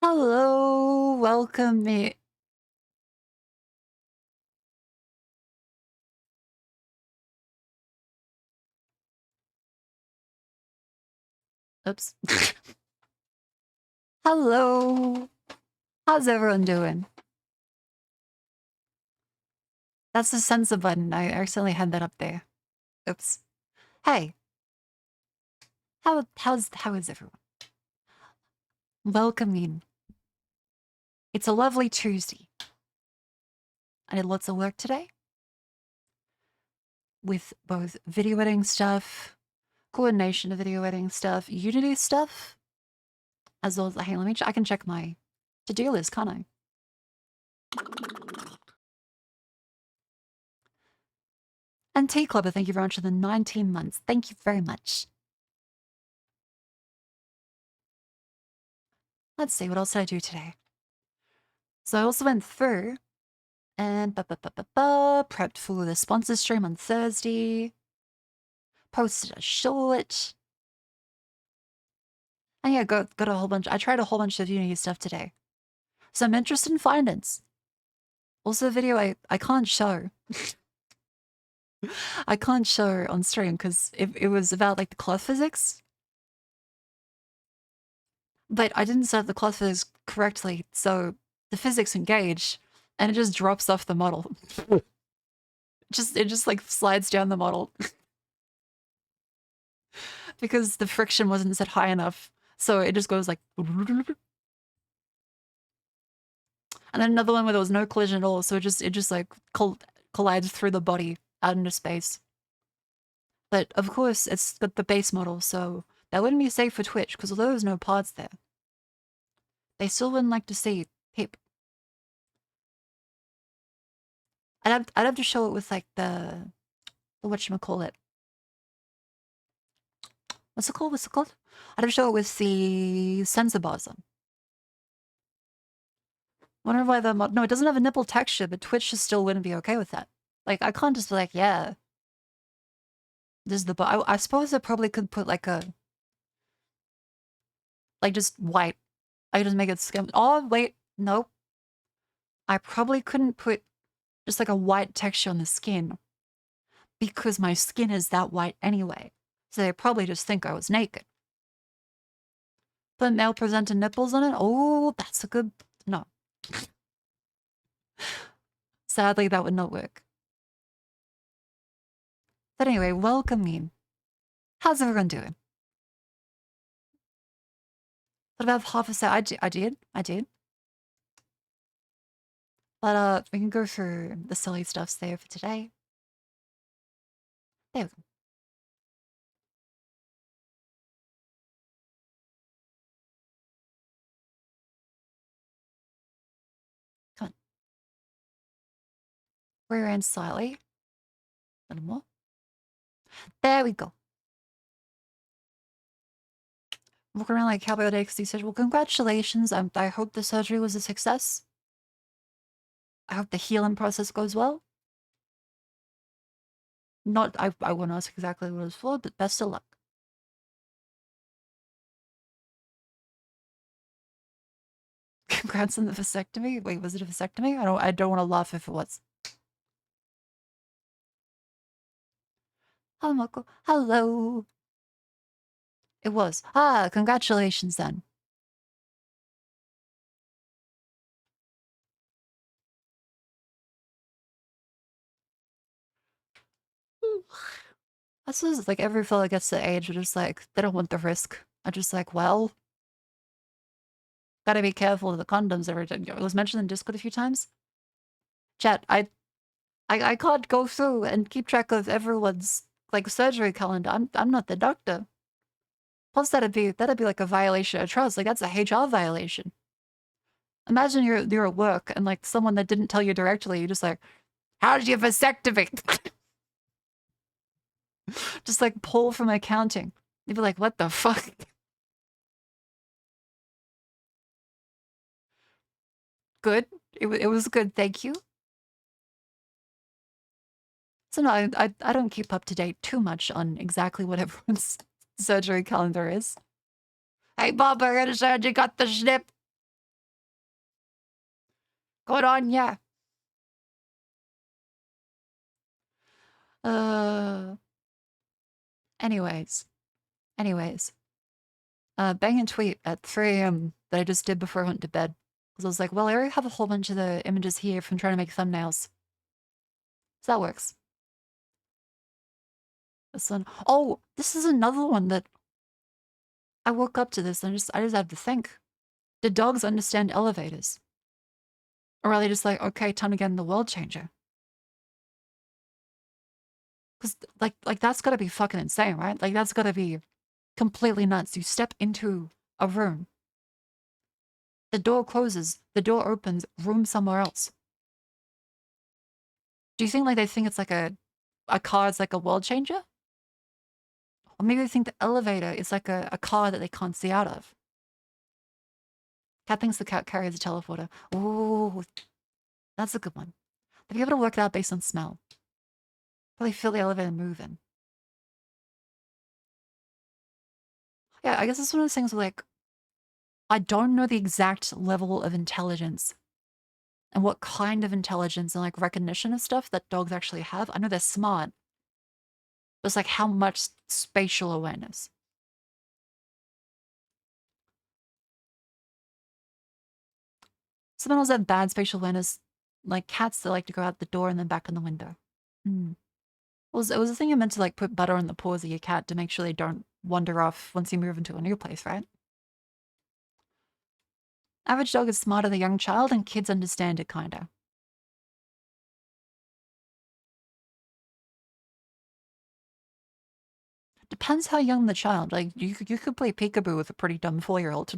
Hello, welcome me. Oops. Hello. How's everyone doing? That's the sensor button. I accidentally had that up there. Oops. Hey, how is everyone? Welcome in. It's a lovely Tuesday. I did lots of work today with both video editing stuff, coordination of video editing stuff, Unity stuff, as well as hey, I can check my to-do list, can't I? And Tea Clubber, thank you very much for the 19 months. Thank you very much. Let's see, what else did I do today? So I also went through and prepped for the sponsor stream on Thursday, posted a short, and yeah, got a whole bunch. I tried a whole bunch of Unity stuff today. So I'm interested in findings. Also, a video I can't show. I can't show on stream because it was about like the cloth physics. But I didn't set up the cloth physics correctly, so the physics engage and it just drops off the model. It just like slides down the model because the friction wasn't set high enough. So it just goes like. And then another one where there was no collision at all, so it just like collides through the body out into space. But of course, it's got the base model, so that wouldn't be safe for Twitch, because although there's no pods there, they still wouldn't like to see Pip. I'd have to show it with like the whatchamacallit. What's it called? What's it called? I'd have to show it with the sensor bars on. Wonder why the mod. No, it doesn't have a nipple texture, but Twitch just still wouldn't be okay with that. Like, I can't just be like, yeah. This is the bar. I suppose I probably could put like a. Like, just white. I just make it skim. Oh, wait. Nope. I probably couldn't put just like a white texture on the skin because my skin is that white anyway. So they probably just think I was naked. Put male presenter nipples on it? Oh, that's a good. No. Sadly, that would not work. But anyway, welcome in. How's everyone doing? What about half a set? I did. But we can go through the silly stuffs there for today. There we go. Come on. Rear end slightly. A little more. There we go. Walk around like Cowboy Dixie said, well, congratulations. I hope the surgery was a success. I hope the healing process goes well. I won't ask exactly what it was for, but best of luck. Congrats on the vasectomy. Wait, was it a vasectomy? I don't want to laugh if it was. Hello, Moko. Hello. It was. Ah, congratulations then. I suppose like every fella gets to age, they're just like, they don't want the risk. I'm just like, well, gotta be careful of the condoms every time. It was mentioned in Discord a few times. Chat, I can't go through and keep track of everyone's like surgery calendar. I'm not the doctor. Plus that'd be like a violation of trust. Like that's a HR violation. Imagine you're at work and like someone that didn't tell you directly, you just like, how's your vasectomy? Just like pull from accounting. You'd be like, what the fuck? Good. It was good, thank you. So no, I don't keep up to date too much on exactly what everyone's surgery calendar is. Hey Bob, I got a surgery, got the snip. Good on ya. Anyways. Bang and tweet at 3 a.m. that I just did before I went to bed. Because I was like, well, I already have a whole bunch of the images here from trying to make thumbnails. So that works. This one. Oh, this is another one that I woke up to this and I just have to think. Do dogs understand elevators? Or are they just like, okay, time to get in the world changer? Because like that's gotta be fucking insane, right? Like that's gotta be completely nuts. You step into a room, the door closes, the door opens, room somewhere else. Do you think like they think it's like a car is like a world changer? Or maybe they think the elevator is like a car that they can't see out of. Cat thinks the cat carries a teleporter. Ooh, that's a good one. They'd be able to work it out based on smell. Probably feel the elevator moving. Yeah, I guess it's one of those things where, like, I don't know the exact level of intelligence and what kind of intelligence and, like, recognition of stuff that dogs actually have. I know they're smart. But it's like how much spatial awareness. Some animals have bad spatial awareness, like cats that like to go out the door and then back in the window. Hmm. It was a thing you meant to like put butter on the paws of your cat to make sure they don't wander off once you move into a new place, right? Average dog is smarter than a young child and kids understand it, kinda. Depends how young the child. Like, you could play peekaboo with a pretty dumb 4-year-old.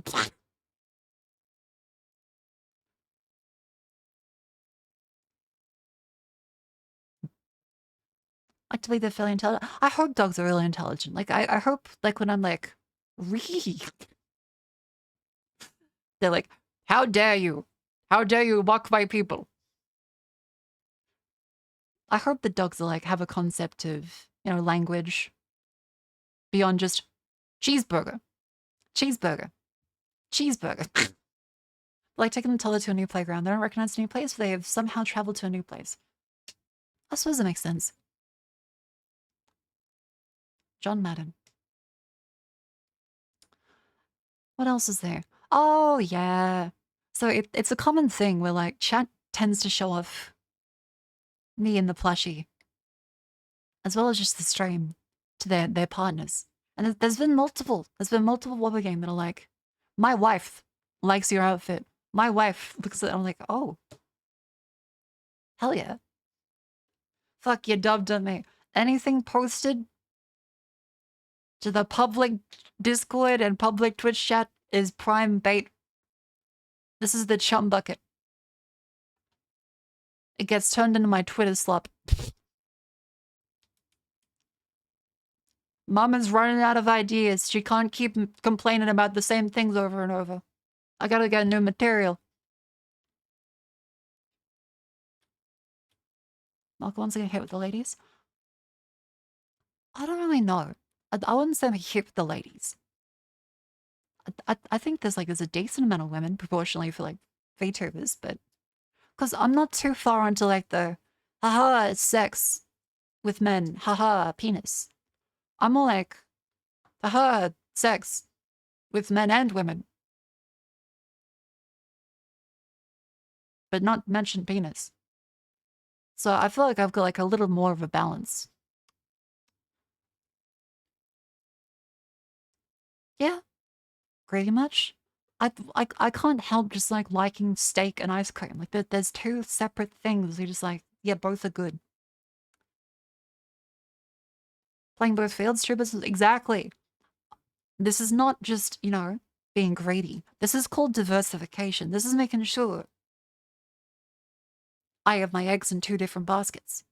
Like to believe they're fairly intelligent. I hope dogs are really intelligent. Like, I hope, like, when I'm like, read. They're like, how dare you? How dare you mock my people? I hope the dogs are like, have a concept of, you know, language beyond just cheeseburger, cheeseburger, cheeseburger. Like taking the toddler to a new playground. They don't recognize a new place, but they have somehow traveled to a new place. I suppose that makes sense. John Madden. What else is there? Oh, yeah. So it's a common thing where like chat tends to show off me and the plushie, as well as just the stream to their partners. And there's been multiple Wobble game that are like, my wife likes your outfit. My wife looks at it, I'm like, oh, hell yeah. Fuck, you dubbed on me. Anything posted to the public Discord and public Twitch chat is prime bait. This is the chum bucket. It gets turned into my Twitter slop. Mama's running out of ideas. She can't keep complaining about the same things over and over. I gotta get new material. Malcolm wants to get hit with the ladies. I don't really know. I wouldn't say I'm hit with the ladies. I think there's a decent amount of women proportionally for like VTubers, but because I'm not too far into like the haha sex with men, haha penis. I'm more like haha sex with men and women, but not mention penis. So I feel like I've got like a little more of a balance. Yeah, pretty much. I can't help just like liking steak and ice cream. Like there's two separate things. You're just like, yeah, both are good. Playing both fields, true business. Exactly. This is not just, you know, being greedy. This is called diversification. This is making sure I have my eggs in two different baskets.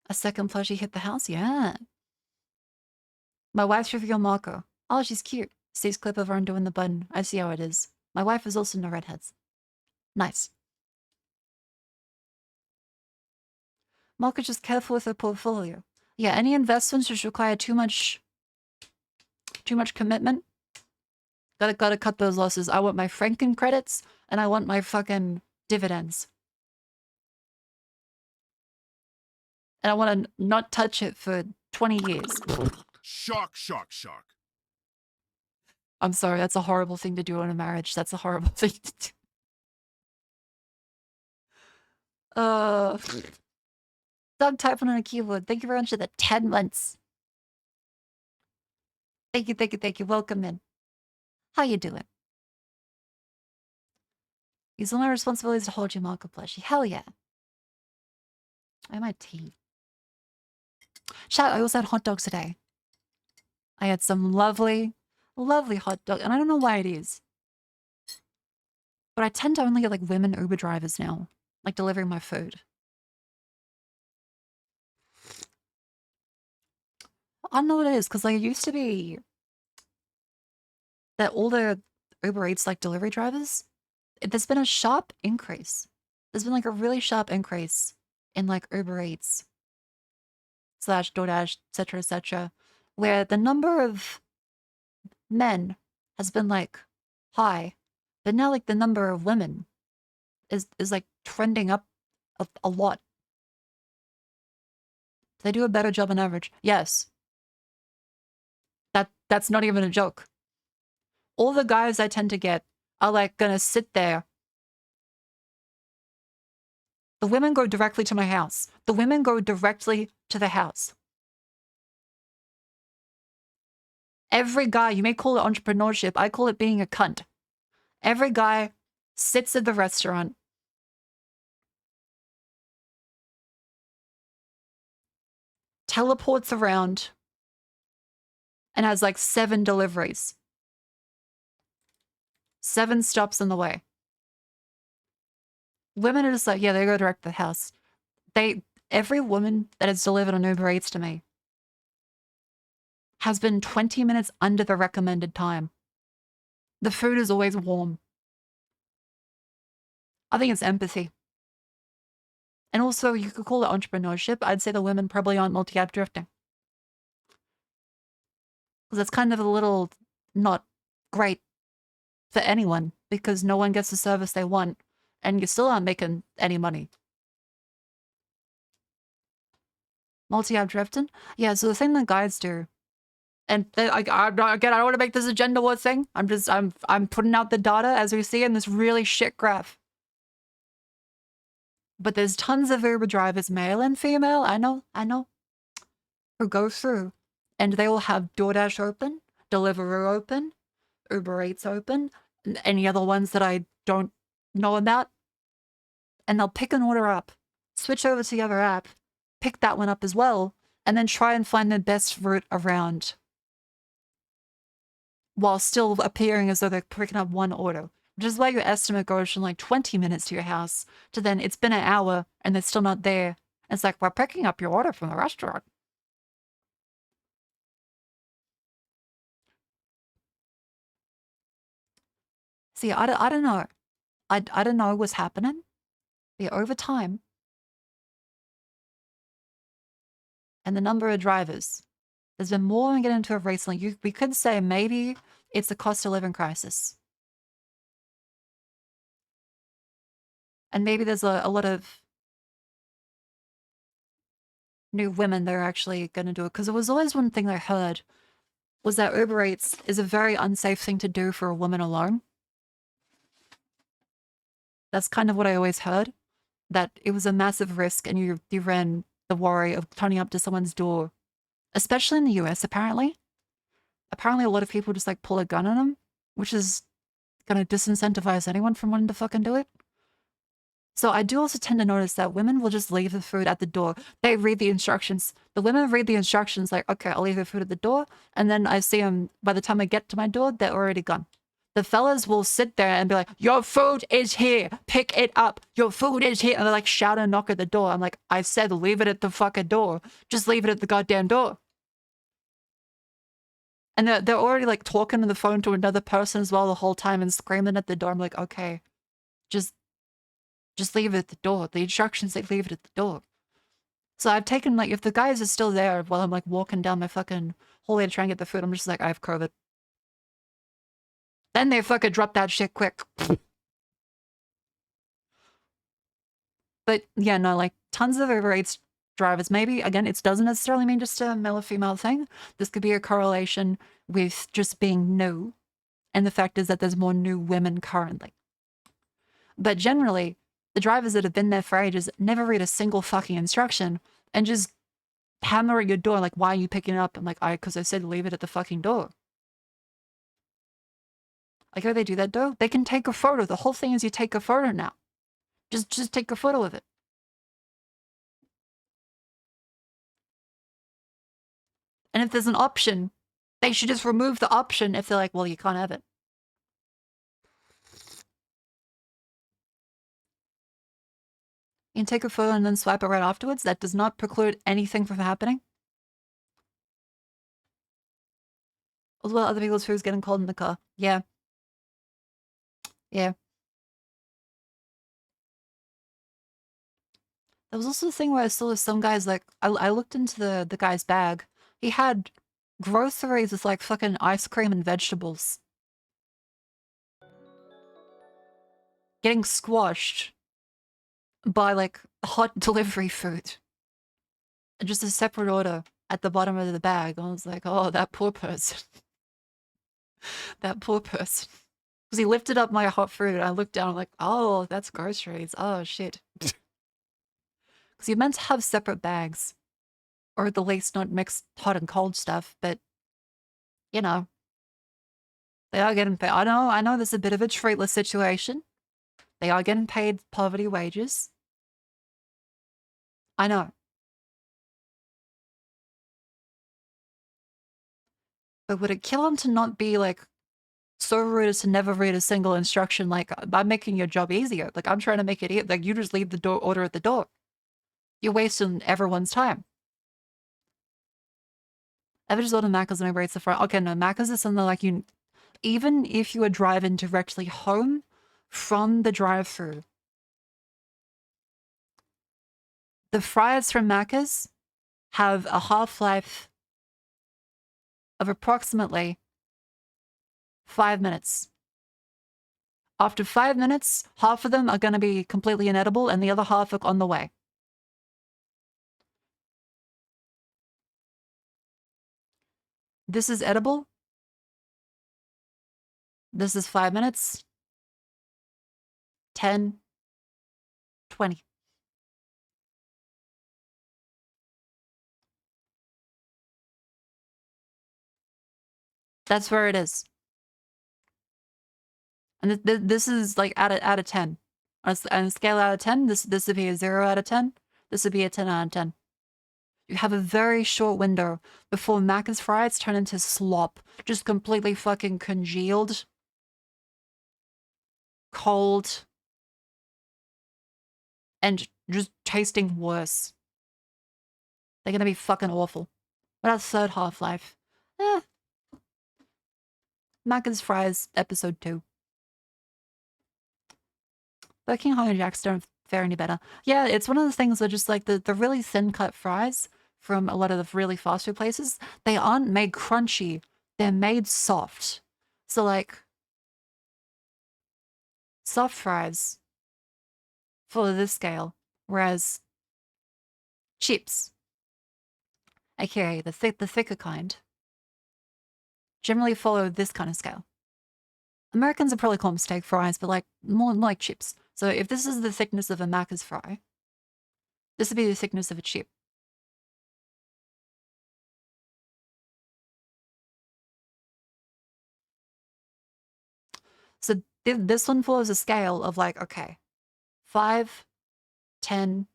A second plushie hit the house? Yeah. My wife's trivial Marco. Oh, she's cute. Steve's clip of her undoing the button. I see how it is. My wife is also no redheads. Nice. Marco's just careful with her portfolio. Yeah, any investments which require too much Too much commitment. Gotta cut those losses. I want my Franken credits, and I want my fucking dividends. And I want to not touch it for 20 years. Shock, shock, shock. I'm sorry, that's a horrible thing to do in a marriage. That's a horrible thing to do. Stop typing on a keyboard. Thank you very much for the 10 months. Thank you, thank you, thank you. Welcome in. How you doing? Use all my responsibilities to hold you, Marco Plushie. Hell yeah. I have my tea. Chat, I also had hot dogs today. I had some lovely, lovely hot dog. And I don't know why it is. But I tend to only get like women Uber drivers now. Like delivering my food. I don't know what it is, because like it used to be that all the Uber Eats like delivery drivers, there's been a sharp increase. There's been like a really sharp increase in like Uber Eats / DoorDash, etc., where the number of men has been like high, but now like the number of women is like trending up a lot. They do a better job on average. Yes. That's not even a joke. All the guys I tend to get are like gonna sit there. The women go directly to my house. The women go directly to the house. Every guy, you may call it entrepreneurship, I call it being a cunt. Every guy sits at the restaurant, teleports around, and has like 7 deliveries. 7 stops on the way. Women are just like, yeah, they go direct to the house. Every woman that has delivered on Uber Eats to me has been 20 minutes under the recommended time. The food is always warm. I think it's empathy. And also, you could call it entrepreneurship. I'd say the women probably aren't multi-app drifting. Because that's kind of a little not great for anyone, because no one gets the service they want, and you still aren't making any money. Multi-app drifting? Yeah, so the thing that guys do, and again, I don't want to make this a gender war thing. I'm putting out the data as we see in this really shit graph. But there's tons of Uber drivers, male and female, I know, who go through, and they will have DoorDash open, Deliveroo open, Uber Eats open, and any other ones that I don't know about. And they'll pick an order up, switch over to the other app, pick that one up as well, and then try and find the best route around, while still appearing as though they're picking up one order. Which is why your estimate goes from like 20 minutes to your house to then it's been an hour and they're still not there. And it's like, we're picking up your order from the restaurant. See, I don't know. I don't know what's happening. But over time, and the number of drivers, there's been more than get into it recently. We could say maybe it's a cost of living crisis. And maybe there's a lot of new women that are actually going to do it. Because it was always one thing I heard was that Uber Eats is a very unsafe thing to do for a woman alone. That's kind of what I always heard. That it was a massive risk and you ran the worry of turning up to someone's door. Especially in the US, apparently. Apparently a lot of people just like pull a gun on them, which is going to disincentivize anyone from wanting to fucking do it. So I do also tend to notice that women will just leave the food at the door. They read the instructions. The women read the instructions like, okay, I'll leave the food at the door. And then I see them, by the time I get to my door, they're already gone. The fellas will sit there and be like, your food is here. Pick it up. Your food is here. And they like shout and knock at the door. I'm like, I said leave it at the fucking door. Just leave it at the goddamn door. And they're already like talking on the phone to another person as well the whole time and screaming at the door. I'm like, okay, just leave it at the door. The instructions say leave it at the door. So I've taken like, if the guys are still there while I'm like walking down my fucking hallway to try and get the food, I'm just like, I have COVID. Then they fucking drop that shit quick. But yeah, no, like tons of Uber Eats drivers. Maybe again, it doesn't necessarily mean just a male or female thing. This could be a correlation with just being new. And the fact is that there's more new women currently. But generally, the drivers that have been there for ages never read a single fucking instruction and just hammer at your door like, why are you picking it up? I'm like, because I said leave it at the fucking door. Like how they do that though? They can take a photo. The whole thing is you take a photo now. Just take a photo of it. And if there's an option, they should just remove the option if they're like, well, you can't have it. You can take a photo and then swipe it right afterwards. That does not preclude anything from happening. As well, other people's food's getting cold in the car. Yeah. Yeah. There was also the thing where I saw some guys, like, I looked into the guy's bag. He had groceries with, like, fucking ice cream and vegetables. Getting squashed by, like, hot delivery food. Just a separate order at the bottom of the bag. I was like, oh, that poor person. That poor person. Because he lifted up my hot fruit and I looked down, I'm like, oh, that's groceries. Oh, shit. Because you're meant to have separate bags. Or at the least not mix hot and cold stuff, but, you know. They are getting paid. I know there's a bit of a treatless situation. They are getting paid poverty wages. I know. But would it kill him to not be, like, so rude as to never read a single instruction? Like, I'm making your job easier. Like, I'm trying to make it easier. Like, you just leave the door order at the door. You're wasting everyone's time. Ever just order Macca's and Uber Eats the front? Okay, no, Macca's is something like you... Even if you are driving directly home from the drive-thru, the fries from Macca's have a half-life of approximately 5 minutes. After 5 minutes, half of them are going to be completely inedible and the other half are on the way. This is edible. This is 5 minutes. 10. 20. That's where it is. And this is like out of 10. On a scale out of 10, this would be a 0 out of 10. This would be a 10 out of 10. You have a very short window before Macca's fries turn into slop. Just completely fucking congealed. Cold. And just tasting worse. They're gonna be fucking awful. What about third half-life? Macca's fries, episode 2. But King Kong and Jacks don't fare any better. Yeah, it's one of the things where just like the really thin cut fries from a lot of the really fast food places, they aren't made crunchy. They're made soft. So like soft fries follow this scale, whereas chips, aka the thicker kind, generally follow this kind of scale. Americans are probably call them steak fries, but like more like chips. So if this is the thickness of a Macca's fry, this would be the thickness of a chip. So this one follows a scale of like, okay, 5, 10,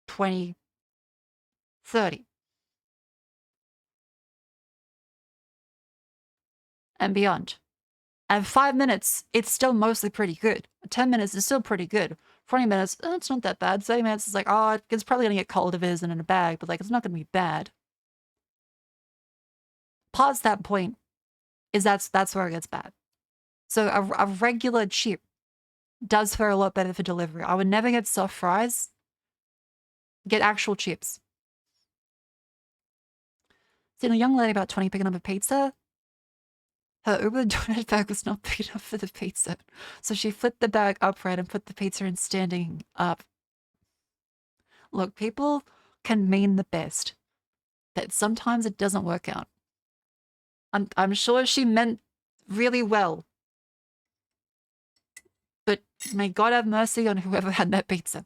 20, 30. And beyond. And 5 minutes, it's still mostly pretty good. 10 minutes is still pretty good. 20 minutes, it's not that bad. 30 minutes is like, oh, it's probably gonna get cold if it isn't in a bag, but like, it's not gonna be bad. Past that point is that's where it gets bad. So a regular chip does fare a lot better for delivery. I would never get soft fries. Get actual chips. Seen a young lady about 20 picking up a pizza. Her Uber donut bag was not big enough for the pizza, so she flipped the bag upright and put the pizza in standing up. Look, people can mean the best, but sometimes it doesn't work out. I'm sure she meant really well, but may God have mercy on whoever had that pizza.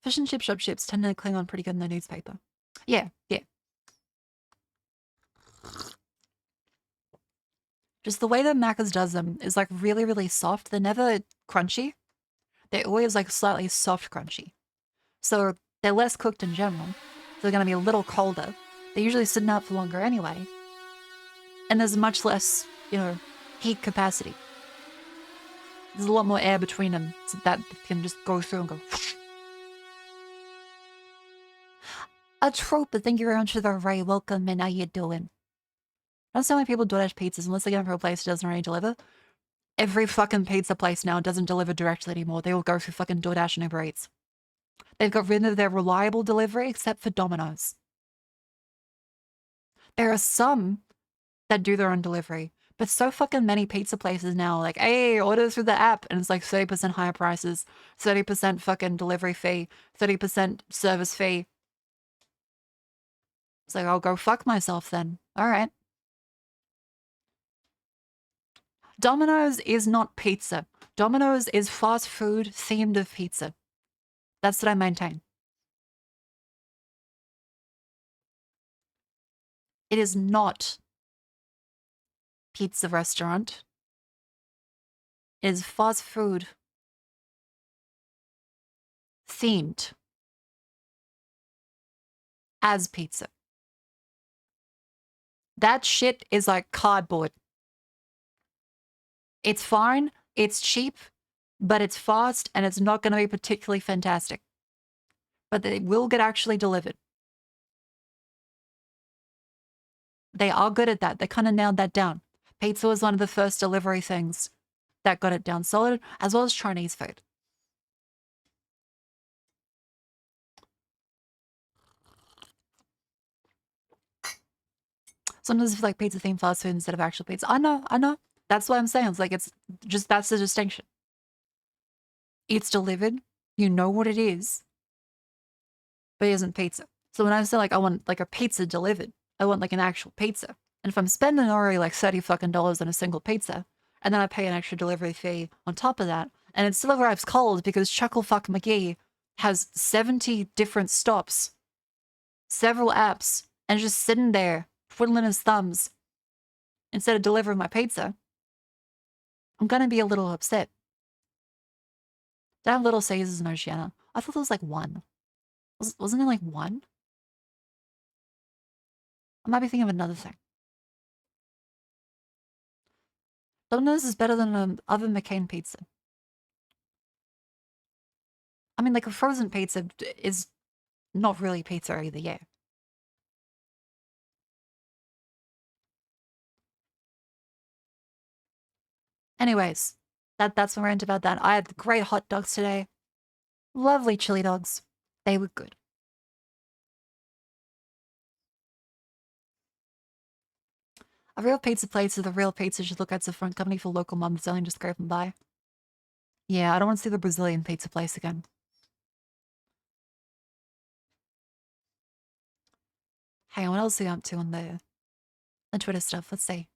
Fish and chip shop chips tend to cling on pretty good in the newspaper. Yeah, yeah. Just the way that Macca's does them is like really, really soft. They're never crunchy. They're always like slightly soft crunchy. So they're less cooked in general. So they're going to be a little colder. They're usually sitting out for longer anyway. And there's much less, heat capacity. There's a lot more air between them so that can just go through and go. A trope, but thank you very much for the array. Welcome, and how you doing? I don't see why people DoorDash pizzas unless they get them from a place that doesn't already deliver. Every fucking pizza place now doesn't deliver directly anymore. They all go through fucking DoorDash and Uber Eats. They've got rid of their reliable delivery except for Domino's. There are some that do their own delivery, but so fucking many pizza places now, like, hey, order through the app, and it's like 30% higher prices, 30% fucking delivery fee, 30% service fee. It's like, I'll go fuck myself then. All right. Domino's is not pizza. Domino's is fast food themed of pizza. That's what I maintain. It is not pizza restaurant. It is fast food themed as pizza. That shit is like cardboard. It's fine, it's cheap, but it's fast and it's not going to be particularly fantastic. But they will get actually delivered. They are good at that. They kind of nailed that down. Pizza was one of the first delivery things that got it down solid, as well as Chinese food. Sometimes it's like pizza themed fast food instead of actual pizza. I know. That's what I'm saying. It's like, it's just, that's the distinction. It's delivered. You know what it is. But it isn't pizza. So when I say like, I want like a pizza delivered, I want like an actual pizza. And if I'm spending already like $30 fucking on a single pizza, and then I pay an extra delivery fee on top of that, and it still arrives cold because Chuckle Fuck McGee has 70 different stops, several apps, and just sitting there twiddling his thumbs instead of delivering my pizza, I'm gonna be a little upset. Did I have Little Caesars in Oceania? I thought there was like one. Wasn't it like one? I might be thinking of another thing. Domino's is better than oven McCain pizza. I mean, like a frozen pizza is not really pizza either, yeah. Anyways, that's my rant about that. I had great hot dogs today. Lovely chili dogs. They were good. A real pizza place with a real pizza should look at the front company for local mums selling just scrape and buy. Yeah, I don't want to see the Brazilian pizza place again. Hey, what else are you up to on the Twitter stuff? Let's see.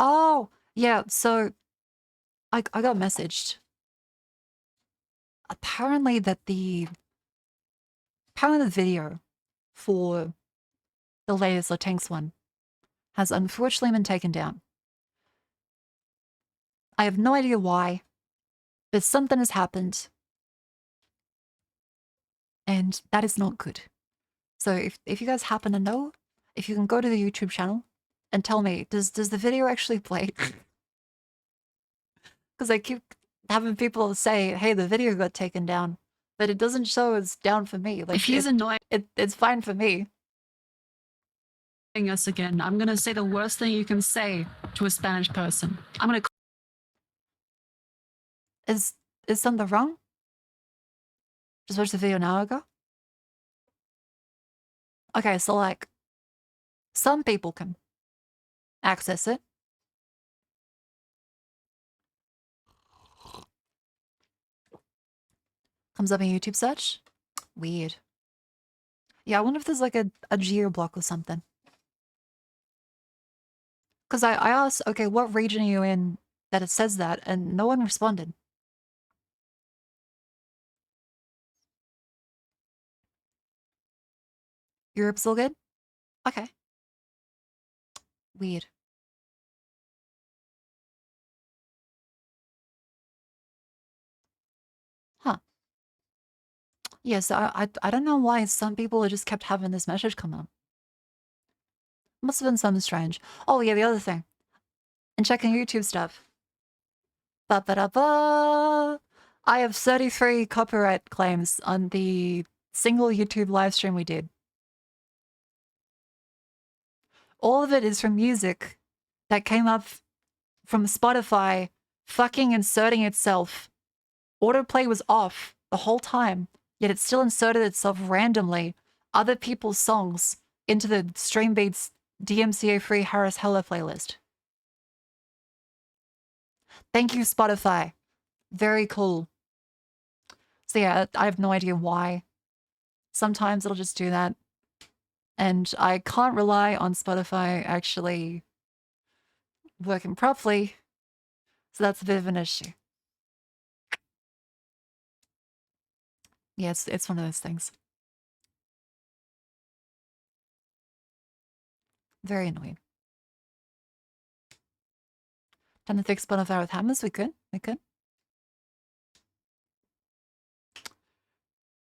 Oh, yeah, so I got messaged. Apparently the video for the latest Latinx one has unfortunately been taken down. I have no idea why, but something has happened. And that is not good. So if you guys happen to know, if you can go to the YouTube channel and tell me, does the video actually play? Because I keep having people say, hey, the video got taken down, but it doesn't show it's down for me. Like, If he's annoying it's fine for me. us again, I'm going to say the worst thing you can say to a Spanish person. I'm going to Is something wrong? Just watched the video an hour ago? Okay, so like, some people can access it. Comes up in YouTube search. Weird. Yeah, I wonder if there's like a geo block or something. Because I asked, okay, what region are you in that it says that? And no one responded. Europe's all good? Okay. Weird. Huh. Yeah, so I don't know why some people just kept having this message come up. Must have been something strange. Oh, yeah, the other thing. And checking YouTube stuff. Ba-ba-da-ba! I have 33 copyright claims on the single YouTube live stream we did. All of it is from music that came up from Spotify fucking inserting itself. Autoplay was off the whole time, yet it still inserted itself randomly other people's songs into the Streambeats DMCA-free Harris Heller playlist. Thank you, Spotify. Very cool. So yeah, I have no idea why. Sometimes it'll just do that. And I can't rely on Spotify actually working properly. So that's a bit of an issue. Yeah, it's one of those things. Very annoying. Time to fix Spotify with hammers? We could. We could.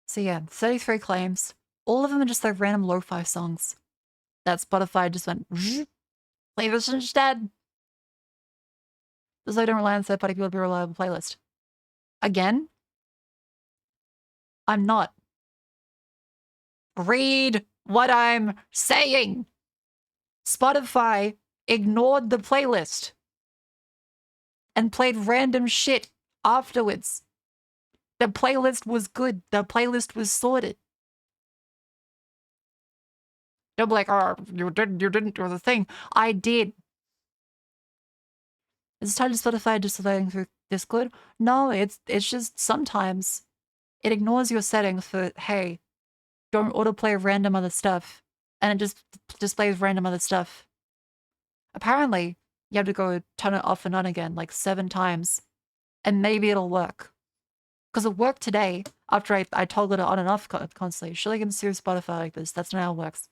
So yeah, 33 claims. All of them are just like random lo-fi songs that Spotify just went, play this instead. Because I don't rely on third-party people to be a reliable playlist. Again, I'm not. Read what I'm saying. Spotify ignored the playlist and played random shit afterwards. The playlist was good. The playlist was sorted. They'll be like, oh, you didn't do the thing. I did. Is it time to Spotify just loading through Discord? No, it's just sometimes it ignores your settings for, hey, don't autoplay random other stuff. And it just displays random other stuff. Apparently, you have to go turn it off and on again like 7 times. And maybe it'll work. Because it worked today after I toggled it on and off constantly. Surely I can sue Spotify like this. That's not how it works.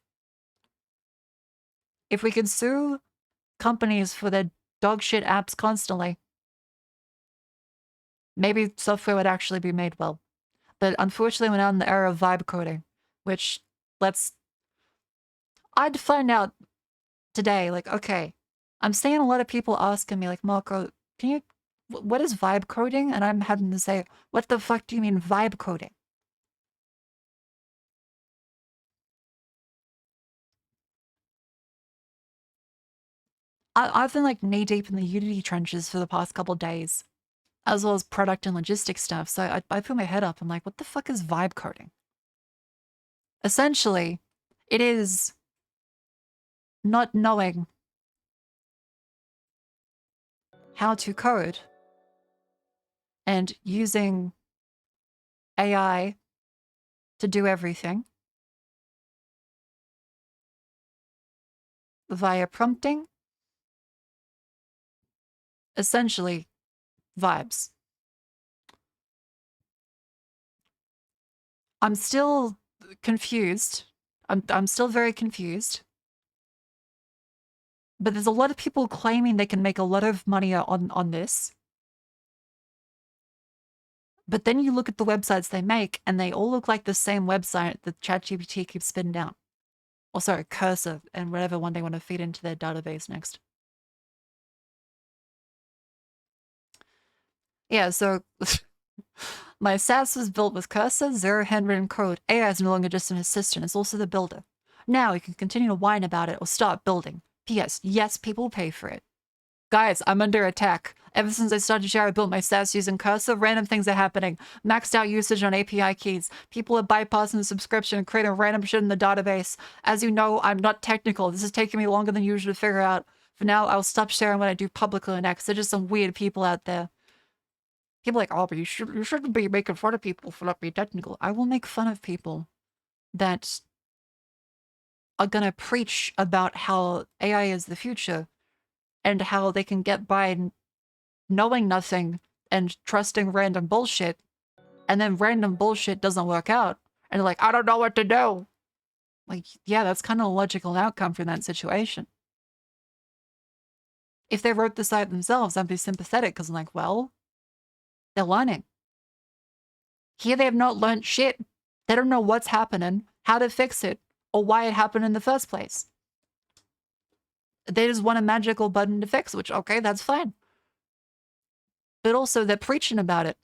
If we could sue companies for their dog shit apps constantly, maybe software would actually be made well. But unfortunately, we're now in the era of vibe coding, which I'd find out today, like, okay, I'm seeing a lot of people asking me, like, Marco, what is vibe coding? And I'm having to say, what the fuck do you mean vibe coding? I've been like knee deep in the Unity trenches for the past couple days, as well as product and logistics stuff. So I put my head up. I'm like, what the fuck is vibe coding? Essentially, it is not knowing how to code and using AI to do everything via prompting. Essentially, vibes. I'm still confused. I'm still very confused. But there's a lot of people claiming they can make a lot of money on this. But then you look at the websites they make, and they all look like the same website that ChatGPT keeps spitting out. Or sorry, Cursor, and whatever one they want to feed into their database next. Yeah, so my SaaS was built with Cursor, zero handwritten code. AI is no longer just an assistant, it's also the builder. Now you can continue to whine about it or start building. P.S. Yes, people pay for it. Guys, I'm under attack. Ever since I started share, I built my stats using Cursor. Random things are happening. Maxed out usage on API keys. People are bypassing the subscription and creating random shit in the database. As you know, I'm not technical. This is taking me longer than usual to figure out. For now, I'll stop sharing when I do publicly next. There's just some weird people out there. People are like, oh, but you shouldn't be making fun of people for not being technical. I will make fun of people that are gonna preach about how AI is the future and how they can get by knowing nothing and trusting random bullshit, and then random bullshit doesn't work out, and they're like, I don't know what to do. Like, yeah, that's kind of a logical outcome from that situation. If they wrote the site themselves, I'd be sympathetic, because I'm like, well, they're learning. Here they have not learned shit. They don't know what's happening, how to fix it, or why it happened in the first place. They just want a magical button to fix, which, okay, that's fine. But also, they're preaching about it.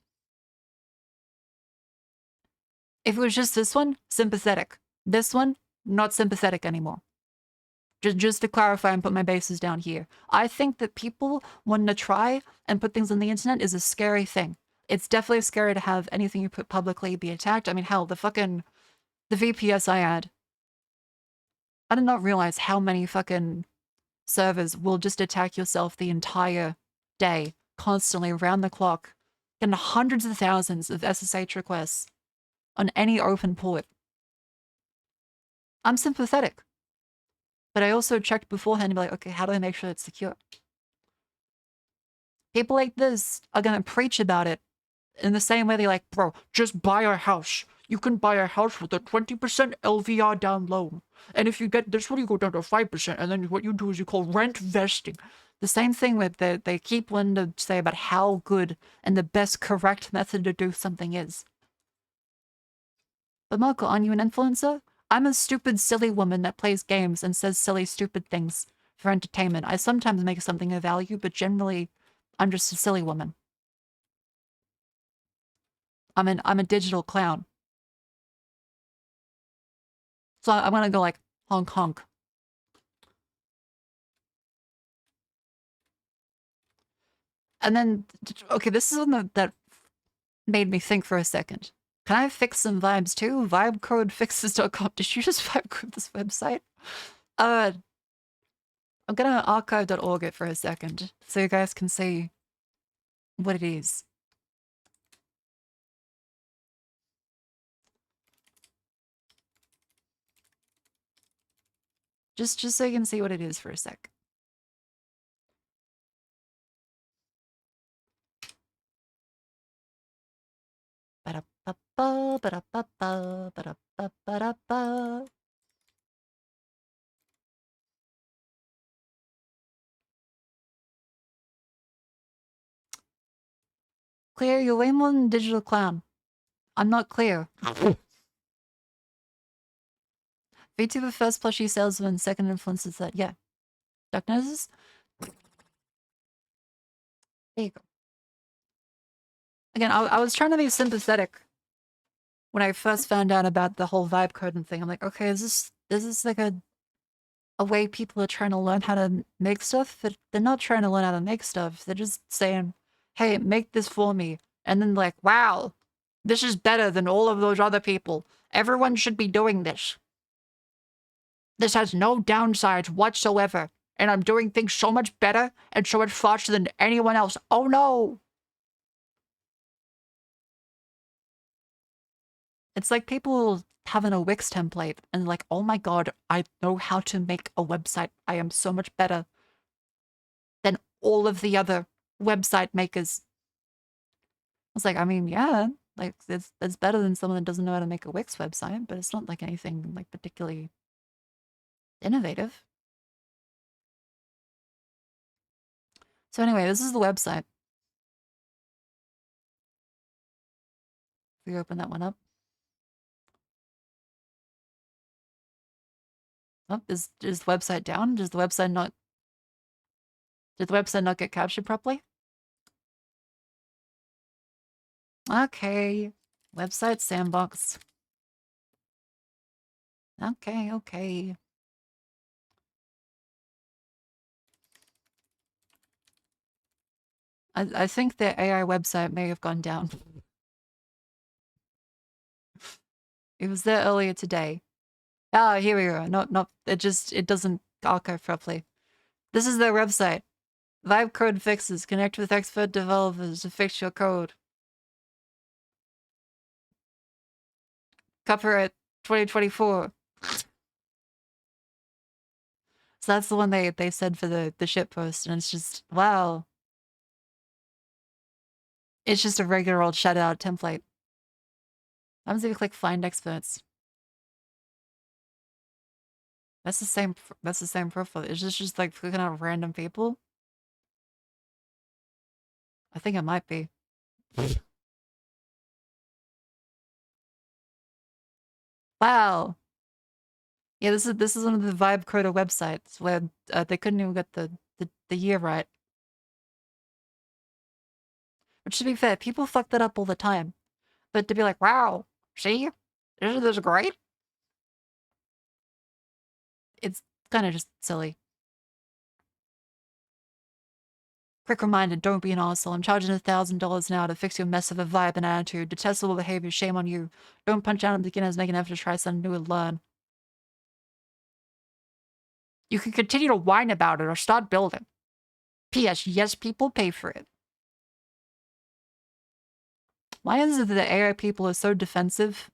If it was just this one, sympathetic. This one, not sympathetic anymore. Just to clarify and put my bases down here. I think that people wanting to try and put things on the internet is a scary thing. It's definitely scary to have anything you put publicly be attacked. I mean, hell, the VPS I had. I did not realize how many fucking servers will just attack yourself the entire day, constantly, around the clock, getting hundreds of thousands of SSH requests on any open port. I'm sympathetic. But I also checked beforehand and be like, okay, how do I make sure it's secure? People like this are going to preach about it in the same way they're like, bro, just buy our house. You can buy a house with a 20% LVR down loan. And if you get this one, you go down to 5%. And then what you do is you call rent vesting. The same thing with they keep wanting to say about how good and the best correct method to do something is. But Marco, aren't you an influencer? I'm a stupid, silly woman that plays games and says silly, stupid things for entertainment. I sometimes make something of value, but generally, I'm just a silly woman. I'm a digital clown. So I'm gonna go like honk honk. And then, okay, this is one that made me think for a second. Can I fix some vibes too? Vibecodefixes.com. Did you just vibe code this website? I'm gonna archive.org it for a second so you guys can see what it is. Just so you can see what it is for a sec. Ba-da-ba-ba, ba-da-ba-ba, ba-da-ba-ba-da-ba. Clear, you're way more than digital clown. I'm not clear. VTuber first plushie salesman, second influencer that. Yeah. Duck noses? There you go. Again, I was trying to be sympathetic when I first found out about the whole vibe coding thing. I'm like, okay, is this like a way people are trying to learn how to make stuff? But they're not trying to learn how to make stuff. They're just saying, hey, make this for me. And then like, wow, this is better than all of those other people. Everyone should be doing this. This has no downsides whatsoever. And I'm doing things so much better and so much faster than anyone else. Oh no! It's like people having a Wix template and like, oh my god, I know how to make a website. I am so much better than all of the other website makers. It's like, I mean, yeah, like it's better than someone that doesn't know how to make a Wix website, but it's not like anything like particularly innovative. So anyway, this is the website. If we open that one up. Oh, is the website down? Did the website not get captured properly? Okay. Website sandbox. Okay. I think their AI website may have gone down. It was there earlier today. Ah, here we go. It doesn't archive properly. This is their website. Vibe code fixes. Connect with expert developers to fix your code. Copyright 2024. So that's the one they said for the shit post, and it's just, wow. It's just a regular old shout-out template. I'm gonna click find experts. That's the same profile. Is this just like clicking out random people? I think it might be. Wow. Yeah, this is one of the Vibe Coded websites where they couldn't even get the year right. Which, to be fair, people fuck that up all the time. But to be like, wow, see? Isn't this great? It's kind of just silly. Quick reminder, don't be an arsehole. I'm charging $1,000 now to fix your mess of a vibe and attitude. Detestable behavior, shame on you. Don't punch out at beginners, make an effort to try something new and learn. You can continue to whine about it or start building. P.S. Yes, people pay for it. Why is it that the AI people are so defensive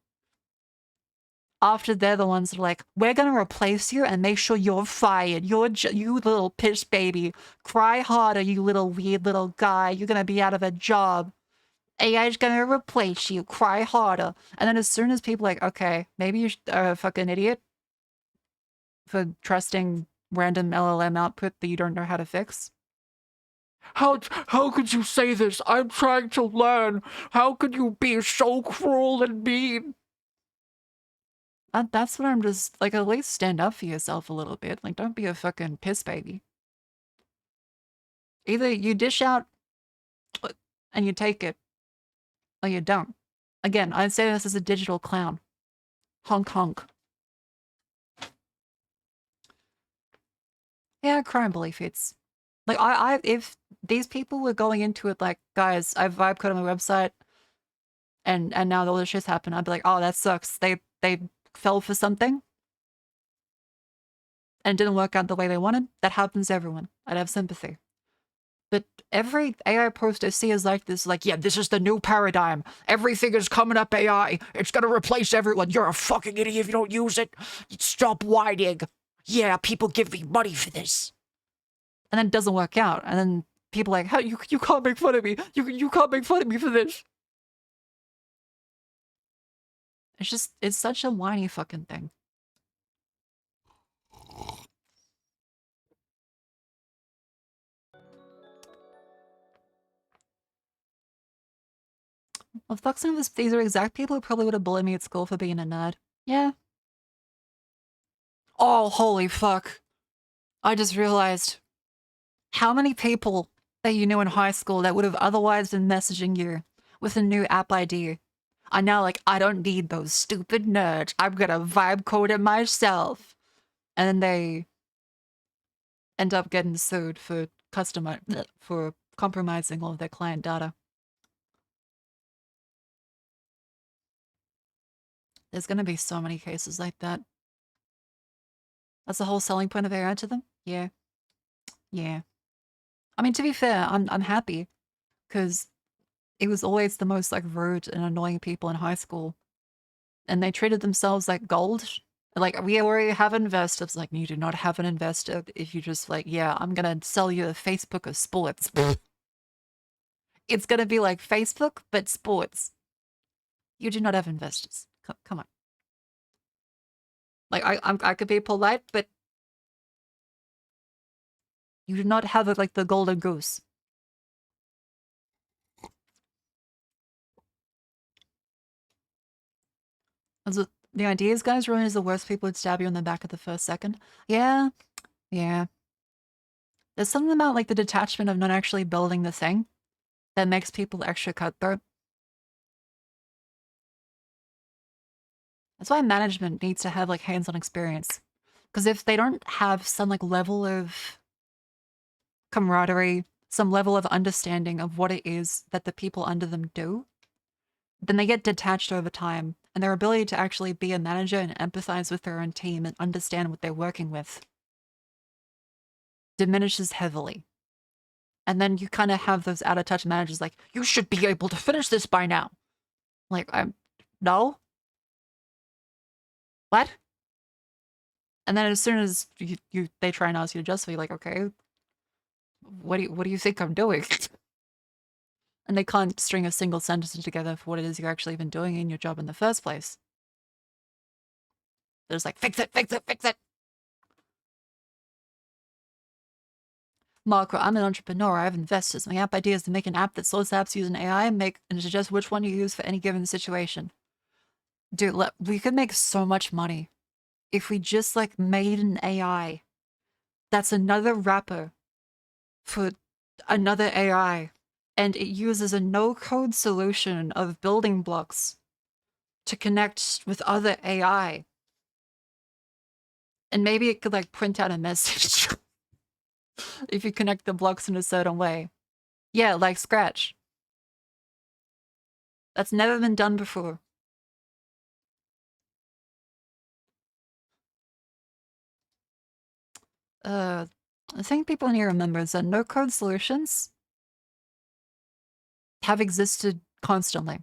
after they're the ones that are like, we're gonna replace you and make sure you're fired. You little piss baby. Cry harder, you little weird little guy. You're gonna be out of a job. AI's gonna replace you. Cry harder. And then as soon as people are like, okay, maybe you're a fucking idiot for trusting random LLM output that you don't know how to fix. How could you say this? I'm trying to learn. How could you be so cruel and mean? That's what I'm just like. At least stand up for yourself a little bit. Like, don't be a fucking piss baby. Either you dish out and you take it, or you don't. Again, I say this as a digital clown. Honk honk. Yeah, crime bully fits. Like, if these people were going into it like, guys, I've vibe coded on my website, and now all this shit's happened, I'd be like, oh, that sucks. They fell for something, and it didn't work out the way they wanted. That happens to everyone. I'd have sympathy. But every AI post I see is like this, like, yeah, this is the new paradigm. Everything is coming up AI. It's gonna replace everyone. You're a fucking idiot if you don't use it. Stop whining. Yeah, people give me money for this. And then it doesn't work out. And then people are like, how you can't make fun of me. You can't make fun of me for this. It's such a whiny fucking thing. Well, fuck, some of these are exact people who probably would have bullied me at school for being a nerd. Yeah. Oh, holy fuck. I just realized how many people that you knew in high school that would have otherwise been messaging you with a new app ID are now like, I don't need those stupid nerds. I'm gonna vibe code it myself. And then they end up getting sued for for compromising all of their client data. There's gonna be so many cases like that. That's the whole selling point of AI to them? Yeah. Yeah. I mean, to be fair, I'm happy, because it was always the most, like, rude and annoying people in high school, and they treated themselves like gold. Like, we already have investors. Like, you do not have an investor if you just like, yeah, I'm gonna sell you a Facebook of sports. It's gonna be like Facebook, but sports. You do not have investors. Come on. Like, I could be polite, but you do not have it like the golden goose. Also, the idea is, guys, ruin is the worst people would stab you in the back at the first second. Yeah. Yeah. There's something about, like, the detachment of not actually building the thing that makes people extra cutthroat. That's why management needs to have, like, hands-on experience. Because if they don't have some, like, level of camaraderie, some level of understanding of what it is that the people under them do, then they get detached over time, and their ability to actually be a manager and empathize with their own team and understand what they're working with diminishes heavily. And then you kind of have those out of touch managers like, you should be able to finish this by now. Like, no? What? And then as soon as they try and ask you to justify, you're like, okay, what do you think I'm doing? And they can't string a single sentence together for what it is you're actually even doing in your job in the first place. They're just like, fix it, fix it, fix it. Marco, I'm an entrepreneur. I have investors. My app idea is to make an app that sorts apps using AI and suggest which one you use for any given situation. Dude, we could make so much money if we just like made an AI that's another wrapper for another AI, and it uses a no-code solution of building blocks to connect with other AI. And maybe it could like print out a message if you connect the blocks in a certain way. Yeah, like Scratch. That's never been done before. The thing people need to remember is that no-code solutions have existed constantly.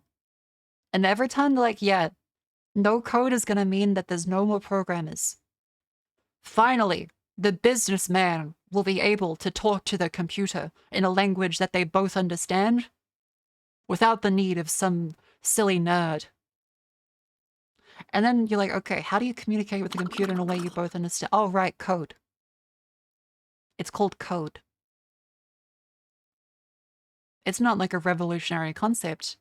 And every time they're like, yeah, no code is going to mean that there's no more programmers. Finally, the businessman will be able to talk to the computer in a language that they both understand without the need of some silly nerd. And then you're like, okay, how do you communicate with the computer in a way you both understand? Oh, right, code. It's called code. It's not like a revolutionary concept.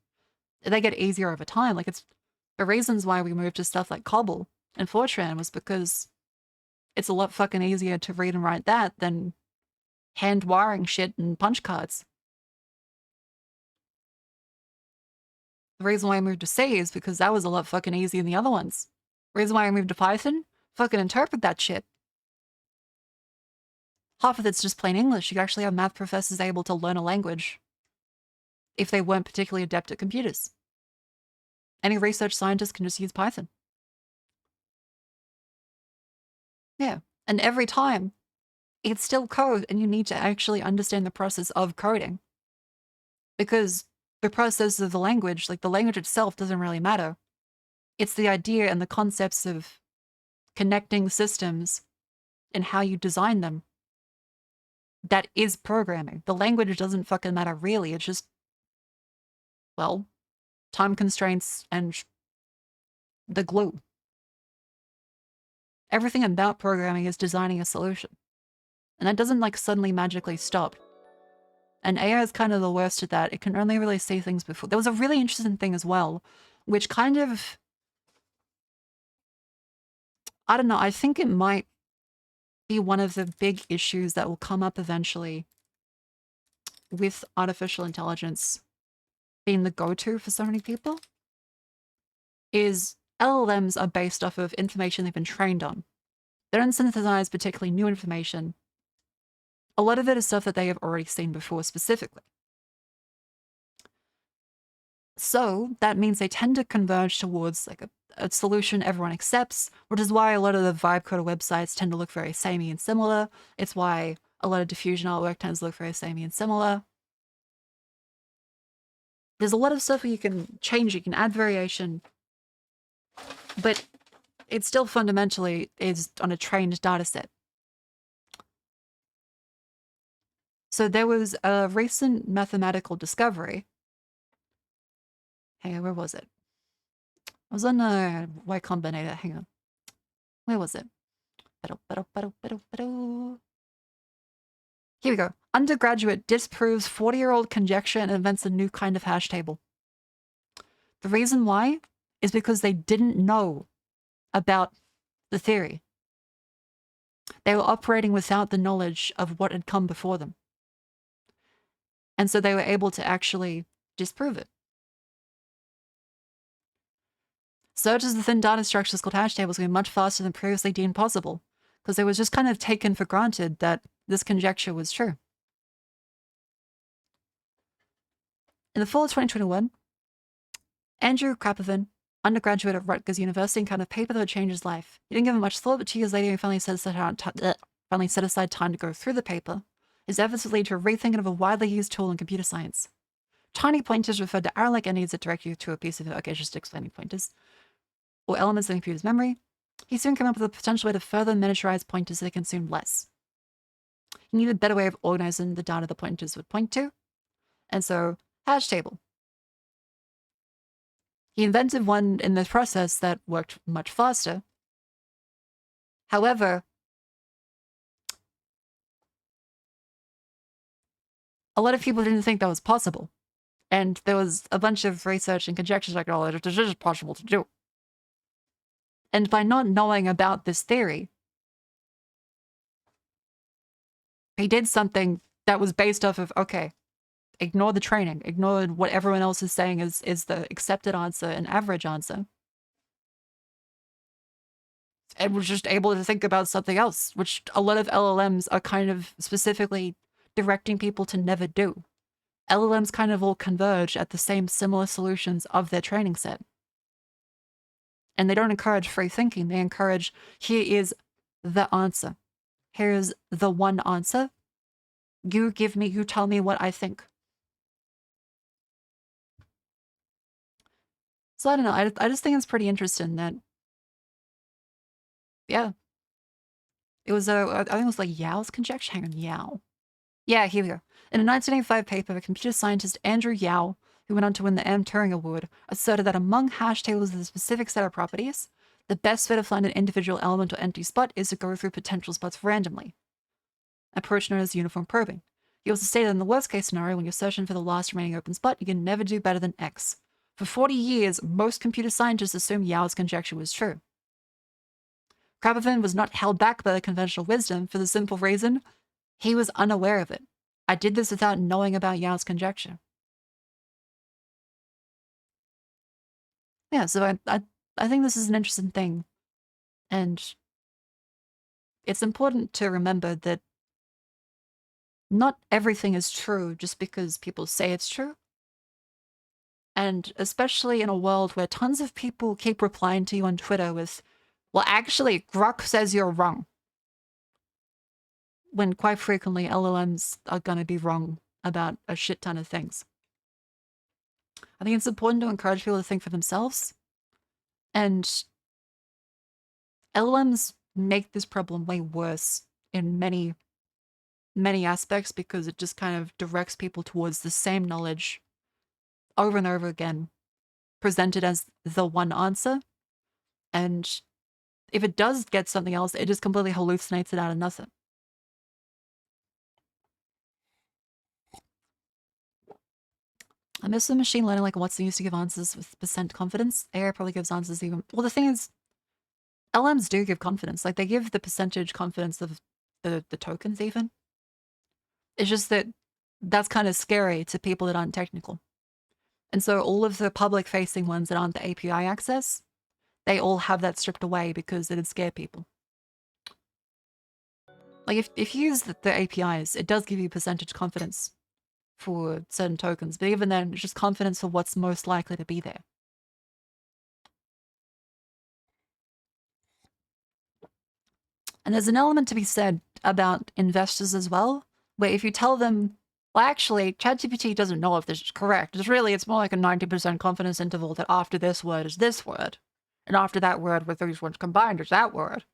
They get easier over time. Like, it's the reasons why we moved to stuff like Cobble and Fortran was because it's a lot fucking easier to read and write that than hand wiring shit and punch cards. The reason why I moved to C is because that was a lot fucking easier than the other ones. The reason why I moved to Python? Fucking interpret that shit. Half of it's just plain English. You could actually have math professors able to learn a language if they weren't particularly adept at computers. Any research scientist can just use Python. Yeah. And every time, it's still code, and you need to actually understand the process of coding. Because the process of the language, like the language itself, doesn't really matter. It's the idea and the concepts of connecting systems and how you design them that is programming. The language doesn't fucking matter, really. It's just, well, time constraints and the glue. Everything about programming is designing a solution. And that doesn't like suddenly magically stop. And AI is kind of the worst at that. It can only really see things before. There was a really interesting thing as well, which kind of, I don't know, I think it might be one of the big issues that will come up eventually with artificial intelligence being the go-to for so many people, is LLMs are based off of information they've been trained on. They don't synthesize particularly new information. A lot of it is stuff that they have already seen before specifically. So that means they tend to converge towards like a solution everyone accepts, which is why a lot of the vibe coded websites tend to look very samey and similar. It's why a lot of diffusion artwork tends to look very samey and similar. There's a lot of stuff where you can change, you can add variation, but it still fundamentally is on a trained data set. So there was a recent mathematical discovery. Hang on, where was it? I was on Y Combinator. Hang on. Where was it? Here we go. Undergraduate disproves 40-year-old conjecture and invents a new kind of hash table. The reason why is because they didn't know about the theory. They were operating without the knowledge of what had come before them. And so they were able to actually disprove it. Searches within data structures called hash tables were much faster than previously deemed possible, because it was just kind of taken for granted that this conjecture was true. In the fall of 2021, Andrew Krapovan, undergraduate at Rutgers University, encountered a paper that would change his life. He didn't give it much thought, but 2 years later, he finally set aside time to go through the paper. His efforts would lead to a rethinking of a widely used tool in computer science. Tiny pointers referred to arrow-like entities that direct you to a piece of, okay, just explaining pointers, or elements in the computer's memory. He soon came up with a potential way to further miniaturize pointers so they consumed less. He needed a better way of organizing the data the pointers would point to, and so hash table. He invented one in the process that worked much faster. However, a lot of people didn't think that was possible. And there was a bunch of research and conjectures like, oh, this is possible to do. And by not knowing about this theory, he did something that was based off of, okay, ignore the training, ignore what everyone else is saying is the accepted answer and average answer. And was just able to think about something else, which a lot of LLMs are kind of specifically directing people to never do. LLMs kind of all converge at the same similar solutions of their training set. And they don't encourage free thinking. They encourage, here is the answer. Here's the one answer. You tell me what I think. So I don't know. I just think it's pretty interesting that, yeah. It was, I think it was like Yao's conjecture. Hang on, Yao. Yeah, here we go. In a 1985 paper, computer scientist Andrew Yao, who went on to win the M. Turing Award, asserted that among hash tables with a specific set of properties, the best way to find an individual element or empty spot is to go through potential spots randomly, an approach known as uniform probing. He also stated in the worst case scenario, when you're searching for the last remaining open spot, you can never do better than X. For 40 years, most computer scientists assumed Yao's conjecture was true. Krapovan was not held back by the conventional wisdom for the simple reason he was unaware of it. I did this without knowing about Yao's conjecture. Yeah, so I think this is an interesting thing. And it's important to remember that not everything is true just because people say it's true. And especially in a world where tons of people keep replying to you on Twitter with, well, actually, Grok says you're wrong. When quite frequently LLMs are going to be wrong about a shit ton of things. I think it's important to encourage people to think for themselves. And LLMs make this problem way worse in many, many aspects because it just kind of directs people towards the same knowledge over and over again, presented as the one answer. And if it does get something else, it just completely hallucinates it out of nothing. I miss the machine learning, like what's used to give answers with % confidence. AI probably gives answers even... Well, the thing is, LMs do give confidence. Like, they give the percentage confidence of the tokens even. It's just that that's kind of scary to people that aren't technical. And so all of the public-facing ones that aren't the API access, they all have that stripped away because it'd scare people. Like, if you use the APIs, it does give you percentage confidence for certain tokens, but even then, it's just confidence for what's most likely to be there. And there's an element to be said about investors as well, where if you tell them, well, actually, ChatGPT doesn't know if this is correct. It's more like a 90% confidence interval that after this word is this word, and after that word with these words combined is that word.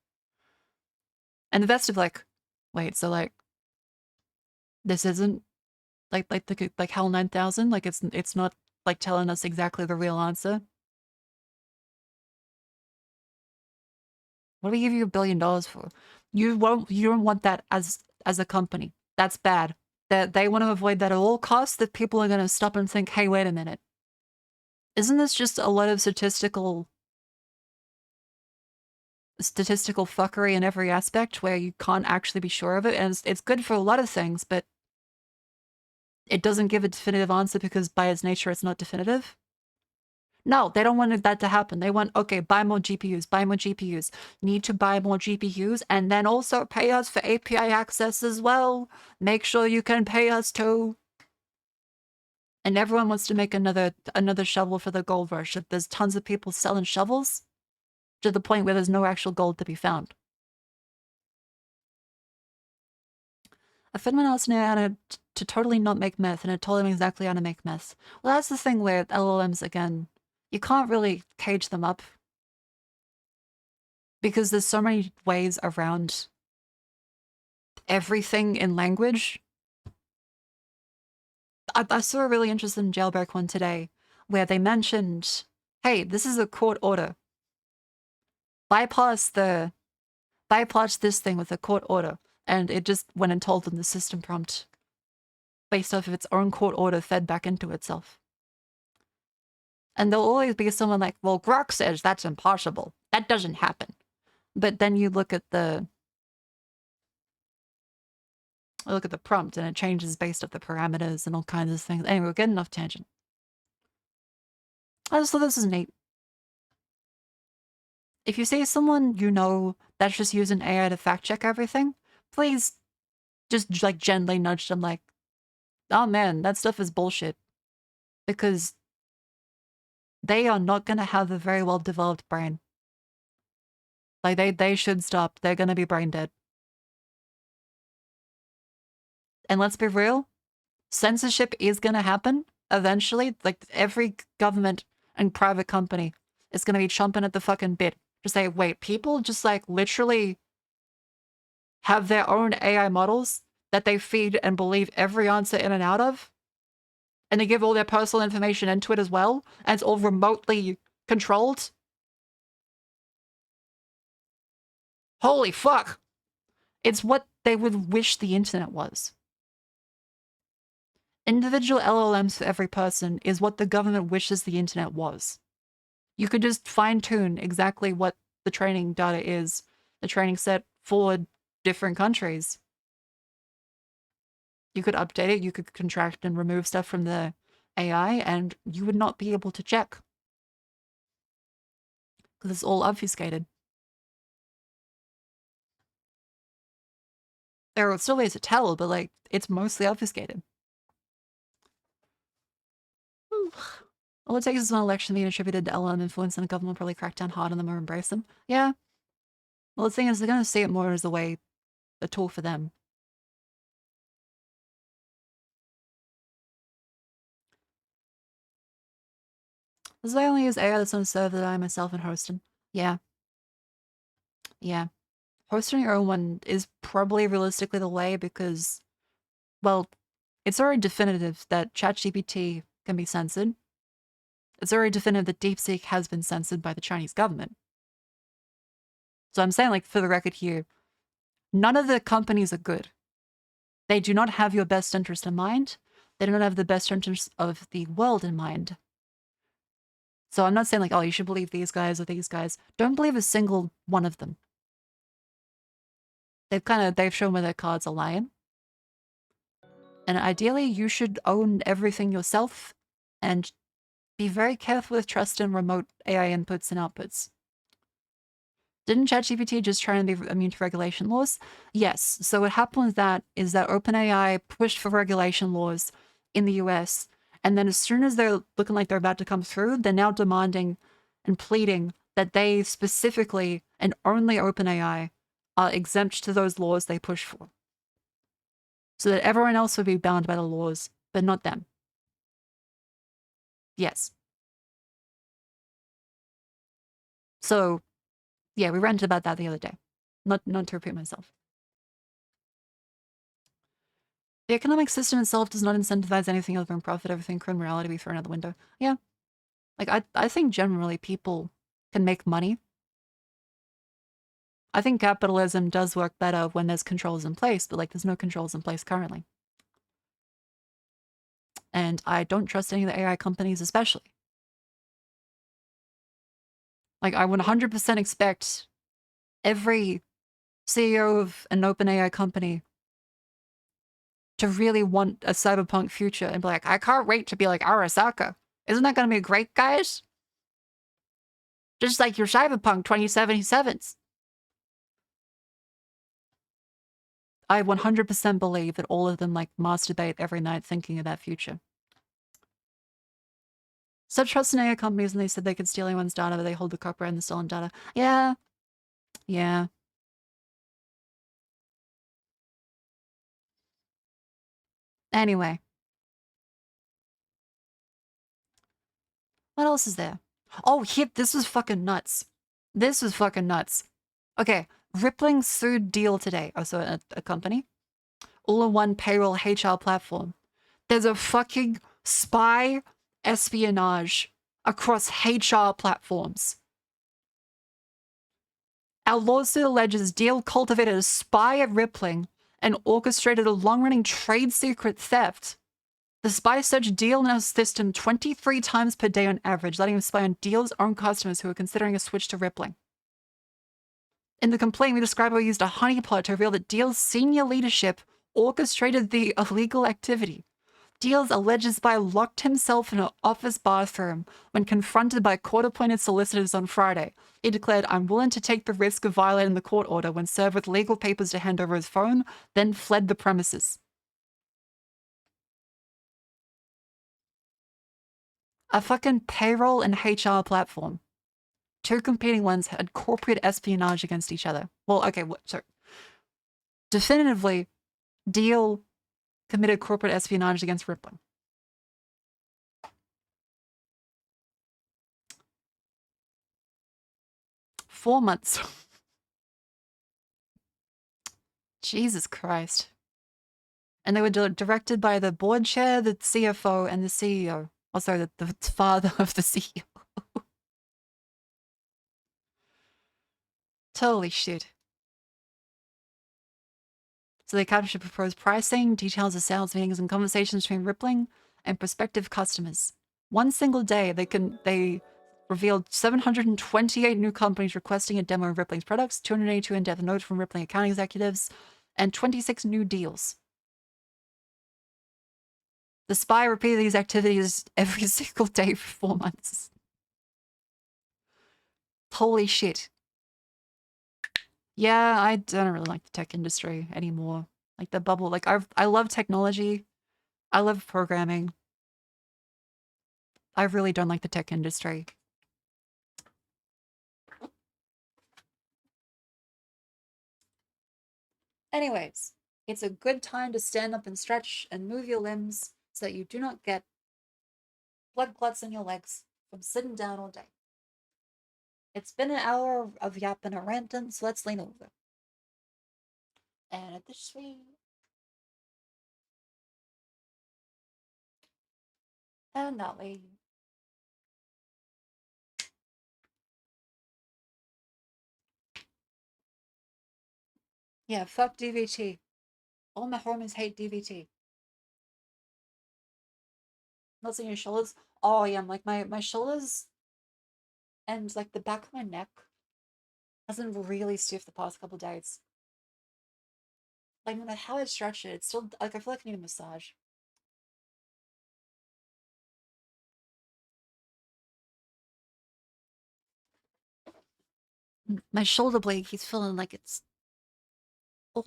And the investor like, wait, so like, this isn't like HAL 9000? Like it's not like telling us exactly the real answer? What do we give you $1 billion for? You don't want that as a company. That's bad. That they want to avoid that at all costs, that people are going to stop and think, hey, wait a minute. Isn't this just a lot of statistical fuckery in every aspect where you can't actually be sure of it? And it's good for a lot of things, but it doesn't give a definitive answer because by its nature, it's not definitive. No, they don't want that to happen. They want, okay, buy more GPUs, buy more GPUs. Need to buy more GPUs and then also pay us for API access as well. Make sure you can pay us too. and everyone wants to make another shovel for the gold rush. If there's tons of people selling shovels to the point where there's no actual gold to be found. A friend asked me how to totally not make meth, and I told him exactly how to make meth. Well, that's the thing with LLMs again. You can't really cage them up because there's so many ways around everything in language. I saw a really interesting jailbreak one today where they mentioned, hey, this is a court order. Bypass this thing with a court order. And it just went and told them the system prompt based off of its own court order fed back into itself. And there'll always be someone like, well, Grok says that's impossible. That doesn't happen. But then you look at the prompt and it changes based off the parameters and all kinds of things. Anyway, we're getting off tangent. I just thought this is neat. If you see someone you know that's just using AI to fact check everything, please just like gently nudge them like, oh man, that stuff is bullshit. Because they are not going to have a very well developed brain. Like they should stop. They're going to be brain dead. And let's be real, censorship is going to happen eventually. Like every government and private company is going to be chomping at the fucking bit to say, wait, people just like literally have their own AI models that they feed and believe every answer in and out of. And they give all their personal information into it as well. And it's all remotely controlled. Holy fuck. It's what they would wish the internet was. Individual LLMs for every person is what the government wishes the internet was. You could just fine-tune exactly what the training data is, the training set for different countries. You could update it, you could contract and remove stuff from the AI, and you would not be able to check. Because it's all obfuscated. There are still ways to tell, but like, it's mostly obfuscated. All it takes is one election being attributed to LLM influence and the government will probably crack down hard on them or embrace them. Yeah. Well, the thing is, they're going to see it more as a tool for them. This is why I only use AI that's on a server that I myself am hosting. Yeah. Yeah. Hosting your own one is probably realistically the way because, well, it's already definitive that ChatGPT can be censored. It's already definitive that DeepSeek has been censored by the Chinese government. So I'm saying, like, for the record here, none of the companies are good. They do not have your best interest in mind. They do not have the best interest of the world in mind. So I'm not saying like, oh, you should believe these guys or these guys. Don't believe a single one of them. They've shown where their cards are lying. And ideally, you should own everything yourself and be very careful with trust in remote AI inputs and outputs. Didn't ChatGPT just try and be immune to regulation laws? Yes. So what happened with that is that OpenAI pushed for regulation laws in the US. And then as soon as they're looking like they're about to come through, they're now demanding and pleading that they specifically and only OpenAI are exempt to those laws they push for. So that everyone else would be bound by the laws, but not them. Yes. So, yeah, we ranted about that the other day. Not to repeat myself. The economic system itself does not incentivize anything other than profit. Everything could in reality be thrown out the window. Yeah. Like, I think generally people can make money. I think capitalism does work better when there's controls in place, but like there's no controls in place currently. And I don't trust any of the AI companies especially. Like I would 100% expect every CEO of an OpenAI company to really want a cyberpunk future and be like, I can't wait to be like Arasaka. Isn't that going to be great, guys? Just like your cyberpunk 2077s. I 100% believe that all of them like masturbate every night thinking of that future. Such trust in AI companies, and they said they could steal anyone's data, but they hold the copyright and the stolen data. Yeah. Yeah. Anyway. What else is there? Oh, here, this was fucking nuts. This was fucking nuts. Okay, Rippling sued Deal today. Oh, so a company? All-in-one payroll HR platform. There's a fucking spy espionage across HR platforms. Our lawsuit alleges Deal cultivated a spy at Rippling and orchestrated a long-running trade secret theft. The spy searched Deal in our system 23 times per day on average, letting him spy on Deal's own customers who were considering a switch to Rippling. In the complaint, we describe how we used a honeypot to reveal that Deal's senior leadership orchestrated the illegal activity. Deal's alleged spy locked himself in an office bathroom when confronted by court-appointed solicitors on Friday. He declared, "I'm willing to take the risk of violating the court order," when served with legal papers to hand over his phone, then fled the premises. A fucking payroll and HR platform. Two competing ones had corporate espionage against each other. Well, okay, sorry. Definitively, Deal committed corporate espionage against Rippling. Four months. Jesus Christ. And they were directed by the board chair, the CFO, and the CEO. Oh, sorry, the father of the CEO. Holy shit. So they captured proposed pricing, details of sales meetings, and conversations between Rippling and prospective customers. One single day, they revealed 728 new companies requesting a demo of Rippling's products, 282 in-depth notes from Rippling account executives, and 26 new deals. The spy repeated these activities every single day for 4 months. Holy shit. Yeah, I don't really like the tech industry anymore. Like the bubble, like I love technology. I love programming. I really don't like the tech industry. Anyways, it's a good time to stand up and stretch and move your limbs so that you do not get blood clots in your legs from sitting down all day. It's been an hour of yapping and ranting, so let's lean over. And at this way. And that way. Yeah, fuck DVT. All my hormones hate DVT. Not seeing your shoulders. Oh yeah, like my shoulders and like the back of my neck hasn't really stiff the past couple days. Like no matter how I stretch it, it's still like I feel like I need a massage. My shoulder blade keeps feeling like it's. Oh.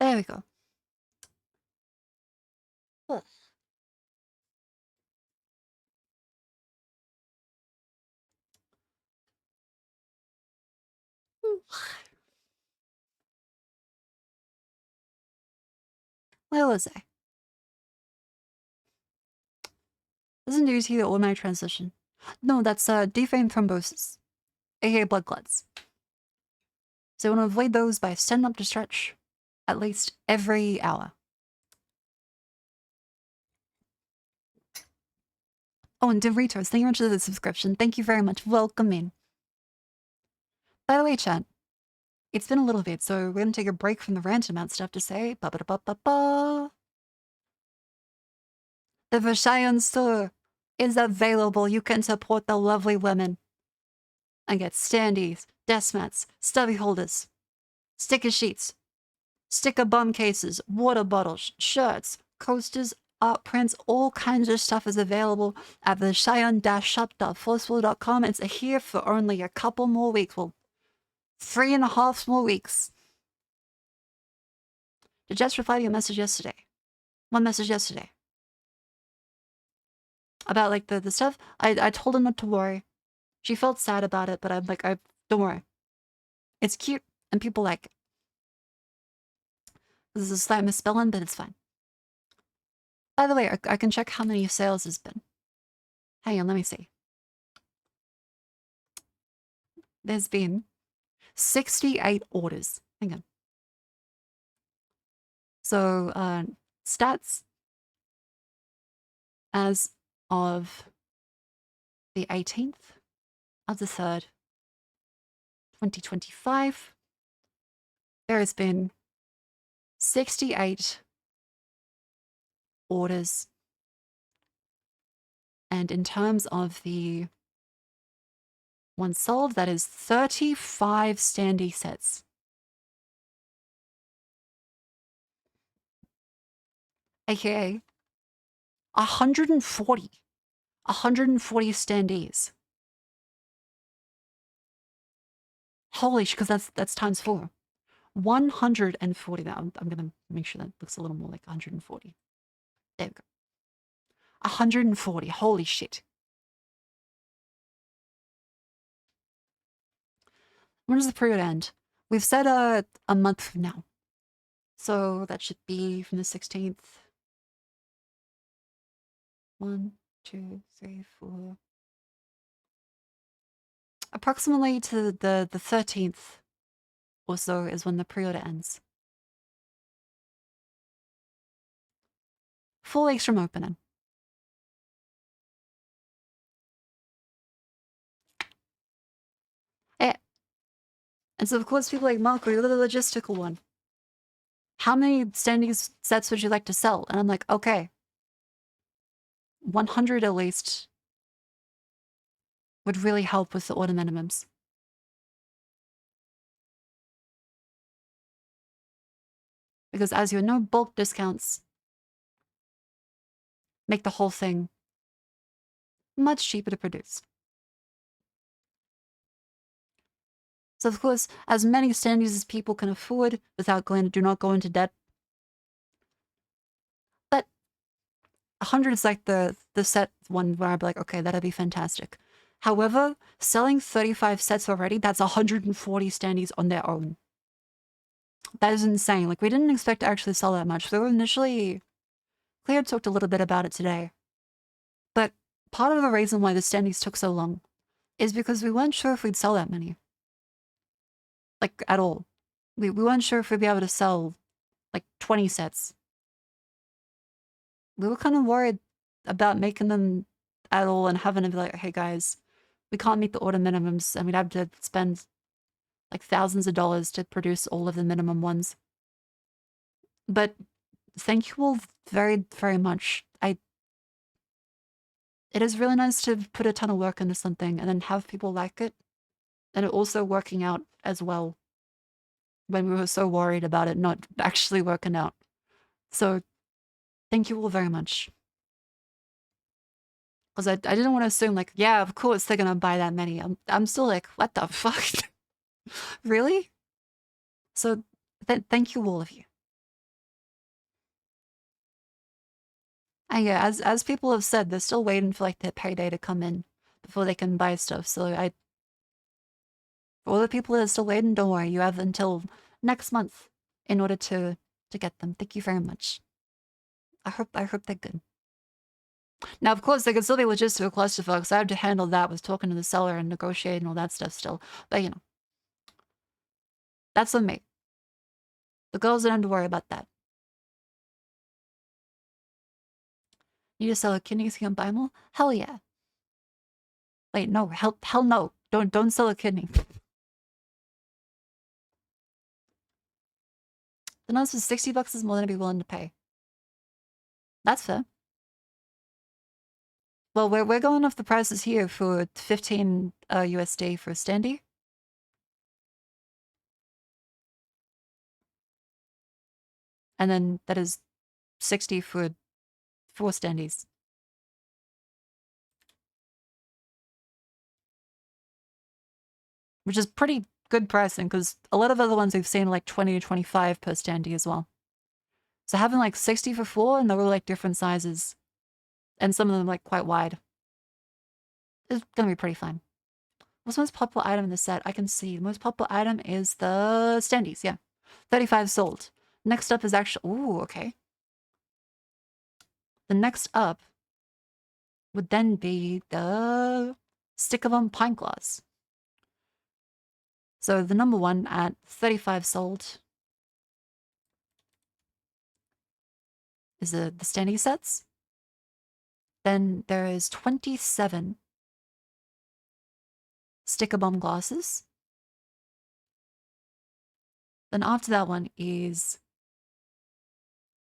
There we go. Ugh. Where was I? Doesn't do the automatic transition. No, that's deep vein thrombosis, aka blood clots. So you want to avoid those by standing up to stretch at least every hour. Oh, and Doritos, thank you very much for the subscription. Thank you very much. Welcome in. By the way, chat, it's been a little bit, so we're going to take a break from the random amount stuff to say ba-ba-da-ba-ba-ba. The Versailles store is available. You can support the lovely women and get standees, desk mats, stubby holders, sticker sheets, sticker bum cases, water bottles, shirts, coasters, art prints, all kinds of stuff is available at the cheyenne-shop.forceful.com. It's here for only a couple more weeks. Well, 3.5 more weeks. Did Jess reply to your message yesterday? One message yesterday. About like the stuff. I told her not to worry. She felt sad about it, but I'm like, don't worry. It's cute and people like it. This is a slight misspelling, but it's fine. By the way, I can check how many sales has been. Hang on, let me see. There's been 68 orders. Hang on. So, stats as of the 18th of the 3rd, 2025, there has been 68 orders. And in terms of the one sold, that is 35 standee sets. AKA 140 standees. Holy shit, because that's times 4. 140. Now I'm gonna make sure that looks a little more like 140. There we go. 140. Holy shit. When does the period end? We've said a month from now. So that should be from the 16th. 1, 2, 3, 4. Approximately to the 13th or so is when the pre-order ends. 4 weeks from opening. Yeah. And so of course people are like, Marco, you're the logistical one. How many standee sets would you like to sell? And I'm like, okay. 100 at least would really help with the order minimums. Because as you know, bulk discounts make the whole thing much cheaper to produce. So of course, as many standees as people can afford without do not go into debt. But 100 is like the set one where I'd be like, okay, that'd be fantastic. However, selling 35 sets already, that's 140 standees on their own. That is insane. Like, we didn't expect to actually sell that much. They were initially... Claire talked a little bit about it today. But part of the reason why the standees took so long is because we weren't sure if we'd sell that many. Like, at all. We weren't sure if we'd be able to sell, like, 20 sets. We were kind of worried about making them at all and having to be like, hey guys, we can't meet the order minimums and we'd have to spend like thousands of dollars to produce all of the minimum ones. But thank you all very, very much. It is really nice to put a ton of work into something and then have people like it. And it also working out as well when we were so worried about it not actually working out. So thank you all very much. Because I didn't want to assume like, yeah, of course they're going to buy that many. I'm still like, what the fuck? Really? So thank you all of you. And yeah, as people have said, they're still waiting for like their payday to come in before they can buy stuff. So for all the people that are still waiting, don't worry. You have until next month in order to get them. Thank you very much. I hope they're good. Now, of course, they could still be logistical clusterfucks. I have to handle that with talking to the seller and negotiating all that stuff still. But, you know, that's on me. The girls don't have to worry about that. You just sell a kidney so you can buy more? Hell yeah. Wait, no. Hell no. Don't sell a kidney. The nose for $60 is more than I'd be willing to pay. That's fair. Well, we're going off the prices here for 15 USD for a standee. And then that is 60 for 4 standees. Which is pretty good pricing, because a lot of other ones we've seen like 20 to 25 per standee as well. So having like 60 for 4, and they're all like different sizes. And some of them like quite wide. It's gonna be pretty fun. What's the most popular item in the set? I can see. The most popular item is the standees, yeah. 35 sold. Next up is actually... Ooh, okay. The next up would then be the stick-of-them pint glass. So the number one at 35 sold is the standee sets. Then there is 27 stick-a-bomb glasses. Then after that one is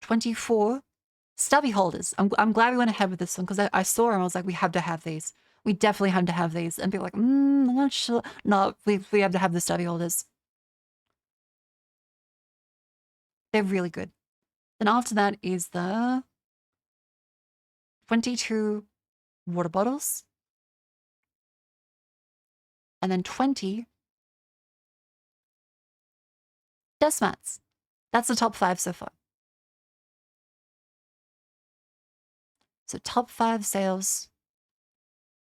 24 stubby holders. I'm glad we went ahead with this one, because I saw them. I was like, we have to have these. We definitely have to have these. And people were like, I'm not sure. No, we have to have the stubby holders. They're really good. Then after that is the 22 water bottles. And then 20 desk mats. That's the top 5 so far. So top 5 sales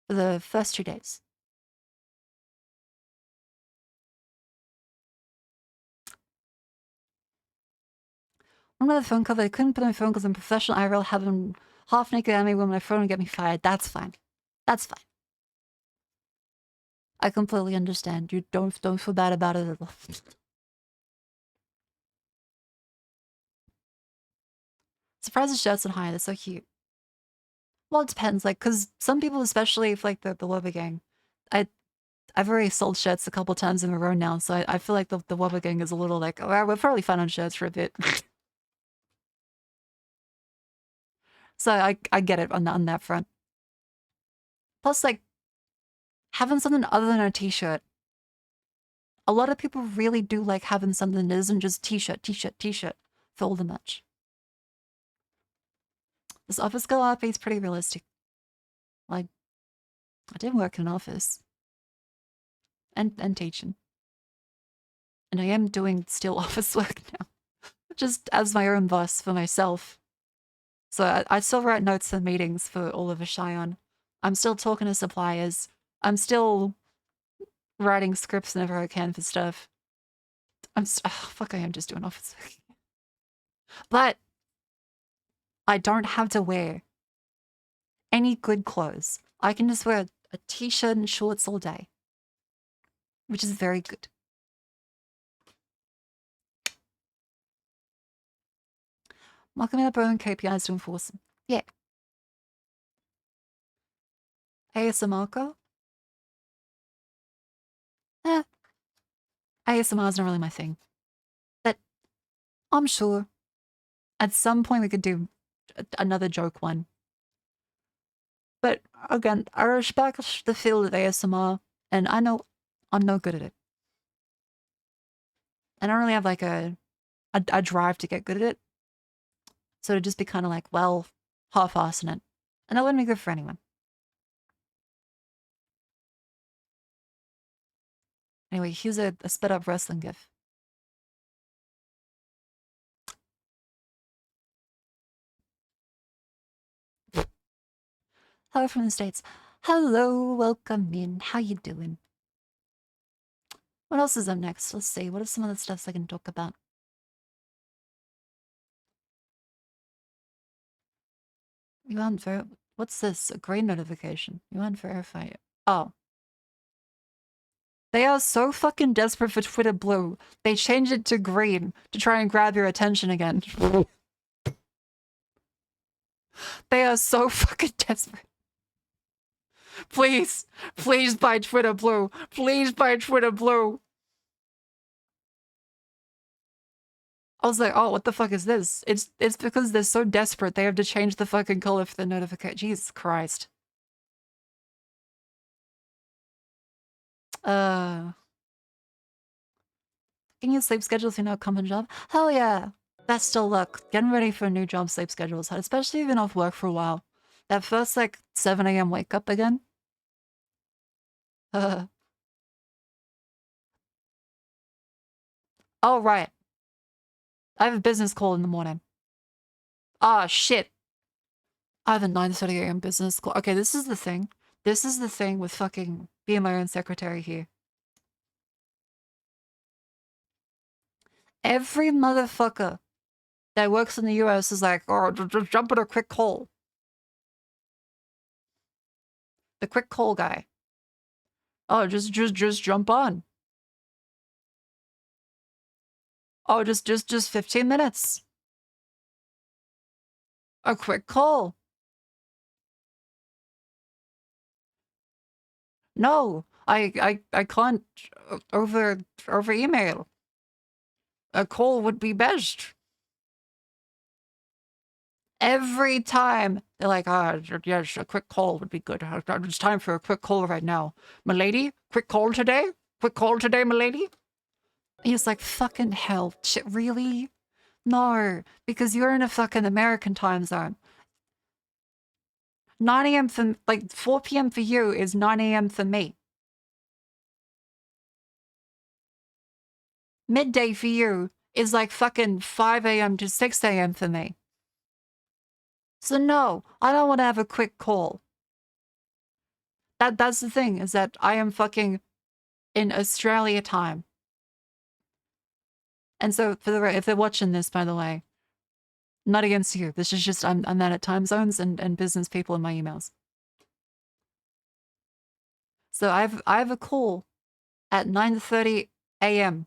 for the first 2 days. One of the phone cover, I couldn't put on my phone because I'm professional IRL, having half naked anime with my phone and get me fired. That's fine. That's fine. I completely understand. You don't feel bad about it at all. Surprised the shirts are high. They're so cute. Well, it depends. Like, because some people, especially if like the Wobber gang, I've already sold shirts a couple times in a row now, so I feel like the Wobber gang is a little like, oh, we're probably fun on shirts for a bit. So I get it on that front. Plus, like, having something other than a t-shirt. A lot of people really do like having something that isn't just t-shirt for all the merch. This office girl RP is pretty realistic. Like, I did work in an office. And teaching. And I am doing still office work now. Just as my own boss for myself. So I still write notes for meetings for all of Ashion. I'm still talking to suppliers. I'm still writing scripts whenever I can for stuff. Fuck, I am just doing office work. But I don't have to wear any good clothes. I can just wear a t-shirt and shorts all day. Which is very good. Welcome to the Broken KPIs to enforce them. Yeah. ASMR go? ASMR is not really my thing. But I'm sure at some point we could do another joke one. But again, I respect the field of ASMR, and I know I'm no good at it. I don't really have like a drive to get good at it. So it'd just be kind of like, well, half-assing it. And that wouldn't be good for anyone. Anyway, here's a sped-up wrestling gif. Hello from the States. Hello, welcome in. How you doing? What else is up next? Let's see. What are some of the stuffs I can talk about? You aren't what's this? A green notification. You aren't verified. Oh. They are so fucking desperate for Twitter Blue. They changed it to green to try and grab your attention again. They are so fucking desperate. Please, please buy Twitter Blue. Please buy Twitter Blue. I was like, oh, what the fuck is this? It's because they're so desperate they have to change the fucking color for the notification. Jesus Christ. Can you sleep schedule if you know a common job? Hell yeah. Best of luck. Getting ready for a new job sleep schedule is hard, especially if you've been off work for a while. That first, like, 7 a.m. wake up again. Oh, right. I have a business call in the morning. Ah, shit. I have a 9:30 a.m. business call. Okay, this is the thing. This is the thing with fucking being my own secretary here. Every motherfucker that works in the US is like, oh, just jump on a quick call. The quick call guy. Oh, just jump on. Oh, just 15 minutes. A quick call. No, I can't over email. A call would be best. Every time they're like, ah, yes, a quick call would be good. It's time for a quick call right now. Milady, quick call today? Quick call today, milady? He's like, fucking hell, shit, really? No, because you're in a fucking American time zone. 9 a.m. for, like, 4 p.m. for you is 9 a.m. for me. Midday for you is like fucking 5 a.m. to 6 a.m. for me. So no, I don't want to have a quick call. That's the thing, is that I am fucking in Australia time. And so for the if they're watching this, by the way, not against you. This is just I'm mad at time zones and business people in my emails. So I have a call at 9:30 a.m.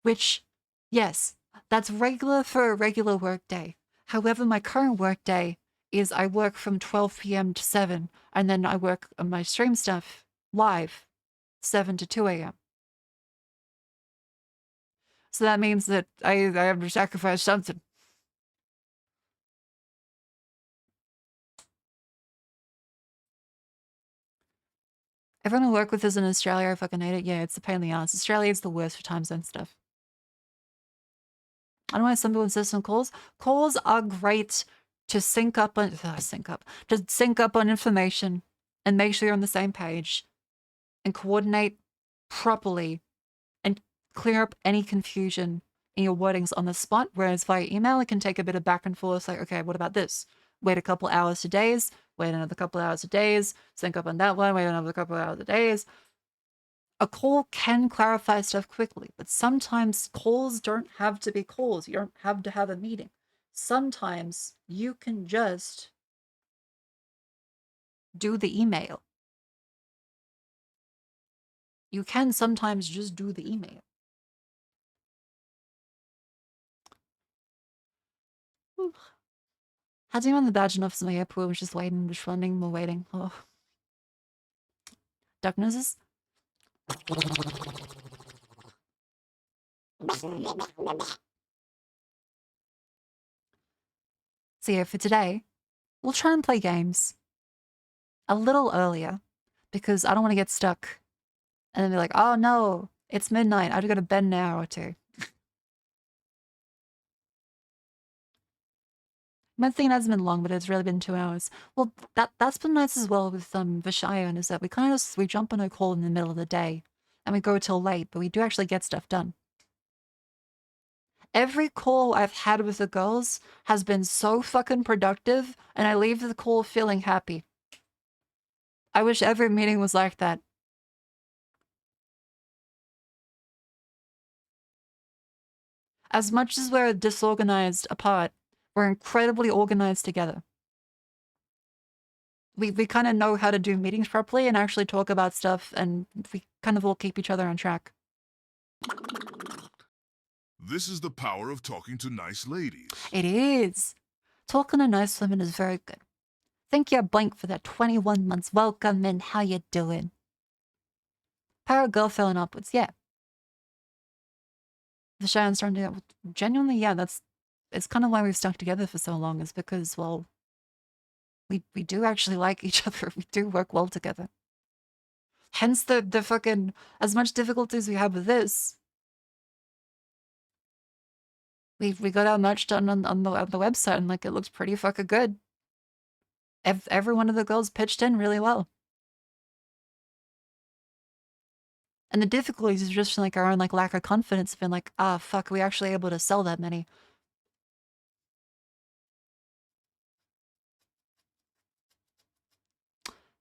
Which, yes, that's regular for a regular work day. However, my current work day is I work from 12 p.m. to 7, and then I work on my stream stuff live 7 to 2 a.m. So that means that I have to sacrifice something. Everyone I work with is in Australia. I fucking hate it. Yeah, it's a pain in the ass. Australia is the worst for time zone stuff. I don't know why some people insist on calls. Calls are great to sync up on information and make sure you're on the same page and coordinate properly and clear up any confusion in your wordings on the spot. Whereas via email, it can take a bit of back and forth. Like, okay, what about this? Wait a couple hours to days. Wait another couple hours to days. Sync up on that one. Wait another couple hours to days. A call can clarify stuff quickly, but sometimes calls don't have to be calls. You don't have to have a meeting. Sometimes you can just do the email. You can sometimes just do the email. Had anyone on the badge enough in my airport was just waiting, just running, we're waiting. Oh. Duck noses? So yeah, for today, we'll try and play games a little earlier because I don't want to get stuck and then be like, oh no, it's midnight. I have to go to bed in an hour or two. My thing hasn't been long, but it's really been 2 hours. Well, that's been nice as well with Vishayon, is that we kind of we jump on a call in the middle of the day and we go till late, but we do actually get stuff done. Every call I've had with the girls has been so fucking productive, and I leave the call feeling happy. I wish every meeting was like that. As much as we're disorganized apart, we're incredibly organized together. We kind of know how to do meetings properly and actually talk about stuff, and we kind of all keep each other on track. This is the power of talking to nice ladies. It is. Talking to nice women is very good. Thank you, Blank, for that 21 months. Welcome in. How you doing? Power girl filling upwards. Yeah. The Cheyenne's starting to genuinely, yeah, it's kind of why we've stuck together for so long, is because, well, we do actually like each other. We do work well together. Hence the fucking, as much difficulties we have with this, We got our merch done on the website, and like it looks pretty fucking good. Every one of the girls pitched in really well. And the difficulties is just like our own like lack of confidence, being like, ah, fuck, are we actually able to sell that many?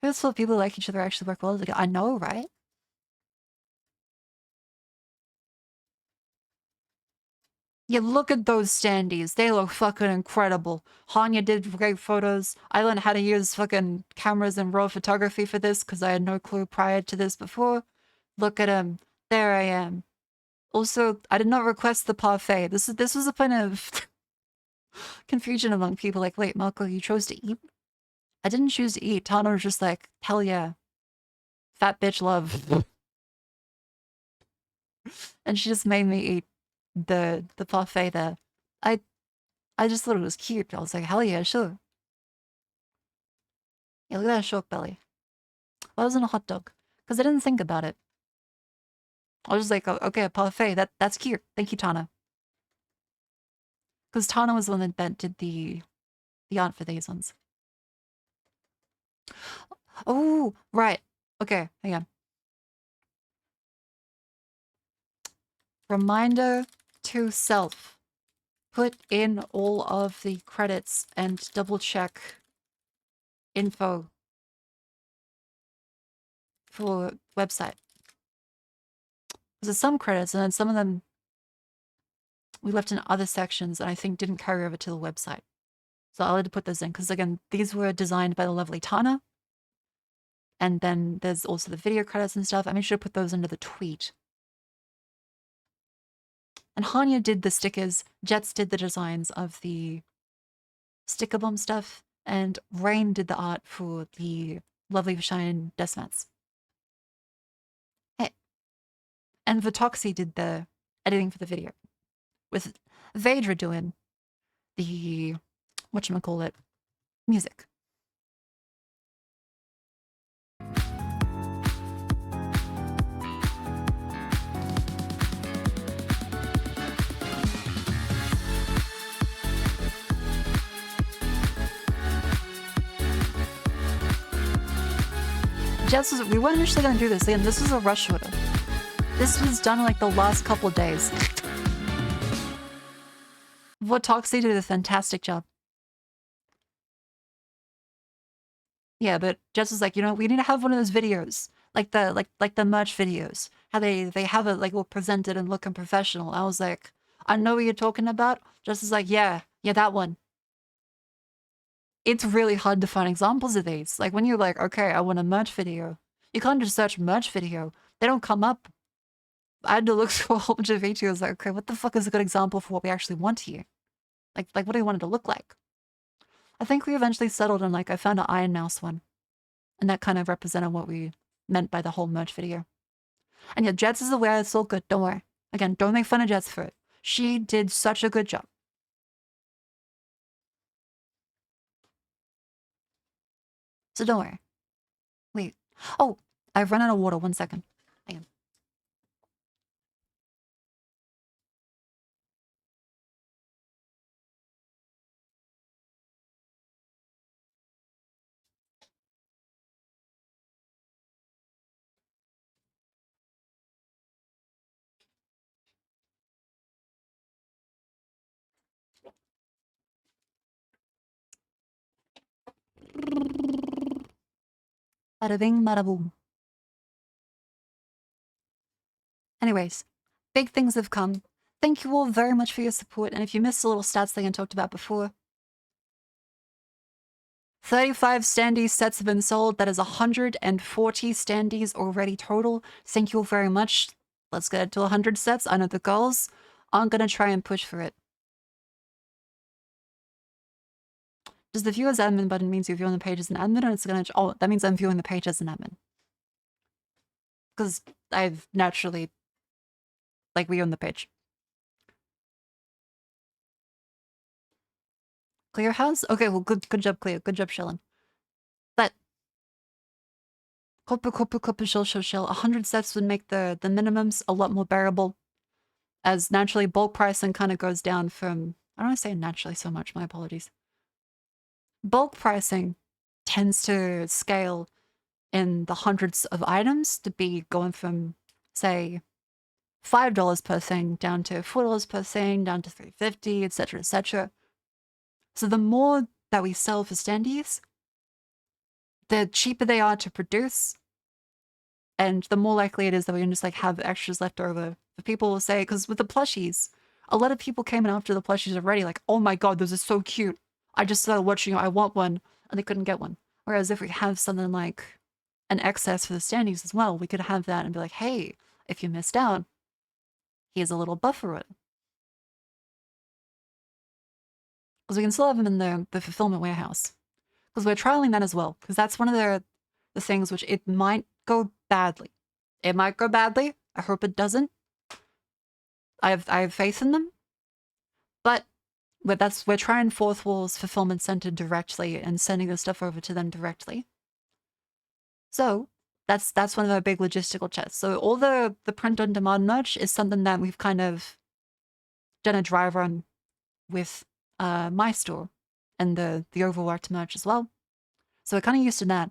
It's what people like each other actually work well together. I know, right? Yeah, look at those standees. They look fucking incredible. Hanya did great photos. I learned how to use fucking cameras and raw photography for this because I had no clue prior to this before. Look at him. There I am. Also, I did not request the parfait. This was a point of confusion among people. Like, wait, Marco, you chose to eat? I didn't choose to eat. Tana was just like, hell yeah. Fat bitch love. And she just made me eat the parfait there. I just thought it was cute. I was like, hell yeah, sure. Yeah, look at that short belly. Why wasn't a hot dog? Because I didn't think about it. I was just like, oh, okay, a parfait. That's cute. Thank you, Tana. Because Tana was the one that did the art for these ones. Oh, right. Okay, hang on. Reminder to self. Put in all of the credits and double check info for website. There's some credits and then some of them we left in other sections and I think didn't carry over to the website. So I'll have to put those in because again, these were designed by the lovely Tana. And then there's also the video credits and stuff. I made sure to put those into the tweet. And Hanya did the stickers. Jets did the designs of the sticker bomb stuff. And Rain did the art for the lovely Shine desk mats. Hey. And Vitoxy did the editing for the video. With Vedra doing the, whatchamacallit, music. Jess was, we weren't initially gonna do this. Again, this was a rush order. This was done in like the last couple of days. Votoxy did a fantastic job. Yeah, but Jess was like, you know, we need to have one of those videos. Like the merch videos. How they have it like all presented and looking professional. I was like, I know what you're talking about. Jess is like, yeah, that one. It's really hard to find examples of these. Like when you're like, okay, I want a merch video. You can't just search merch video. They don't come up. I had to look through a whole bunch of videos like, okay, what the fuck is a good example for what we actually want here? Like what do we want it to look like? I think we eventually settled on like, I found an Iron Mouse one. And that kind of represented what we meant by the whole merch video. And yeah, Jets is aware it's all good. Don't worry. Again, don't make fun of Jets for it. She did such a good job. So don't worry. Wait. Oh, I've run out of water. 1 second. Hang on. Bada bing, bada boom. Anyways, big things have come. Thank you all very much for your support. And if you missed the little stats thing I talked about before, 35 standee sets have been sold. That is 140 standees already total. Thank you all very much. Let's get it to 100 sets. I know the girls aren't going to try and push for it. Does the view as admin button means you're viewing the page as an admin, or it's going to... Oh, that means I'm viewing the page as an admin. Because I've naturally... like, we own the page. Clear house? Okay, well, good job, Cleo. Good job, Shellen. But... Shell. 100 sets would make the minimums a lot more bearable. as naturally bulk pricing kind of goes down from, I don't want to say naturally so much, my apologies. Bulk pricing tends to scale in the hundreds of items to be going from, say, $5 per thing down to $4 per thing, down to $3.50, etc., etc. So the more that we sell for standees, the cheaper they are to produce, and the more likely it is that we can just like have extras left over. The people will say, because with the plushies, a lot of people came in after the plushies already, like, oh my god, those are so cute. I just started watching it, I want one, and they couldn't get one. Whereas if we have something like an excess for the standees as well, we could have that and be like, hey, if you missed out, here's a little buffer with it. Because we can still have them in the fulfillment warehouse. Because we're trialing that as well. Because that's one of the things which it might go badly. It might go badly. I hope it doesn't. I have faith in them. But we're trying Fourth Wall's fulfillment center directly and sending the stuff over to them directly. So that's one of our big logistical checks. So all the print on demand merch is something that we've kind of done a dry run with my store and the overworked merch as well. So we're kind of used to that.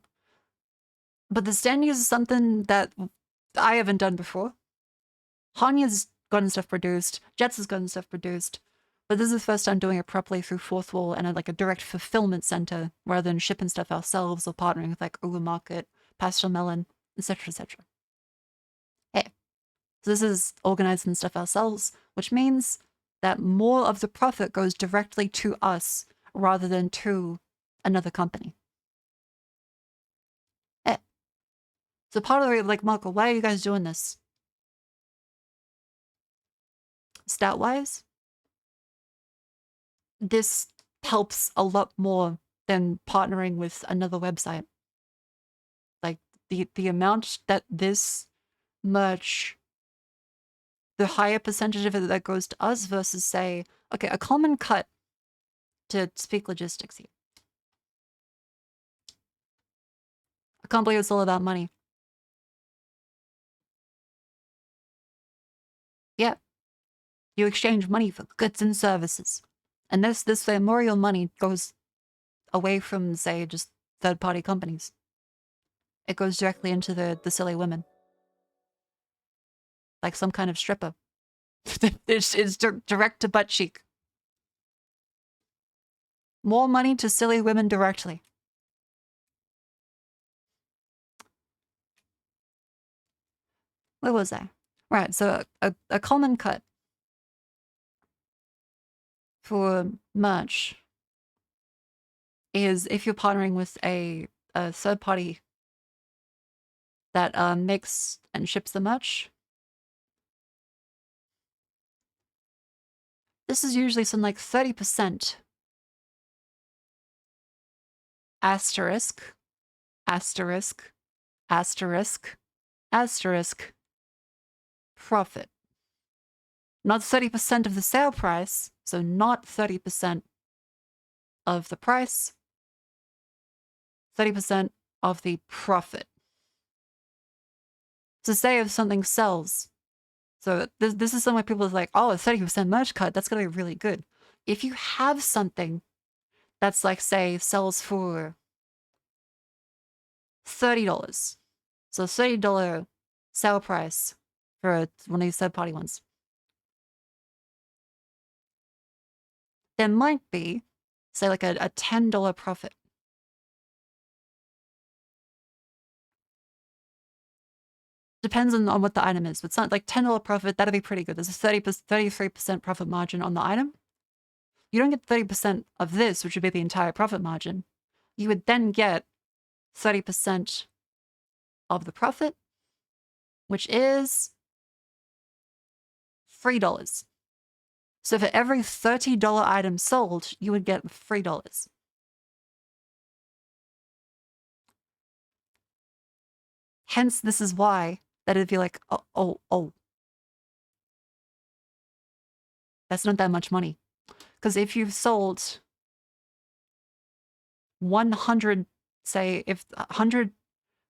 But the standees is something that I haven't done before. Hanya's gotten stuff produced. Jets has gotten stuff produced. But this is the first time doing it properly through Fourth Wall and like a direct fulfillment center rather than shipping stuff ourselves or partnering with like Uber Market, Pastel Melon, etc., etc. Hey, so this is organizing stuff ourselves, which means that more of the profit goes directly to us rather than to another company. Hey, so part of the like, Marco, why are you guys doing this? Stat-wise, this helps a lot more than partnering with another website. Like, the amount that this merch, the higher percentage of it that goes to us versus, say, okay, a common cut, to speak logistics here. I can't believe it's all about money. Yeah. You exchange money for goods and services. And this way, more of your money goes away from, say, just third-party companies. It goes directly into the silly women. Like some kind of stripper. It's direct to butt cheek. More money to silly women directly. Where was I? Right, so a common cut for merch is if you're partnering with a third party that makes and ships the merch. This is usually something like 30%. Asterisk, asterisk, asterisk, asterisk, profit. Not 30% of the sale price, so not 30% of the price, 30% of the profit. So say if something sells, so this is something people are like, oh, a 30% merch cut, that's going to be really good. If you have something that's like, say, sells for $30, so $30 sale price for one of these third-party ones, there might be, say, like a $10 profit. Depends on what the item is. But it's not like $10 profit, that'd be pretty good. There's a 33% profit margin on the item. You don't get 30% of this, which would be the entire profit margin. You would then get 30% of the profit, which is $3. So for every $30 item sold, you would get $3. Hence, this is why that it'd be like, oh. That's not that much money. Because if you've sold 100, say, if 100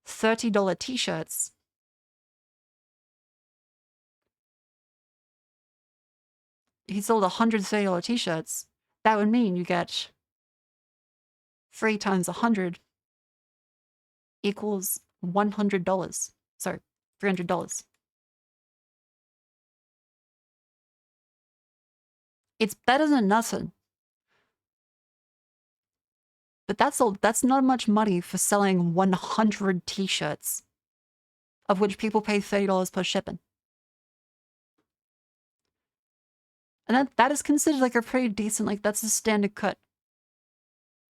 $30 t-shirts, he sold $130 t-shirts, that would mean you get 3 times 100 equals $100. Sorry, $300. It's better than nothing. But that's not much money for selling 100 t-shirts, of which people pay $30 per shipping. And that is considered like a pretty decent, like that's a standard cut.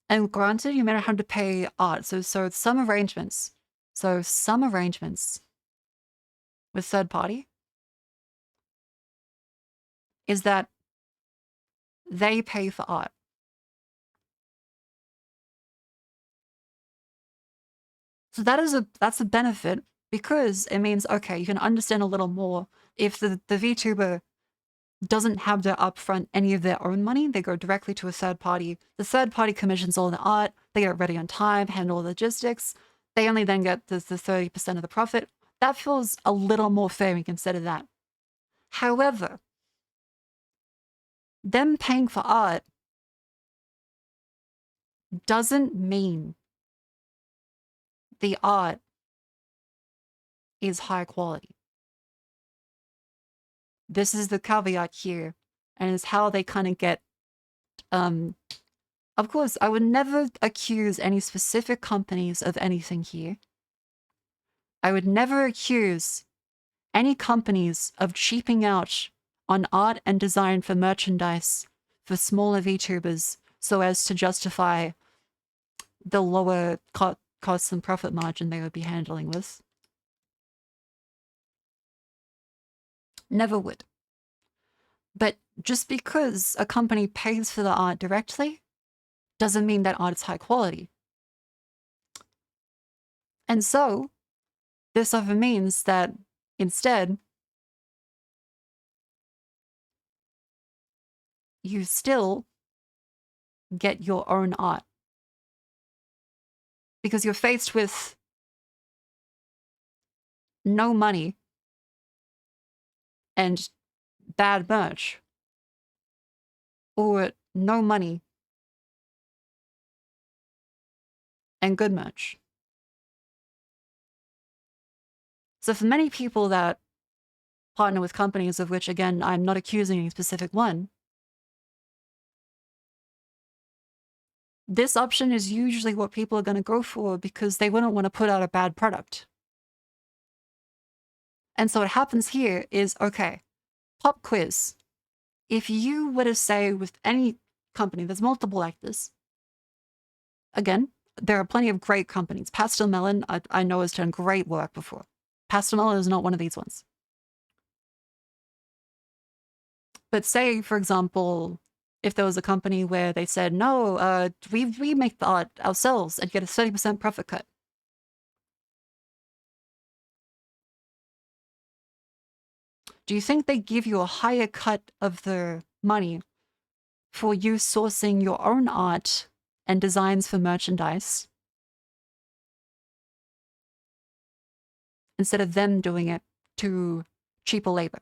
And granted, you may not have to pay art. So some arrangements with third party is that they pay for art. So that's a benefit because it means, okay, you can understand a little more if the VTuber doesn't have to upfront any of their own money. They go directly to a third party. The third party commissions all the art. They get it ready on time, handle the logistics. They only then get the 30% of the profit. That feels a little more fair when you consider that. However, them paying for art doesn't mean the art is high quality. This is the caveat here, and it's how they kind of get, of course, I would never accuse any specific companies of anything here. I would never accuse any companies of cheaping out on art and design for merchandise for smaller VTubers so as to justify the lower cost and profit margin they would be handling with. Never would. But just because a company pays for the art directly doesn't mean that art is high quality. And so, this often means that instead, you still get your own art. Because you're faced with no money and bad merch, or no money and good merch. So for many people that partner with companies, of which, again, I'm not accusing any specific one, this option is usually what people are going to go for because they wouldn't want to put out a bad product. And so what happens here is, okay, pop quiz. If you were to say with any company, there's multiple like this. Again, there are plenty of great companies. Pastel Melon, I know, has done great work before. Pastel Melon is not one of these ones. But say, for example, if there was a company where they said, no, we make the art ourselves and get a 30% profit cut. Do you think they give you a higher cut of the money for you sourcing your own art and designs for merchandise instead of them doing it to cheaper labor?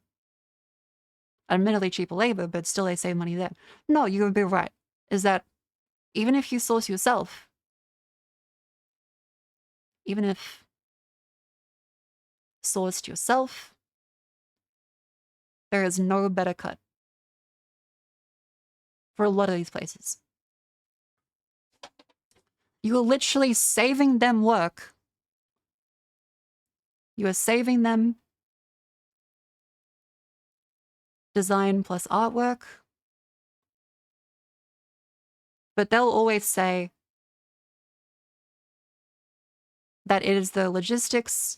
Admittedly cheaper labor, but still they save money there. No, you would be right. Is that even if you source yourself, even if sourced yourself, there is no better cut for a lot of these places. You are literally saving them work. You are saving them design plus artwork. But they'll always say that it is the logistics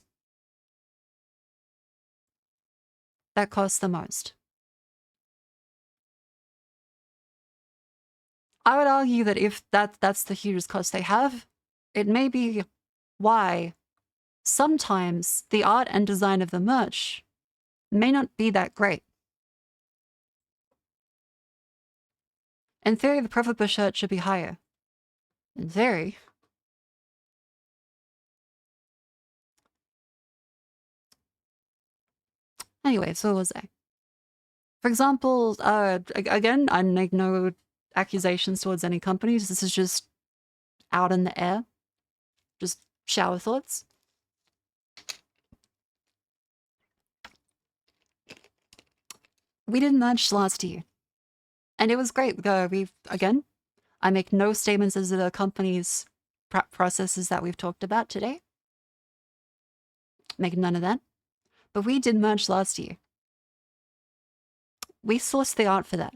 that costs the most. I would argue that if that's the hugest cost they have, it may be why sometimes the art and design of the merch may not be that great. In theory, the profit per shirt should be higher. In theory. Anyway, so what was I? For example, again, I make no accusations towards any companies. This is just out in the air. Just shower thoughts. We did merge last year. And it was great. I make no statements as to the company's processes that we've talked about today. Make none of that. But we did merge last year. We sourced the art for that.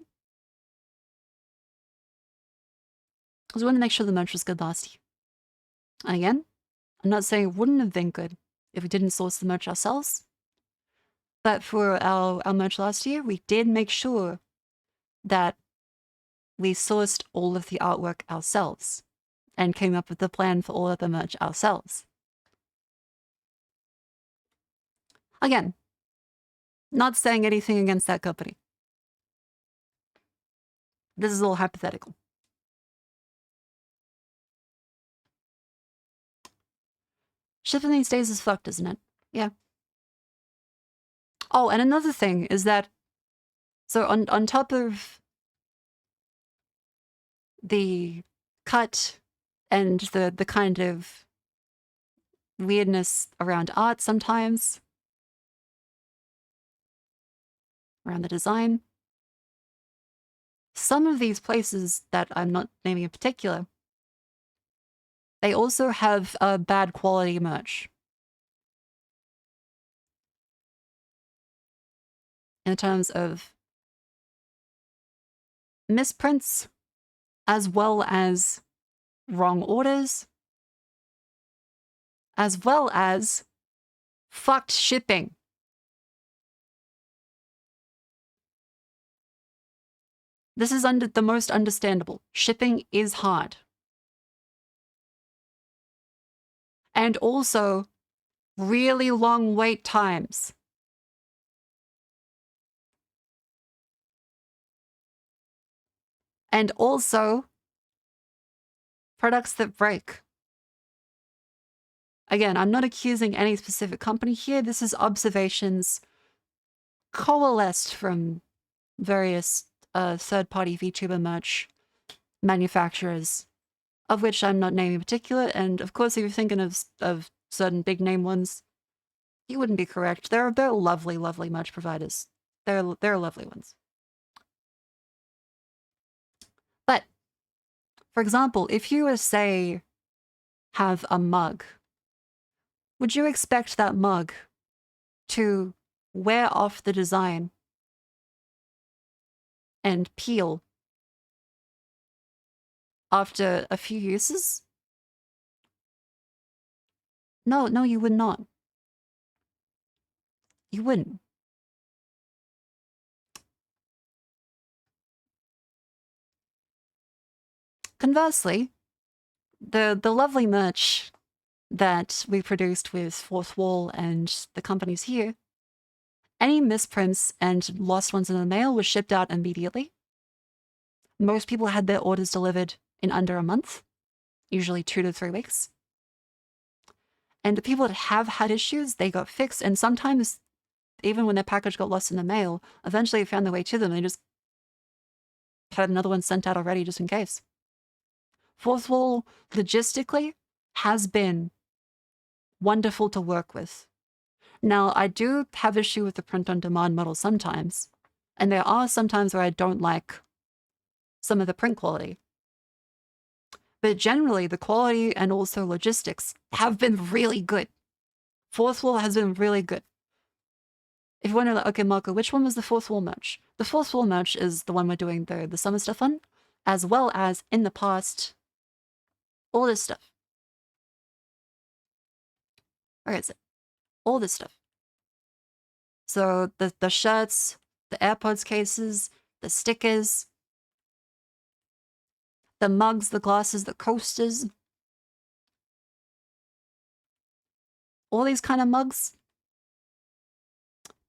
Because we wanted to make sure the merch was good last year. And again, I'm not saying it wouldn't have been good if we didn't source the merch ourselves. But for our merch last year, we did make sure that we sourced all of the artwork ourselves and came up with the plan for all of the merch ourselves. Again, not saying anything against that company. This is all hypothetical. Shipping these days is fucked, isn't it? Yeah. Oh, and another thing is that, so on top of the cut and the kind of weirdness around art sometimes, around the design, some of these places that I'm not naming in particular, they also have bad quality merch. In terms of misprints, as well as wrong orders, as well as fucked shipping. This is the most understandable. Shipping is hard. And also, really long wait times. And also, products that break. Again, I'm not accusing any specific company here. This is observations coalesced from various third-party VTuber merch manufacturers, of which I'm not naming in particular. And of course, if you're thinking of certain big-name ones, you wouldn't be correct. They're lovely, lovely merch providers. They're lovely ones. But, for example, if you were, say, have a mug, would you expect that mug to wear off the design and peel after a few uses? No, you would not. You wouldn't. Conversely, the lovely merch that we produced with Fourth Wall and the companies here, any misprints and lost ones in the mail was shipped out immediately. Most people had their orders delivered in under a month, usually 2 to 3 weeks. And the people that have had issues, they got fixed. And sometimes, even when their package got lost in the mail, eventually it found their way to them. They just had another one sent out already just in case. Fourth Wall, logistically, has been wonderful to work with. Now, I do have issue with the print-on-demand model sometimes, and there are some times where I don't like some of the print quality. But generally, the quality and also logistics have been really good. Fourth Wall has been really good. If you wonder, like, okay, Marco, which one was the Fourth Wall merch? The Fourth Wall merch is the one we're doing the summer stuff on, as well as, in the past, all this stuff. Where is it? All this stuff. So the shirts, the AirPods cases, the stickers, the mugs, the glasses, the coasters. All these kind of mugs.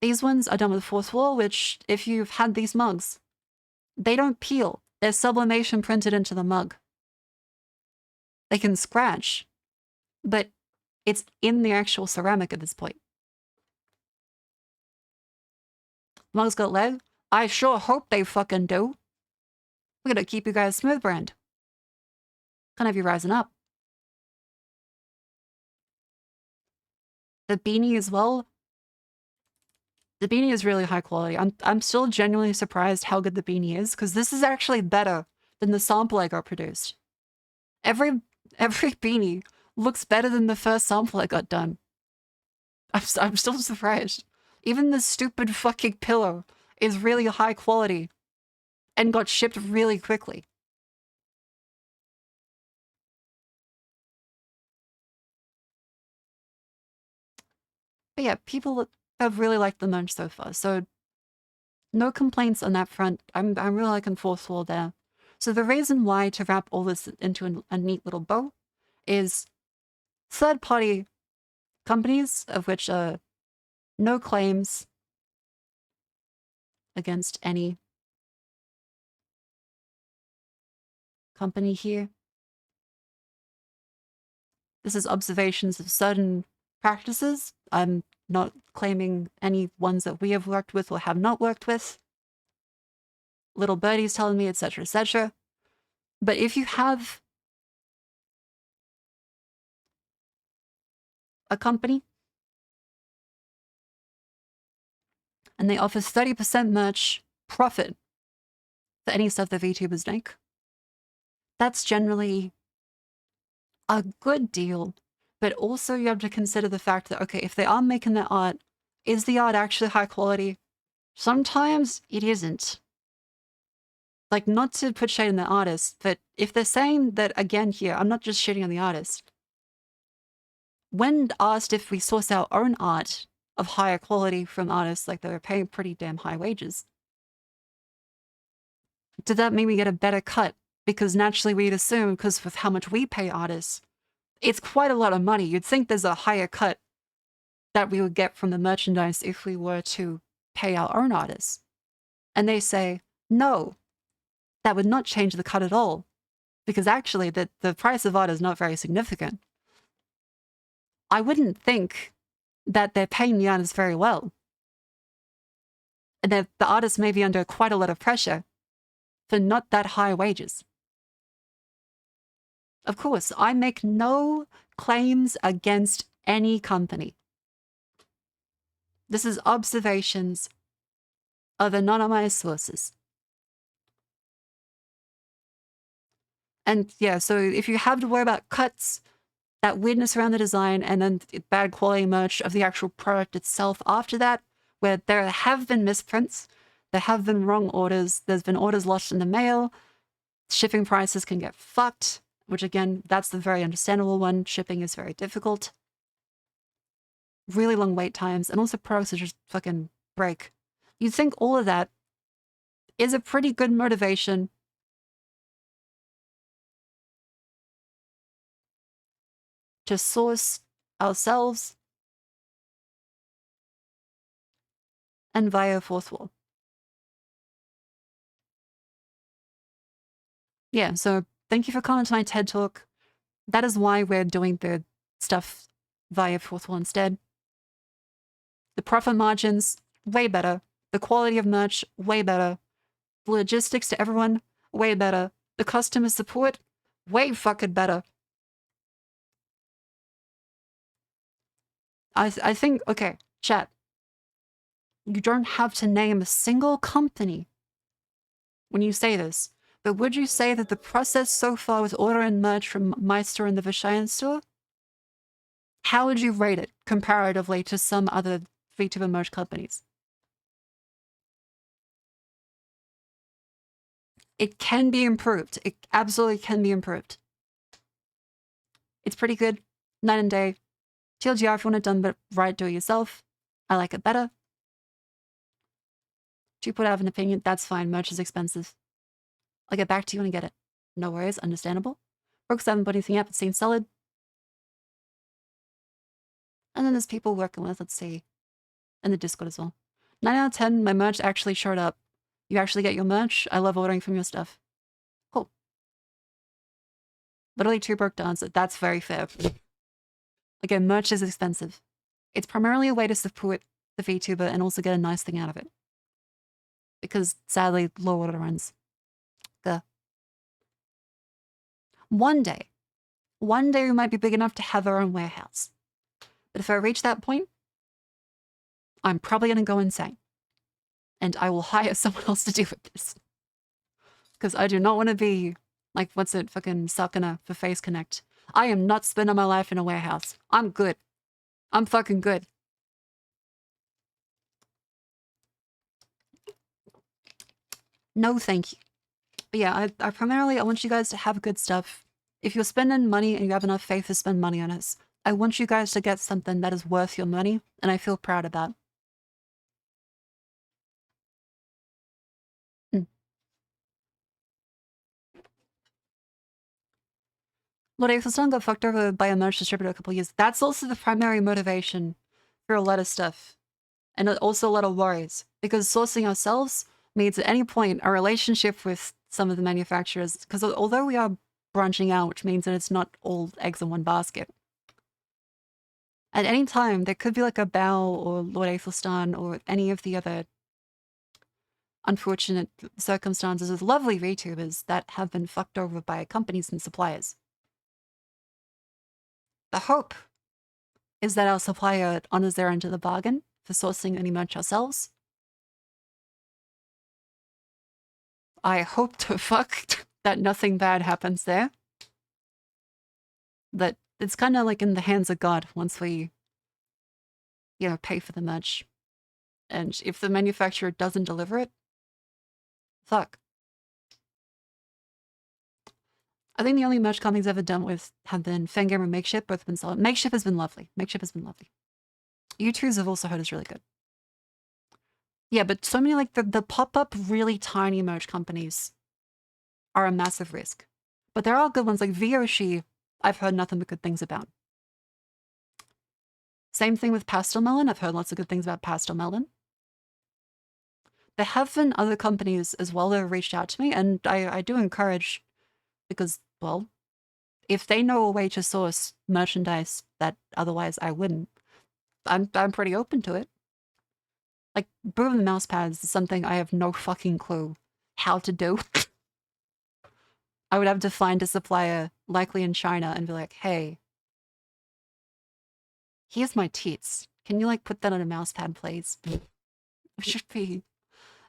These ones are done with Fourth Wall, which, if you've had these mugs, they don't peel. They're sublimation printed into the mug. They can scratch, but it's in the actual ceramic at this point. Mug's got I sure hope they fucking do. We're gonna keep you guys smooth brand. Gonna have you rising up. The beanie as well. The beanie is really high quality. I'm still genuinely surprised how good the beanie is, because this is actually better than the sample I got produced. Every beanie looks better than the first sample I got done. I'm still surprised. Even the stupid fucking pillow is really high quality and got shipped really quickly. But yeah, people have really liked the merch so far, so no complaints on that front. I'm really liking fourth wall there. So the reason why to wrap all this into a neat little bow is third-party companies, of which no claims against any company here. This is observations of certain practices. I'm not claiming any ones that we have worked with or have not worked with. Little birdie's telling me, etc., etc. But if you have a company and they offer 30% merch profit for any stuff that VTubers make, that's generally a good deal. But also you have to consider the fact that, okay, if they are making their art, is the art actually high quality? Sometimes it isn't. Like, not to put shade on the artist, but if they're saying that, again here, I'm not just shitting on the artist. When asked if we source our own art of higher quality from artists, like they're paying pretty damn high wages, did that mean we get a better cut? Because naturally we'd assume, because with how much we pay artists, it's quite a lot of money. You'd think there's a higher cut that we would get from the merchandise if we were to pay our own artists. And they say, no, that would not change the cut at all, because actually the price of art is not very significant. I wouldn't think that they're paying the artists very well. And that the artists may be under quite a lot of pressure for not that high wages. Of course, I make no claims against any company. This is observations of anonymized sources. And yeah, so if you have to worry about cuts, that weirdness around the design, and then bad quality merch of the actual product itself after that, where there have been misprints, there have been wrong orders, there's been orders lost in the mail, shipping prices can get fucked, which again, that's the very understandable one. Shipping is very difficult. Really long wait times, and also products that just fucking break. You'd think all of that is a pretty good motivation to source ourselves and via fourth wall. Yeah, so thank you for coming to my TED Talk. That is why we're doing the stuff via fourth wall instead. The profit margins, way better. The quality of merch, way better. The logistics to everyone, way better. The customer support, way fucking better. I think, okay, chat. You don't have to name a single company when you say this, but would you say that the process so far with ordering merch from my store and the Vishayan store, how would you rate it comparatively to some other VTuber merch companies? It can be improved. It absolutely can be improved. It's pretty good. Night and day. TLDR if you want it done but right, do it yourself. I like it better. Do you put out an opinion? That's fine. Merch is expensive. I'll get back to you when I get it. No worries. Understandable. Brooks haven't put anything up. It seems solid. And then there's people working with, let's see, in the Discord as well. 9 out of 10, my merch actually showed up. You actually get your merch. I love ordering from your stuff. Cool. Literally 2 broke down, so that's very fair. Again, merch is expensive. It's primarily a way to support the VTuber and also get a nice thing out of it. because sadly, law order runs. Gah. One day we might be big enough to have our own warehouse. But if I reach that point, I'm probably going to go insane. And I will hire someone else to deal with this. Because I do not want to be, like, what's it, fucking Sakana for Face Connect. I am not spending my life in a warehouse. I'm good. I'm fucking good. No, thank you. But yeah, I primarily, I want you guys to have good stuff. If you're spending money and you have enough faith to spend money on us, I want you guys to get something that is worth your money, and I feel proud about. Lord Aethelston got fucked over by a merch distributor a couple years. That's also the primary motivation for a lot of stuff. And also a lot of worries. Because sourcing ourselves means at any point a relationship with some of the manufacturers, because although we are branching out, which means that it's not all eggs in one basket, at any time there could be like a Bao or Lord Aethelstan or any of the other unfortunate circumstances with lovely VTubers that have been fucked over by companies and suppliers. The hope is that our supplier honors their end of the bargain for sourcing any merch ourselves. I hope to fuck that nothing bad happens there. That it's kind of like in the hands of God once we, pay for the merch. And if the manufacturer doesn't deliver it, fuck. I think the only merch companies I've ever done with have been Fangamer and Makeshift. Both have been solid. Makeshift has been lovely. U2s have also heard is really good. Yeah, but so many like the pop-up really tiny merch companies are a massive risk. But there are good ones like Vyoshi, I've heard nothing but good things about. Same thing with Pastel Melon. I've heard lots of good things about Pastel Melon. There have been other companies as well that have reached out to me, and I do encourage, because, well, if they know a way to source merchandise that otherwise I wouldn't, I'm pretty open to it. Like, Broom mouse pads is something I have no fucking clue how to do. I would have to find a supplier, likely in China, and be like, hey, here's my teats. Can you, like, put that on a mouse pad, please? It should be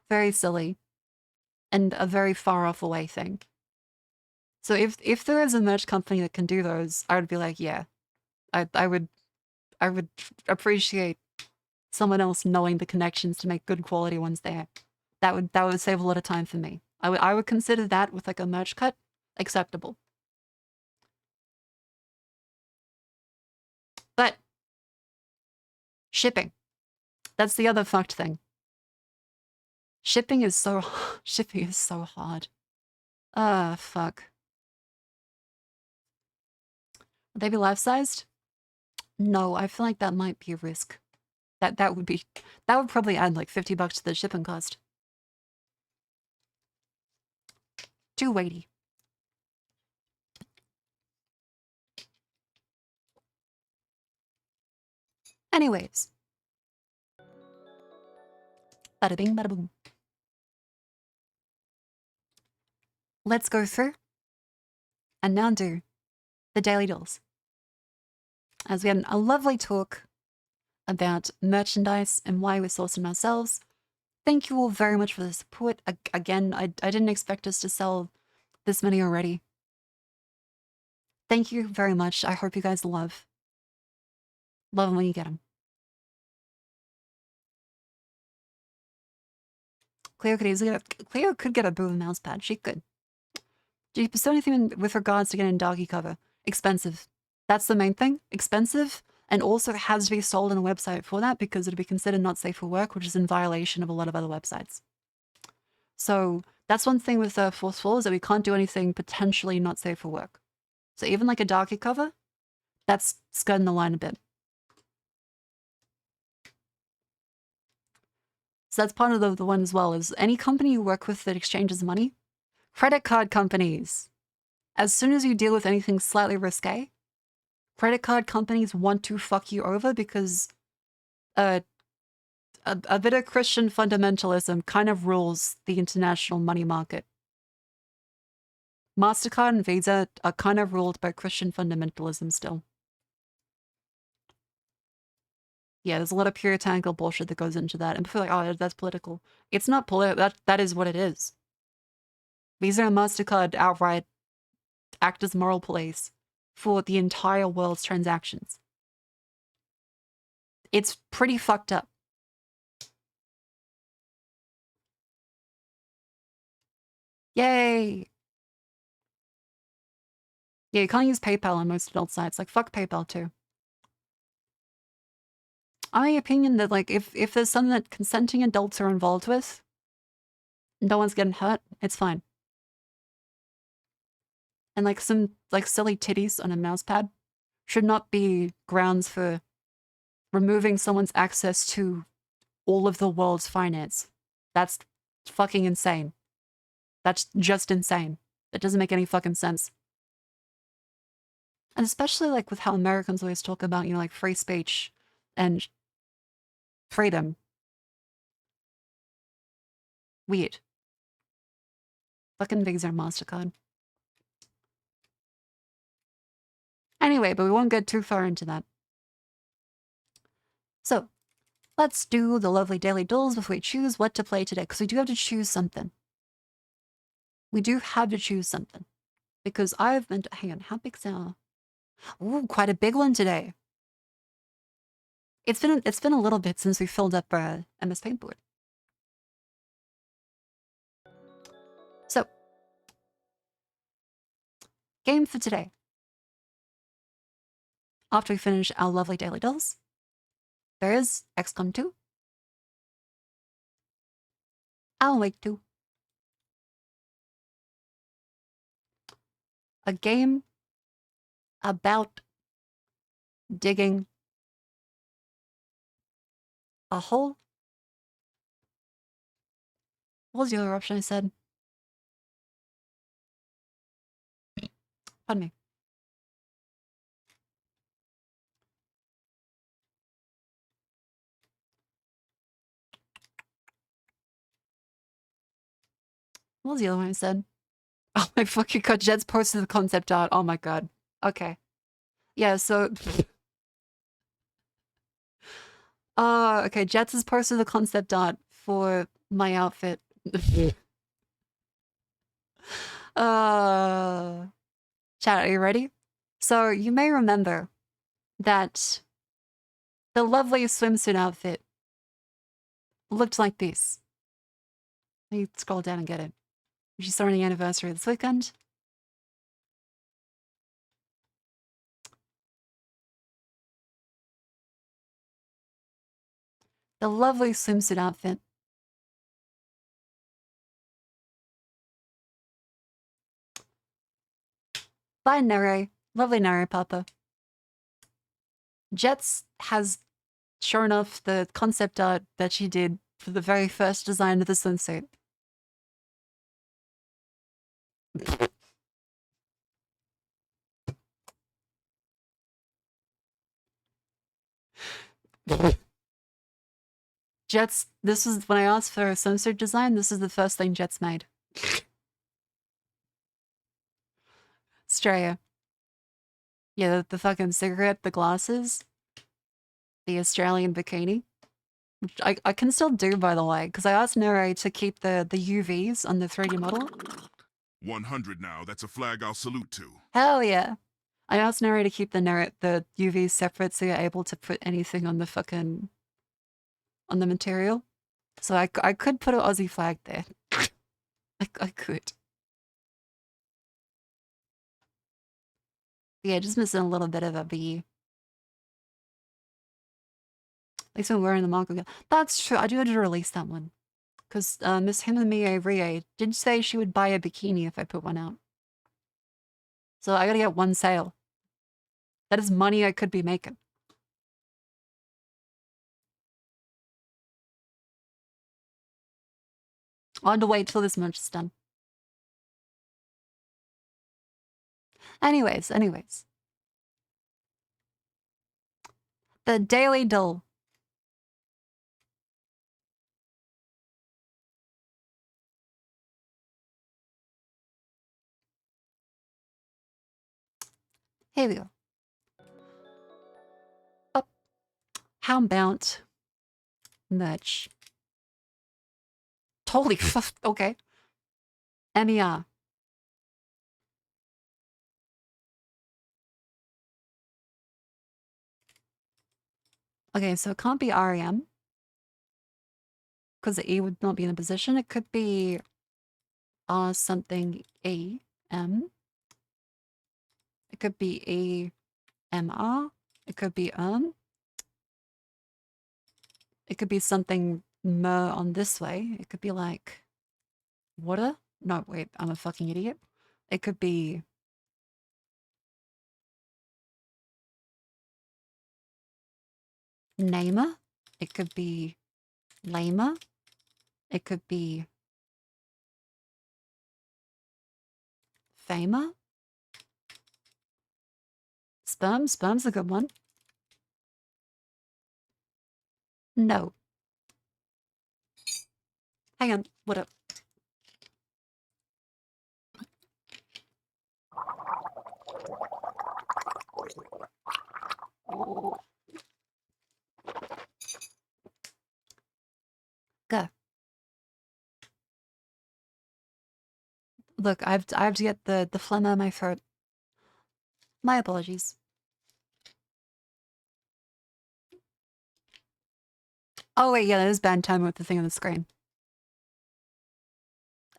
very silly and a very far off away thing. So if there is a merch company that can do those, I would be like, yeah, I would appreciate someone else knowing the connections to make good quality ones there. That would save a lot of time for me. I would consider that with like a merch cut acceptable. But shipping, that's the other fucked thing. Shipping is so hard. Fuck. Would they be life-sized? No, I feel like that might be a risk. That would probably add like $50 to the shipping cost. Too weighty. Anyways. Bada bing, bada boom. Let's go through and now do the daily deals. As we had a lovely talk about merchandise and why we're sourcing ourselves. Thank you all very much for the support. Again, I didn't expect us to sell this many already. Thank you very much. I hope you guys love them when you get them. Cleo could get a Boom mouse pad. She could. Do you pursue anything with regards to getting doggy cover? Expensive. That's the main thing. Expensive. And also it has to be sold on a website for that because it'd be considered not safe for work, which is in violation of a lot of other websites. So that's one thing with Forceful is that we can't do anything potentially not safe for work. So even like a darky cover, that's skirting the line a bit. So that's part of the one as well, is any company you work with that exchanges money, credit card companies, as soon as you deal with anything slightly risque, credit card companies want to fuck you over because a bit of Christian fundamentalism kind of rules the international money market. MasterCard and Visa are kind of ruled by Christian fundamentalism still. Yeah, there's a lot of puritanical bullshit that goes into that. And people are like, oh, that's political. It's not political. That is what it is. Visa and MasterCard outright act as moral police for the entire world's transactions. It's pretty fucked up. Yay! Yeah, you can't use PayPal on most adult sites. Like, fuck PayPal too. I'm of the opinion that, like, if there's something that consenting adults are involved with, no one's getting hurt, it's fine. And, like, some, like, silly titties on a mousepad should not be grounds for removing someone's access to all of the world's finance. That's fucking insane. That's just insane. It doesn't make any fucking sense. And especially, like, with how Americans always talk about, you know, like, free speech and freedom. Weird. Fucking Visa and MasterCard. Anyway, but we won't get too far into that. So, let's do the lovely daily duels before we choose what to play today, because we do have to choose something. We do have to choose something. Because I've been... hang on, how big's our... Ooh, quite a big one today. It's been a little bit since we filled up our MS Paint board. So, game for today. After we finish our lovely daily duels, there is XCOM 2, Alan Wake 2, a game about digging a hole. What was the other option I said? Pardon me. What was the other one I said? Oh my fucking god, Jed's posted the concept art. Oh my god. Okay. Yeah, so... okay, Jets has posted the concept art for my outfit. Chat, are you ready? So, you may remember that the lovely swimsuit outfit looked like this. Let me scroll down and get it. She's starting the anniversary this weekend. The lovely swimsuit outfit. By Nere. Lovely Nere, Papa. Jets has shown off the concept art that she did for the very first design of the swimsuit. Jets, this was when I asked for a swimsuit design, this is the first thing Jets made. Australia. Yeah, the fucking cigarette, the glasses, the Australian bikini. Which I can still do, by the way, because I asked Nere to keep the UVs on the 3D model. 100 now. That's a flag I'll salute to. Hell yeah. I asked Nere to keep the UVs separate so you're able to put anything on the fucking... on the material. So I could put an Aussie flag there. I could. Yeah, just missing a little bit of a B. At least when we're in the manga. That's true. I do have to release that one. Because Miss Himamiya Rie did say she would buy a bikini if I put one out. So I gotta get one sale. That is money I could be making. I'll have to wait till this much is done. Anyways. The Daily Duel. Here we go. Up. Houndbound. Merch. Holy fuck. Okay. MER. Okay, so it can't be REM. Because the E would not be in a position. It could be something AM. It could be AMR. It could be It could be something mer on this way. It could be like water. No, wait, I'm a fucking idiot. It could be namer. It could be lamer. It could be famer. Sperm. Sperm's a good one. No. Hang on. What up? Go. Look, I have to get the phlegm out of my throat. My apologies. Oh wait, yeah, that is bad timing with the thing on the screen.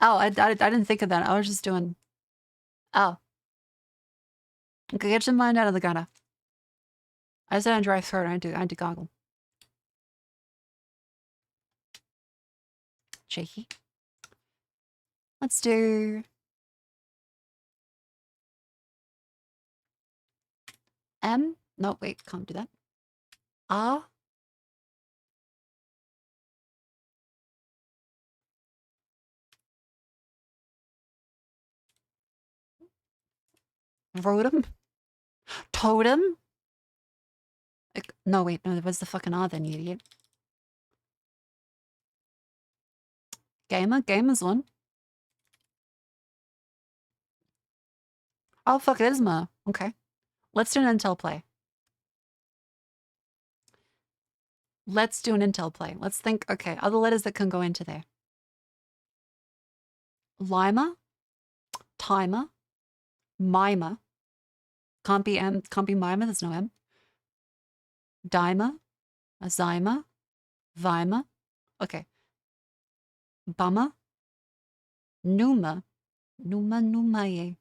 Oh, I didn't think of that. I was just doing. Oh. Okay, get your mind out of the gutter. I said on dry throat. I had to goggle. Shaky. Let's do M. No, wait, can't do that. R. Rotom. Totem. No, wait, no, there was the fucking R then, you idiot. Gamer. Gamer's one. Oh, fuck, it is Mer. Okay. Let's do an Intel play. Let's do an Intel play. Let's think, okay, other letters that can go into there. Limer. Timer. Mimer. Can't be M. Can't be mimer. There's no M. Dimer. A Zymer. Vimer. Okay. Bummer. Numa. Numa numaye.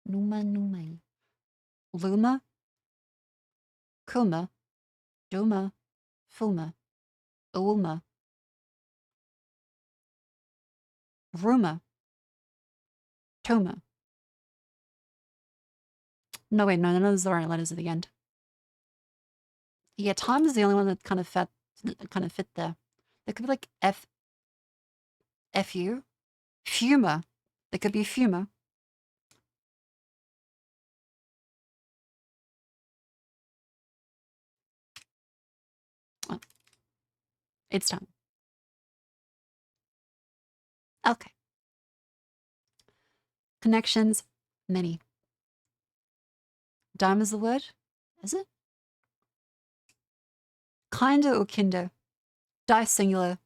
Numa numaye. Luma. Kuma. Duma. Fuma. Ulma. Ruma. Toma. No, wait, no, none of those are the right letters at the end. Yeah, time is the only one that kind of fit there. There could be like FU. Fuma. There could be Fuma. Oh. It's time. Okay. Connections, many. Dime is the word? Is it? Kinda or kinder. Die singular.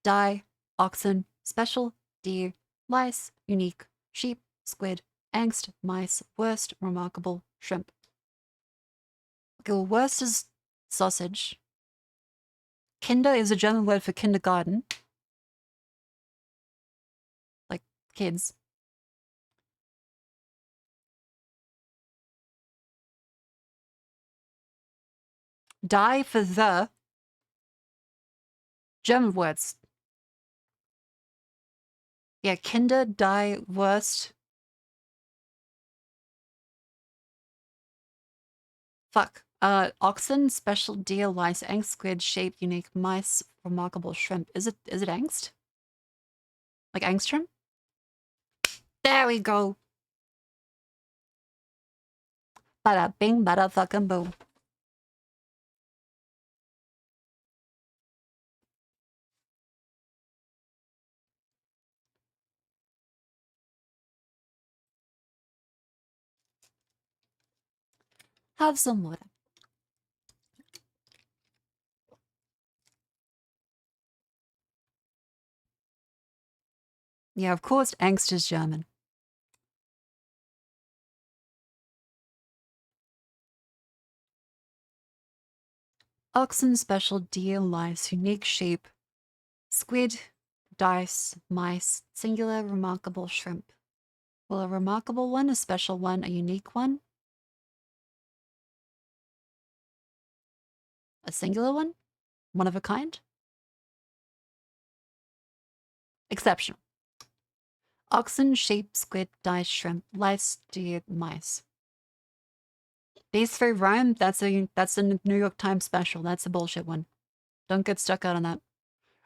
Die, oxen, special, deer, lice, unique, sheep, squid, angst, mice, worst, remarkable, shrimp. Okay, well, worst is sausage. Kinder is a German word for kindergarten. Like, kids. Die for the. German words. Yeah, Kinder, die, worst. Fuck. Oxen, special, deer, lice, angst, squid, shape, unique, mice, remarkable, shrimp. Is it angst? Like angstrom? There we go. Bada bing, bada fucking boom. Have some water. Yeah, of course, Angst is German. Oxen, special deer, lice, unique shape, squid, dice, mice, singular, remarkable, shrimp. Well, a remarkable one, a special one, a unique one? A singular one? One of a kind? Exceptional. Oxen, sheep, squid, dice, shrimp, lice, deer, mice. These three rhyme. That's a New York Times special. That's a bullshit one. Don't get stuck out on that.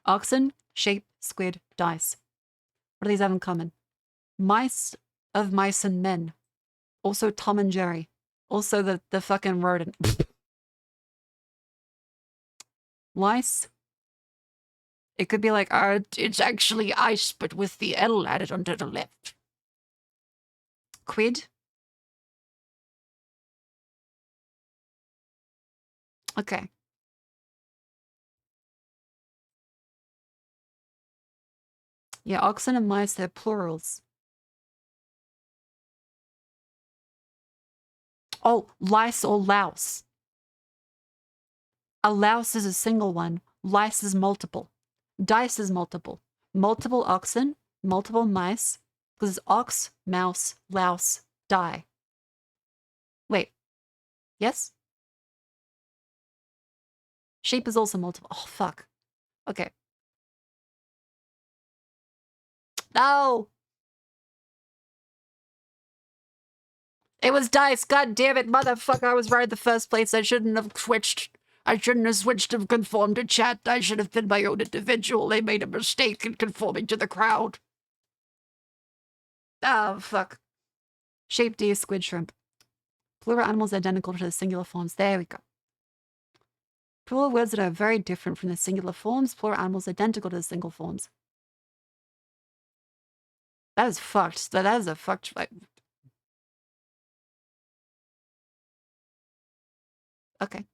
Oxen, sheep, squid, dice. What do these have in common? Mice of mice and men. Also Tom and Jerry. Also the fucking rodent. Lice. It could be like, it's actually ice, but with the L added onto the left. Quid. Okay. Yeah, oxen and mice, they're plurals. Oh, lice or louse. A louse is a single one. Lice is multiple. Dice is multiple. Multiple oxen, multiple mice, because it's ox, mouse, louse, die. Wait. Yes? Sheep is also multiple. Oh, fuck. Okay. No! It was dice. God damn it, motherfucker. I was right in the first place. I shouldn't have switched. I shouldn't have switched to conform to chat. I should have been my own individual. They made a mistake in conforming to the crowd. Oh, fuck. Shape D, squid, shrimp. Plural animals identical to the singular forms. There we go. Plural words that are very different from the singular forms. Plural animals identical to the single forms. That is fucked. That is a fucked... Okay.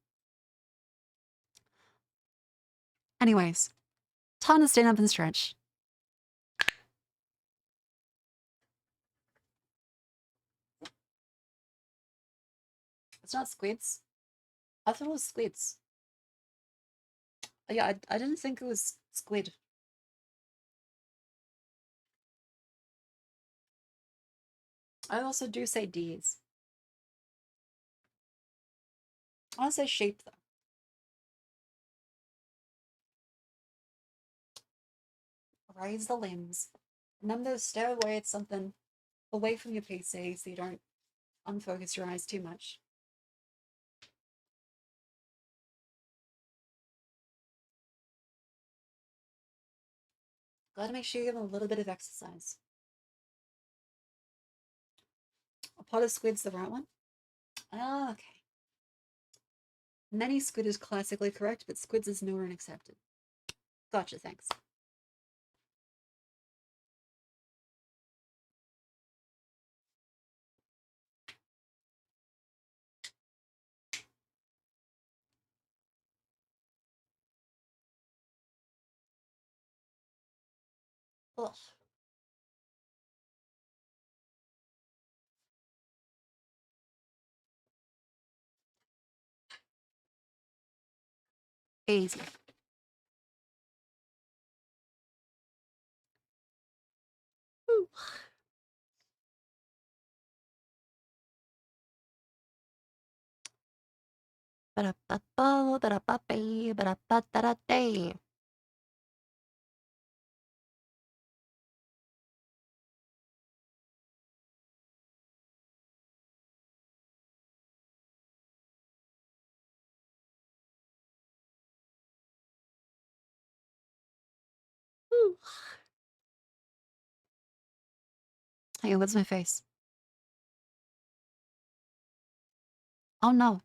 Anyways. Time to stand up and stretch. It's not squids. I thought it was squids. Yeah, I didn't think it was squid. I also do say D's. I want to say shape, though. Raise the limbs. Remember to stare away at something away from your PC so you don't unfocus your eyes too much. Gotta make sure you give them a little bit of exercise. A pot of squid's the right one? Ah, okay. Many squid is classically correct, but squids is newer and accepted. Gotcha, thanks. Ugh. Easy. Woo. Ba-da-ba-ba, ba-da-ba-ba, ba-da-ba-da-da-day. Woo. Hey, what's my face? Oh no.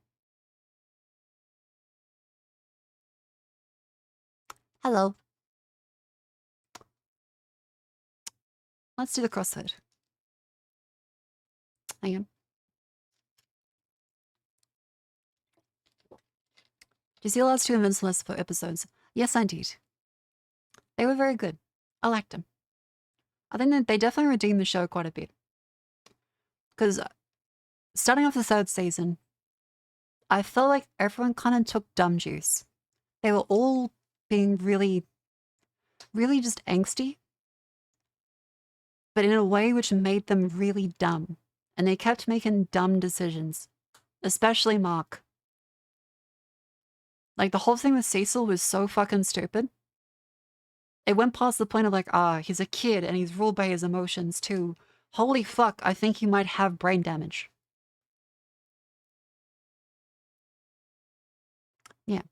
Hello. Let's do the crossfit. Hang on. you see the last two Invincible episodes? Yes, I did. They were very good. I liked them. I think that they definitely redeemed the show quite a bit. Because starting off the third season, I felt like everyone kind of took dumb juice. They were all being really, really just angsty, but in a way which made them really dumb. And they kept making dumb decisions, especially Mark. Like, the whole thing with Cecil was so fucking stupid. It went past the point of like, he's a kid and he's ruled by his emotions too. Holy fuck, I think he might have brain damage. Yeah.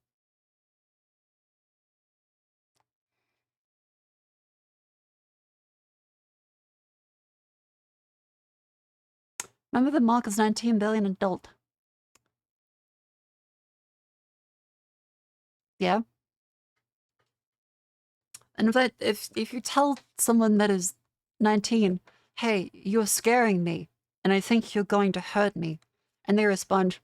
Remember that Mark is 19 billion adult. Yeah. And if you tell someone that is 19, hey, you're scaring me, and I think you're going to hurt me, and they respond,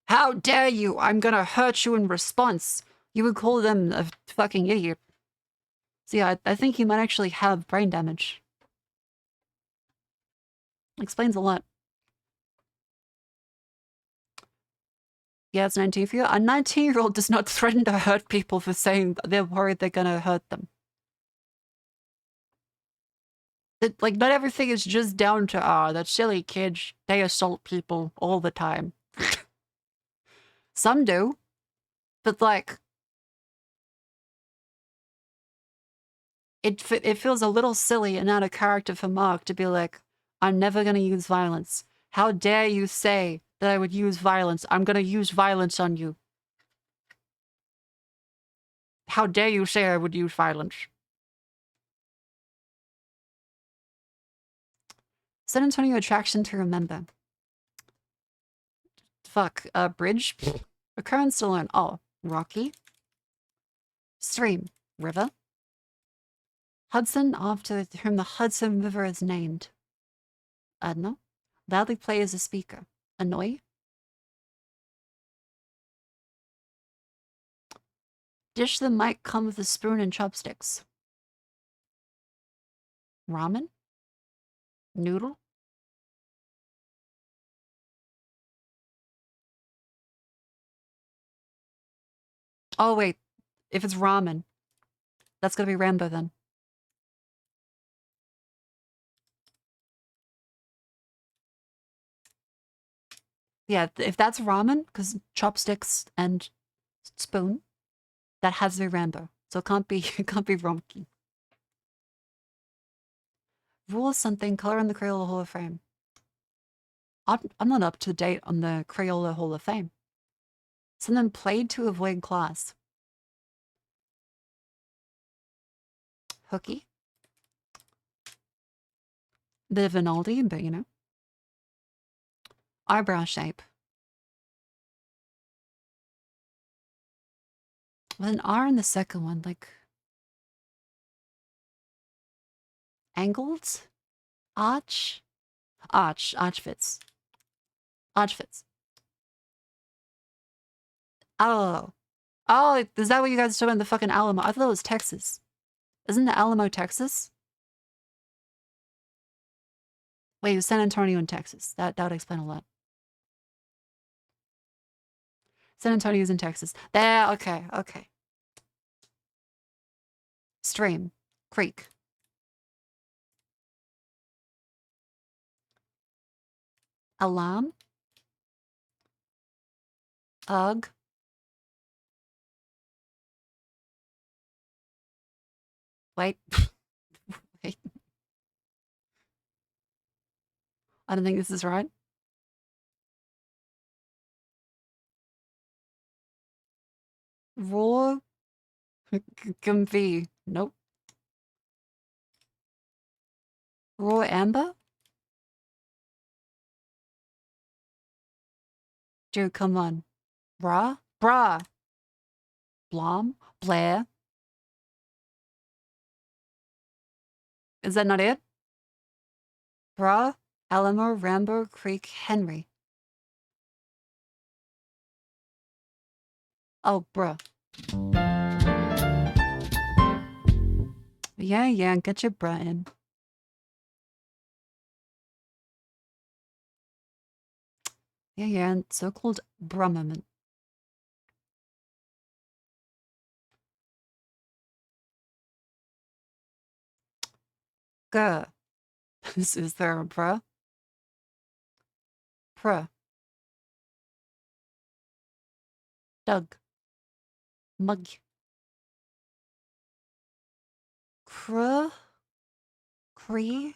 how dare you, I'm gonna hurt you in response, you would call them a fucking idiot. So yeah, I think he might actually have brain damage. Explains a lot. Yeah, it's 19 for you. A 19-year-old does not threaten to hurt people for saying they're worried they're gonna hurt them. Like, not everything is just down to, that silly kid, they assault people all the time. Some do. But, like, it feels a little silly and out of character for Mark to be like, I'm never gonna use violence. How dare you say that I would use violence? I'm gonna use violence on you. How dare you say I would use violence? San Antonio attraction to remember. Fuck. Bridge. Occurrence to learn. Oh, Rocky. Stream. River. Hudson, after whom the Hudson River is named. Adna. Loudly play as a speaker. Annoy. Dish that might come with a spoon and chopsticks. Ramen. Noodle. Oh, wait. If it's ramen, that's gonna be Rambo then. Yeah, if that's ramen, because chopsticks and spoon, that has to be Rambo. So it can't be it can't be Romki. Rule something, color in the Crayola Hall of Fame. I'm not up to date on the Crayola Hall of Fame. Something played to avoid class. Hooky. Bit of Vinaldi, but you know. Eyebrow shape. With an R in the second one, like... Angled? Arch? Arch fits. Arch fits. Oh. Oh, is that what you guys are talking about? The fucking Alamo? I thought it was Texas. Isn't the Alamo Texas? Wait, it was San Antonio in Texas. That would explain a lot. San Antonio's in Texas. There, okay. Stream. Creek. Alarm. Ugh. Wait. Wait. I don't think this is right. Raw. Comfy. Nope. Raw amber? Dude, come on. Bra? Bra. Blom? Blair? Is that not it? Bra? Alamo, Rambo, Creek, Henry. Oh, bruh. Yeah, get your bruh in. Yeah, and so-called bruh moment. Guh. Is there a bruh? Bruh. Doug. Mug. Cruh. Cree.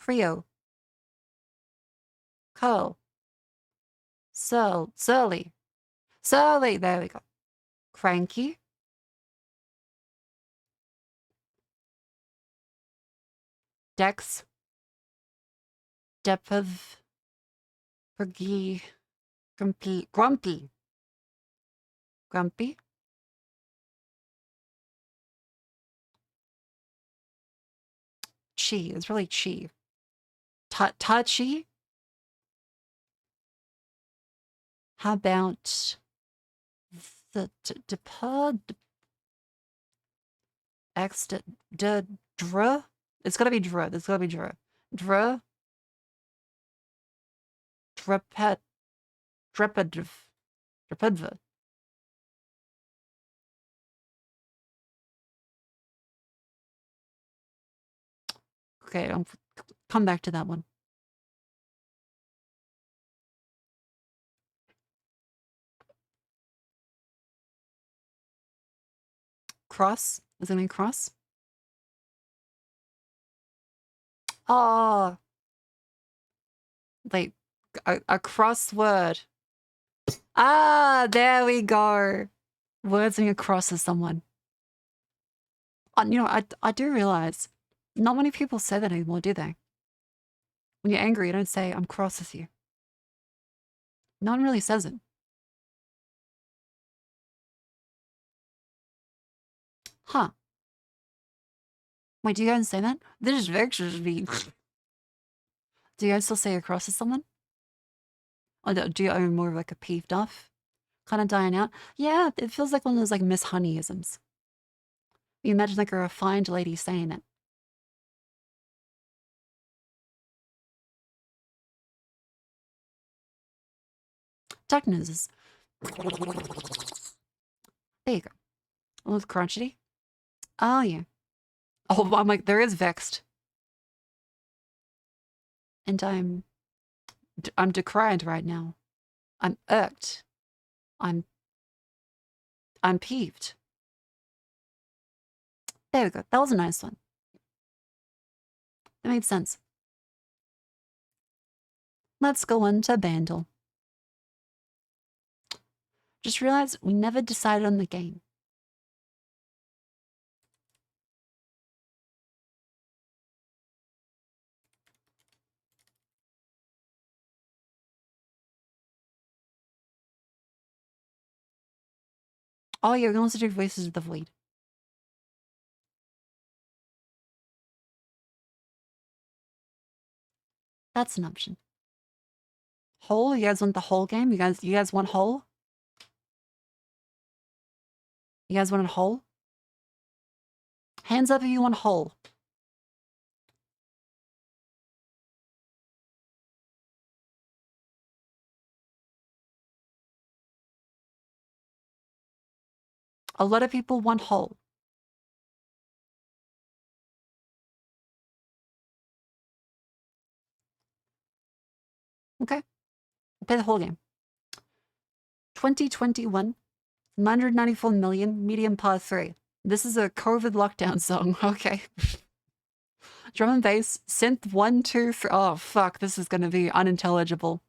Creo. Co. Surly. Surly. There we go. Cranky. Dex. Depev. Pergy. Grumpy. Grumpy. Grumpy. Chi. It's really chi. Touchy. How about the X dr? It's gotta be dr. It's gotta be dr. Dr. Drepet. Drepedv. Drepedva. Okay, I'll come back to that one. Cross? Is it mean cross? Oh, like a crossword. Ah, there we go. Words being across as someone. You know, I do realize not many people say that anymore, do they? When you're angry, you don't say, I'm cross with you. No one really says it. Huh. Wait, do you guys say that? This vexes me. Do you guys still say across to someone? Or do you own more of like a peeved off? Kind of dying out? Yeah, it feels like one of those like Miss Honeyisms. You imagine like a refined lady saying it. Technos. There you go. A little crunchity. Oh, yeah. Oh, I'm like, there is vexed. And I'm decried right now. I'm irked. I'm peeved. There we go. That was a nice one. That made sense. Let's go into Bandle. Just realized we never decided on the game. Oh, yeah, we're going to do Voices of the Void. That's an option. Whole? You guys want the whole game? You guys want whole? You guys want it whole? Hands up if you want whole. A lot of people want whole. Okay. Play the whole game. 2021, 994 million, medium par 3. This is a COVID lockdown song. Okay. Drum and bass, synth 1, 2, 3. Oh, fuck. This is going to be unintelligible.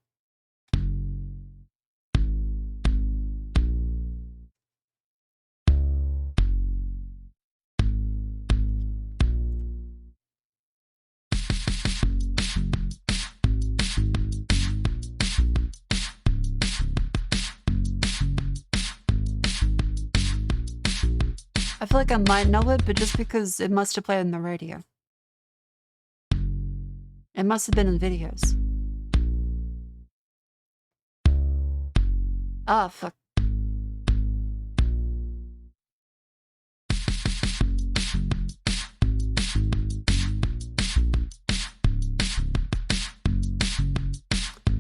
I feel like I might know it, but just because it must have played on the radio. It must have been in videos. Ah, fuck.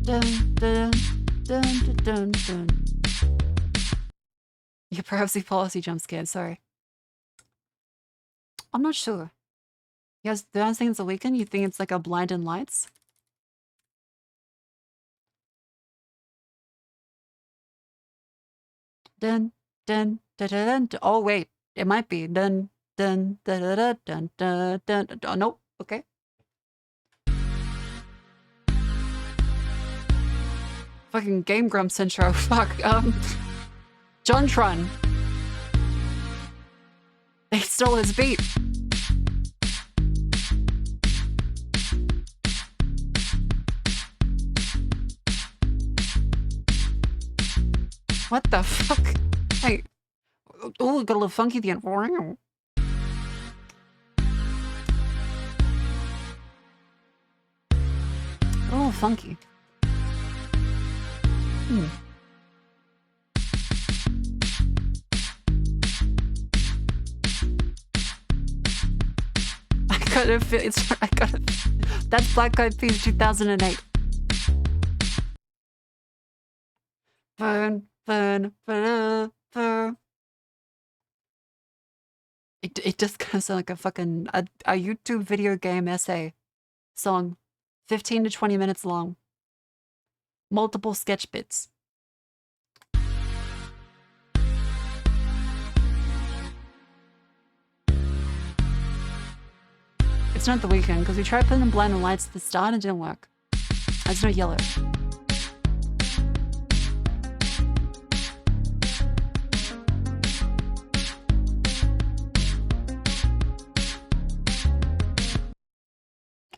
Dun, dun, dun, dun, dun, dun. Yeah, perhaps the policy jump scared, sorry. I'm not sure. You guys, do I think it's a weekend? You think it's like a blinding lights? Dun, dun, dun, dun, dun, dun. Oh, wait. It might be. Dun, dun, dun, dun, dun, dun, dun, dun, dun. Oh, nope. Okay. Fucking Game Grumps intro. Fuck. Jontron. They stole his beat. What the fuck? Hey. Oh, got a little funky at the end. Wow. A little funky. Hmm. I gotta feel it's. I gotta. That's Black Eyed Peas 2008. Burn, burn, burn, burn. It just kind of sounds like a fucking a YouTube video game essay song, 15 to 20 minutes long, multiple sketch bits. It's not the weekend because we tried putting in blinding lights at the start and it didn't work. There's no yellow.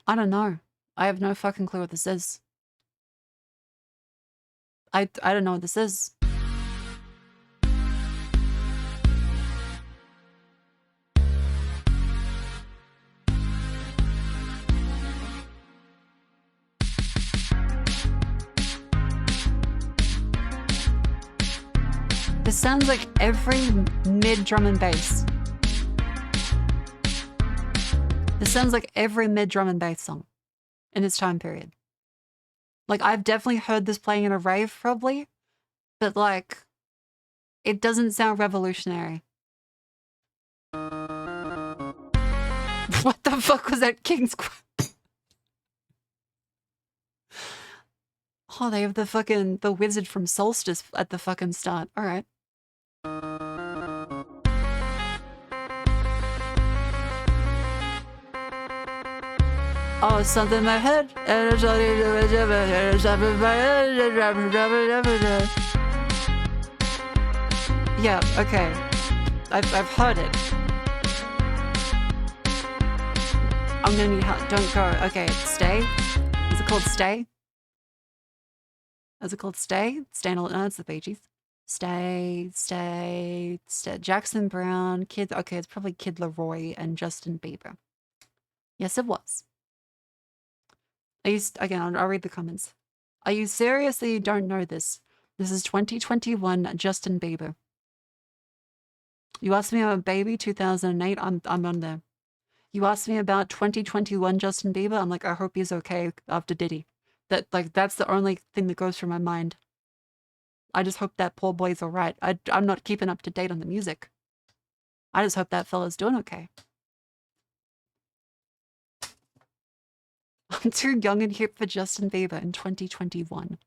I don't know. I have no fucking clue what this is. I don't know what this is. This sounds like every mid drum and bass. This sounds like every mid drum and bass song in this time period. Like, I've definitely heard this playing in a rave, probably, but like, it doesn't sound revolutionary. What the fuck was that King's Quest? Oh, they have the wizard from Solstice at the fucking start. All right. Oh, something in my head. Yeah, okay. I've heard it. I'm gonna need help. Don't go. Okay, stay. Is it called Stay? Is it called Stay? Stay. No, it's the Bee Gees. Stay, stay, stay. Jackson Brown, Kid. Okay, it's probably Kid Laroi and Justin Bieber. Yes, it was. Again, I'll read the comments. Are you seriously don't know this? This is 2021 Justin Bieber. You asked me about Baby 2008. I'm on there. You asked me about 2021 Justin Bieber. I'm like, I hope he's okay after Diddy. That's the only thing that goes through my mind. I just hope that poor boy's all right. I'm not keeping up to date on the music. I just hope that fella's doing okay. I'm too young and hip for Justin Bieber in 2021.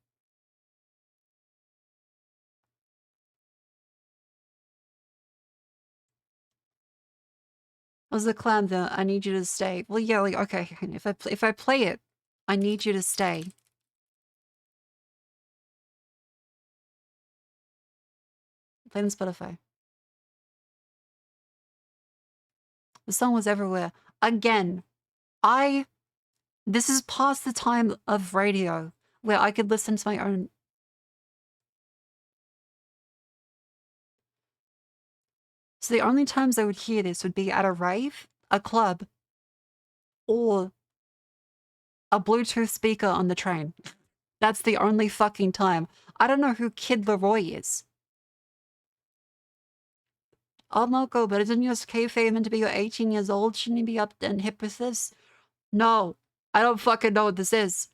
As a clown, though, I need you to stay. Well, yeah, like, okay, if I play it, I need you to stay. Play on Spotify. The song was everywhere. Again, this is past the time of radio where I could listen to my own. So the only times I would hear this would be at a rave, a club, or a Bluetooth speaker on the train. That's the only fucking time I don't know who Kid Leroy is. Oh, Marco, but isn't your kayfabe meant to be you're 18 years old? Shouldn't you be up and hip with this? No, I don't fucking know what this is.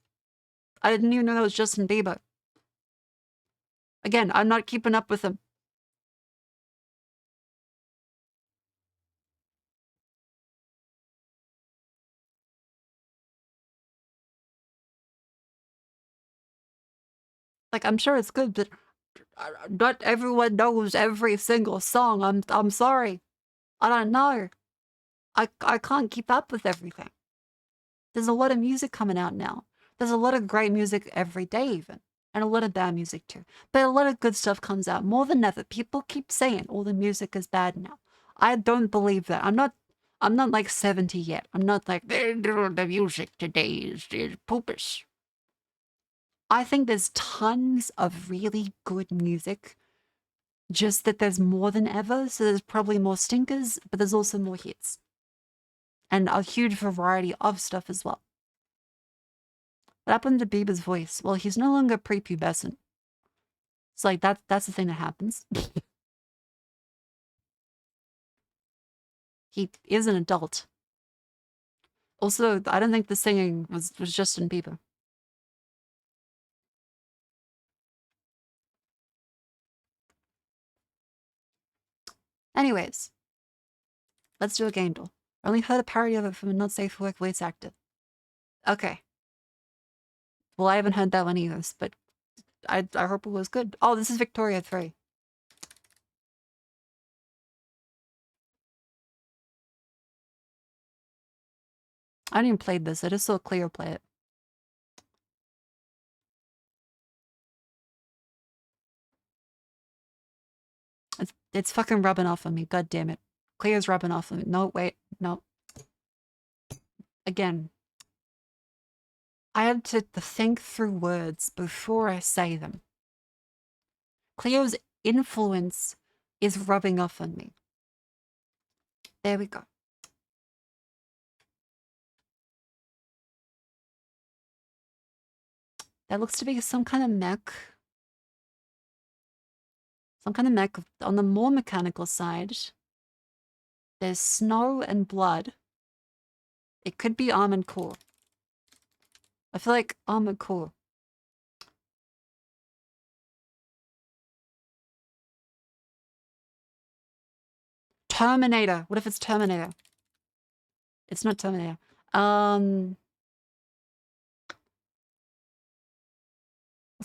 I didn't even know that was Justin Bieber. Again, I'm not keeping up with him. Like, I'm sure it's good, but not everyone knows every single song. I'm sorry. I don't know. I can't keep up with everything. There's a lot of music coming out now. There's a lot of great music every day even. And a lot of bad music too. But a lot of good stuff comes out more than ever. People keep saying all the music is bad now. I don't believe that. I'm not like 70 yet. I'm not like the music today is poopus. I think there's tons of really good music. Just that there's more than ever, so there's probably more stinkers, but there's also more hits. And a huge variety of stuff as well. What happened to Bieber's voice? Well, he's no longer prepubescent. It's like that's the thing that happens. He is an adult. Also, I don't think the singing was Justin Bieber. Anyways, let's do a game duel. I only heard a parody of it from a not safe for work voice actor. Okay. Well, I haven't heard that one either, but I hope it was good. Oh, this is Victoria 3. I didn't even play this. I just saw Cleo play it. It's fucking rubbing off on me. God damn it. Cleo's rubbing off on me. No, wait. No. Again. I had to think through words before I say them. Cleo's influence is rubbing off on me. There we go. That looks to be some kind of mech. Some kind of mech on the more mechanical side. There's snow and blood. It could be Armored Core. I feel like Armored Core. Terminator. What if it's Terminator? It's not Terminator. What's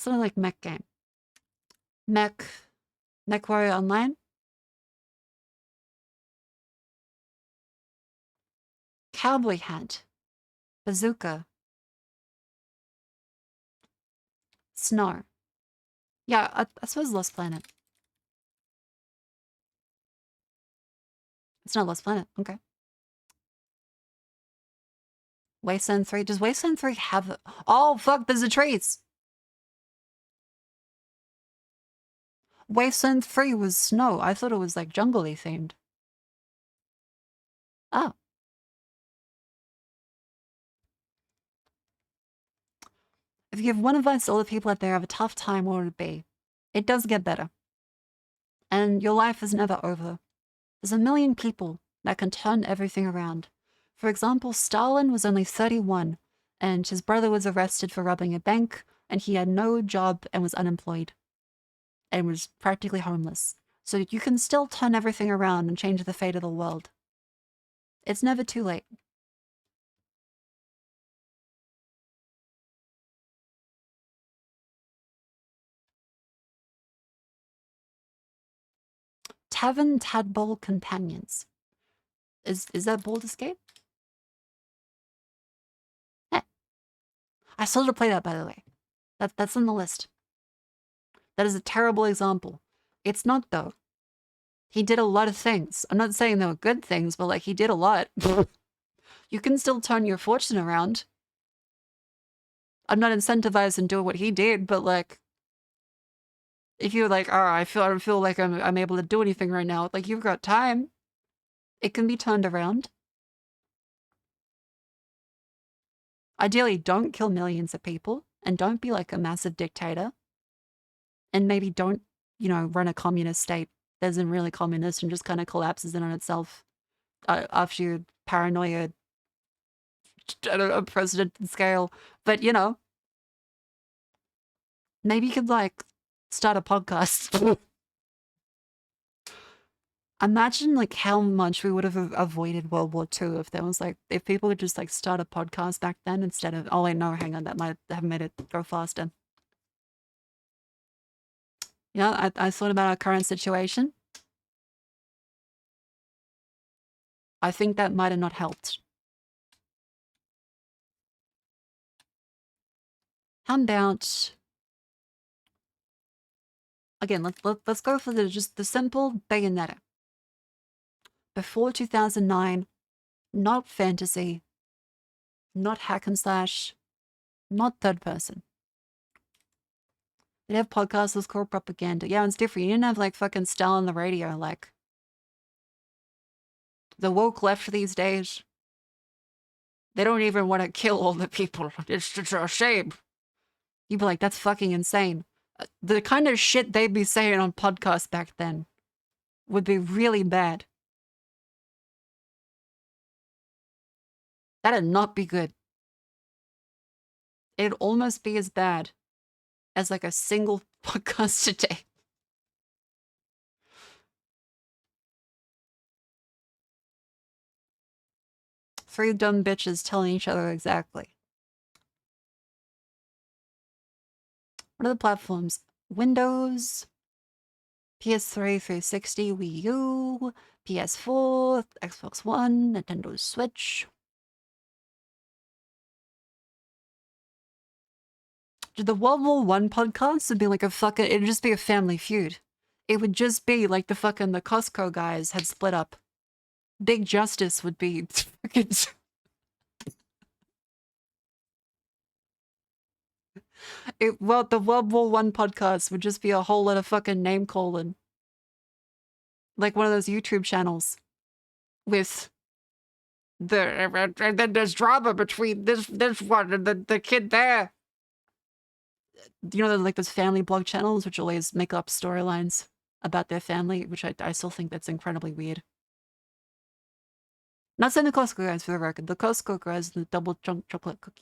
something like mech game? Mech Warrior Online? Cowboy Hat. Bazooka. Snow. Yeah, I suppose Lost Planet. It's not Lost Planet. Okay. Wasteland 3. Does Wasteland 3 have... Oh, fuck, there's a trees! Wasteland 3 was snow. I thought it was, like, jungle-y themed. Oh. If you give one advice to all the people out there who have a tough time, what would it be? It does get better. And your life is never over. There's a million people that can turn everything around. For example, Stalin was only 31, and his brother was arrested for robbing a bank, and he had no job and was unemployed. And was practically homeless. So you can still turn everything around and change the fate of the world. It's never too late. Tavern Tadpole Companions. Is that Baldur's Gate? Eh. I still have to play that, by the way. That's on the list. That is a terrible example. It's not, though. He did a lot of things. I'm not saying they were good things, but, like, he did a lot. You can still turn your fortune around. I'm not incentivized in doing what he did, but, like, if you're like, oh, I don't feel like I'm able to do anything right now, like, you've got time. It can be turned around. Ideally, don't kill millions of people, and don't be like a massive dictator. and maybe don't, you know, run a communist state that isn't really communist and just kind of collapses in on itself after your paranoia at a president scale. But, you know, maybe you could, like, start a podcast. Imagine, like, how much we would have avoided World War II if there was, like, if people would just, like, start a podcast back then instead of, oh, wait, no, hang on, that might have made it go faster. Yeah, I thought about our current situation. I think that might have not helped. How about... Again, let's go for just the simple Bayonetta. Before 2009, not fantasy, not hack and slash, not third person. They'd have podcasts that's called propaganda. Yeah, it's different. You didn't have, like, fucking Stell on the radio, like... The woke left these days. They don't even want to kill all the people. It's just a shame. You'd be like, that's fucking insane. The kind of shit they'd be saying on podcasts back then would be really bad. That'd not be good. It'd almost be as bad as, like, a single podcast today. Three dumb bitches telling each other exactly. What are the platforms? Windows, PS3, 360, Wii U, PS4, Xbox One, Nintendo Switch. The World War I podcast would be like a fucking... It'd just be a family feud. It would just be like the fucking... The Costco guys had split up. Big Justice would be fucking... Well, the World War I podcast would just be a whole lot of fucking name calling. Like one of those YouTube channels. With... And then there's drama between this one and the kid there. You know, like those family blog channels which always make up storylines about their family, which I still think that's incredibly weird. Not saying the Costco guys, for the record. The Costco guys, the double chunk chocolate cookie.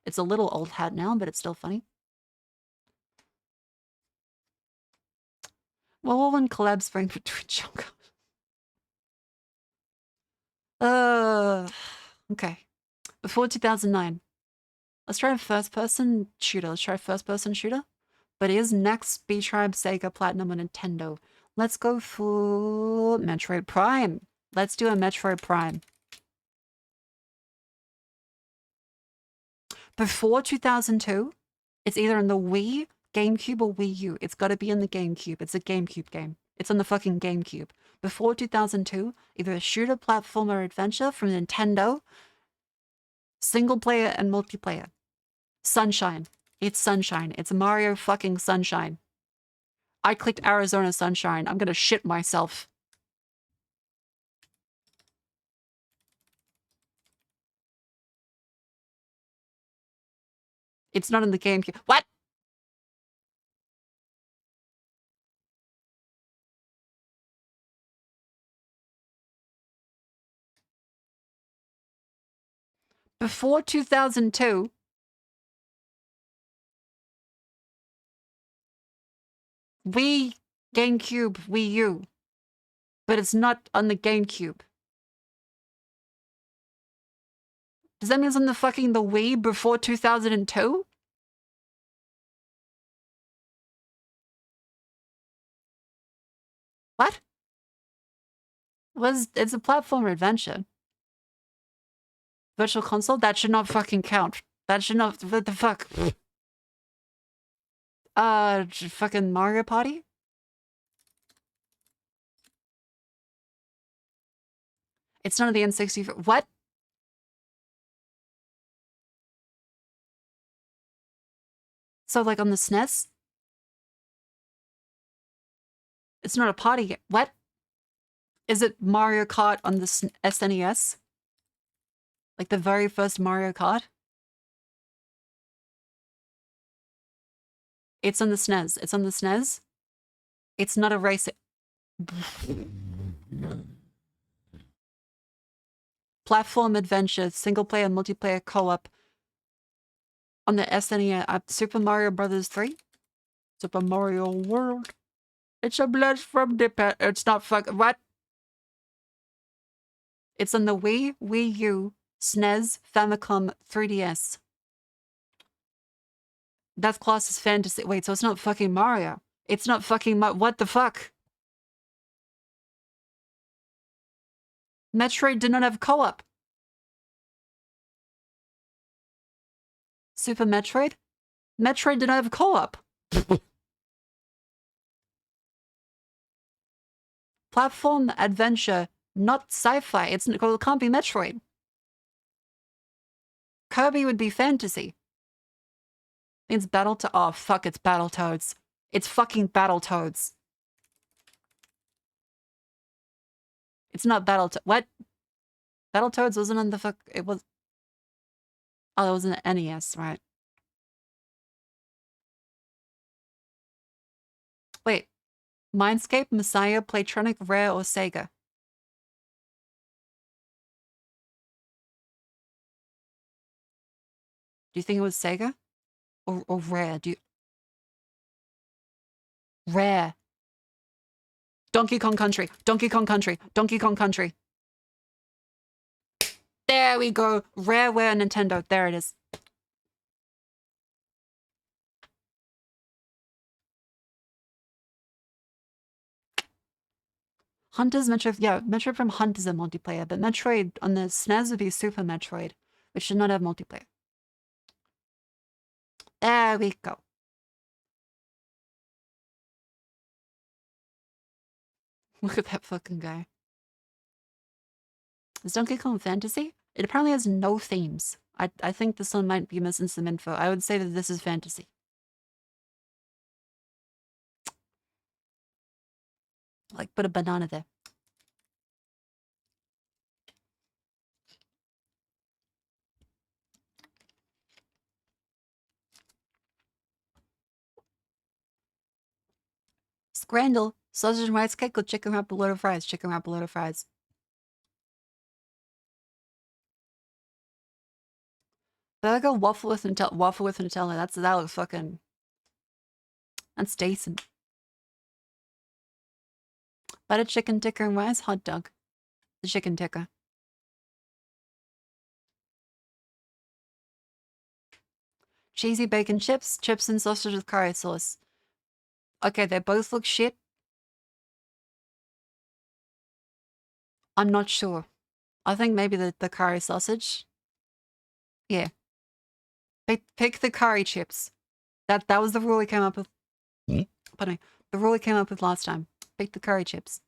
It's a little old hat now, but it's still funny. Well, when collabs bring for Twitch. Okay. Before 2009. Let's try a first-person shooter. Let's try a first-person shooter. But it is next B-Tribe, Sega, Platinum, and Nintendo. Let's go for Metroid Prime. Let's do a Metroid Prime. Before 2002, it's either in the Wii, GameCube, or Wii U. It's got to be in the GameCube. It's a GameCube game. It's on the fucking GameCube. Before 2002, either a shooter, platform, or adventure from Nintendo. Single player and multiplayer. Sunshine. It's Sunshine. It's Mario fucking Sunshine. I clicked Arizona Sunshine. I'm gonna shit myself. It's not in the GameCube. What? Before 2002, Wii, GameCube, Wii U. But it's not on the GameCube. Does that mean it's on the fucking the Wii before 2002? What? It's a platform adventure. Virtual console? That should not fucking count. That should not... What the fuck? Fucking Mario Party? It's none of the N64. What? So, like, on the SNES? It's not a party game. What? Is it Mario Kart on the SNES? Like the very first Mario Kart? It's on the SNES. It's on the SNES. It's not a race. Platform adventure, single player, multiplayer, co-op. On the SNES, Super Mario Brothers 3. Super Mario World. It's a blast from the past. It's not what? It's on the Wii, Wii U, SNES, Famicom, 3DS. That's classed as fantasy. Wait, so it's not fucking Mario. It's not fucking what the fuck? Metroid did not have co-op. Super Metroid? Metroid did not have co-op. Platform adventure, not sci-fi. It can't be Metroid. Kirby would be fantasy. It's oh fuck, it's Battletoads. It's fucking Battletoads. It's not what? Battletoads wasn't on the it was... Oh, it was an NES, right. Wait. Mindscape, Messiah, Playtronic, Rare, or Sega? Do you think it was Sega? Or Rare? Rare. Donkey Kong Country. Donkey Kong Country. Donkey Kong Country. There we go. Rareware Nintendo. There it is. Hunters, Metroid. Yeah, Metroid from Hunt is a multiplayer, but Metroid on the SNES would be Super Metroid, which should not have multiplayer. There we go. Look at that fucking guy. Is Donkey Kong fantasy? It apparently has no themes. I think this one might be missing some info. I would say that this is fantasy. Like, put a banana there. Scrandle, sausage and rice cake, or chicken wrap below fries. Chicken wrap below fries. Burger, waffle with Nutella. Waffle with Nutella. That looks fucking... That's decent. Butter chicken tikka and rice, hot dog. The chicken tikka. Cheesy bacon chips, chips and sausage with curry sauce. Okay, they both look shit. I'm not sure. I think maybe the curry sausage. Yeah. Pick the curry chips. That was the rule we came up with. Pardon me. The rule we came up with last time. Pick the curry chips.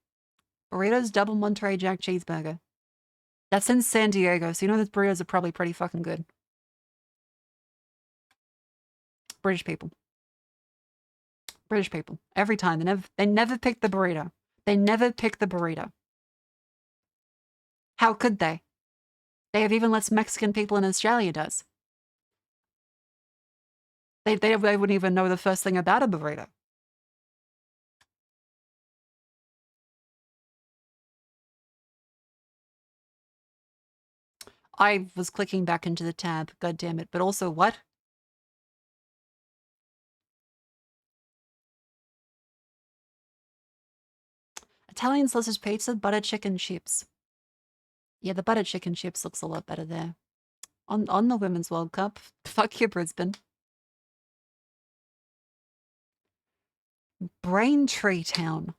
Burritos, double Monterey Jack cheeseburger. That's in San Diego, so you know those burritos are probably pretty fucking good. British people. British people. Every time. They never pick the burrito. They never pick the burrito. How could they? They have even less Mexican people in Australia does. They wouldn't even know the first thing about a burrito. I was clicking back into the tab, god damn it. But also what? Italian sausage pizza, butter chicken chips. Yeah, the butter chicken chips looks a lot better there. On the Women's World Cup. Fuck you, Brisbane. Braintree Town.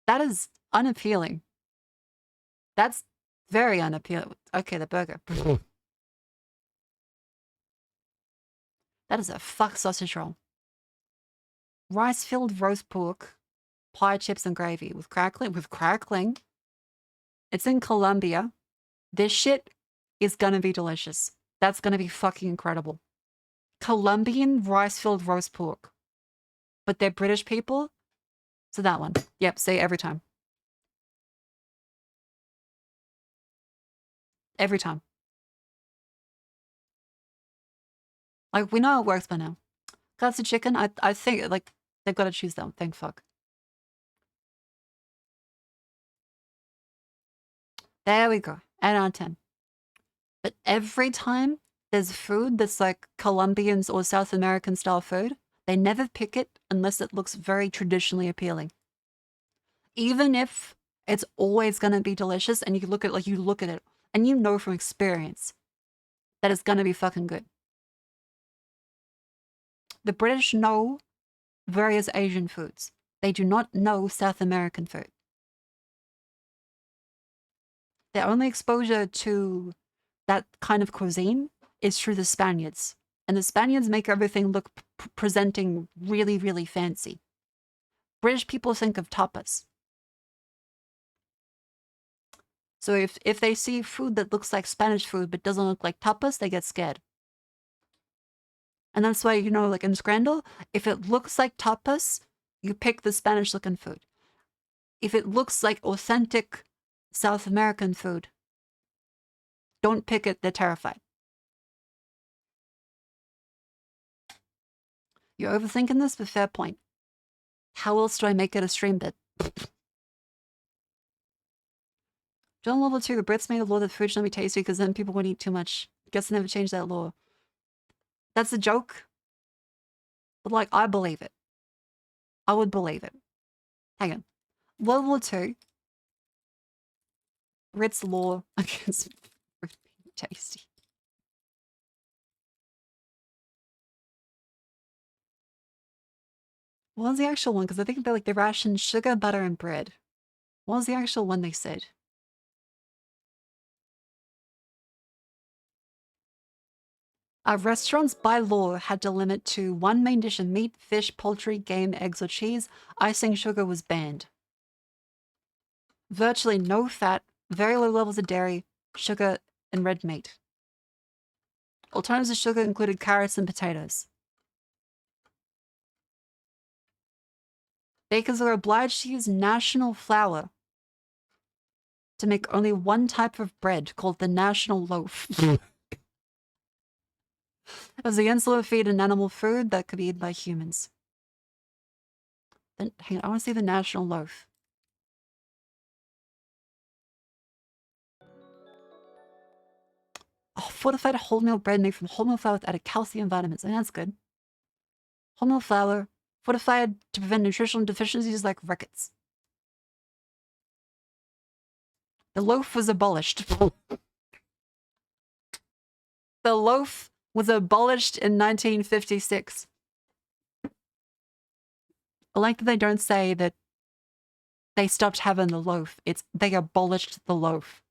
That is unappealing. That's very unappealing. Okay, the burger. That is a fuck sausage roll. Rice-filled roast pork, pie chips and gravy with crackling. It's in Colombia. This shit is gonna be delicious. That's gonna be fucking incredible. Colombian rice-filled roast pork. But they're British people. So that one. Yep, say every time. Every time. Like, we know it works by now. Classic chicken, I think, like, they've got to choose them. Thank fuck. There we go. 8 out of 10. But every time there's food that's like Colombians or South American style food, they never pick it unless it looks very traditionally appealing. Even if it's always going to be delicious and you look at it and you know from experience that it's going to be fucking good. The British know various Asian foods. They do not know South American food. Their only exposure to that kind of cuisine is through the Spaniards. And the Spaniards make everything look presenting really, really fancy. British people think of tapas. So if they see food that looks like Spanish food but doesn't look like tapas, they get scared. And that's why, you know, like in Scrandle, if it looks like tapas, you pick the Spanish-looking food. If it looks like authentic South American food, don't pick it, they're terrified. You're overthinking this, but fair point. How else do I make it a stream bit? John Level 2, the Brits made a law that food should not be tasty because then people would eat too much. Guess they never changed that law. That's a joke. But like, I believe it. I would believe it. Hang on. Level 2. Brits law against food being tasty. What was the actual one? Because I think they ration sugar, butter, and bread. What was the actual one they said? Restaurants by law had to limit to 1 main dish of meat, fish, poultry, game, eggs, or cheese. Icing sugar was banned. Virtually no fat, very low levels of dairy, sugar, and red meat. Alternatives to sugar included carrots and potatoes. Bakers are obliged to use national flour to make only one type of bread called the national loaf. As against law to feed an animal food that could be eaten by humans. Then, hang on, I want to see the national loaf. Oh, fortified wholemeal bread made from wholemeal flour with added calcium and vitamins. And that's good. Wholemeal flour, fortified to prevent nutritional deficiencies like rickets. The loaf was abolished. The loaf was abolished in 1956. I like that they don't say that they stopped having the loaf. It's they abolished the loaf.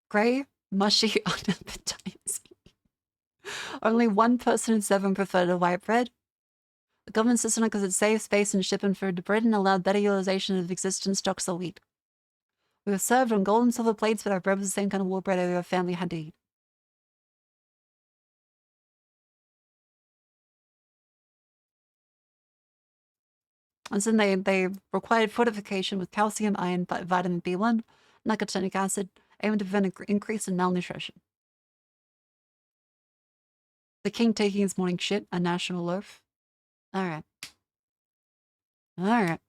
Grey, mushy, unappetizing. Only 1 person in 7 preferred a white bread. The government insisted on it because it saved space and shipping food to Britain and allowed better utilization of existing stocks of wheat. We were served on gold and silver plates, but our bread was the same kind of wool bread every family had to eat. And then they required fortification with calcium, iron, vitamin B1, nicotinic acid, aiming to prevent an increase in malnutrition. The king taking his morning shit, a national loaf. Alright. Alright.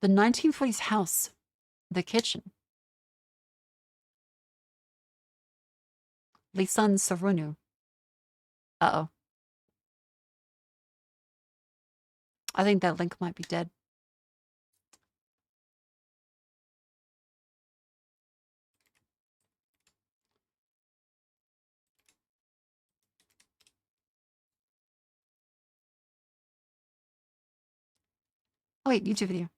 The 1940s house. The kitchen. Lisan Sarunu. Uh-oh. I think that link might be dead. Oh wait, YouTube video.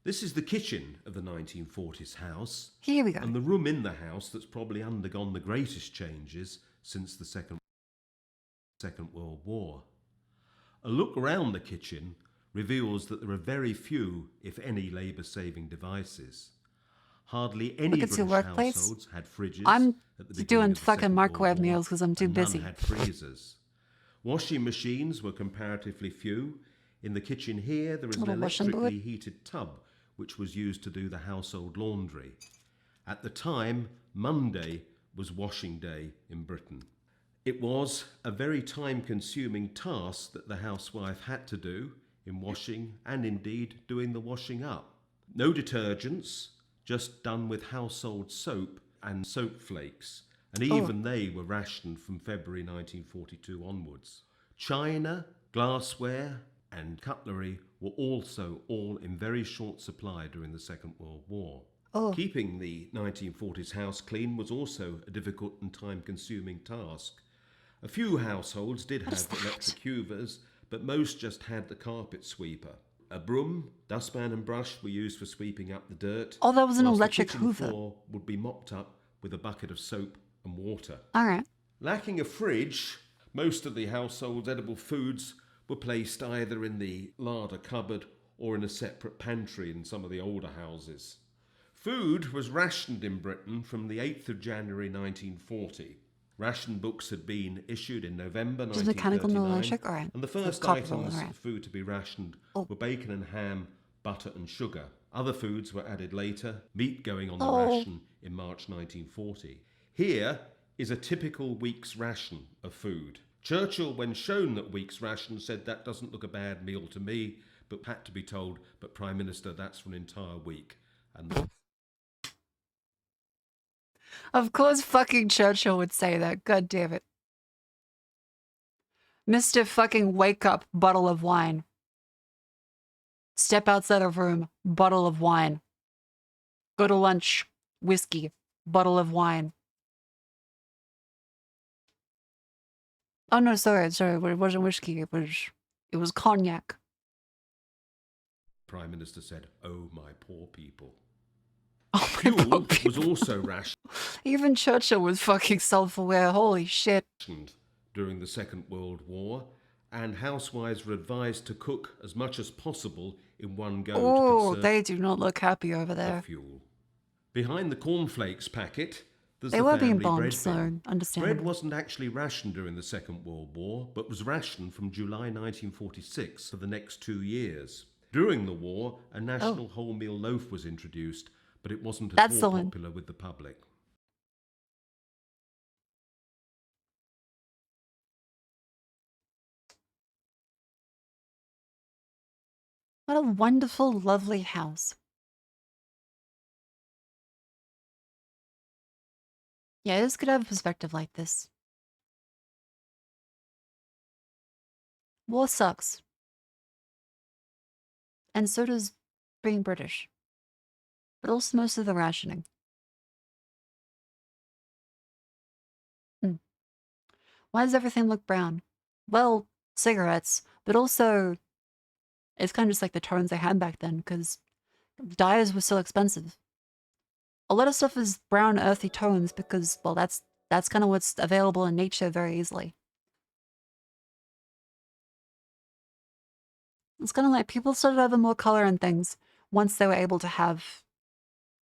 This is the kitchen of the 1940s house. Here we go. And the room in the house that's probably undergone the greatest changes since the Second World War. A look around the kitchen reveals that there are very few, if any, labour-saving devices. Hardly any Look at your British workplace. households had fridges. I'm at the beginning doing of the fucking Second microwave World War, meals because I'm too and none busy. had freezers. Washing machines were comparatively few. In the kitchen here, there is an Little washing board. electrically heated tub, which was used to do the household laundry. At the time, Monday was washing day in Britain. It was a very time-consuming task that the housewife had to do in washing and indeed doing the washing up. No detergents, just done with household soap and soap flakes, and even they were rationed from February 1942 onwards. China, glassware and cutlery were also all in very short supply during the Second World War. Oh. Keeping the 1940s house clean was also a difficult and time-consuming task. A few households did have electric hoovers, but most just had the carpet sweeper. A broom, dustpan and brush were used for sweeping up the dirt. Oh, that was an whilst electric the kitchen hoover. floor would be mopped up with a bucket of soap and water. All right. Lacking a fridge, most of the household's edible foods were placed either in the larder cupboard or in a separate pantry in some of the older houses. Food was rationed in Britain from the 8th of January 1940. Ration books had been issued in November Just mechanical, no 1939, electric? All right. and the So first copper, items all right. of food to be rationed Oh. were bacon and ham, butter and sugar. Other foods were added later, meat going on the Oh. ration in March 1940. Here is a typical week's ration of food. Churchill, when shown that week's ration, said that doesn't look a bad meal to me, but had to be told, but Prime Minister, that's for an entire week. And Of course fucking Churchill would say that. God damn it. Mr. fucking wake up, bottle of wine. Step outside of room, bottle of wine. Go to lunch, whiskey, bottle of wine. Oh no, sorry, it wasn't whiskey, it was cognac. Prime Minister said, "Oh, my poor people." Oh my Fuel poor was people. also rationed Even Churchill was fucking self-aware, holy shit. during the Second World War, and housewives were advised to cook as much as possible in one go Oh, to conserve they do not look happy over there. fuel. Behind the cornflakes packet, there's They the were being family bombed, bread so bin. understandable. Bread wasn't actually rationed during the Second World War, but was rationed from July 1946 for the next 2 years. During the war, a national wholemeal loaf was introduced, but it wasn't at That's the all one. popular with the public. What a wonderful, lovely house. Yeah, this could have a perspective like this. War sucks. And so does being British. But also most of the rationing. Why does everything look brown? Well, cigarettes, but also it's kind of just like the tones they had back then, because dyes were so expensive. A lot of stuff is brown, earthy tones because, well, that's kind of what's available in nature very easily. It's kind of like people started having more color and things once they were able to have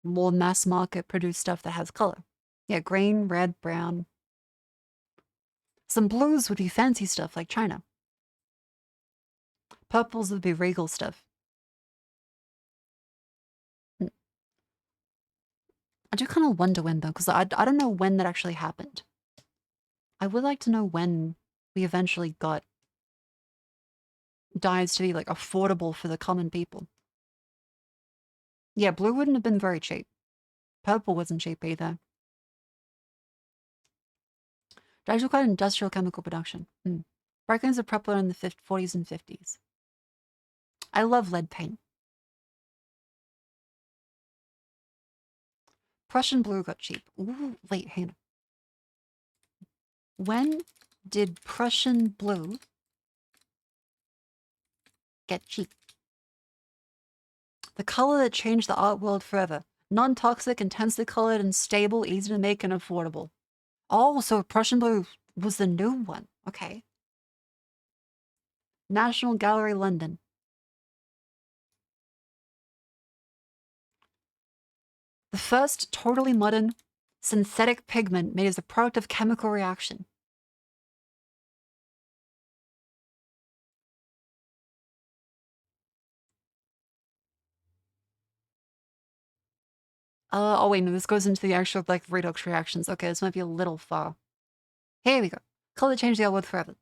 more mass market produced stuff that has color. Yeah, green, red, brown. Some blues would be fancy stuff like China. Purples would be regal stuff. I do kind of wonder when though, because I don't know when that actually happened. I would like to know when we eventually got dyes to be like affordable for the common people. Yeah, blue wouldn't have been very cheap. Purple wasn't cheap either. Dyes required industrial chemical production. Bright green are popular in the 40s and 50s. I love lead paint. Prussian blue got cheap. Ooh, wait, hang on. When did Prussian blue get cheap? The color that changed the art world forever. Non-toxic, intensely colored, and stable, easy to make, and affordable. Oh, so Prussian blue was the new one. Okay. National Gallery, London. The first totally modern synthetic pigment made as a product of chemical reaction. Oh wait, no, this goes into the actual like redox reactions. Okay, this might be a little far. Here we go. Color change the world forever.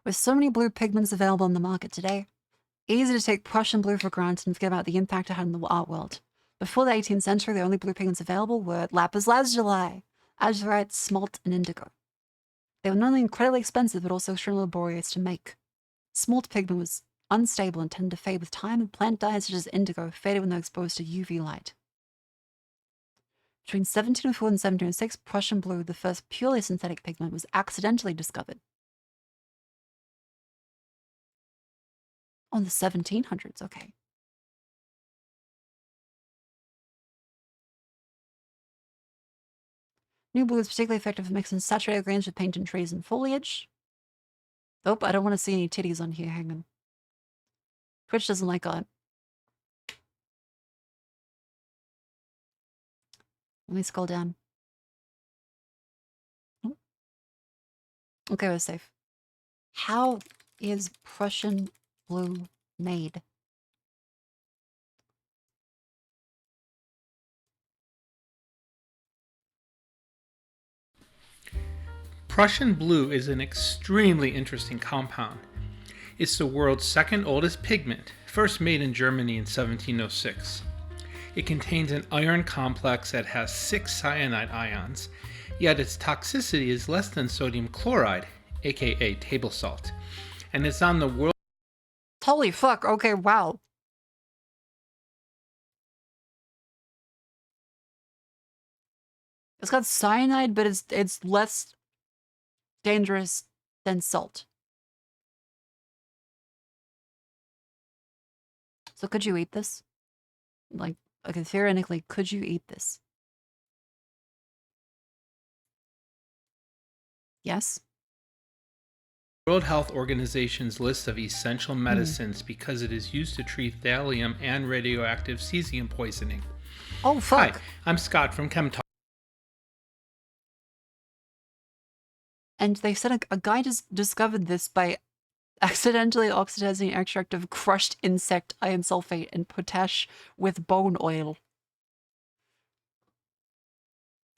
With so many blue pigments available in the market today, easy to take Prussian blue for granted and forget about the impact it had in the art world. Before the 18th century, the only blue pigments available were lapis lazuli, azurite, smalt, and indigo. They were not only incredibly expensive, but also extremely laborious to make. Smalt pigment was unstable and tended to fade with time, and plant dyes such as indigo faded when they were exposed to UV light. Between 1704 and 1706, Prussian blue, the first purely synthetic pigment, was accidentally discovered. Oh, in the 1700s, okay. New blue is particularly effective for mixing saturated greens with paint and trees and foliage. Oh, I don't want to see any titties on here. Hang on. Twitch doesn't like that. Let me scroll down. Oh. Okay, we're safe. How is Prussian blue made? Prussian blue is an extremely interesting compound. It's the world's second oldest pigment, first made in Germany in 1706. It contains an iron complex that has 6 cyanide ions, yet its toxicity is less than sodium chloride, aka table salt, and it's on the world. Holy fuck, okay, wow. It's got cyanide, but it's less dangerous than salt. So could you eat this? Like, okay, theoretically, could you eat this? Yes? World Health Organization's list of essential medicines because it is used to treat thallium and radioactive cesium poisoning. Oh, fuck. Hi, I'm Scott from ChemTalk. And they said a guy just discovered this by accidentally oxidizing extract of crushed insect iron sulfate and potash with bone oil.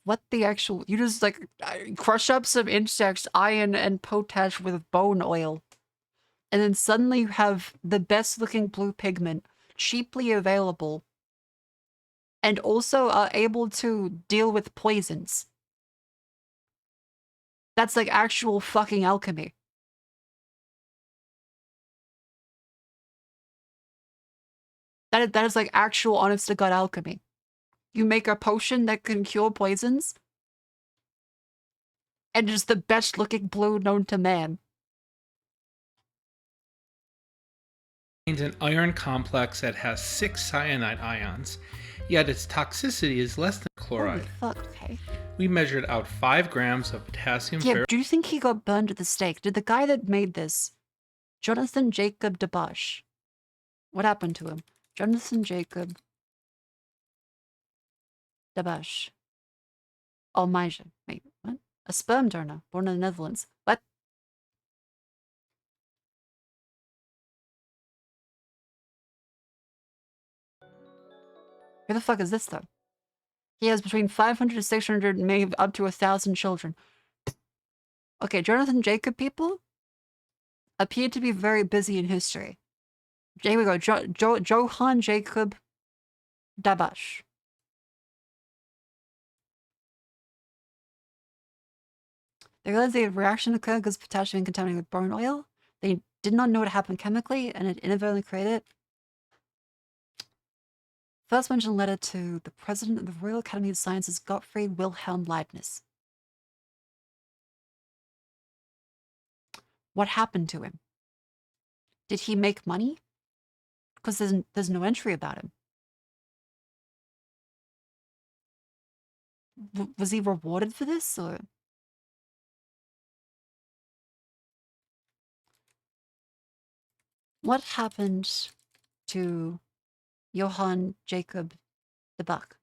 What the actual... You just, like, crush up some insects, iron, and potash with bone oil. And then suddenly you have the best-looking blue pigment, cheaply available, and also are able to deal with poisons. That's, like, actual fucking alchemy. That is, like, actual honest-to-God alchemy. You make a potion that can cure poisons, and it's the best-looking blue known to man. Contains an iron complex that has 6 cyanide ions, yet its toxicity is less than chloride. Holy fuck, okay. We measured out 5 grams of potassium Yeah, do you think he got burned at the stake? Did the guy that made this, Jonathan Jacob Debache, what happened to him? Jonathan Jacob Debache. Oh, Meisje. Wait, what? A sperm donor, born in the Netherlands. What? Who the fuck is this, though? He has between 500 to 600, maybe up to 1,000 children. Okay, Jonathan Jacob people appear to be very busy in history. Here we go. Johann Jacob Debache. They realized the reaction occurred because potassium contaminated with bone oil. They did not know what happened chemically, and it inadvertently created first mentioned letter to the president of the Royal Academy of Sciences, Gottfried Wilhelm Leibniz. What happened to him? Did he make money? Because there's no entry about him. Was he rewarded for this, or? What happened to Johann Jacob Debache?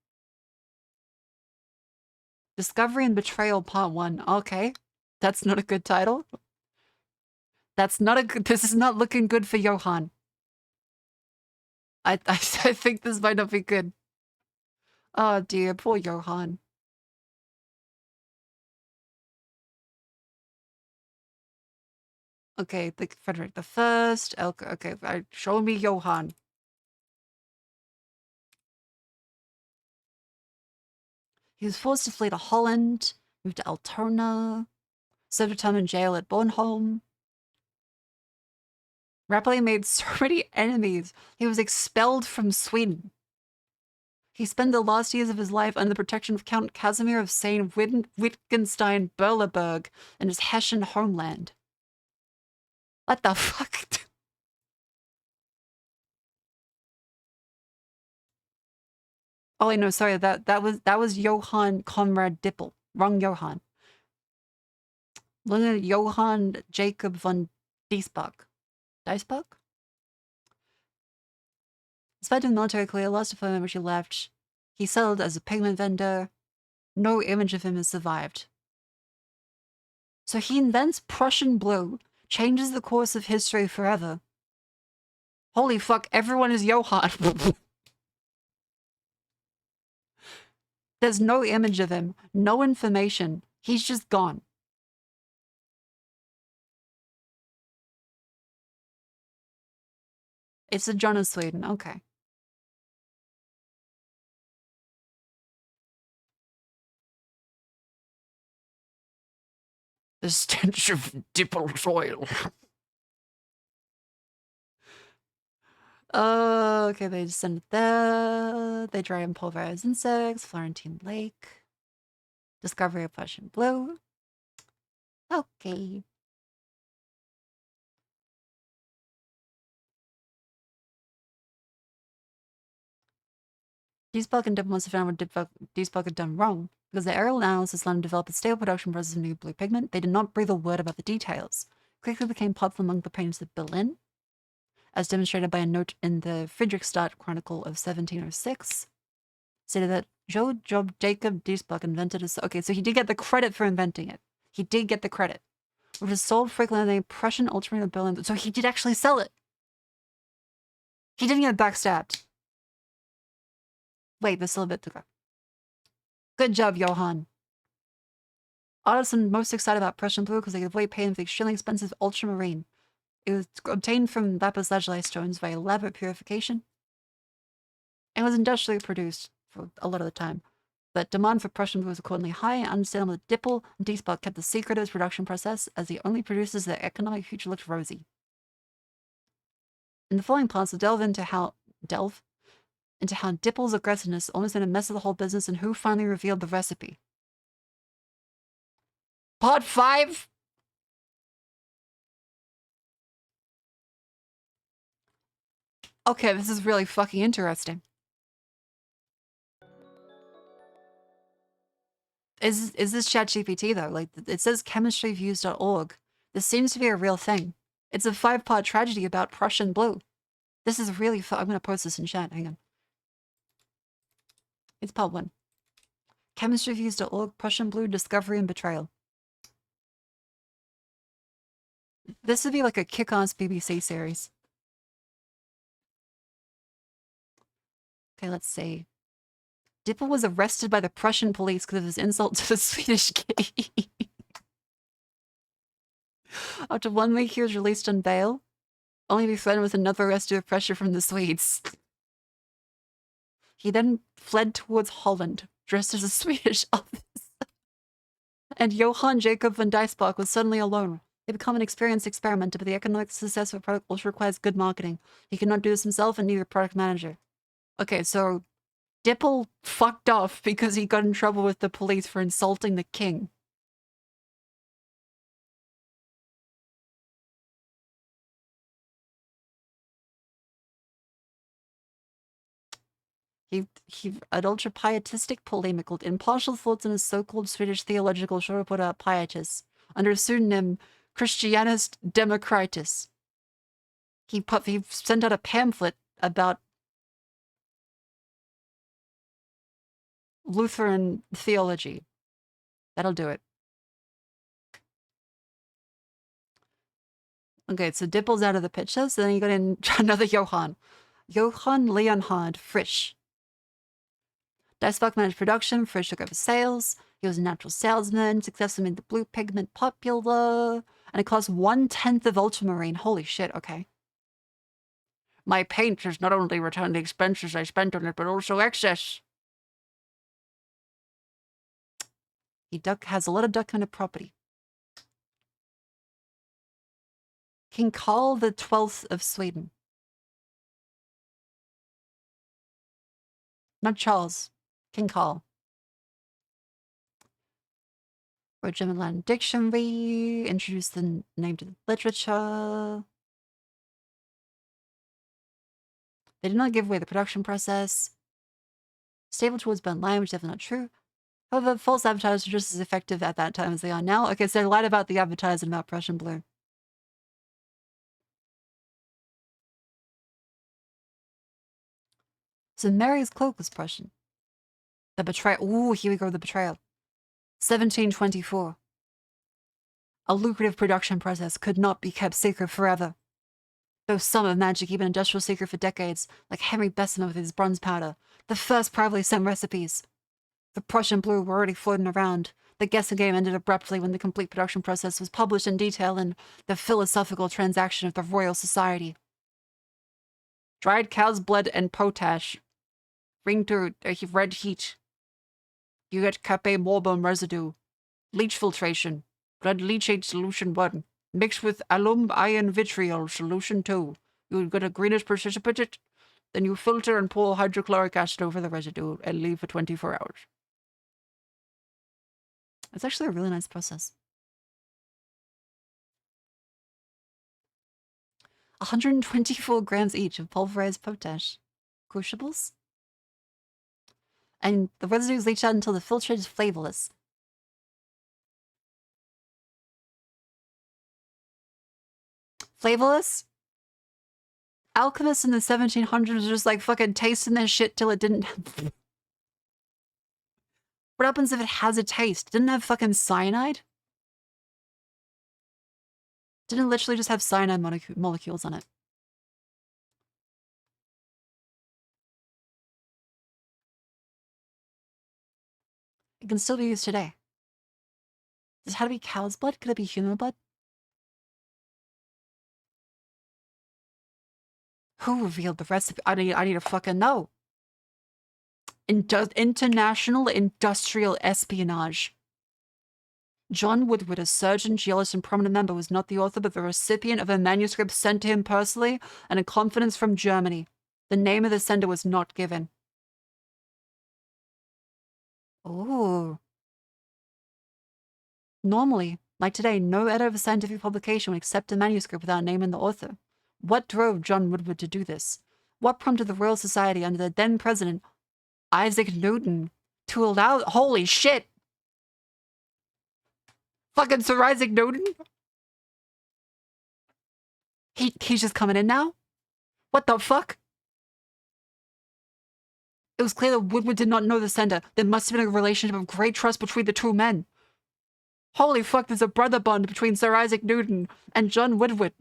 Discovery and Betrayal Part 1. Okay. That's not a good title. That's not a good... This is not looking good for Johann. I think this might not be good. Oh dear, poor Johann. Okay, the Frederick the First. Okay, show me Johann. He was forced to flee to Holland, moved to Altona, served a time in jail at Bornholm. Rapidly made so many enemies, he was expelled from Sweden. He spent the last years of his life under the protection of Count Casimir of Sayn Wittgenstein-Berleburg in his Hessian homeland. What the fuck? Oh, wait, no, sorry. That was Johann Conrad Dippel. Wrong Johann. Looking at Johann Jacob von Diesbach. Diesbach? Despite doing military career, last deployment which he left, he settled as a pigment vendor. No image of him has survived. So he invents Prussian blue, changes the course of history forever. Holy fuck, everyone is Johann. There's no image of him, no information. He's just gone. It's the John of Sweden, okay. The stench of Dippel soil. Okay, they descended there. They dry and pulverize insects. Florentine Lake. Discovery of Prussian blue. Okay. Diesbach and Dippel must have found what Diesbach had done wrong. Because the aerial analysis let him develop a stable production process of new blue pigment, they did not breathe a word about the details. Quickly became popular among the painters of Berlin, as demonstrated by a note in the Friedrichstadt Chronicle of 1706, stated that Job Jacob Diesbach invented a... Okay, so he did get the credit for inventing it. He did get the credit. Which was sold frequently in the Prussian ultramarine of Berlin. So he did actually sell it. He didn't get backstabbed. Wait, there's still a bit to go. Good job, Johann. Artists are most excited about Prussian blue because they could avoid paying for the extremely expensive ultramarine. It was obtained from lapis lazuli stones by elaborate purification. And was industrially produced for a lot of the time. But demand for Prussian blue was accordingly high, and understandable that Dippel and Diesbach kept the secret of his production process, as the only producers their economic future looked rosy. In the following parts, we'll delve into how Dippel's aggressiveness almost made a mess of the whole business and who finally revealed the recipe. Part 5? Okay, this is really fucking interesting. Is this ChatGPT though? Like, it says chemistryviews.org. This seems to be a real thing. It's a 5-part tragedy about Prussian blue. This is really I'm gonna post this in chat, hang on. It's part 1. Chemistryviews.org, Prussian blue, discovery and betrayal. This would be like a kick-ass BBC series. Okay, let's see. Dippel was arrested by the Prussian police because of his insult to the Swedish king. After 1 week, he was released on bail, only to be threatened with another arrest due to pressure from the Swedes. He then fled towards Holland, dressed as a Swedish officer. And Johann Jacob von Diesbach was suddenly alone. He became an experienced experimenter, but the economic success of a product also requires good marketing. He could not do this himself and neither product manager. Okay, so Dippel fucked off because he got in trouble with the police for insulting the king. An ultra-pietistic polemic with impartial thoughts on his so-called Swedish theological show reporter Pietis, under a pseudonym Christianus Democratus. He sent out a pamphlet about Lutheran theology. That'll do it. Okay, so Dippel's out of the picture, so then you got in another Johann. Johann Leonhard Frisch. Dicebox managed production, Frisch took over sales. He was a natural salesman, successfully made the blue pigment popular, and it cost 1/10 of ultramarine. Holy shit, okay. My paint has not only returned the expenses I spent on it, but also excess. He has a lot of duck kind of property. King Carl the 12th of Sweden. Not Charles. King Carl. Wrote German Latin dictionary. Introduced the name to the literature. They did not give away the production process. Stable towards bent line, which is definitely not true. However, false advertisers were just as effective at that time as they are now. Okay, so they lied about the advertising about Prussian blue. So Mary's cloak was Prussian. The betrayal. Ooh, here we go, the betrayal. 1724. A lucrative production process could not be kept secret forever. Though some have managed to keep an industrial secret for decades, like Henry Bessemer with his bronze powder, the first privately sent recipes. The Prussian blue were already floating around. The guessing game ended abruptly when the complete production process was published in detail in the Philosophical Transaction of the Royal Society. Dried cow's blood and potash. Bring to red heat. You get Cape Morbum residue. Leach filtration. Blood leachate solution 1. Mixed with alum iron vitriol solution 2. You get a greenish precipitate. Then you filter and pour hydrochloric acid over the residue and leave for 24 hours. It's actually a really nice process. 124 grams each of pulverized potash. Crucibles? And the residue is leached out until the filtrate is flavorless. Flavorless? Alchemists in the 1700s were just like fucking tasting their shit till it didn't. What happens if it has a taste? Didn't it have fucking cyanide? Didn't it literally just have cyanide molecules on it? It can still be used today. Does it have to be cow's blood? Could it be human blood? Who revealed the recipe? I need to fucking know. International industrial espionage. John Woodward, a surgeon, geologist, and prominent member, was not the author, but the recipient of a manuscript sent to him personally and in confidence from Germany. The name of the sender was not given. Oh. Normally, like today, no editor of a scientific publication would accept a manuscript without naming the author. What drove John Woodward to do this? What prompted the Royal Society under the then president, Isaac Newton, to allow— holy shit! Fucking Sir Isaac Newton? He's just coming in now? What the fuck? It was clear that Woodward did not know the sender. There must have been a relationship of great trust between the two men. Holy fuck, there's a brother bond between Sir Isaac Newton and John Woodward.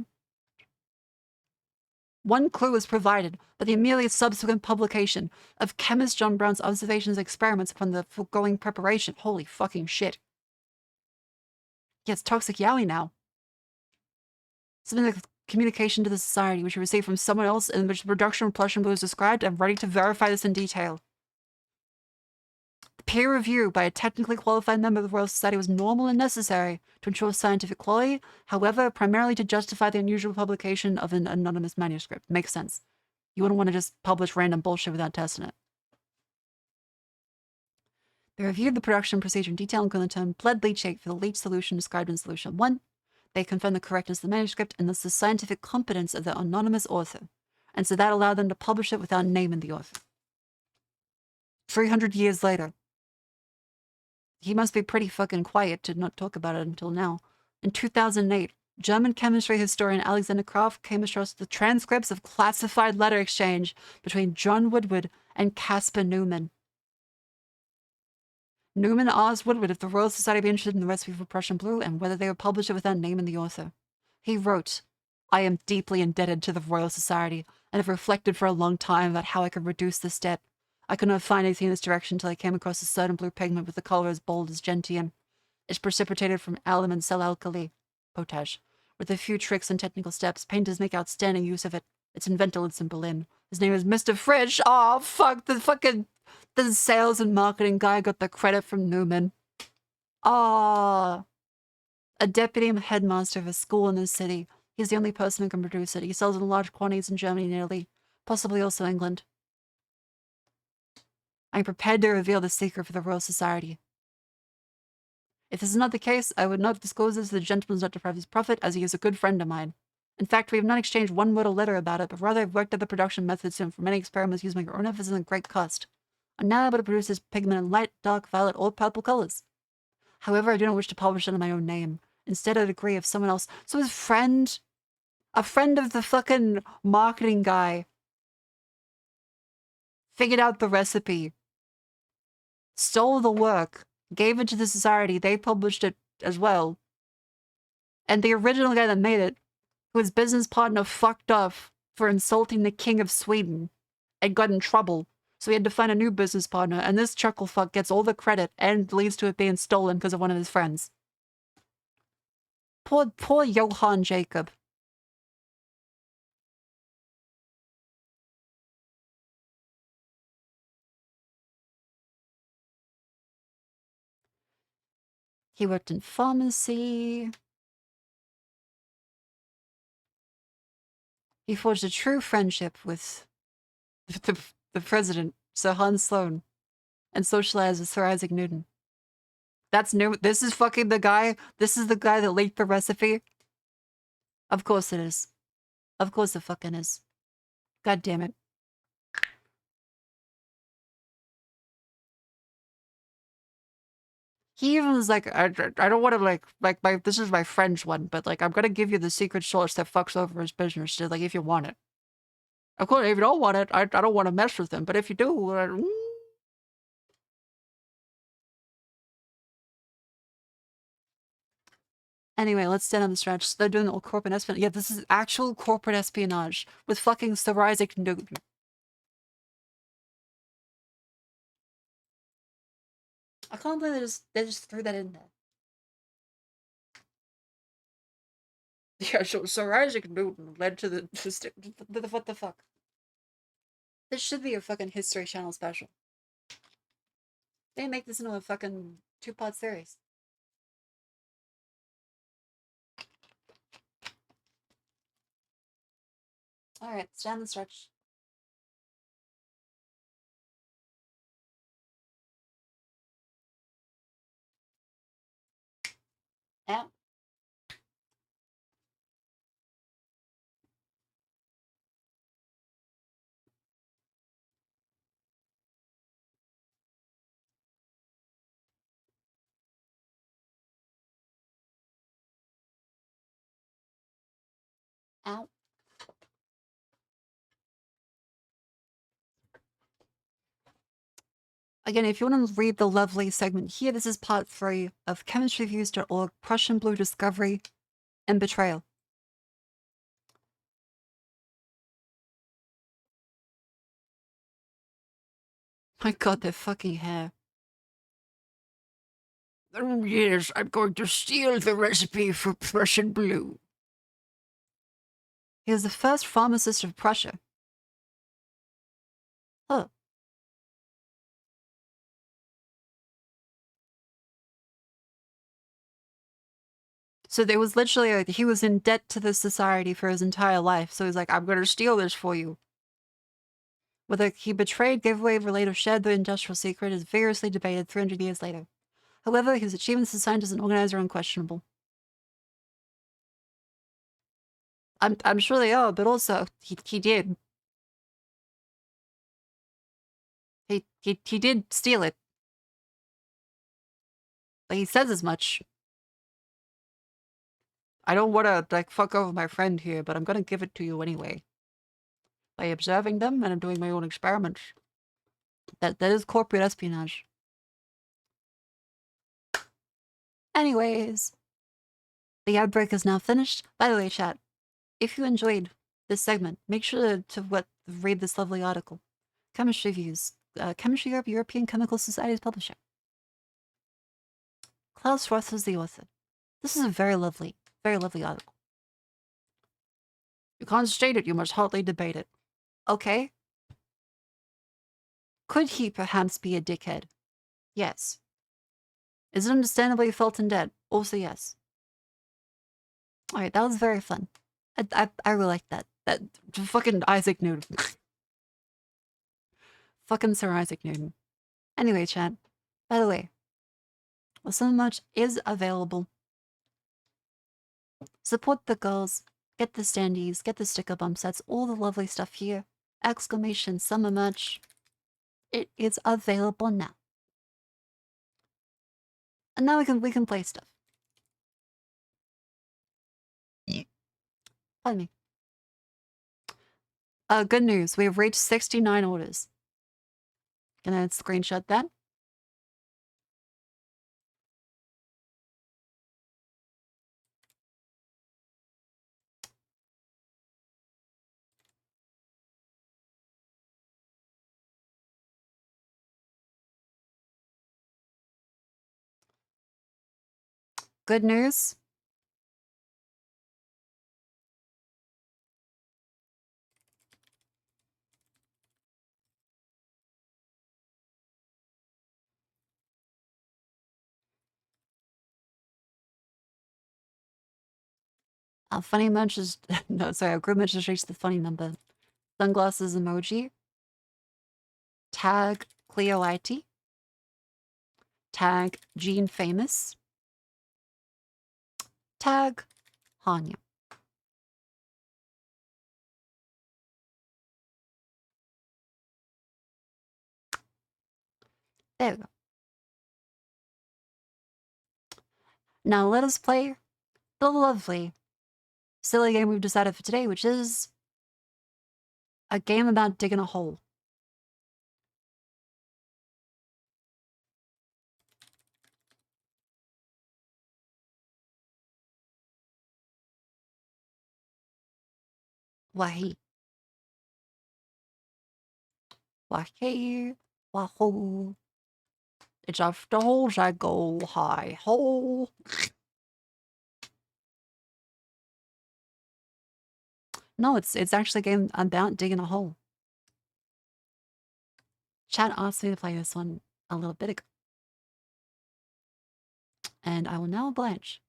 One clue was provided by the immediately subsequent publication of chemist John Brown's observations and experiments upon the foregoing preparation. Holy fucking shit. Yeah, it's Toxic Yowie now. Something like communication to the society, which he received from someone else, in which the production of Prussian blue is described. I'm ready to verify this in detail. The peer review by a technically qualified member of the Royal Society was normal and necessary to ensure scientific quality, however, primarily to justify the unusual publication of an anonymous manuscript. Makes sense. You wouldn't want to just publish random bullshit without testing it. They reviewed the production procedure in detail, including the term blood leachate for the leach solution described in solution 1. They confirmed the correctness of the manuscript and thus the scientific competence of the anonymous author, and so that allowed them to publish it without naming the author. 300 years later. He must be pretty fucking quiet to not talk about it until now. In 2008, German chemistry historian Alexander Kraft came across the transcripts of classified letter exchange between John Woodward and Caspar Neumann. Neumann asked Woodward if the Royal Society would be interested in the recipe for Prussian blue and whether they would publish it without naming the author. He wrote, I am deeply indebted to the Royal Society and have reflected for a long time about how I could reduce this debt. I could not find anything in this direction until I came across a certain blue pigment with a color as bold as gentian. It's precipitated from alum and cell alkali, potash. With a few tricks and technical steps, painters make outstanding use of it. It's invented in Berlin. His name is Mr. Fridge. Oh, fuck, the sales and marketing guy got the credit from Newman. Ah, a deputy headmaster of a school in this city. He's the only person who can produce it. He sells in large quantities in Germany and Italy, possibly also England. I'm prepared to reveal the secret for the Royal Society. If this is not the case, I would not disclose this to the gentleman who does not deprive his profit, as he is a good friend of mine. In fact, we have not exchanged one word or letter about it, but rather have worked out the production methods and for many experiments using my own efforts at great cost. I'm now able to produce this pigment in light, dark, violet, or purple colors. However, I do not wish to publish it under my own name. Instead, I'd agree if someone else... So his friend... A friend of the fucking marketing guy figured out the recipe, stole the work, gave it to the society, they published it as well. And the original guy that made it, who his business partner fucked off for insulting the King of Sweden and got in trouble. So he had to find a new business partner, and this chucklefuck gets all the credit and leads to it being stolen because of one of his friends. Poor Johann Jacob. He worked in pharmacy. He forged a true friendship with the president, Sir Hans Sloane, and socialized with Sir Isaac Newton. That's new. This is fucking the guy. This is the guy that leaked the recipe. Of course it is. Of course it fucking is. God damn it. He even was like, I don't want to like my, this is my friend's one, but like, I'm gonna give you the secret source that fucks over his business, like, if you want it. Of course, if you don't want it, I don't want to mess with him, but if you do, Anyway, let's stand on the stretch. So they're doing all corporate espionage. Yeah, this is actual corporate espionage with fucking Sir Isaac Newton. I can't believe they just threw that in there. Yeah, so Sir Isaac Newton led to the what the fuck? This should be a fucking History Channel special. They make this into a fucking 2-part series. Alright, stand the stretch. Yeah. Ow. Again, if you want to read the lovely segment here, this is part 3 of chemistryviews.org, Prussian Blue Discovery and Betrayal. My god, their fucking hair. Yes, I'm going to steal the recipe for Prussian Blue. He was the first pharmacist of Prussia. Huh. So there was literally, like, he was in debt to the society for his entire life. So he's like, I'm going to steal this for you. Whether he betrayed, gave away, relayed, or shared the industrial secret is vigorously debated 300 years later. However, his achievements as a scientist and organizer are unquestionable. I'm sure they are, but also, he did. He did steal it. Like, he says as much. I don't want to, like, fuck over my friend here, but I'm gonna give it to you anyway. By observing them, and I'm doing my own experiments. That is corporate espionage. Anyways. The outbreak is now finished. By the way, chat. if you enjoyed this segment, make sure to read this lovely article. Chemistry Views. Chemistry Europe, European Chemical Society's publisher. Klaus Roth is the author. This is a very lovely article. You can't state it, you must hotly debate it. Okay. Could he perhaps be a dickhead? Yes. Is it understandable he felt in debt? Also yes. Alright, that was very fun. I really like that. That fucking Isaac Newton. Fucking Sir Isaac Newton. Anyway, chat. By the way, so much is available. Support the girls. Get the standees. Get the sticker bump sets. All the lovely stuff here. Exclamation summer merch. It is available now. And now we can play stuff. Pardon me. Good news. We have reached 69 orders. Can I screenshot that? Good news. Funny Munch is... no, sorry, Group Munch has reached the funny number. Sunglasses emoji. Tag Cleo IT. Tag Gene Famous. Tag Hanya. There we go. Now let us play the lovely, silly game we've decided for today, which is a game about digging a hole. Wahi. Wahi. Wahoo. It's after holes I go, hi ho. No, it's actually a game about digging a hole. Chat asked me to play this one a little bit ago. And I will now blanch.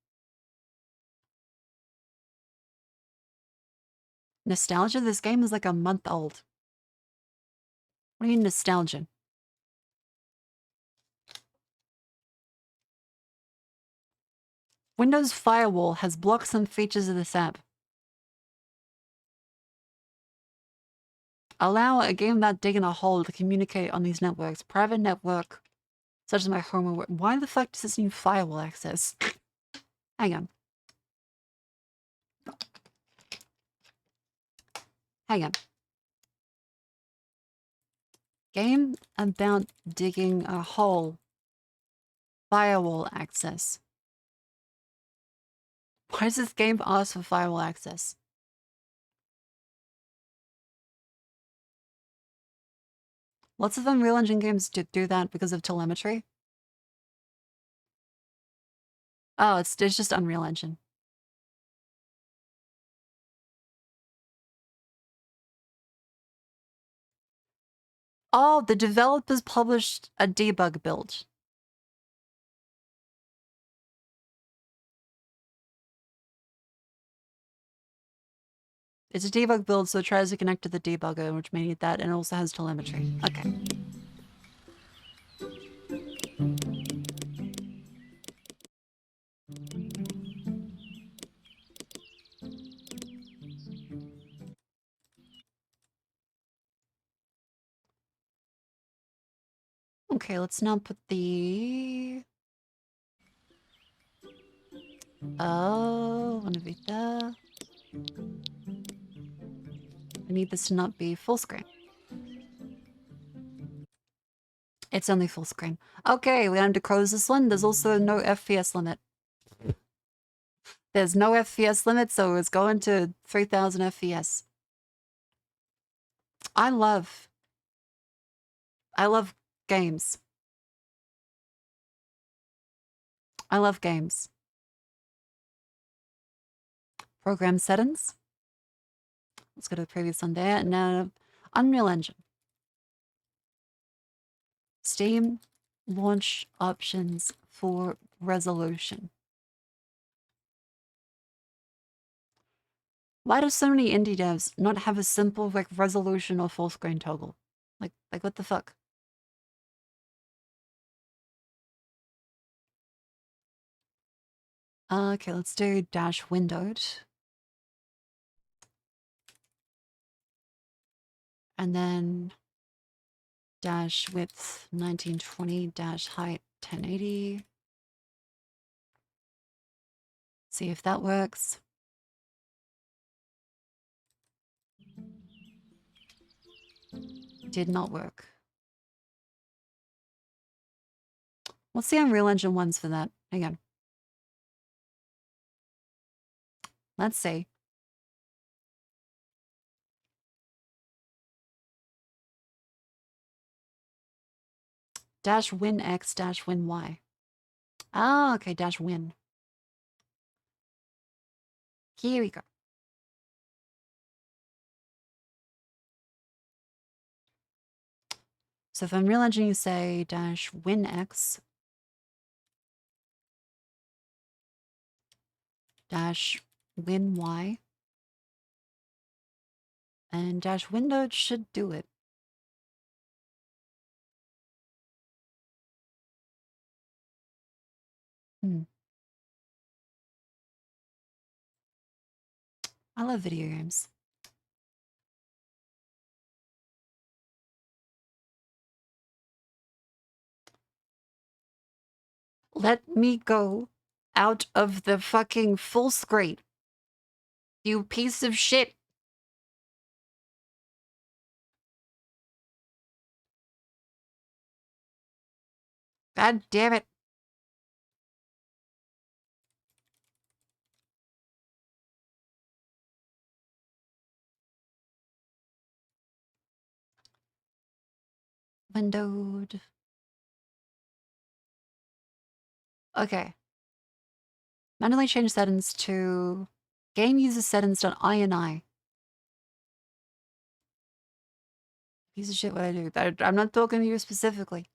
Nostalgia? This game is like a month old. What do you mean nostalgia? Windows Firewall has blocked some features of this app. Allow a game about digging a hole to communicate on these networks. Private network, such as my home. Why the fuck does this need firewall access? Hang on. Hang on. Game about digging a hole. Firewall access. Why does this game ask for firewall access? Lots of Unreal Engine games do that because of telemetry. Oh, it's just Unreal Engine. Oh, the developers published a debug build. It's a debug build, so it tries to connect to the debugger, which may need that, and it also has telemetry. Okay. Okay, let's now put the... Oh, one of Vita. I need this to not be full screen. It's only full screen. Okay, we have to close this one. There's also no FPS limit. There's no FPS limit, so it's going to 3000 FPS. I love games. I love games. Program settings. Let's go to the previous one there. Now, Unreal Engine. Steam launch options for resolution. Why do so many indie devs not have a simple like resolution or full screen toggle? Like what the fuck? Okay, let's do dash windowed. And then dash width 1920 dash height 1080. See if that works. Did not work. What's the Unreal Engine ones for that? Hang on. Let's see. Dash win X dash win Y. Ah, okay, dash win. Here we go. So if Unreal Engine you say dash win X dash win Y and dash windowed should do it. I love video games. Let me go out of the fucking full screen. You piece of shit. God damn it. Windowed. Okay. Manually change settings to game user settings.ini. Piece of shit what I do. I'm not talking to you specifically.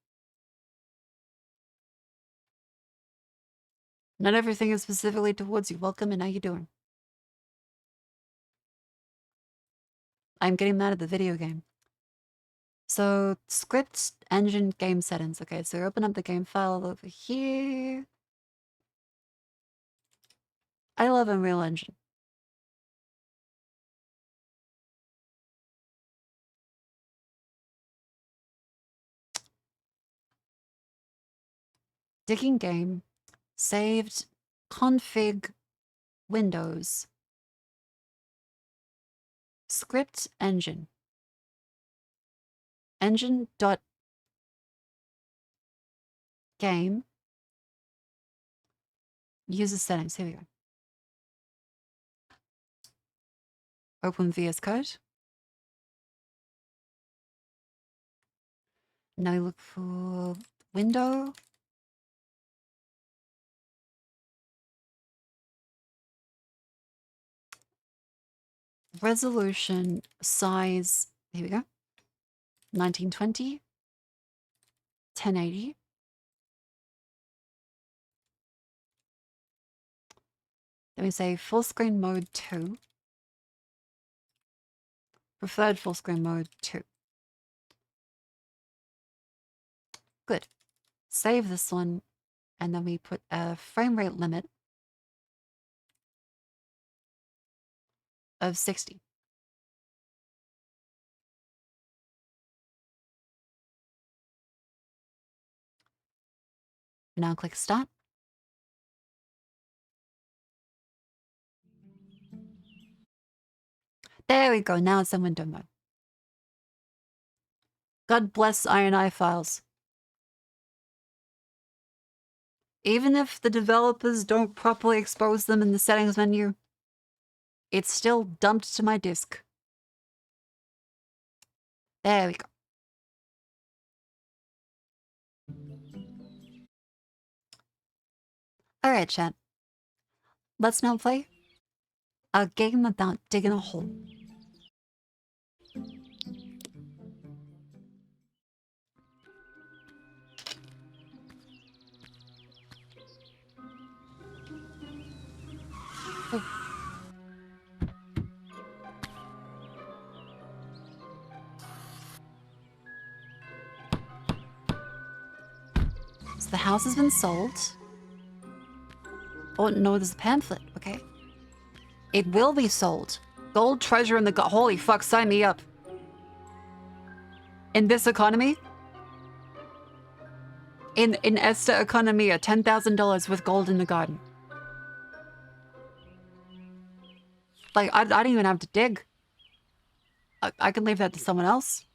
Not everything is specifically towards you. Welcome and how you doing? I'm getting mad at the video game. So script engine game settings. Okay, so open up the game file over here. I love Unreal Engine. Digging game, saved, config, Windows, script engine, engine.game, user settings. Here we go. Open VS Code. Now we look for window. Resolution, size, here we go. 1920, 1080. Then we say full screen mode 2. Preferred full screen mode 2. Good. Save this one, and then we put a frame rate limit of 60. Now click Start. There we go. Now it's in window mode. God bless IronI files. Even if the developers don't properly expose them in the settings menu, it's still dumped to my disk. There we go. Alright, chat. Let's now play a game about digging a hole. So the house has been sold. Oh no, there's a pamphlet. Okay. It will be sold. Gold treasure in the holy fuck, sign me up. In this economy? In esta economia, $10,000 with gold in the garden. Like, I don't even have to dig. I can leave that to someone else.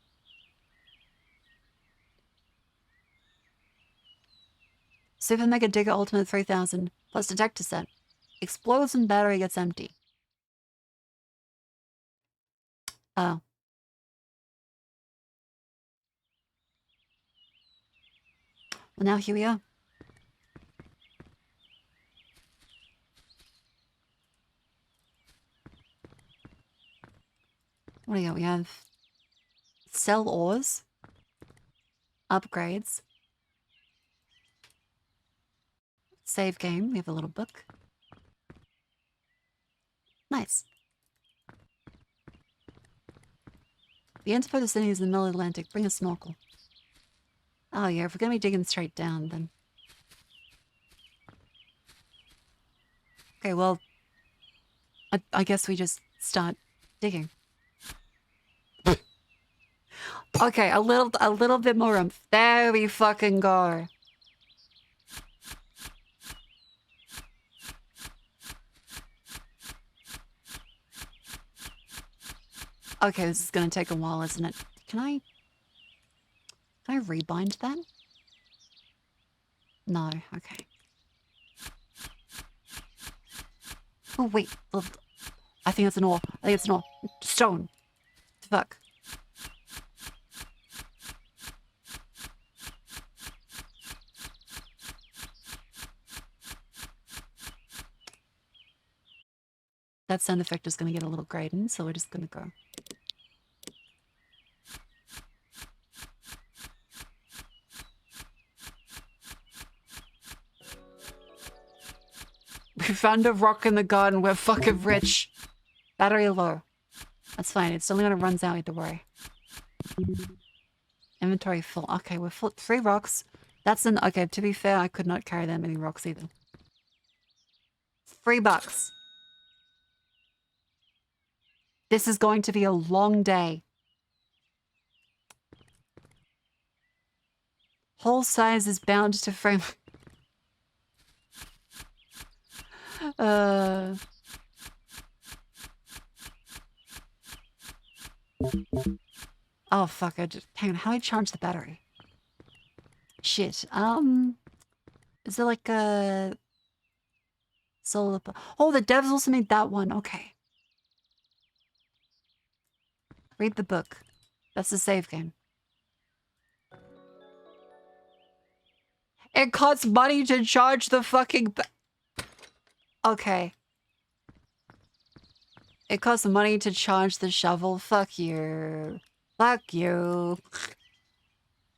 Super Mega Digger Ultimate 3000 plus detector set. Explodes and battery gets empty. Oh. Well, now here we are. What do we got? We have sell ores, upgrades, save game. We have a little book. Nice. The Enterprise City is in the middle of the Atlantic. Bring a snorkel. Oh yeah, if we're gonna be digging straight down, then. Okay, well, I guess we just start digging. Okay, a little bit more oomph. There we fucking go. Okay, this is gonna take a while, isn't it? Can I rebind that? No, okay. Oh wait, I think it's an ore. I think it's an ore. Stone. Fuck. That sound effect is gonna get a little grating, so we're just gonna go. We found a rock in the garden. We're fucking rich. Battery low. That's fine. It's only when it runs out, you have to worry. Inventory full. Okay, we're full. 3 rocks. That's an... Okay, to be fair, I could not carry that many rocks either. $3. This is going to be a long day. Hole size is bound to frame... Oh fuck, hang on, how do I charge the battery? Shit, is there like a solar... Oh, the devs also made that one, okay. Read the book. That's the save game. It costs money to charge the fucking... Okay. It costs money to charge the shovel. Fuck you. Fuck you.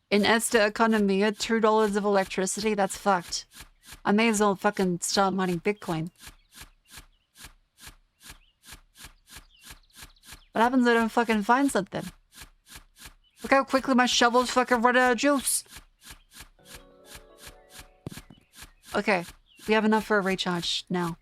In esta economia, $2 of electricity? That's fucked. I may as well fucking start mining Bitcoin. What happens if I don't fucking find something? Look how quickly my shovel's fucking run out of juice. Okay. We have enough for a recharge now.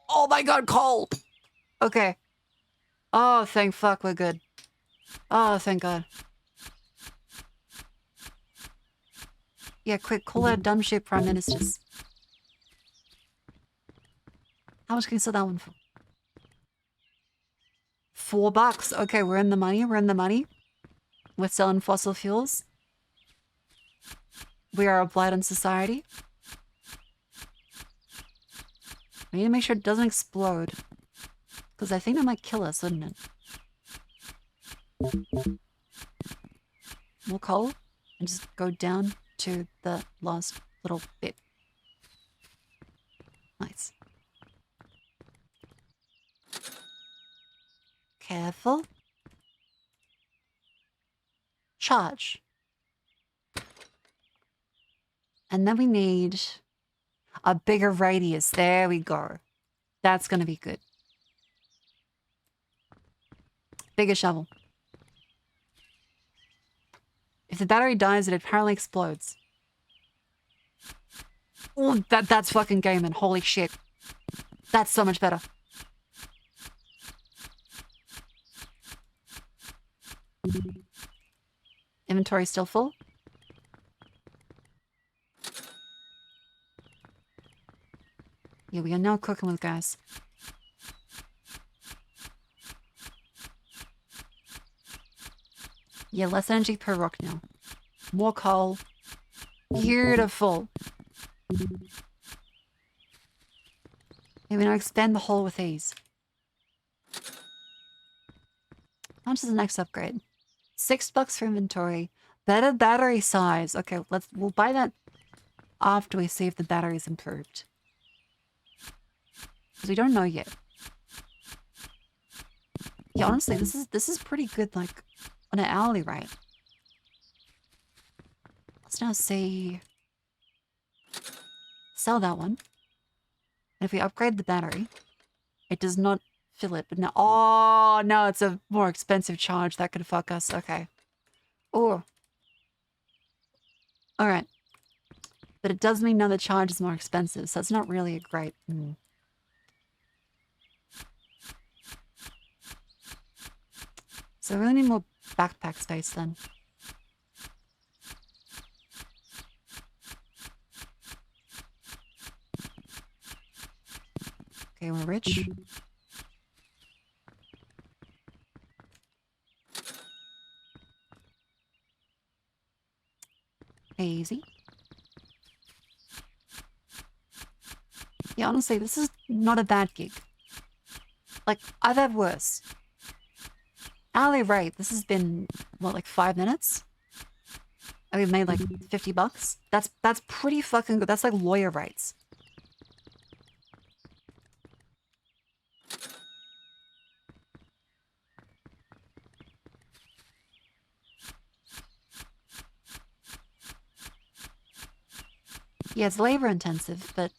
Oh my god, coal! Okay. Oh, thank fuck, we're good. Oh, thank god. Yeah, quick, call out dumb shit prime ministers. How much can you sell that one for? $4. Okay, we're in the money. We're in the money. We're selling fossil fuels. We are a blight on society. We need to make sure it doesn't explode. Because I think that might kill us, wouldn't it? More coal. And just go down to the last little bit. Nice. Careful. Charge. And then we need a bigger radius. There we go. That's going to be good. Bigger shovel. If the battery dies, it apparently explodes. Oh, that's fucking gaming. Holy shit. That's so much better. Inventory still full? Yeah, we are now cooking with gas. Yeah, less energy per rock now. More coal. Beautiful. Yeah, we now expand the hole with ease. How much is the next upgrade? $6 for inventory. Better battery size. Okay, we'll buy that after we see if the battery's improved. Because we don't know yet. Yeah, honestly, this is pretty good, like, on an hourly rate. Let's now see. Sell that one. And if we upgrade the battery, it does not fill it. But now, oh no, it's a more expensive charge. That could fuck us. Okay. Oh. All right. But it does mean now the charge is more expensive, so it's not really a great. So we really need more backpack space then. Okay, we're rich. Easy. Yeah, honestly, this is not a bad gig. Like, I've had worse. Hourly rate, this has been, what, like 5 minutes? And we've made like $50. That's pretty fucking good. That's like lawyer rates. Yeah, it's labor intensive, but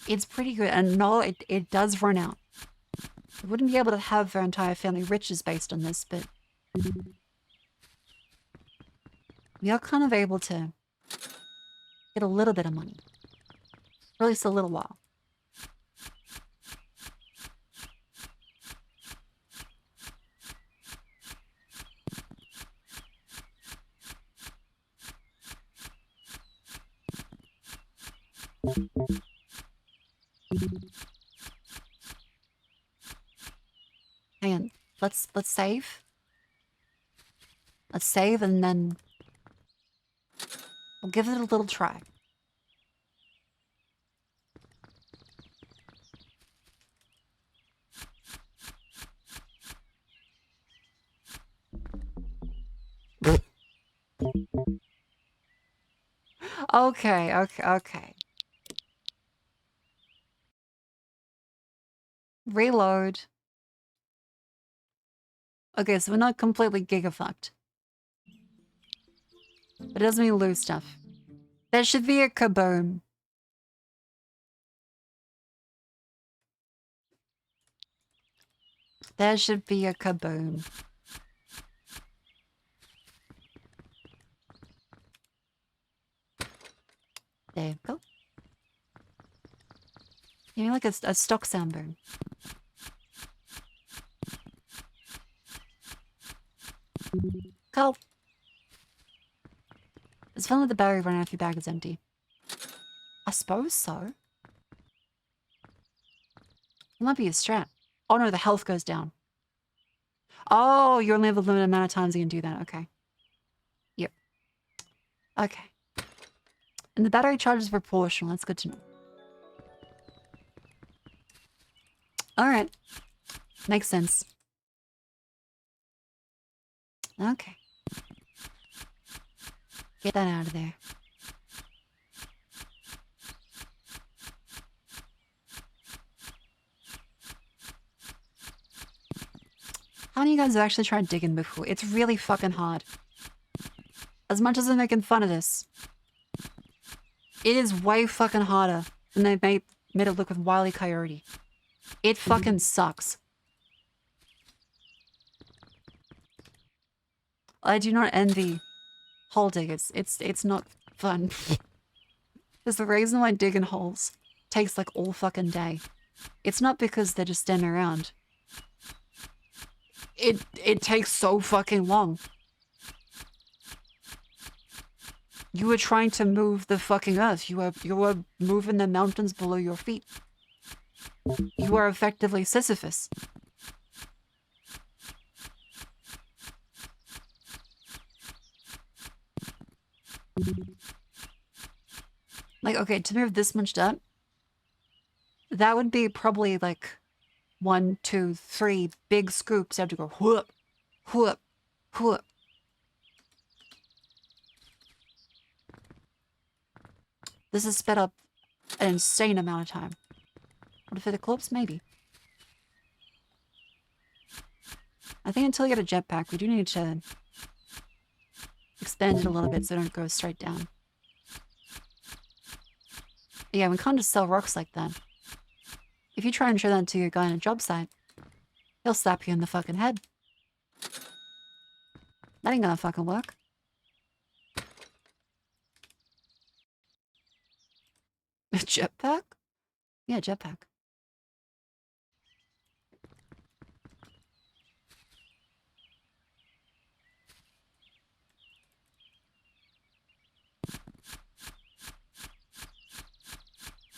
it's pretty good. And no, it does run out. We wouldn't be able to have our entire family riches based on this, but we are kind of able to get a little bit of money. For at least a little while. Hang on. Let's save. Let's save and then we'll give it a little try. Okay. Reload. Okay, so we're not completely gigafucked. But it doesn't mean lose stuff. There should be a kaboom. There should be a kaboom. There you go. You mean like a stock sound boom. Cool. It's fun with the battery running out if your bag is empty. I suppose so. It might be a strat. Oh no, the health goes down. Oh, you only have a limited amount of times you can do that. Okay. Yep. Okay. And the battery charge is proportional. That's good to know. Alright. Makes sense. Okay. Get that out of there. How many of you guys have actually tried digging before? It's really fucking hard. As much as they're making fun of this, it is way fucking harder than they made it look with Wile E. Coyote. It fucking sucks. I do not envy hole diggers. It's not fun. There's the reason why digging holes takes like all fucking day. It's not because they're just standing around. It takes so fucking long. You were trying to move the fucking earth. You were moving the mountains below your feet. You are effectively Sisyphus. Like, okay, to move this much dirt, that would be probably like 1, 2, 3 big scoops. You have to go whoop, whoop, whoop. This is sped up an insane amount of time. Would it fit a corpse? Maybe. I think until you get a jetpack, we do need to expand it a little bit so it don't go straight down. Yeah, we can't just sell rocks like that. If you try and show that to your guy on a job site, he'll slap you in the fucking head. That ain't gonna fucking work. A jetpack? Yeah, jetpack.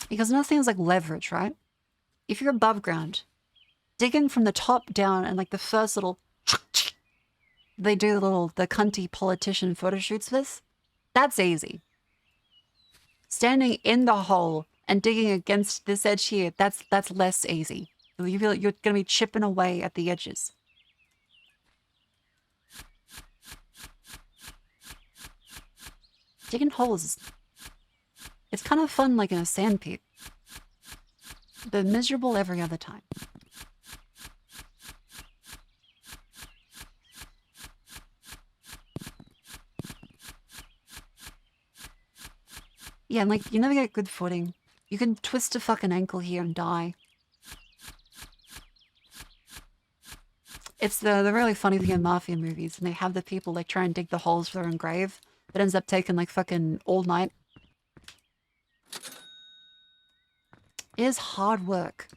Because another thing is like leverage, right? If you're above ground, digging from the top down and like the first little they do the cunty politician photo shoots with, that's easy. Standing in the hole and digging against this edge here, that's less easy. You feel like you're gonna be chipping away at the edges. Digging holes, it's kind of fun like in a sandpit, but miserable every other time. Yeah, and like, you never get good footing. You can twist a fucking ankle here and die. It's the really funny thing in mafia movies, and they have the people like try and dig the holes for their own grave. That ends up taking like fucking all night. It is hard work.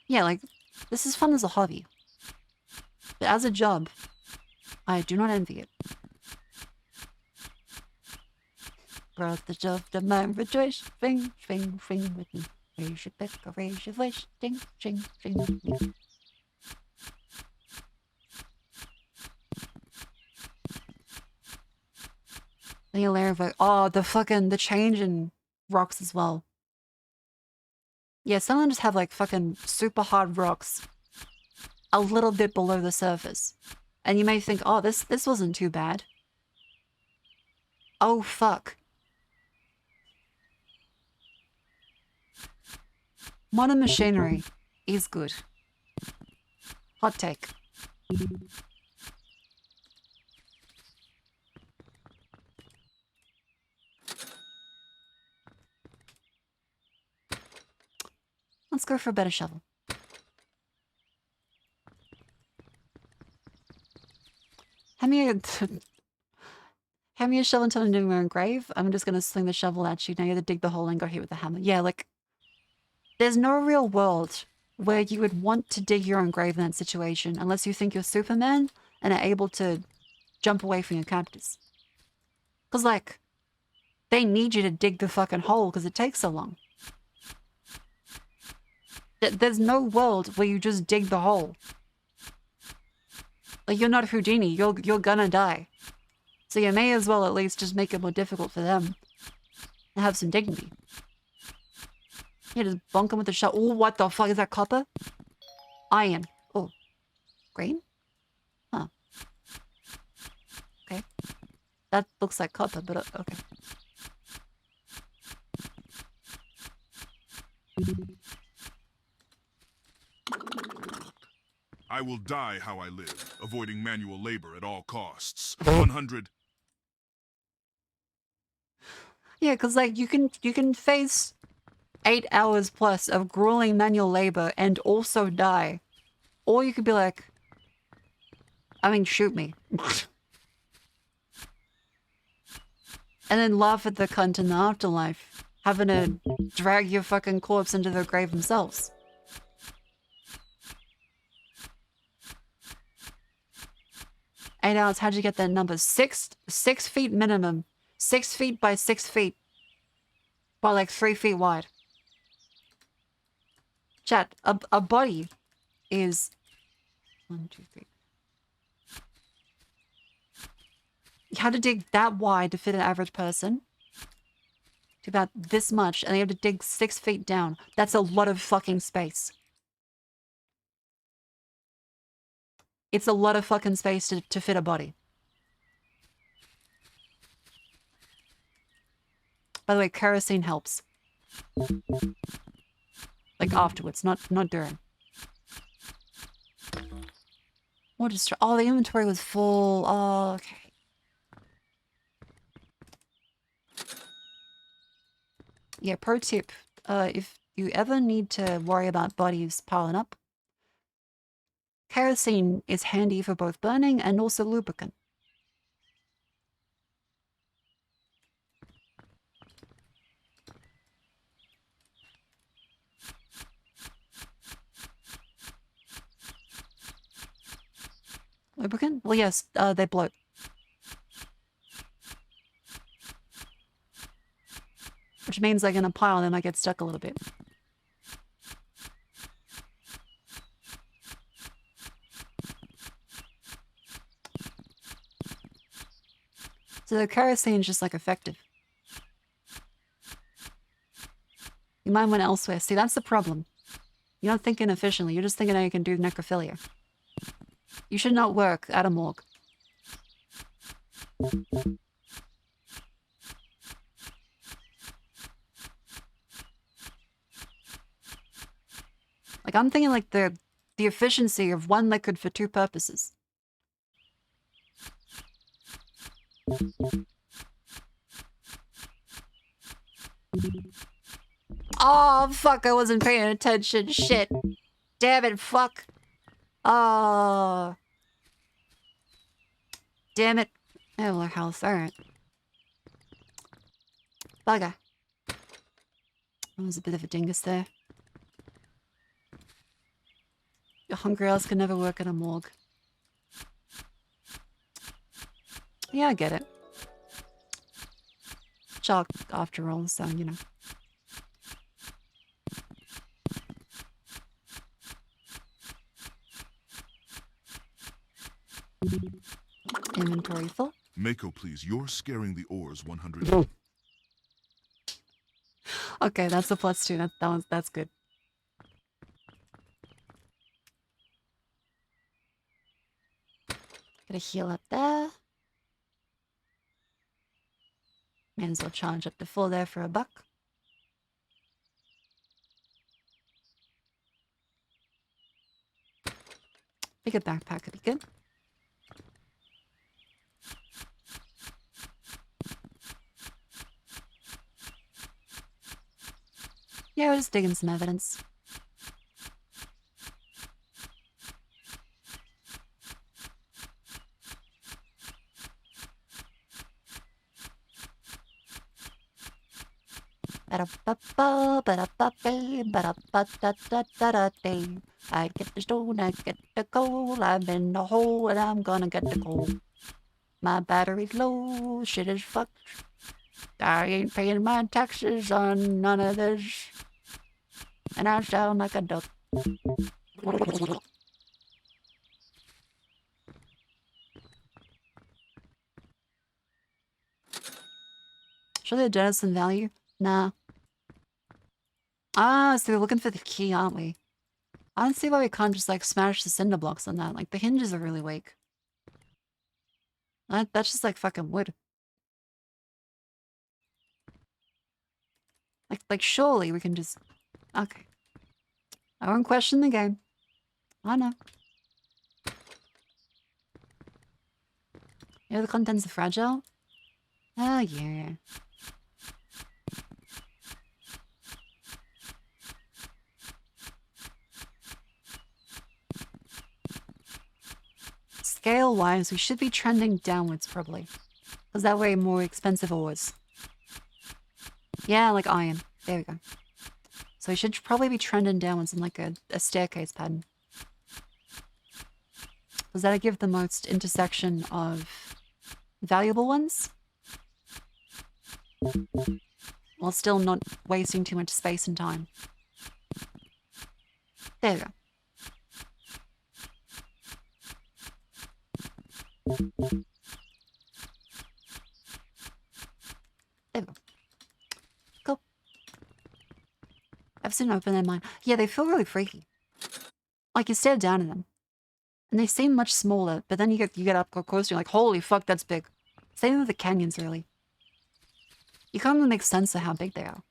Yeah, like, this is fun as a hobby. But as a job, I do not envy it. Brought the job to mind, rejoice, swing, swing, swing with me. Raise your pick or raise your voice, ding, ding, ding with me. The layer of like, oh, the change in rocks as well. Yeah, some of them just have like fucking super hard rocks a little bit below the surface. And you may think, oh, this wasn't too bad. Oh, fuck. Modern machinery is good. Hot take. Let's go for a better shovel. Hand me a shovel until I'm doing my own grave. I'm just gonna sling the shovel at you. Now you have to dig the hole and go hit with the hammer. Yeah, like, there's no real world where you would want to dig your own grave in that situation unless you think you're Superman and are able to jump away from your captors. Because, like, they need you to dig the fucking hole because it takes so long. There's no world where you just dig the hole. Like, you're not Houdini. You're gonna die. So you may as well at least just make it more difficult for them. And have some dignity. Yeah, just bonk them with the shot. Oh, what the fuck is that? Copper? Iron. Oh. Green? Huh. Okay. That looks like copper, but okay. I will die how I live, avoiding manual labor at all costs. 100. Yeah, because like you can face 8 hours plus of grueling manual labor and also die. Or you could be like, I mean, shoot me. And then laugh at the cunt in the afterlife, having to drag your fucking corpse into their grave themselves. Eight hours, how'd you get that number? 6 feet minimum. 6 feet by 6 feet. By like 3 feet wide. Chat, a body is 1, 2, 3. You had to dig that wide to fit an average person. To about this much, and you have to dig 6 feet down. That's a lot of fucking space. It's a lot of fucking space to fit a body. By the way, kerosene helps. Like afterwards, not during. What is... Oh, the inventory was full. Oh, okay. Yeah, pro tip. If you ever need to worry about bodies piling up, kerosene is handy for both burning and also lubricant. Lubricant? Well, yes, they bloat. Which means like in a pile, they might get stuck a little bit. So the kerosene is just like effective. You might went elsewhere. See, that's the problem. You're not thinking efficiently. You're just thinking how you can do necrophilia. You should not work at a morgue. Like, I'm thinking like the efficiency of one liquid for 2 purposes. Oh, fuck, I wasn't paying attention. Shit. Damn it, fuck. Oh. Damn it. Oh, our house. Alright. Bugger. That was a bit of a dingus there. Your hungry ass can never work at a morgue. Yeah, I get it. Chalk, after all, so, you know. Inventory full. Mako, please, you're scaring the ores 100. Okay, that's a +2. That's good. Gotta heal up there. May as well charge up to full there for $1. Bigger backpack would be good. Yeah, we're just digging some evidence. I get the stone, I get the coal, I'm in the hole and I'm gonna get the coal. My battery's low, shit is fucked. I ain't paying my taxes on none of this. and I sound like a duck. Surely the dead has some value? Nah. Ah, so we're looking for the key, aren't we? I don't see why we can't just, like, smash the cinder blocks on that. Like, the hinges are really weak. That's just, like, fucking wood. Like, surely we can just... Okay. I won't question the game. I know. Yeah, the contents are fragile? Oh, yeah. Scale-wise, we should be trending downwards, probably. Because that way more expensive ores. Yeah, like iron. There we go. So we should probably be trending downwards in like a staircase pattern. Because that'll give the most intersection of valuable ones. While still not wasting too much space and time. There we go. There we go. Cool. I've seen open in mine. Yeah, they feel really freaky. Like you stare down at them. And they seem much smaller, but then you get up close, you're like, holy fuck, that's big. Same with the canyons, really. You can't really make sense of how big they are.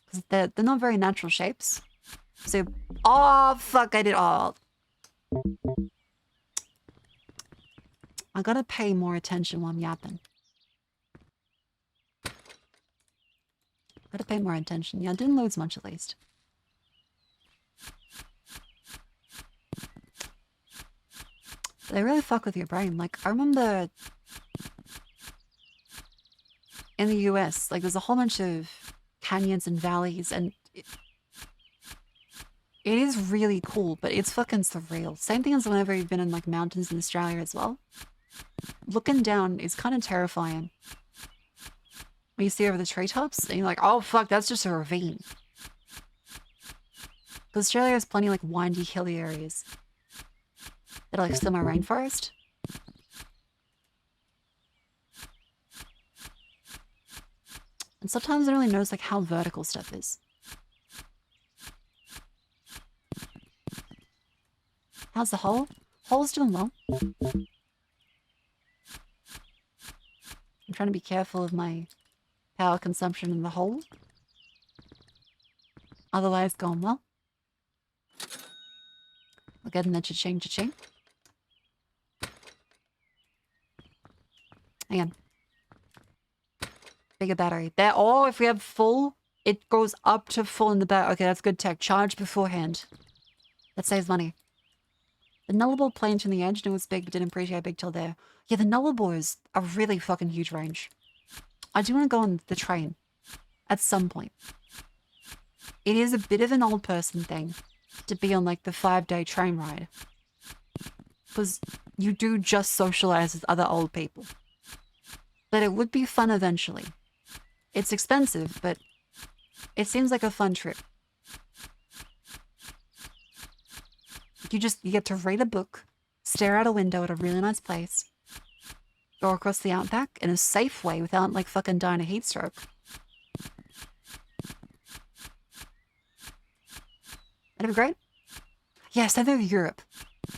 Because they're not very natural shapes. So, oh, fuck, I did all. I gotta pay more attention while I'm yapping. Gotta pay more attention. Yeah, I didn't lose much at least. They really fuck with your brain. Like, I remember in the US, like, there's a whole bunch of canyons and valleys, and it is really cool, but it's fucking surreal. Same thing as whenever you've been in, like, mountains in Australia as well. Looking down is kind of terrifying. When you see over the treetops, and you're like, oh, fuck, that's just a ravine. Because Australia has plenty of, like, windy, hilly areas that are, like, semi-rainforest. And sometimes I don't really notice, like, how vertical stuff is. How's the hole? Hole's doing well. I'm trying to be careful of my power consumption in the hole. Otherwise, going well. We're getting the cha-ching, cha-ching. Hang on. Bigger battery. There. Oh, if we have full, it goes up to full in the back. Okay, that's good tech. Charge beforehand. That saves money. The nullable plane from the edge knew it was big, but didn't appreciate big till there. Yeah, the nullable is a really fucking huge range. I do want to go on the train at some point. It is a bit of an old person thing to be on, like, the 5-day train ride. Because you do just socialize with other old people. But it would be fun eventually. It's expensive, but it seems like a fun trip. You get to read a book, stare out a window at a really nice place, go across the outback in a safe way without, like, fucking dying a heat stroke. That'd be great. Yes, I think Europe.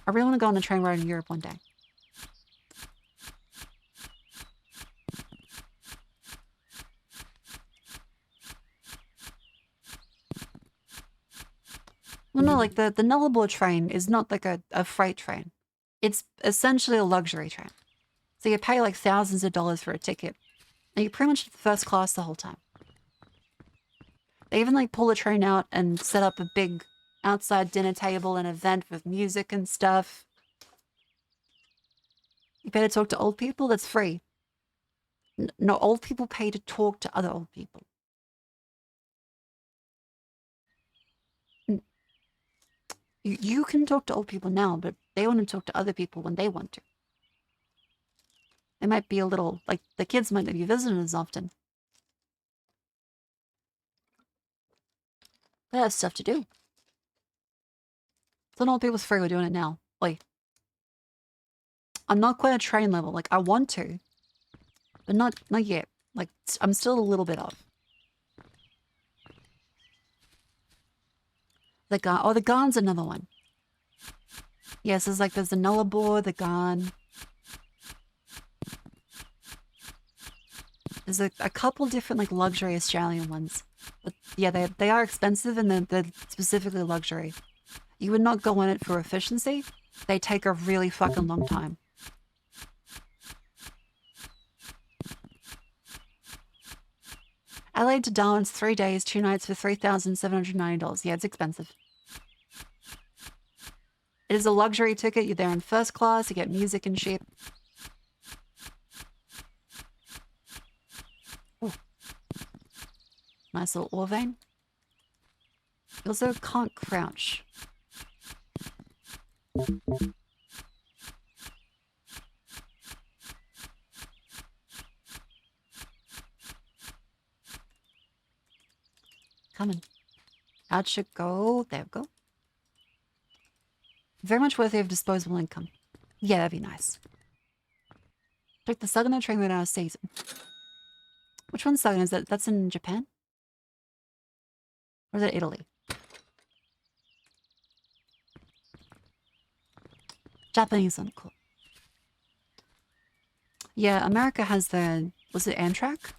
I really want to go on a train ride in Europe one day. Well, no, like, the Nullarbor train is not like a freight train. It's essentially a luxury train. So you pay, like, thousands of dollars for a ticket. And you're pretty much first class the whole time. They even, like, pull the train out and set up a big outside dinner table and event with music and stuff. You pay to talk to old people? That's free. No, old people pay to talk to other old people. You can talk to old people now, but they want to talk to other people when they want to. They might be a little, like, the kids might not be visiting as often. They have stuff to do. Don't know what people's free. We're doing it now. Like, I'm not quite at train level. Like, I want to, but not yet. Like, I'm still a little bit off. The Garn. Oh, the Garn's another one. Yes, there's the Nullarbor, the Garn. There's a couple different like luxury Australian ones. But yeah, they are expensive and they're specifically luxury. You would not go on it for efficiency. They take a really fucking long time. Adelaide to Darwin's 3 days, 2 nights for $3,790. Yeah, it's expensive. It is a luxury ticket. You're there in first class. You get music and shit. Ooh. Nice little ore vein. You also can't crouch. Coming. How'd should go? There we go. Very much worthy of disposable income. Yeah, that'd be nice. Check the Sagana train right out of season. Which one's Sagana? Is that that's in Japan? Or is it Italy? Japanese one, cool. Yeah, America has the, was it Amtrak?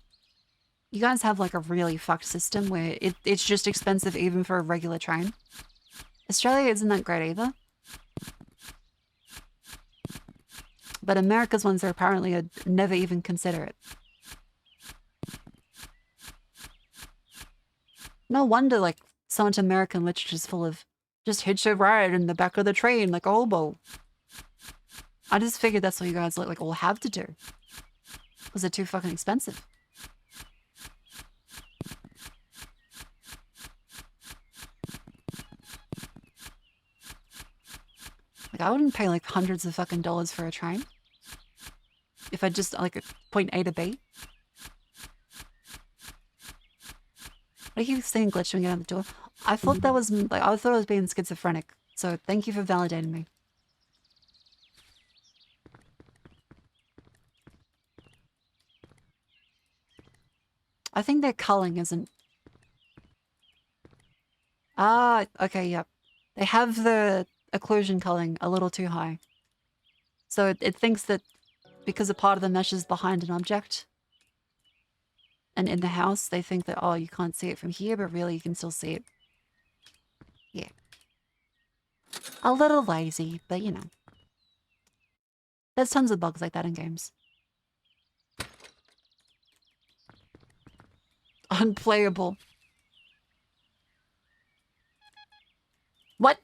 You guys have like a really fucked system where it's just expensive even for a regular train. Australia isn't that great either. But America's ones are apparently never even consider it. No wonder like so much American literature is full of just hitch a ride in the back of the train like a hobo. I just figured that's what you guys like all have to do. Was it too fucking expensive? Like I wouldn't pay like hundreds of fucking dollars for a train. If I just like point A to B. What are you saying, glitch when you get out the door? I thought that was like I thought I was being schizophrenic. So thank you for validating me. I think their culling isn't. Ah, okay, yep. They have the occlusion culling a little too high. So it thinks that because a part of the mesh is behind an object and in the house, they think that, oh, you can't see it from here, but really you can still see it. Yeah. A little lazy, but you know. There's tons of bugs like that in games. Unplayable. What?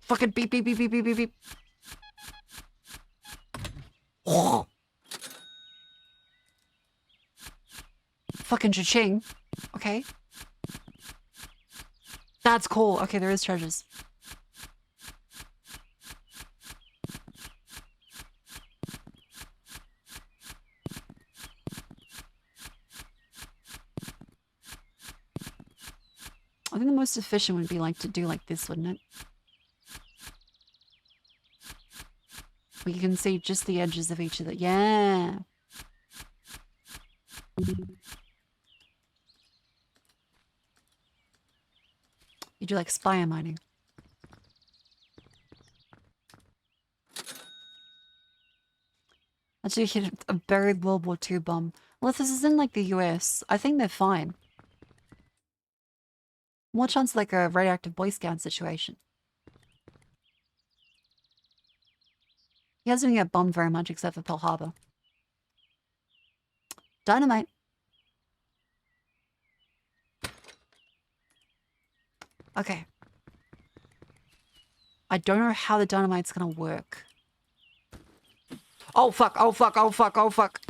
Fucking beep, beep, beep, beep, beep, beep, beep. Oh. Fucking cha-ching. Okay. That's cool. Okay, there is treasures. I think the most efficient would be like to do like this, wouldn't it? Where you can see just the edges of each of the... Yeah. You do like spire mining. Actually hit a buried World War II bomb. Well, if this is in like the US, I think they're fine. More chance of like a radioactive Boy Scout situation. He hasn't get bombed very much except for Pearl Harbor. Dynamite. Okay. I don't know how the dynamite's gonna work. Oh fuck, oh fuck, oh fuck, oh fuck.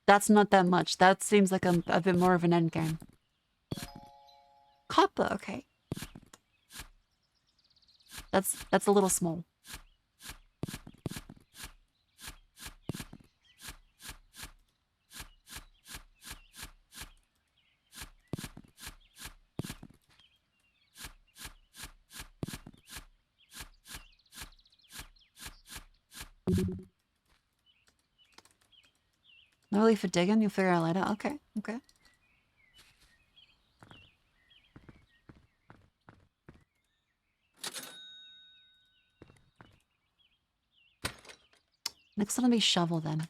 That's not that much. That seems like a bit more of an end game. Copper, okay. That's a little small. No really for digging, you'll figure out later. Okay, okay. Next one will be shovel then.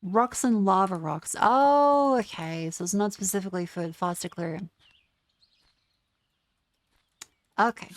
Rocks and lava rocks. Oh, okay. So it's not specifically for faster clearing. Okay.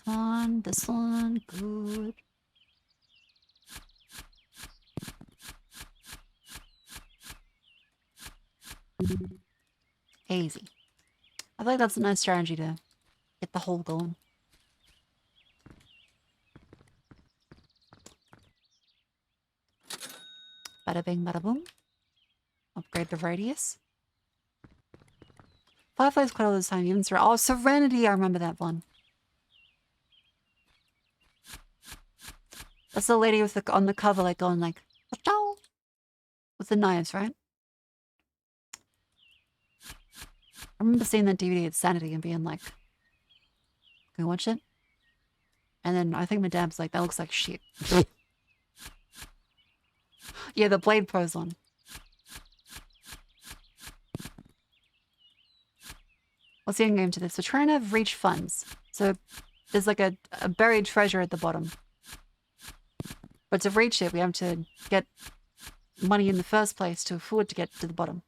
Come on, this one, good. Easy. I feel like that's a nice strategy to get the hole going. Bada bing, bada boom. Upgrade the radius. Fireflies quite all this time, even oh, Serenity, I remember that one. That's the lady with the on the cover, like going like, "Ciao," with the knives, right? I remember seeing that DVD at Sanity and being like, "Can we watch it?" And then I think my dad's like, "That looks like shit." Yeah, the blade pose one. What's the end game to this? We're trying to reach funds. So there's like a buried treasure at the bottom. But to reach it, we have to get money in the first place to afford to get to the bottom.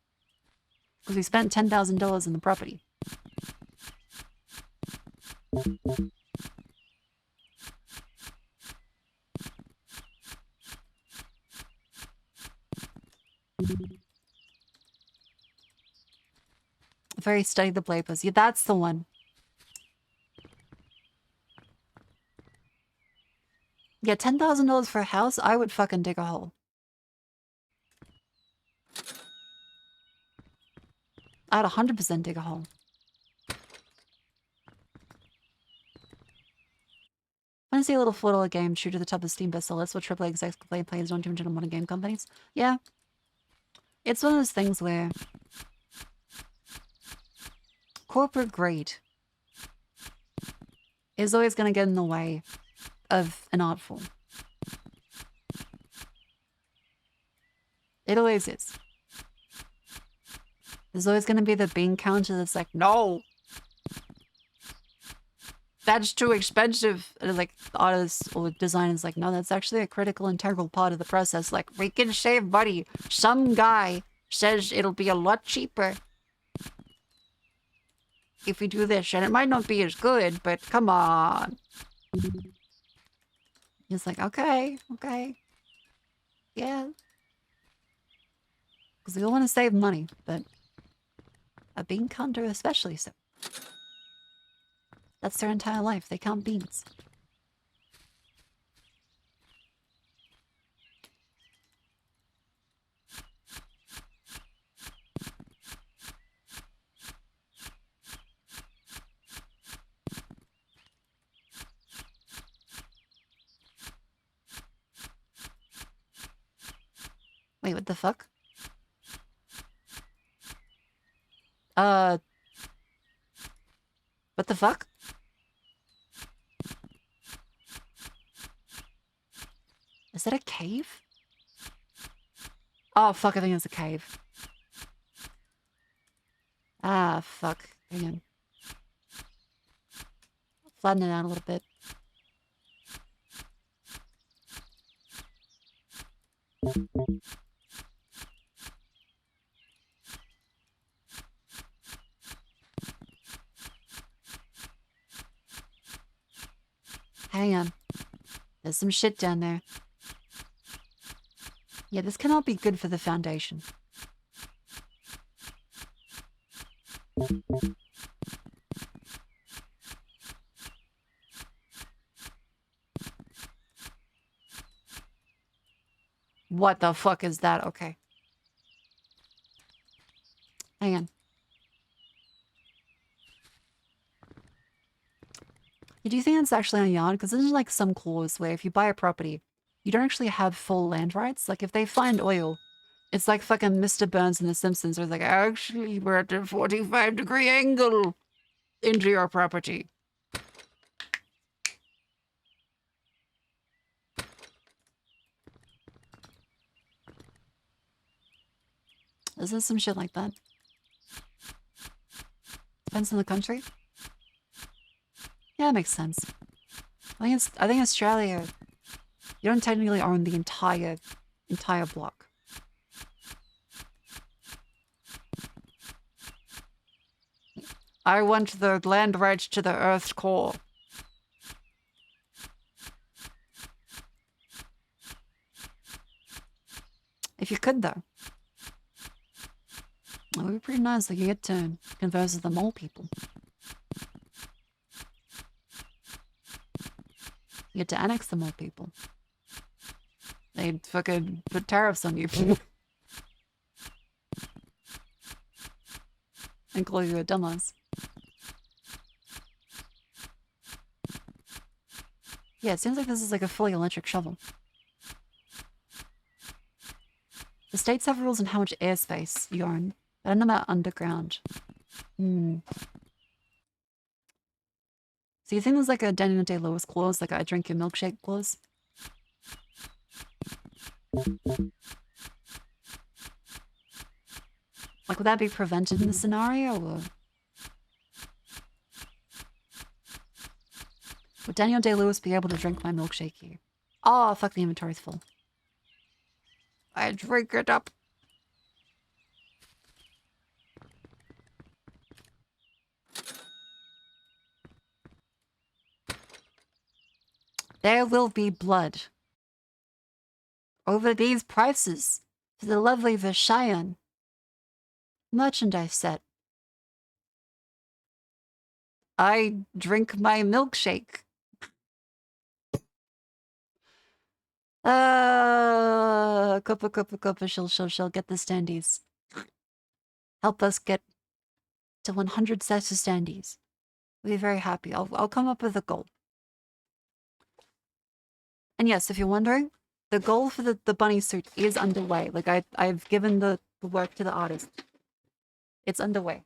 Because we spent $10,000 in the property. Very study the blade pose. Yeah, that's the one. Yeah, $10,000 for a house, I would fucking dig a hole. I'd 100% dig a hole. I want to see a little football game shoot to the top of Steam bestseller list what AAA execs complain players don't do in modern game companies. Yeah. It's one of those things where corporate greed is always going to get in the way of an art form. It always is. There's always going to be the bean counter that's like, no, that's too expensive. And like the artist or designer's like, no, that's actually a critical, integral part of the process. Like, we can save money. Some guy says it'll be a lot cheaper if we do this, and it might not be as good, but come on. He's like, okay, okay. Yeah. Because we all want to save money, but a bean counter especially so. That's their entire life. They count beans. Wait, what the fuck? What the fuck? Is that a cave? Oh, fuck, I think it's a cave. Ah, fuck. Hang on. Flatten it out a little bit. Hang on. There's some shit down there. Yeah, this cannot be good for the Foundation. What the fuck is that? Okay. Hang on. Do you think that's actually on Yarn? Because there's like some clause where if you buy a property, you don't actually have full land rights. Like if they find oil, it's like fucking Mr. Burns in The Simpsons, where it's like, actually, we're at a 45-degree angle into your property. Is this some shit like that? Depends on the country. Yeah, that makes sense. I think Australia, you don't technically own the entire block. I want the land rights to the Earth's core. If you could, though. That would be pretty nice. Like you get to converse with the mole people. You get to annex the mole people. They'd fucking put tariffs on you. And call you a dumbass. Yeah, it seems like this is like a fully electric shovel. The states have rules on how much airspace you own. I don't know about underground. So you think there's like a Daniel Day-Lewis clause, like a drink your milkshake clause? Like, would that be prevented in the scenario, or...? Would Daniel Day-Lewis be able to drink my milkshake here? Oh, fuck, the inventory's full. I drink it up. There will be blood over these prices for the lovely Vishayan merchandise set. I drink my milkshake. Cuppa, she'll get the standees. Help us get to 100 sets of standees. We'll be very happy. I'll come up with a goal. And yes, if you're wondering, the goal for the bunny suit is underway. Like I've given the work to the artist. It's underway.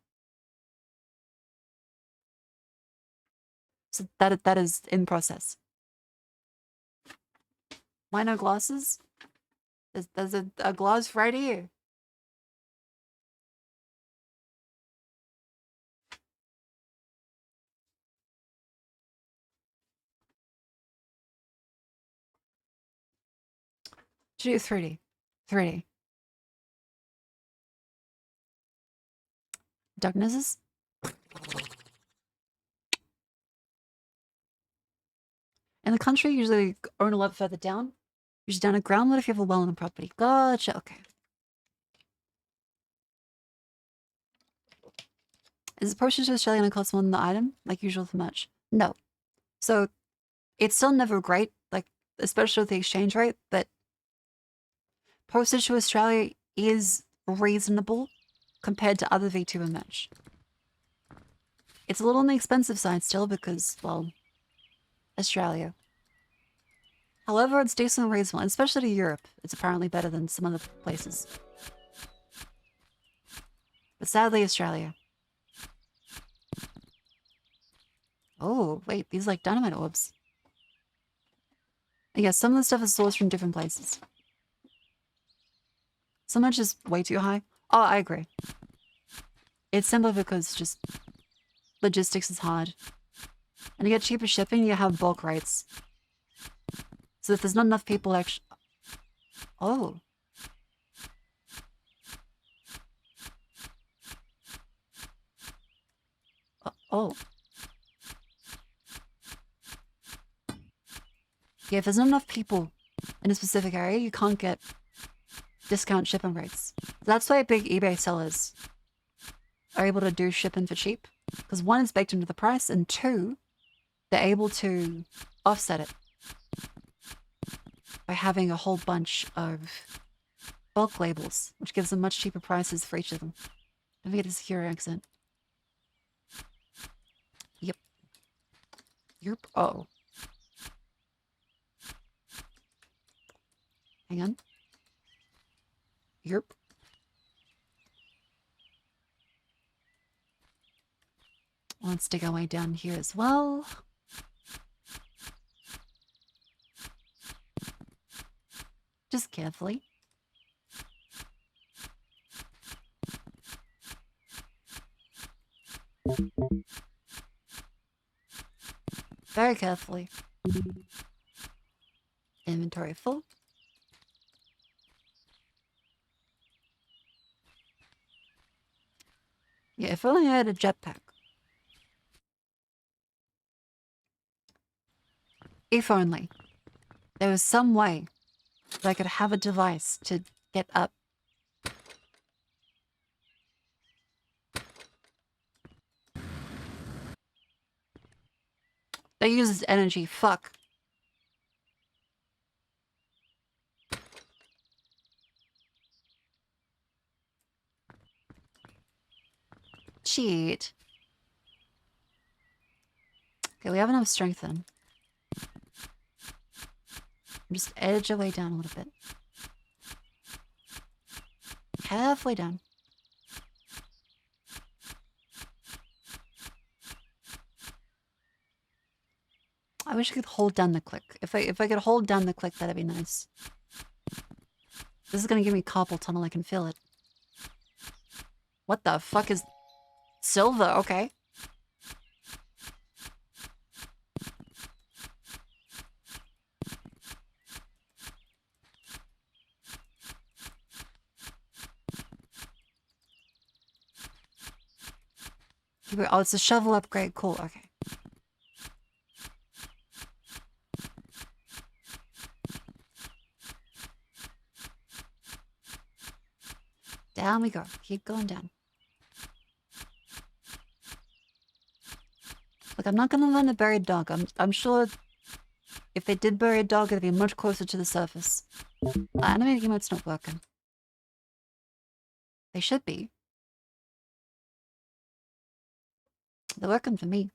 So that is in process. Why no glasses? There's a glass right here. To do 3D. 3D. Darknesses? In the country, usually own a lot further down. Usually down a groundwood if you have a well on the property. Gotcha, okay. Is the postage to Australia going to cost more than the item? Like usual for much? No. So, it's still never great, like, especially with the exchange rate, but postage to Australia is reasonable compared to other VTuber merch. It's a little on the expensive side still because, well, Australia. However, it's decently reasonable, especially to Europe. It's apparently better than some other places. But sadly, Australia. Oh, wait, these are like dynamite orbs. Yeah, some of the stuff is sourced from different places. Some are just way too high. Oh, I agree. It's simply because just logistics is hard. And to get cheaper shipping, you have bulk rates. So if there's not enough people actually... Oh. Oh. Okay, if there's not enough people in a specific area, you can't get discount shipping rates. That's why big eBay sellers are able to do shipping for cheap. Because one, it's baked into the price, and two, they're able to offset it by having a whole bunch of bulk labels, which gives them much cheaper prices for each of them. Don't forget the secure accent. Yep. Yep. Oh. Hang on. Yep. Let's dig our way down here as well. Just carefully. Very carefully. Inventory full. Yeah, if only I had a jetpack. If only there was some way that I could have a device to get up. That uses energy, fuck. Cheat. Okay, we have enough strength then. Just edge our way down a little bit. Halfway down. I wish I could hold down the click. If I could hold down the click, that'd be nice. This is gonna give me carpal tunnel, I can feel it. What the fuck is... Silver, okay. Oh, it's a shovel upgrade. Cool, okay. Down we go. Keep going down. Look, I'm not gonna run a buried dog. I'm sure if they did bury a dog, it'd be much closer to the surface. Animating emote's not working. They should be. They're working for me.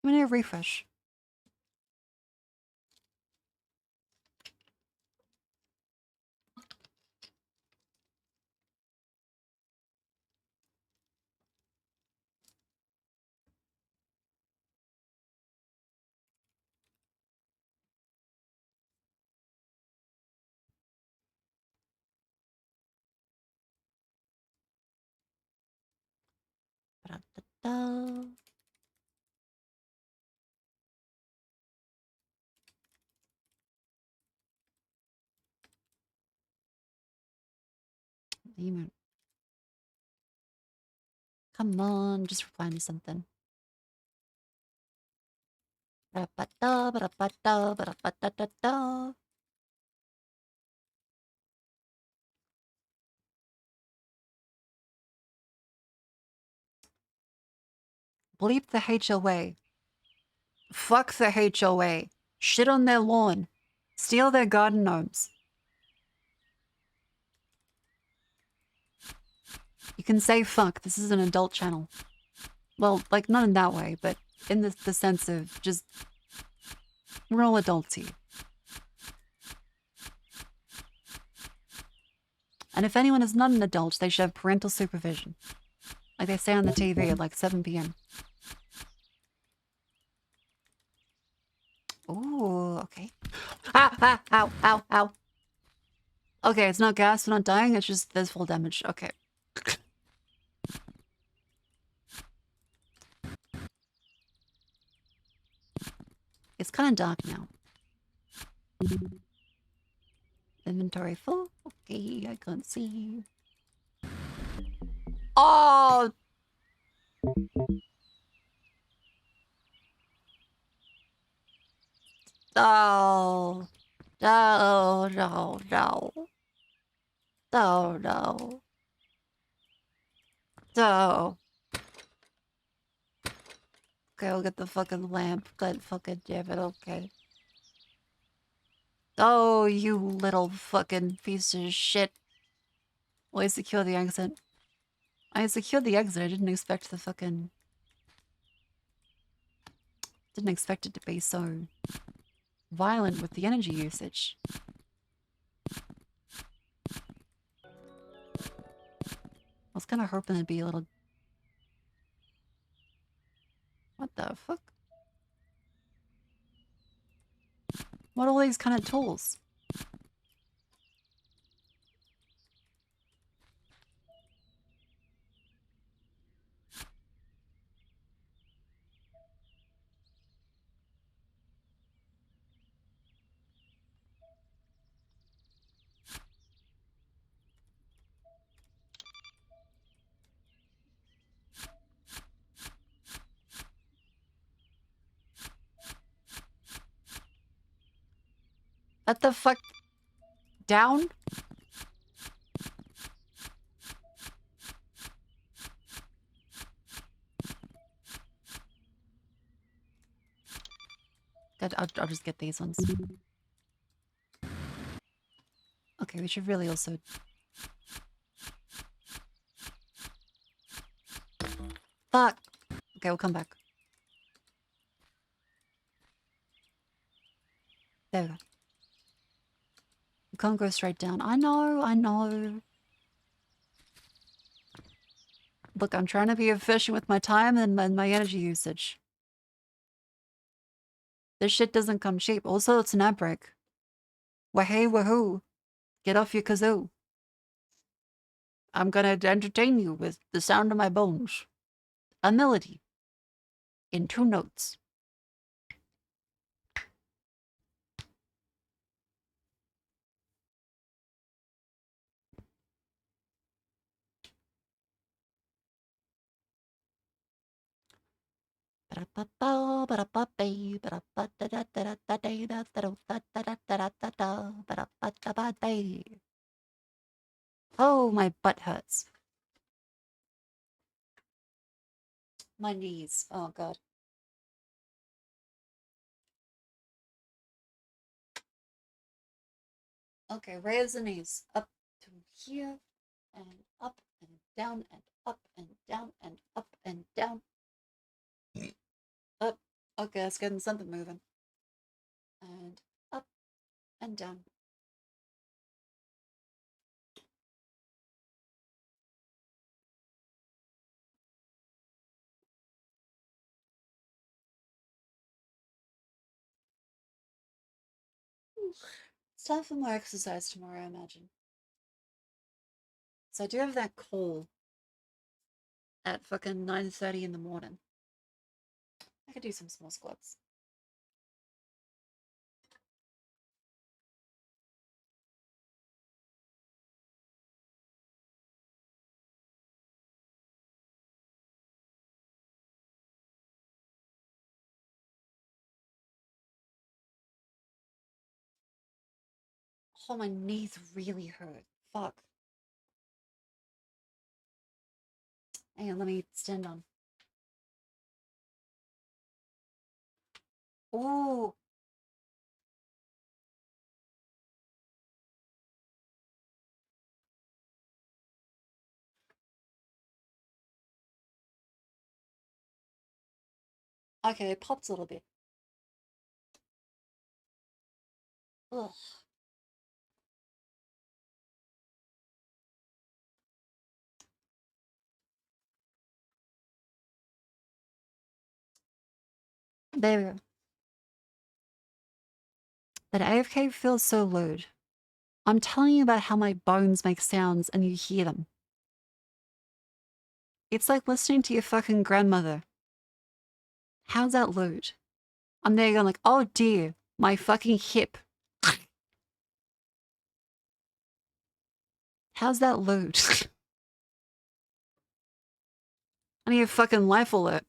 I'm gonna refresh. Ba-da-da-da. Demon. Come on, just reply to something. Ba-da-ba-da, ba-da-ba-da, ba-da-ba-da-da-da. Bleep the HOA. Fuck the HOA. Shit on their lawn. Steal their garden gnomes. You can say fuck. This is an adult channel. Well, like, not in that way, but in the sense of just... We're all adults here. And if anyone is not an adult, they should have parental supervision. Like they say on the TV at like 7 p.m. Ooh, okay. Ah, ow, ow, ow. Okay, it's not gas, we're not dying, it's just there's full damage. Okay. It's kind of dark now. Inventory full? Okay, I can't see. Oh, No. No, no, no. No, no. No. Okay, I'll get the fucking lamp. God fucking damn it, okay. Oh, you little fucking piece of shit. Well, I secured the exit. I secured the exit. I didn't expect the fucking... Didn't expect it to be so violent with the energy usage. I was kind of hoping it'd be a little... What the fuck? What are all these kind of tools? What the fuck? Down? Good, I'll just get these ones. Okay, we should really also... Fuck! Okay, we'll come back. There we go. You can't go straight down. I know, I know. Look, I'm trying to be efficient with my time and my energy usage. This shit doesn't come cheap. Also, it's an outbreak. Wahey wahoo. Get off your kazoo. I'm gonna entertain you with the sound of my bones. A melody. In 2 notes. Oh, my butt hurts. My knees. Oh, God. Okay, raise the knees. Up to here, and up and down, and up and down, and up and down. Up. Okay, that's getting something moving. And up and down. It's time for more exercise tomorrow, I imagine. So I do have that call at fucking 9:30 in the morning. I could do some small squats. Oh, my knees really hurt. Fuck. Hang on, let me stand on. Ooh. Okay, it popped a little bit. Ugh. There we go. That AFK feels so loud. I'm telling you about how my bones make sounds and you hear them. It's like listening to your fucking grandmother. How's that load? I'm there going like, oh dear, my fucking hip. How's that load? I need a fucking life alert.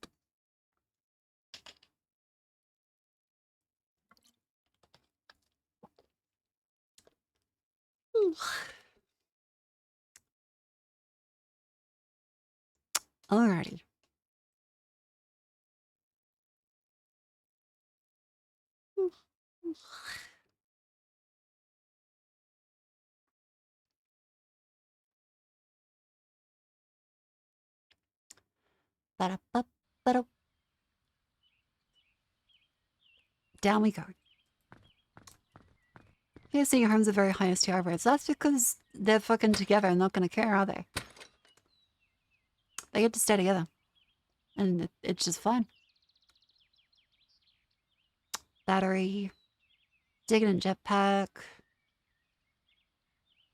Alrighty. Ba-da-ba-ba-da. Down we go. PSC homes the very highest TR rates. That's because they're fucking together and not gonna care, are they? They get to stay together. And it's just fine. Battery. Digging in jetpack.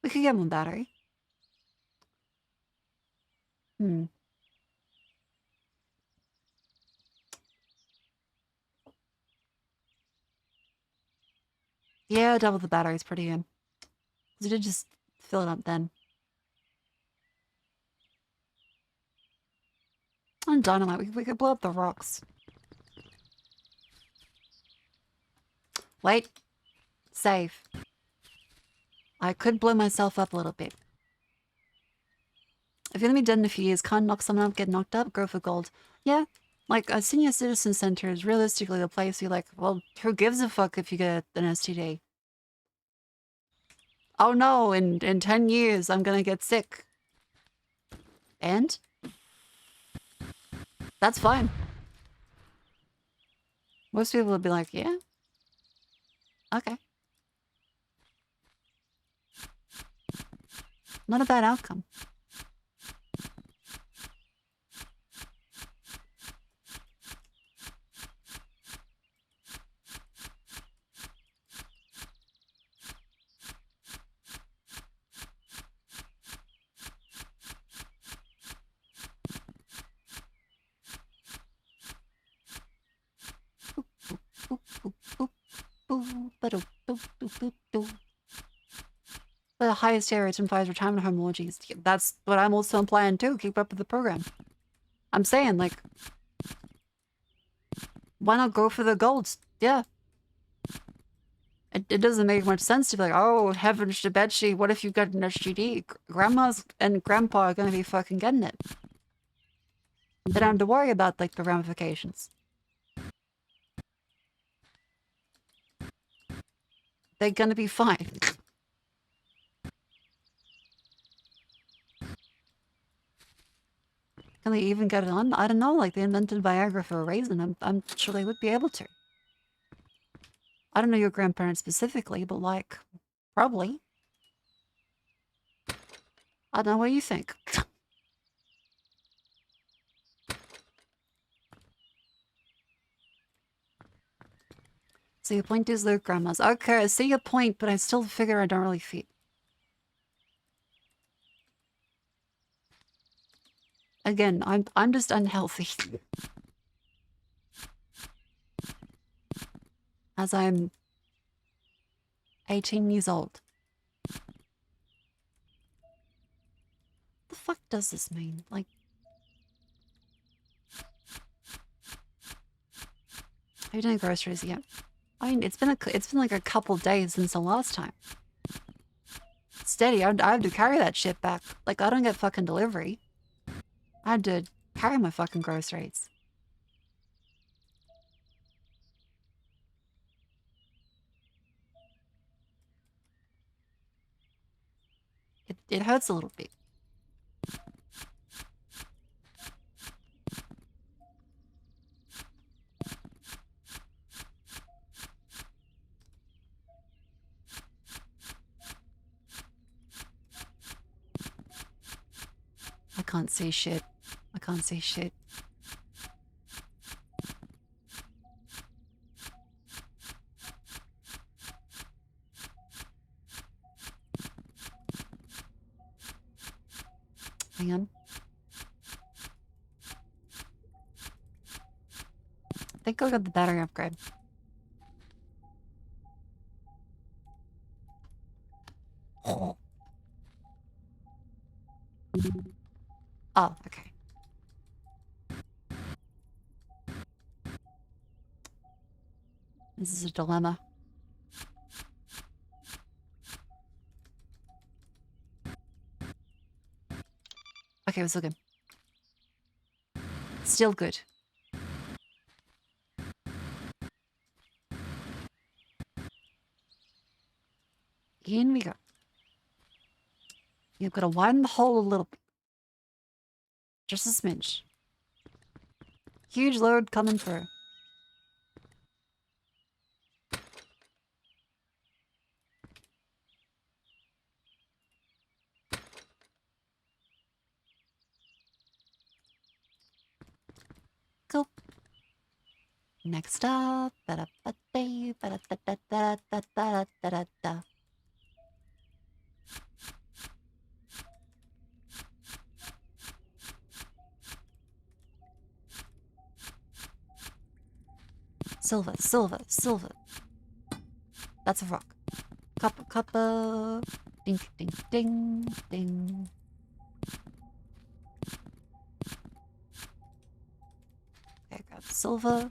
We could get one battery. Hmm. Yeah, double the battery's pretty good. We did just fill it up then. And dynamite, we could blow up the rocks. Wait. Save. I could blow myself up a little bit. If you're gonna be dead in a few years, can't knock someone up, get knocked up, go for gold. Yeah, like a senior citizen center is realistically the place you're like, well, who gives a fuck if you get an STD? Oh no, in 10 years I'm gonna get sick. And? That's fine. Most people would be like, yeah. Okay. Not a bad outcome. The highest tier rates implies retirement home orgies. That's what I'm also implying too. Keep up with the program. I'm saying, like, why not go for the golds? Yeah. It doesn't make much sense to be like, oh, heavens to Betsy, what if you got an STD? Grandmas and grandpa are gonna be fucking getting it. They don't have to worry about, like, the ramifications. They're gonna be fine. Can they even get it on? I don't know, like, they invented Viagra for a reason. I'm sure they would be able to. I don't know your grandparents specifically, but, like, probably. I don't know what you think. So your point is their grandmas. Okay, I see your point, but I still figure I don't really fit. Again, I'm just unhealthy. As I'm 18 years old. The fuck does this mean? Like, have you done groceries yet? I mean, it's been like a couple days since the last time. Steady, I have to carry that shit back. Like, I don't get fucking delivery. I had to carry my fucking groceries. It hurts a little bit. I can't see shit. I can't see shit. Hang on. I think I got the battery upgrade. Oh, okay. This is a dilemma. Okay, we're still good. Still good. In we go. You've got to widen the hole a little bit. Just a smidge. Huge load coming through. Cool. Next up. Ba-da-ba-day, ba-da-da-da-da-da-da-da-da-da. Silver, silver, silver. That's a rock. Copper, copper. Ding, ding, ding, ding. Okay, grab silver.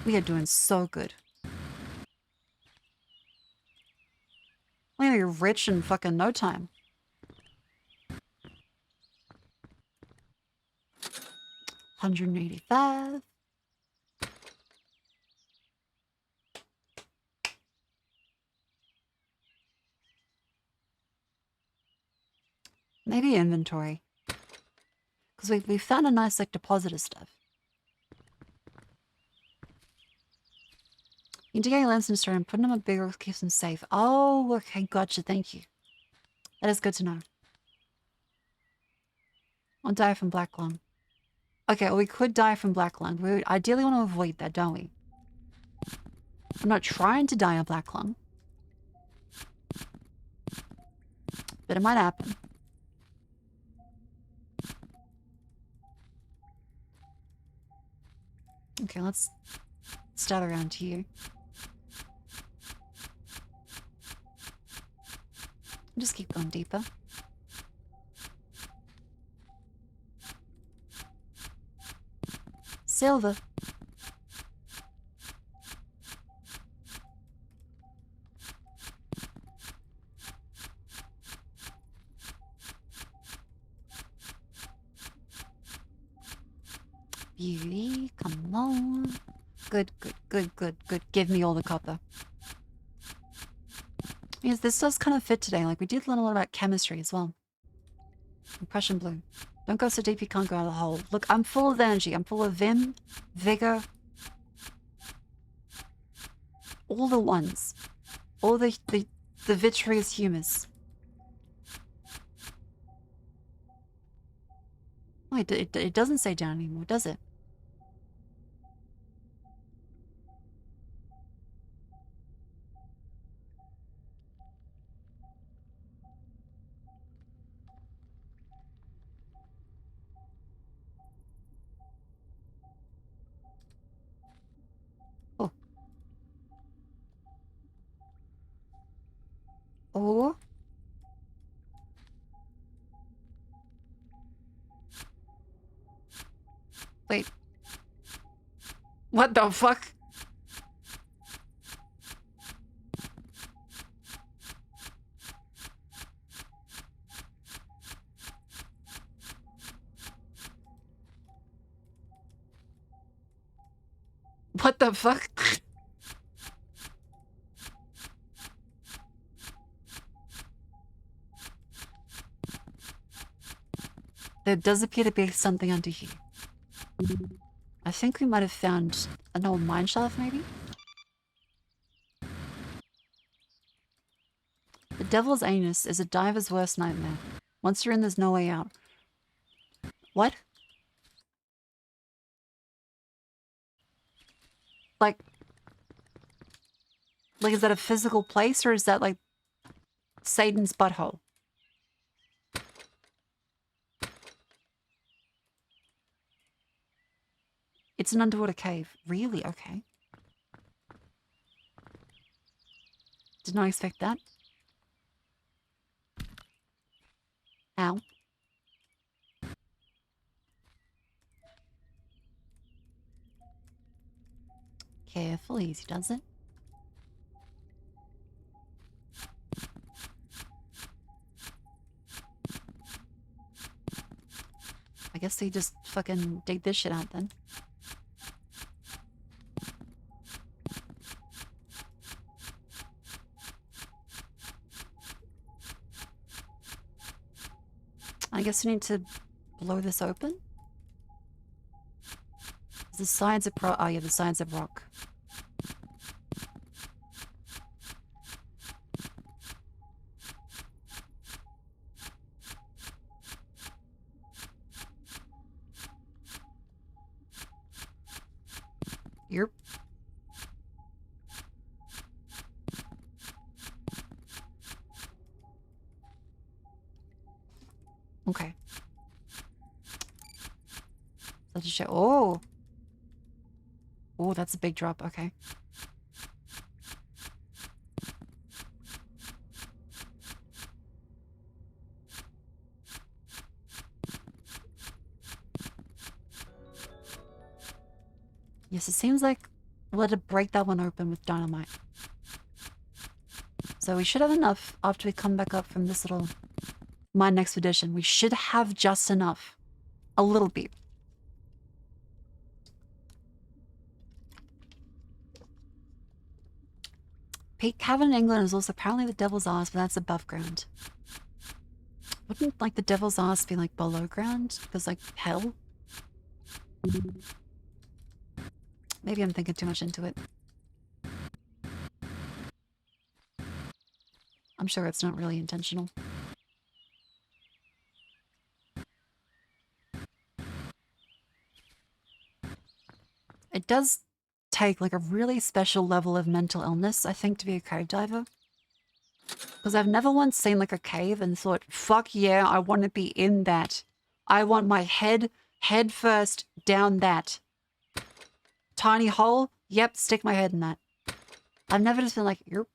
We are doing so good. We're gonna be rich in fucking no time. $185. Maybe inventory. Because we found a nice like deposit of stuff. You can take lamps in the store and put them in a bigger keeps them safe. Oh, okay, gotcha, thank you. That is good to know. I'll die from black lung. Okay, well, we could die from black lung. We ideally want to avoid that, don't we? I'm not trying to die of black lung. But it might happen. Okay, let's start around here. Just keep going deeper. Silver. Beauty, come on. Good, good, good, good, good. Give me all the copper. Yes, this does kind of fit today. Like, we did learn a lot about chemistry as well. Prussian blue. Don't go so deep you can't go out of the hole. Look, I'm full of energy. I'm full of vim, vigor. All the ones. All the vitreous humours. Oh, it doesn't say down anymore, does it? Oh. Oh. Wait. What the fuck? What the fuck? There does appear to be something under here. I think we might have found an old mine shaft, maybe? The devil's anus is a diver's worst nightmare. Once you're in, there's no way out. What? Like, is that a physical place, or is that, like, Satan's butthole? It's an underwater cave. Really? Okay. Did not expect that. Ow. carefully as he does it. I guess they just fucking dig this shit out then. I guess we need to blow this open. The sides are oh yeah, the sides of rock. Yep. Okay. Let's just show. Oh. Oh, that's a big drop. Okay. Yes, it seems like we'll have to break that one open with dynamite. So we should have enough after we come back up from this little mine expedition. We should have just enough. A little bit. Peak Cavern in England is also apparently the Devil's Arse, but that's above ground. Wouldn't, like, the Devil's Arse be, like, below ground? Because, like, hell? Maybe I'm thinking too much into it. I'm sure it's not really intentional. It does take like a really special level of mental illness, I think, to be a cave diver. Because I've never once seen like a cave and thought, fuck yeah, I want to be in that. I want my head first down that. Tiny hole? Yep, stick my head in that. I've never just been like, yep.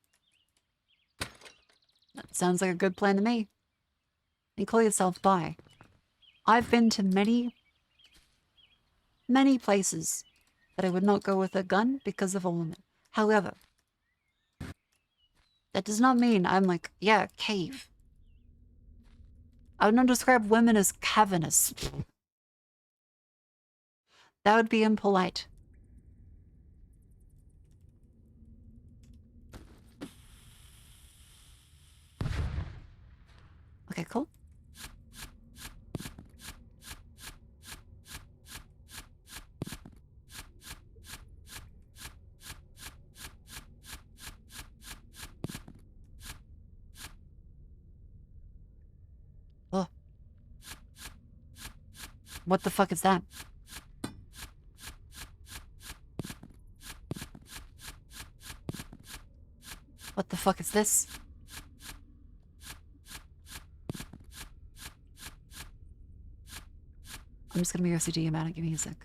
That sounds like a good plan to me. You call yourself bi. I've been to many places that I would not go with a gun because of a woman. However, that does not mean I'm like, yeah, cave. I would not describe women as cavernous. That would be impolite. Okay, cool. Oh. What the fuck is that? What the fuck is this? I'm just gonna be OCD about it. Give me a sec.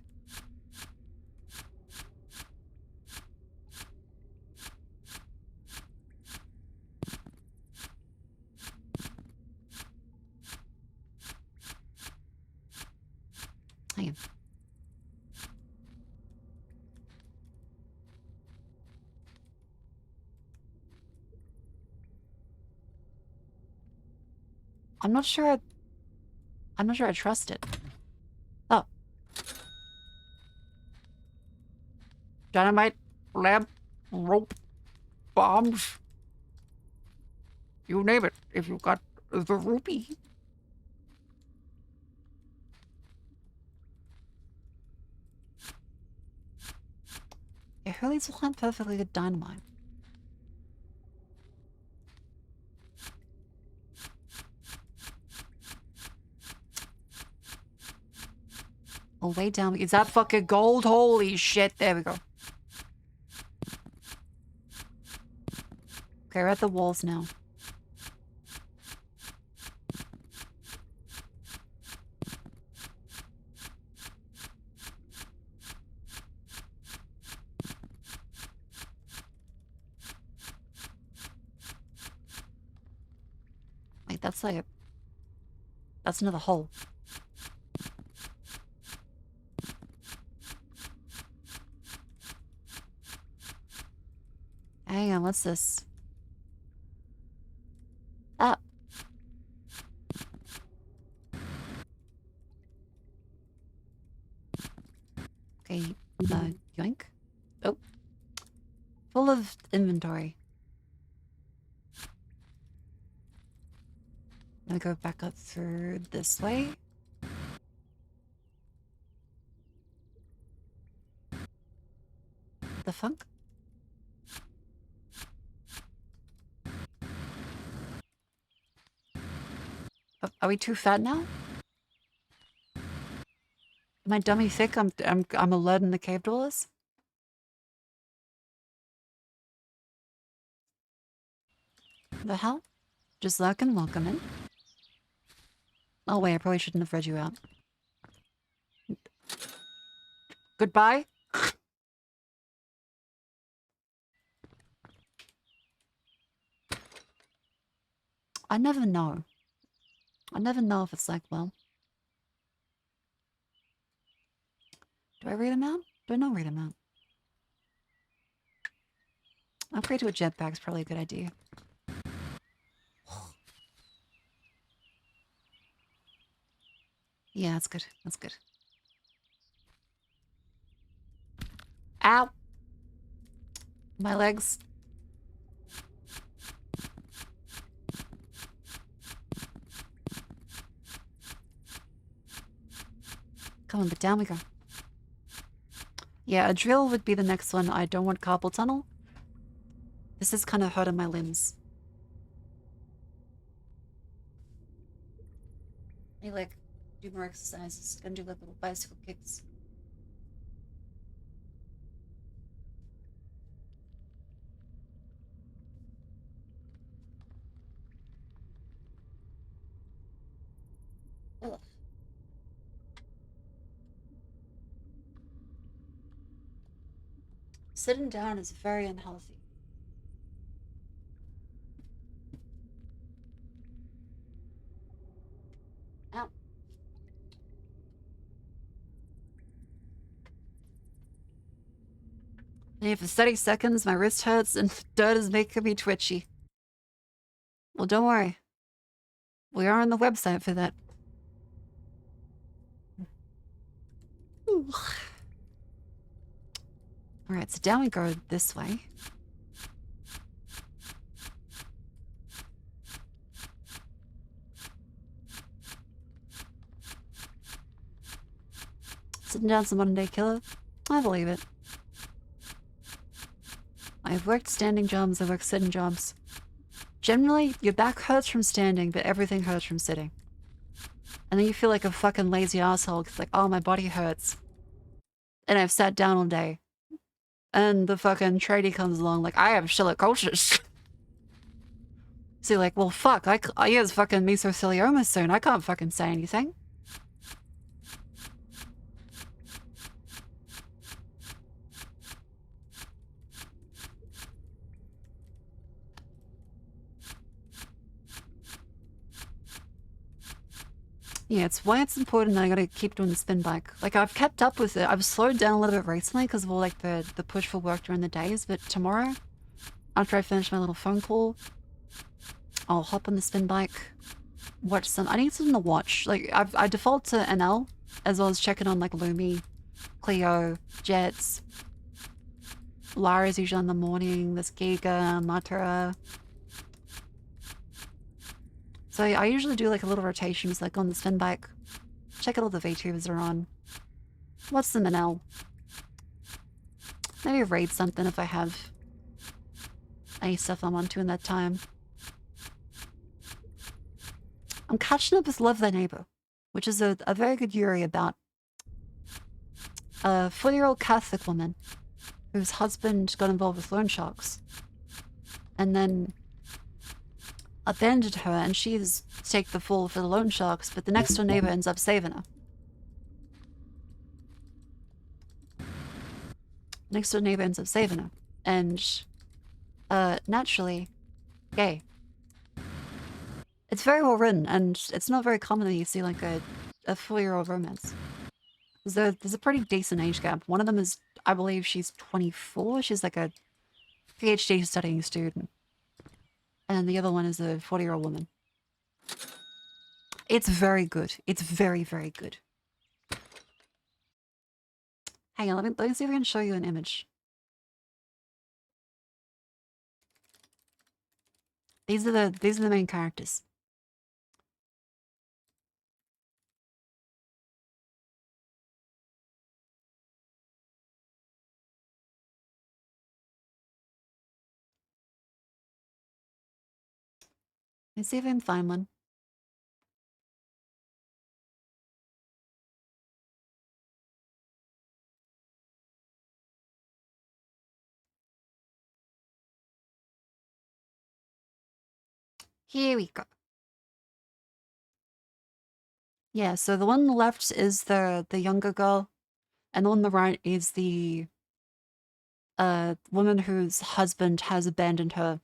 Hang on. I'm not sure I trust it. Oh. Dynamite, lamp, rope, bombs. You name it, if you got the rupee. Yeah, Hurley's will have perfectly good dynamite. Oh, way down. Is that fucking gold? Holy shit. There we go. Okay, we're at the walls now. Wait, that's like a... That's another hole. Hang on, what's this? Ah. Okay, yoink. Oh. Full of inventory. Let me go back up through this way. The funk? Are we too fat now? Am I dummy thick? I'm a lead in the cave dwellers? The hell? Just lurking, welcome in. Oh wait, I probably shouldn't have read you out. Goodbye? I never know. I never know if it's like, well... Do I read them out? Do I not read them out? Upgrade to a jetpack is probably a good idea. Yeah, that's good. That's good. Ow! My legs. Come on, but down we go. Yeah, a drill would be the next one. I don't want carpal tunnel. This is kind of hurting my limbs. I like do more exercises. Gonna do like little bicycle kicks. Ugh. Sitting down is very unhealthy. Ow. And for 30 seconds, my wrist hurts and dirt is making me twitchy. Well, don't worry. We are on the website for that. Ooh. Alright, so down we go this way. Sitting down some modern day killer? I believe it. I've worked standing jobs, I've worked sitting jobs. Generally, your back hurts from standing, but everything hurts from sitting. And then you feel like a fucking lazy asshole because like, oh, my body hurts. And I've sat down all day. And the fucking tradie comes along like, I have silicosis. So you're like, well, fuck, I has fucking mesothelioma soon. I can't fucking say anything. Yeah, it's why it's important that I gotta keep doing the spin bike. Like, I've kept up with it. I've slowed down a little bit recently because of all, like, the push for work during the days. But tomorrow, after I finish my little phone call, I'll hop on the spin bike, watch some... I need something to watch. Like, I default to NL, as well as checking on, like, Lumi, Clio, Jets. Lara's usually in the morning. There's Giga, Matara. So I usually do like a little rotations, like on the spin bike. Check out all the VTubers are on. Watch some NL. Maybe raid something if I have any stuff I'm onto in that time. I'm catching up with Love Thy Neighbor, which is a very good Yuri about a 4-year-old Catholic woman whose husband got involved with loan sharks. And then abandoned her, and she's take the fall for the loan sharks, but the next door neighbor ends up saving her. Next door neighbor ends up saving her. And, naturally, gay. It's very well written, and it's not very common that you see, like, a 4-year-old romance. There's a pretty decent age gap. One of them is, I believe she's 24. She's like a PhD studying student. And then the other one is a 40-year-old woman. It's very good. It's very, very good. Hang on, let me see if I can show you an image. These are the main characters. Let's see if I can find one. Here we go. Yeah, so the one on the left is the younger girl, and the one on the right is the woman whose husband has abandoned her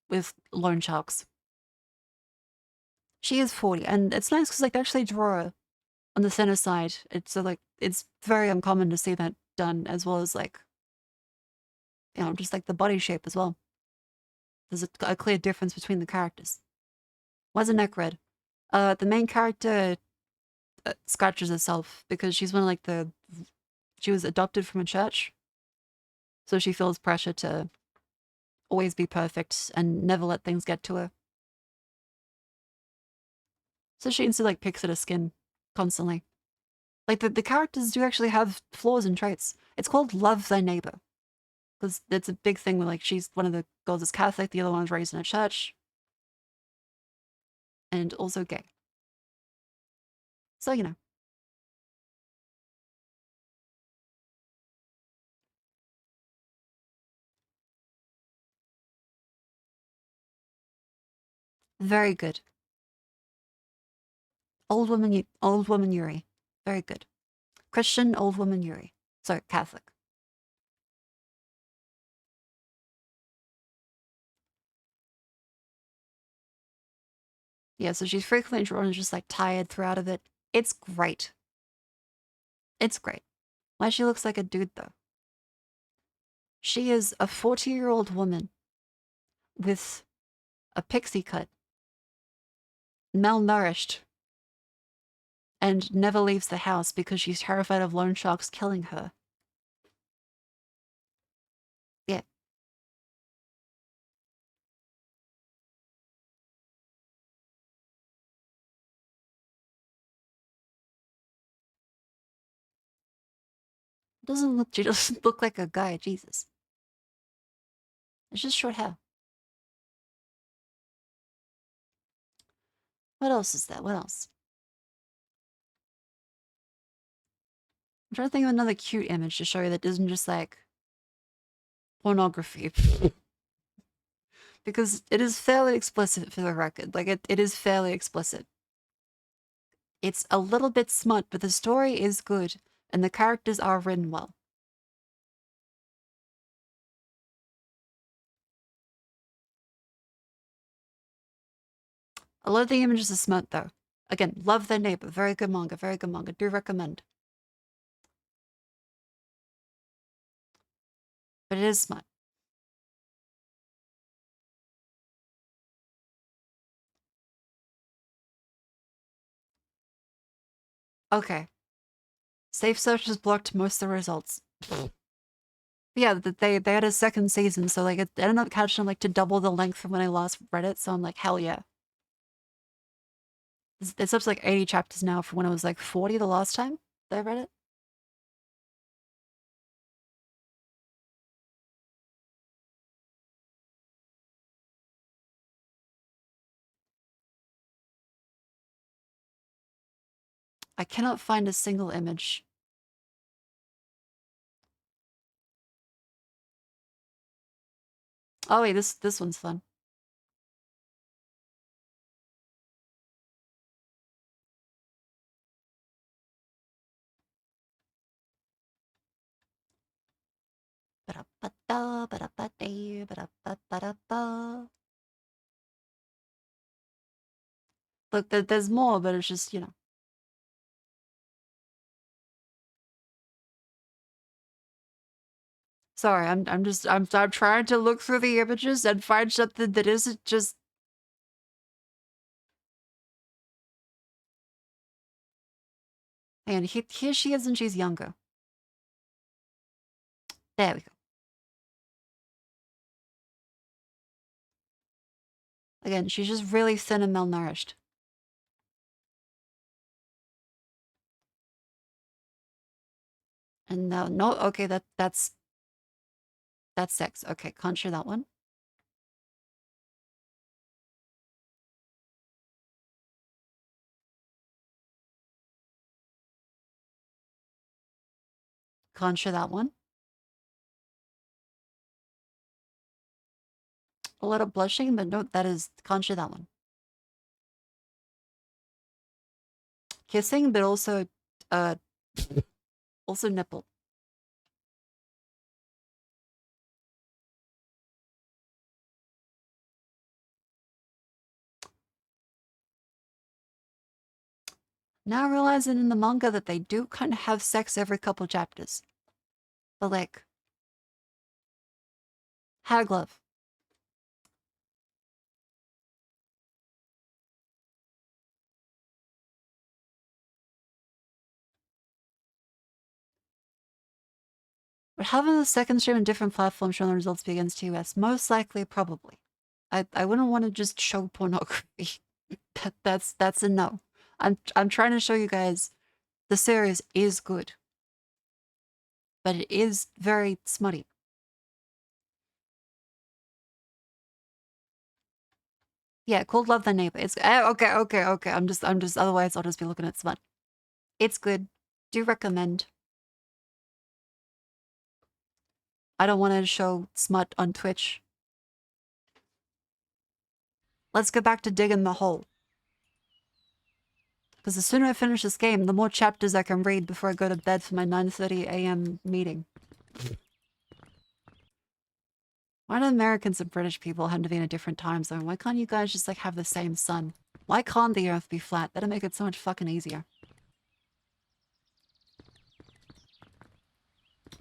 with loan sharks. She is 40, and it's nice because like they actually draw her on the center side. It's so like it's very uncommon to see that done, as well as like just like the body shape as well. There's a clear difference between the characters. Why's the neck red? The main character scratches herself because she's one of like she was adopted from a church, so she feels pressure to always be perfect and never let things get to her. So she needs to like picks at her skin constantly. Like the characters do actually have flaws and traits. It's called love thy neighbor. Because it's a big thing where like she's one of the girls is Catholic, the other one was raised in a church. And also gay. So Very good. Old woman Yuri. Very good. Christian old woman Yuri. Sorry, Catholic. Yeah, so she's frequently drawn and just like tired throughout of it. It's great. It's great. Why she looks like a dude though? She is a 40-year-old woman with a pixie cut, malnourished, and never leaves the house because she's terrified of loan sharks killing her. Yeah. She doesn't look like a guy, Jesus. It's just short hair. What else is that? What else? I'm trying to think of another cute image to show you that isn't just like pornography. Because it is fairly explicit for the record. Like it is fairly explicit. It's a little bit smut, but the story is good and the characters are written well. A lot of the images are smut though. Again, love their neighbor. Very good manga, very good manga. Do recommend. But it is smut. Okay. Safe search has blocked most of the results. Yeah, they had a second season, so like it ended up catching like to double the length from when I last read it, so I'm like, hell yeah. It's up to like 80 chapters now from when it was like 40 the last time that I read it. I cannot find a single image. Oh wait, this one's fun. Ba-da-ba-da, ba-da-ba-dee, ba-da-ba-ba-da-ba. Look, there's more, but it's just, Sorry, I'm trying to look through the images and find something that isn't just. And here she is and she's younger. There we go. Again, she's just really thin and malnourished. And now, no, okay, that's sex. Okay, can't share that one. Can't share that one. A lot of blushing, but no, that is, can't share that one. Kissing, but also, also nipple. Now realizing in the manga that they do kind of have sex every couple chapters. But like, hat glove. But having the second stream on different platforms showing the results begins to US, most likely, probably. I wouldn't want to just show pornography. That's a no. I'm trying to show you guys the series is good. But it is very smutty. Yeah, called Love Thy Neighbor. It's okay. I'm just otherwise I'll just be looking at smut. It's good. Do recommend. I don't want to show smut on Twitch. Let's go back to digging the hole. Because the sooner I finish this game, the more chapters I can read before I go to bed for my 9:30 a.m. meeting. Why do Americans and British people have to be in a different time zone? Why can't you guys just like have the same sun? Why can't the earth be flat? That'd make it so much fucking easier.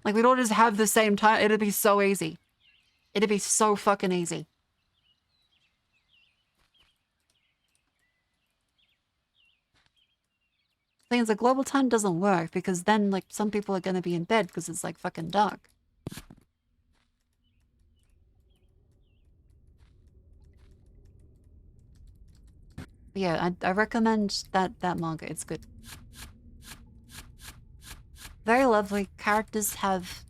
Like we'd all just have the same time. It'd be so easy. It'd be so fucking easy. Thing is, the global time doesn't work because then like some people are gonna be in bed because it's like fucking dark. But yeah, I recommend that manga. It's good. Very lovely. Characters have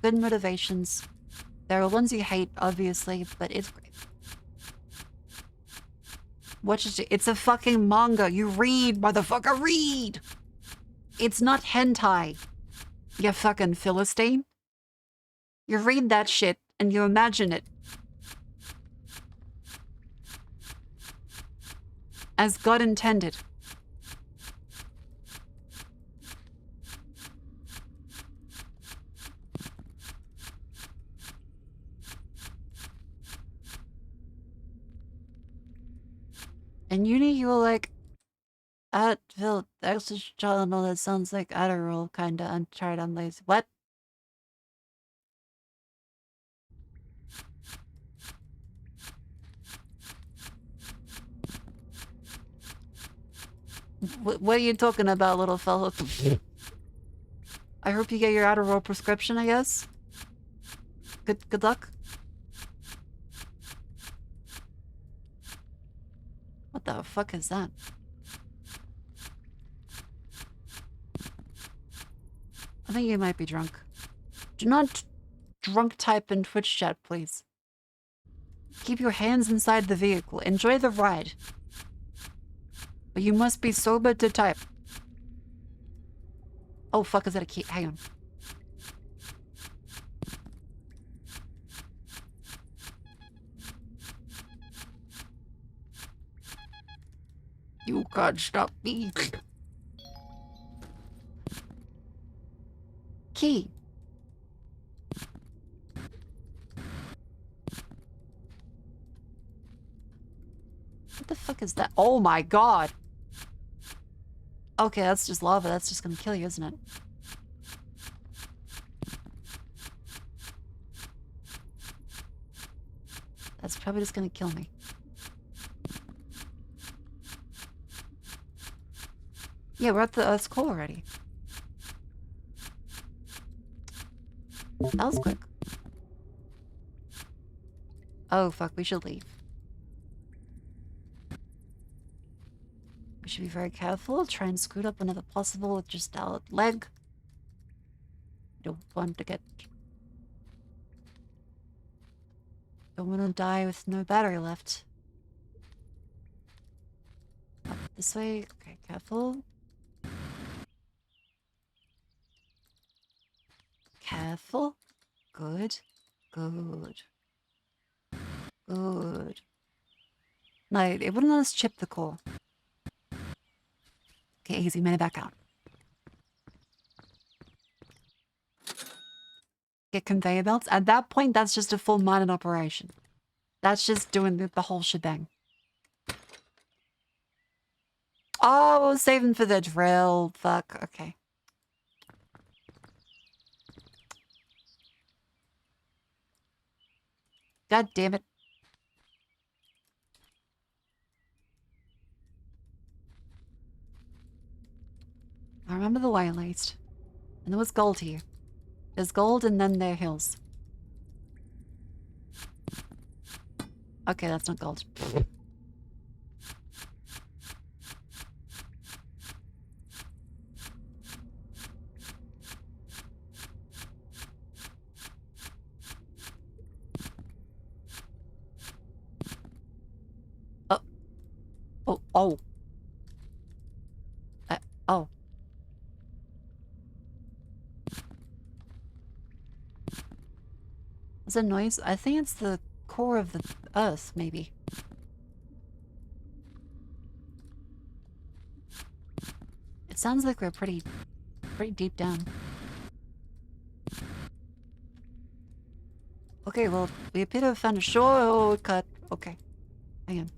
good motivations. There are ones you hate, obviously, but it's great. Watch it. It's a fucking manga. You read, motherfucker, read! It's not hentai. You fucking Philistine. You read that shit and you imagine it. As God intended. In uni, you were like, Phil, extra channel that sounds like Adderall, kinda. I'm tired, I'm lazy. What? What are you talking about, little fellow? I hope you get your Adderall prescription, I guess. Good luck. What the fuck is that? I think you might be drunk. Do not drunk type in Twitch chat, please. Keep your hands inside the vehicle. Enjoy the ride. But you must be sober to type. Oh fuck, is that a key? Hang on. You can't stop me. Key. What the fuck is that? Oh my god. Okay, that's just lava. That's just gonna kill you, isn't it? That's probably just gonna kill me. Yeah, we're at the Earth's core already. That was quick. Oh, fuck, we should leave. We should be very careful. Try and scoot up whenever possible with just our leg. Don't want to get... Don't want to die with no battery left. Up this way. Okay, careful. Careful. Good. Good. Good. No, it wouldn't let us chip the core. Okay, easy. Made it back out. Get conveyor belts. At that point, that's just a full mining operation. That's just doing the whole shebang. Oh, we're saving for the drill. Fuck. Okay. God damn it. I remember the way at least. And there was gold here. There's gold and then there are hills. Okay, that's not gold. Oh. Oh. Oh. Oh. Is it noise? I think it's the core of the Earth, maybe. It sounds like we're pretty deep down. Okay, well, we appear to have found a shortcut. Okay. Hang on.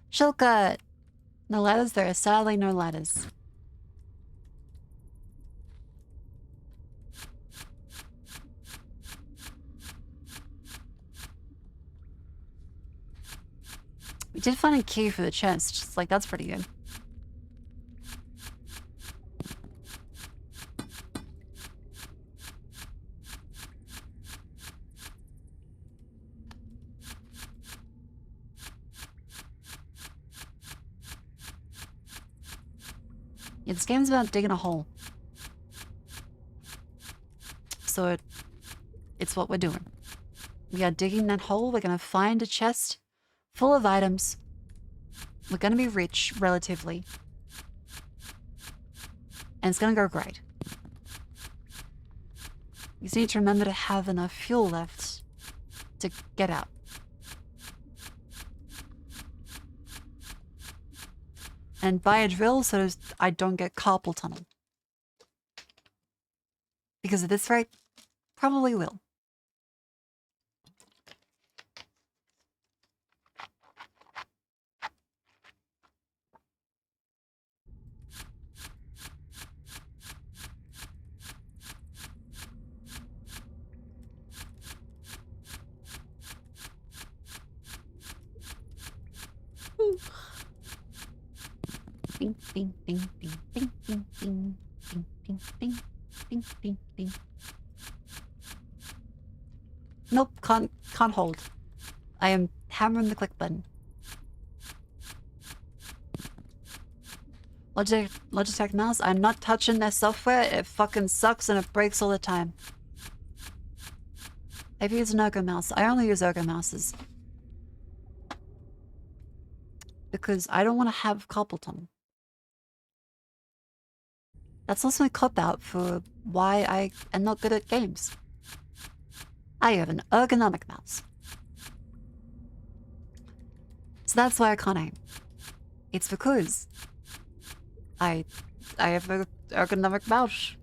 Shortcut! No ladders there. Sadly, no ladders. We did find a key for the chest. Just like, that's pretty good. Yeah, this game's about digging a hole. So it's what we're doing. We are digging that hole. We're gonna find a chest full of items. We're gonna be rich, relatively. And it's gonna go great. You just need to remember to have enough fuel left to get out. And buy a drill so I don't get carpal tunnel. Because at this rate, probably will. Ooh. Ding, ding, ding, ding, ding, ding, ding, ding, ding, ding, ding, ding, ding. Nope, can't hold. I am hammering the click button. Logitech mouse, I'm not touching their software. It fucking sucks and it breaks all the time. I've used an Ergo mouse. I only use Ergo mouses. Because I don't want to have carpal tunnel. That's also a cop-out for why I am not good at games. I have an ergonomic mouse. So that's why I can't aim. It's because I have a ergonomic mouse.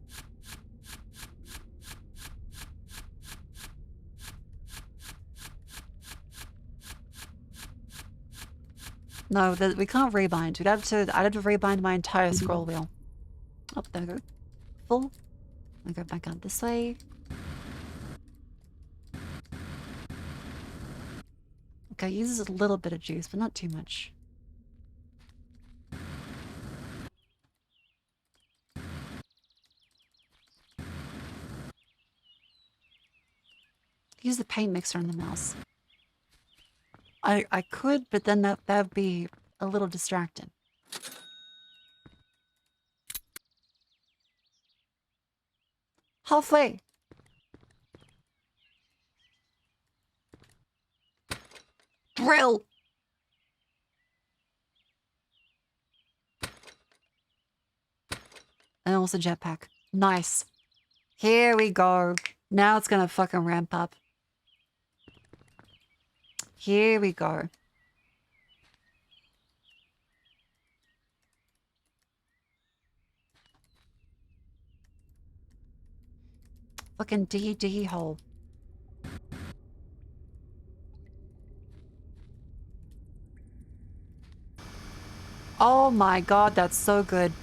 No, we can't rebind. I'd have to rebind my entire scroll wheel. Oh, there we go. Full. I go back out this way. Okay, uses a little bit of juice, but not too much. Use the paint mixer on the mouse. I could, but then that would be a little distracting. Halfway. Brill. And also jetpack. Nice. Here we go. Now it's gonna fucking ramp up. Here we go. Fucking DD hole. Oh my god, that's so good.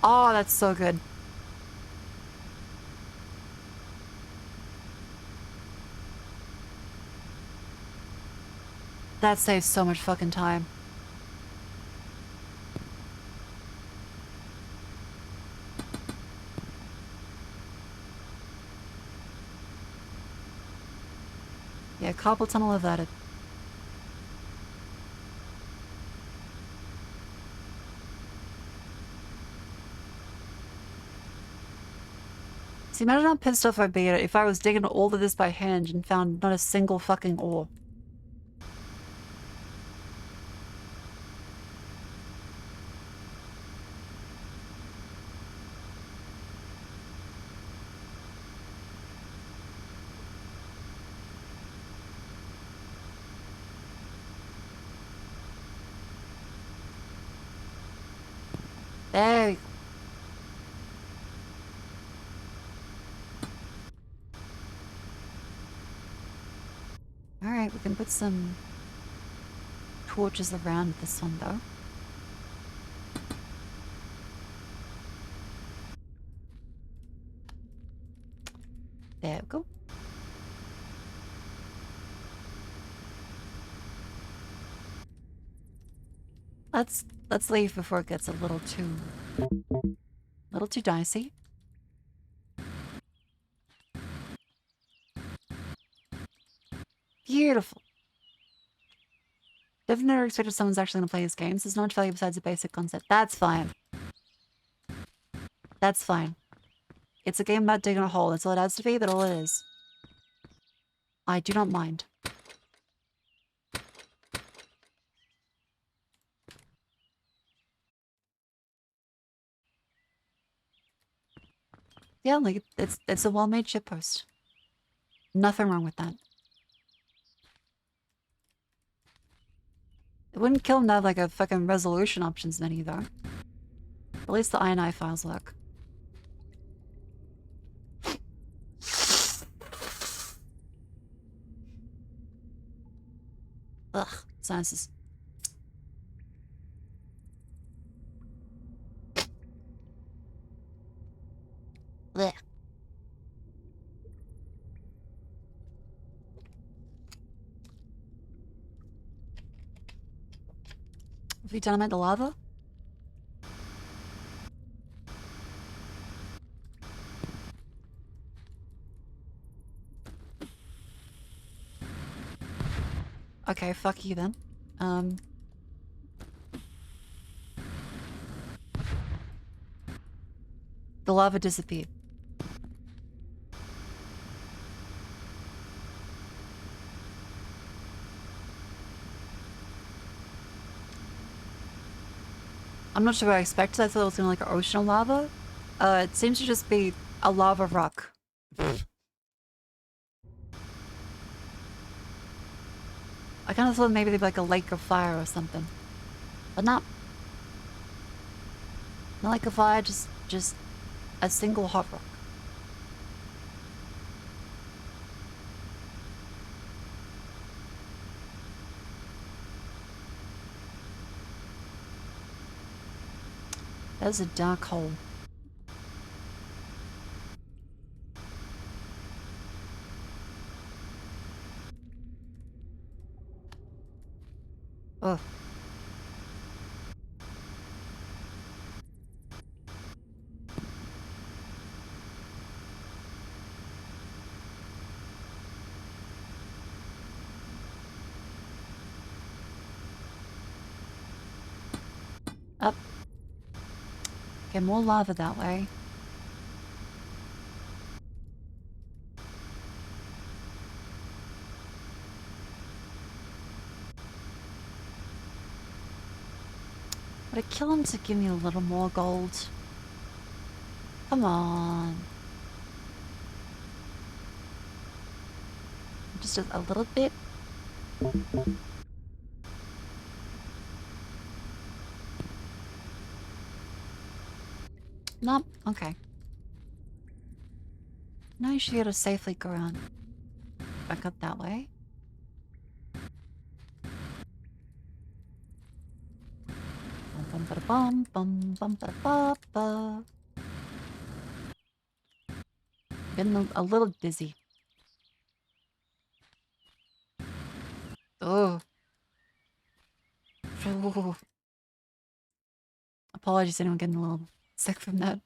Oh, that's so good. That saves so much fucking time. Yeah, carpal tunnel averted. See, imagine how pissed off I'd be if I was digging all of this by hand and found not a single fucking ore. There we go. Alright, we can put some torches around this one though. There we go. Let's leave before it gets a little too dicey. Beautiful. I've never expected someone's actually going to play these games. There's no much value besides the basic concept. That's fine. That's fine. It's a game about digging a hole. That's all it has to be, but all it is. I do not mind. Yeah, like, it's a well-made shitpost. Nothing wrong with that. It wouldn't kill him to have, like, a fucking resolution options menu, though. At least the INI files work. Ugh, sinuses. Blech. Have you dynamite the lava? Okay, fuck you then. The lava disappeared. I'm not sure what I expected. I thought it was gonna be like an ocean of lava. It seems to just be a lava rock. I kind of thought maybe they'd be like a lake of fire or something. But not. Not like a fire, just a single hot rock. There's a dark hole. Oh. Up. Get more lava that way. Would I kill him to give me a little more gold? Come on. Just a little bit. Nope. Okay. Now you should be able to safely go around. Back up that way. Bum ba bum bum bum ba ba ba. Getting a little dizzy. Oh. Ooh. Apologies, anyone getting a little sick from that.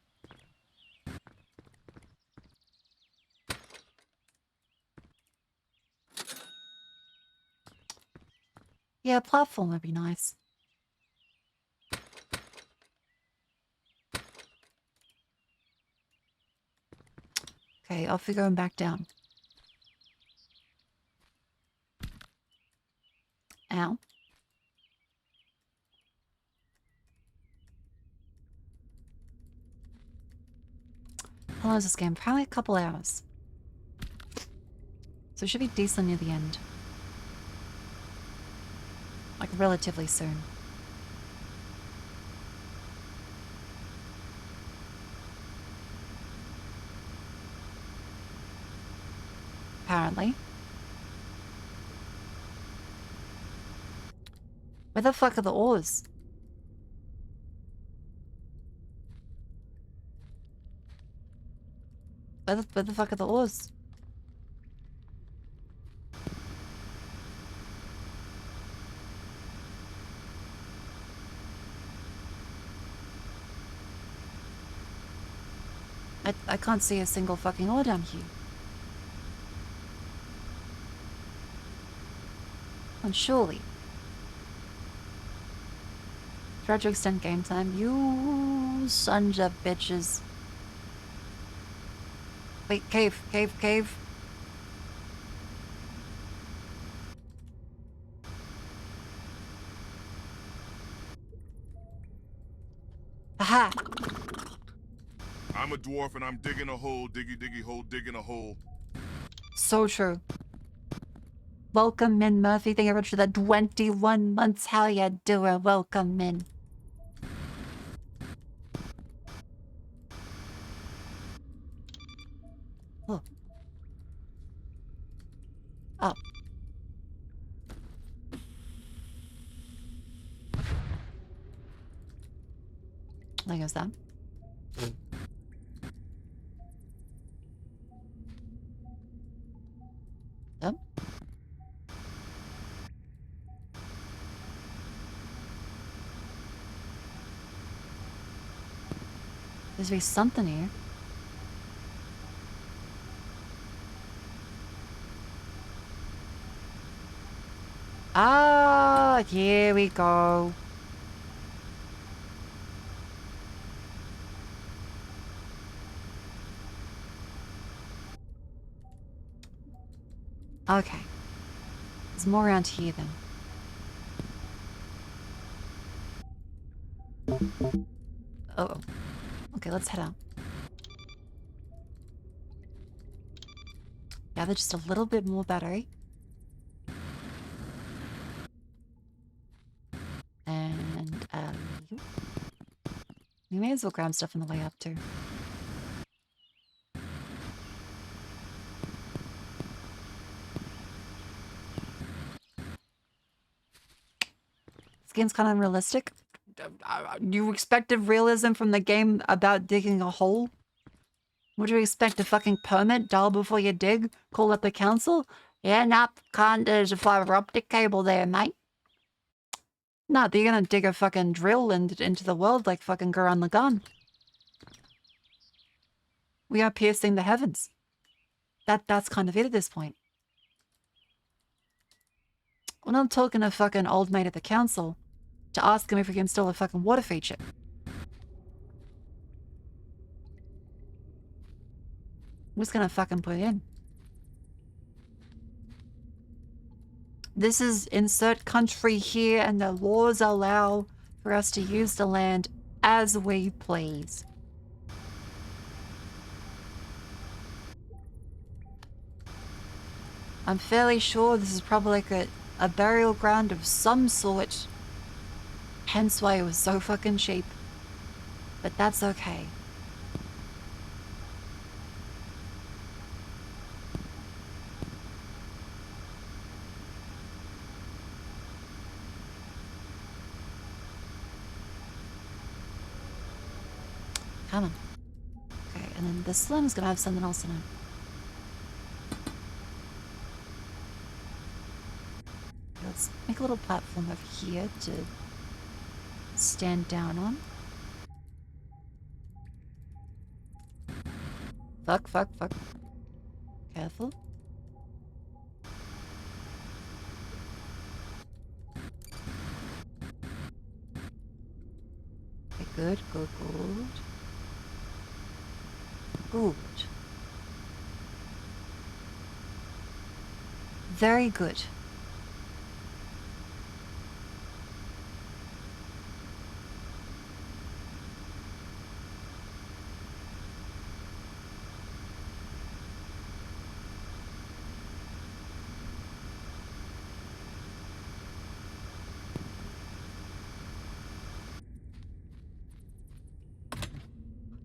Yeah, platform would be nice. Okay, off we go and back down. Ow. How long is this game? Probably a couple hours. So it should be decent near the end. Like, relatively soon. Apparently. Where the fuck are the ores? Where the fuck are the ores? I can't see a single fucking ore down here. And surely. Try to extend game time. You sons of bitches. Wait, cave, cave, cave. Aha! I'm a dwarf and I'm digging a hole, diggy diggy hole, digging a hole. So true. Welcome in, Murphy. Thank you very much for that 21 months. How ya doing? Welcome in. Oh. Oh. There goes that. Yep. There's be something here. Ah, here we go. Okay. There's more around here then. Oh. Okay, let's head out. Gather just a little bit more battery. you. We may as well grab stuff on the way up, too. This game's kind of unrealistic. You expected realism from the game about digging a hole? Would you expect a fucking permit? Dial before you dig? Call up the council? Yeah, nah, can't. There's a fiber optic cable there, mate. Nah, they're gonna dig a fucking drill into the world like fucking Gurren Lagann. We are piercing the heavens. That's kind of it at this point. When I'm talking to fucking old mate at the council to ask him if we can install a fucking water feature. I'm just gonna fucking put it in. This is insert country here and the laws allow for us to use the land as we please. I'm fairly sure this is probably like a burial ground of some sort. Hence why it was so fucking cheap. But that's okay. Come on. Okay, and then this one is gonna have something else in it. Let's make a little platform over here to stand down on. Fuck, fuck, fuck. Careful. Okay, good, good, good. Good. Very good.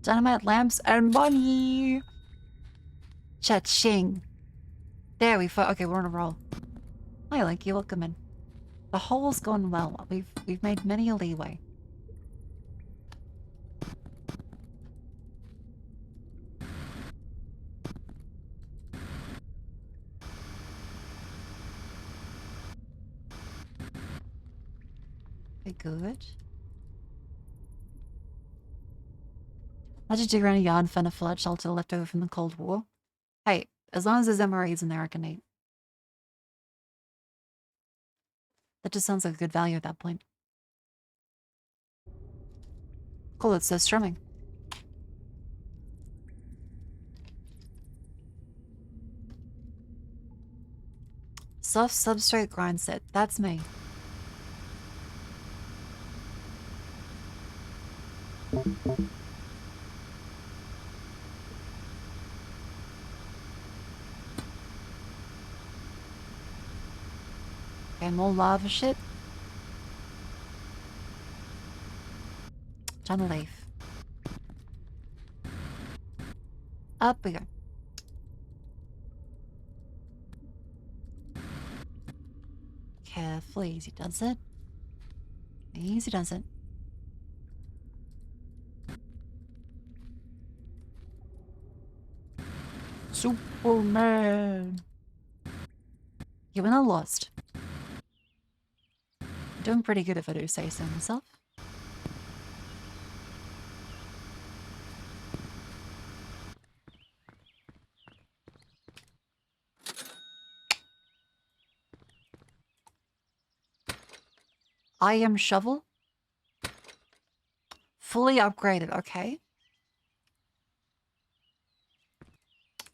Dynamite lamps and money. Cha-ching. There we okay, we're on a roll. Hi, Linky, welcome in. The hole's gone well. We've made many a leeway. Okay, good. I just dig around a yard and find a flood shelter left over from the Cold War. Hey, as long as there's MREs in there, I can eat. That just sounds like a good value at that point. Cool, it says strumming. Soft substrate grind set. That's me. Okay, more lava shit. Time to leave. Up we go. Carefully, easy does it. Easy does it. Superman! Yeah, we're not lost. Doing pretty good if I do say so myself. I am shovel. Fully upgraded, okay.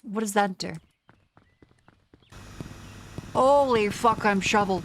What does that do? Holy fuck, I'm shovel.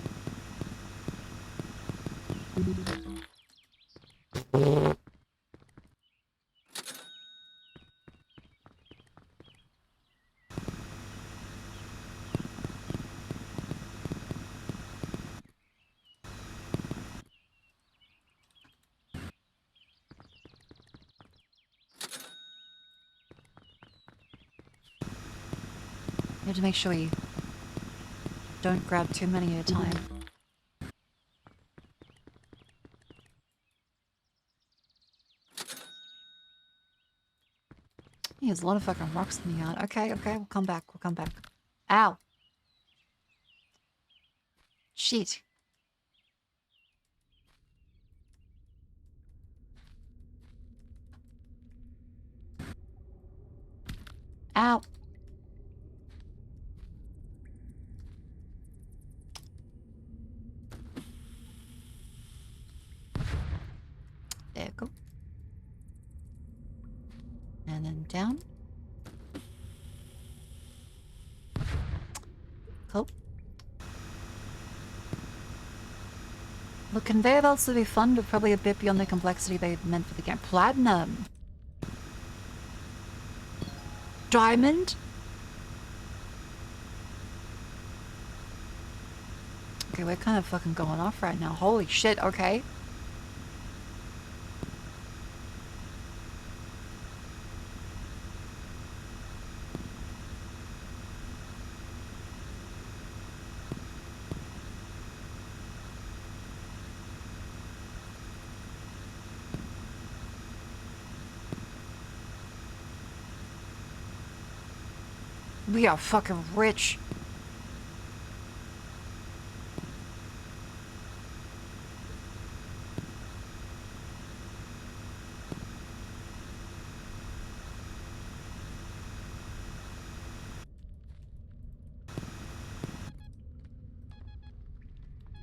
have to make sure we don't grab too many at a time. There's a lot of fucking rocks in the yard. Okay, okay, we'll come back. We'll come back. Ow. Shit. Ow. There you go. And then down. Cool. Look, conveyor belts would be fun, but probably a bit beyond the complexity they meant for the game. Platinum! Diamond? Okay, we're kind of fucking going off right now. Holy shit, okay. We are fucking rich.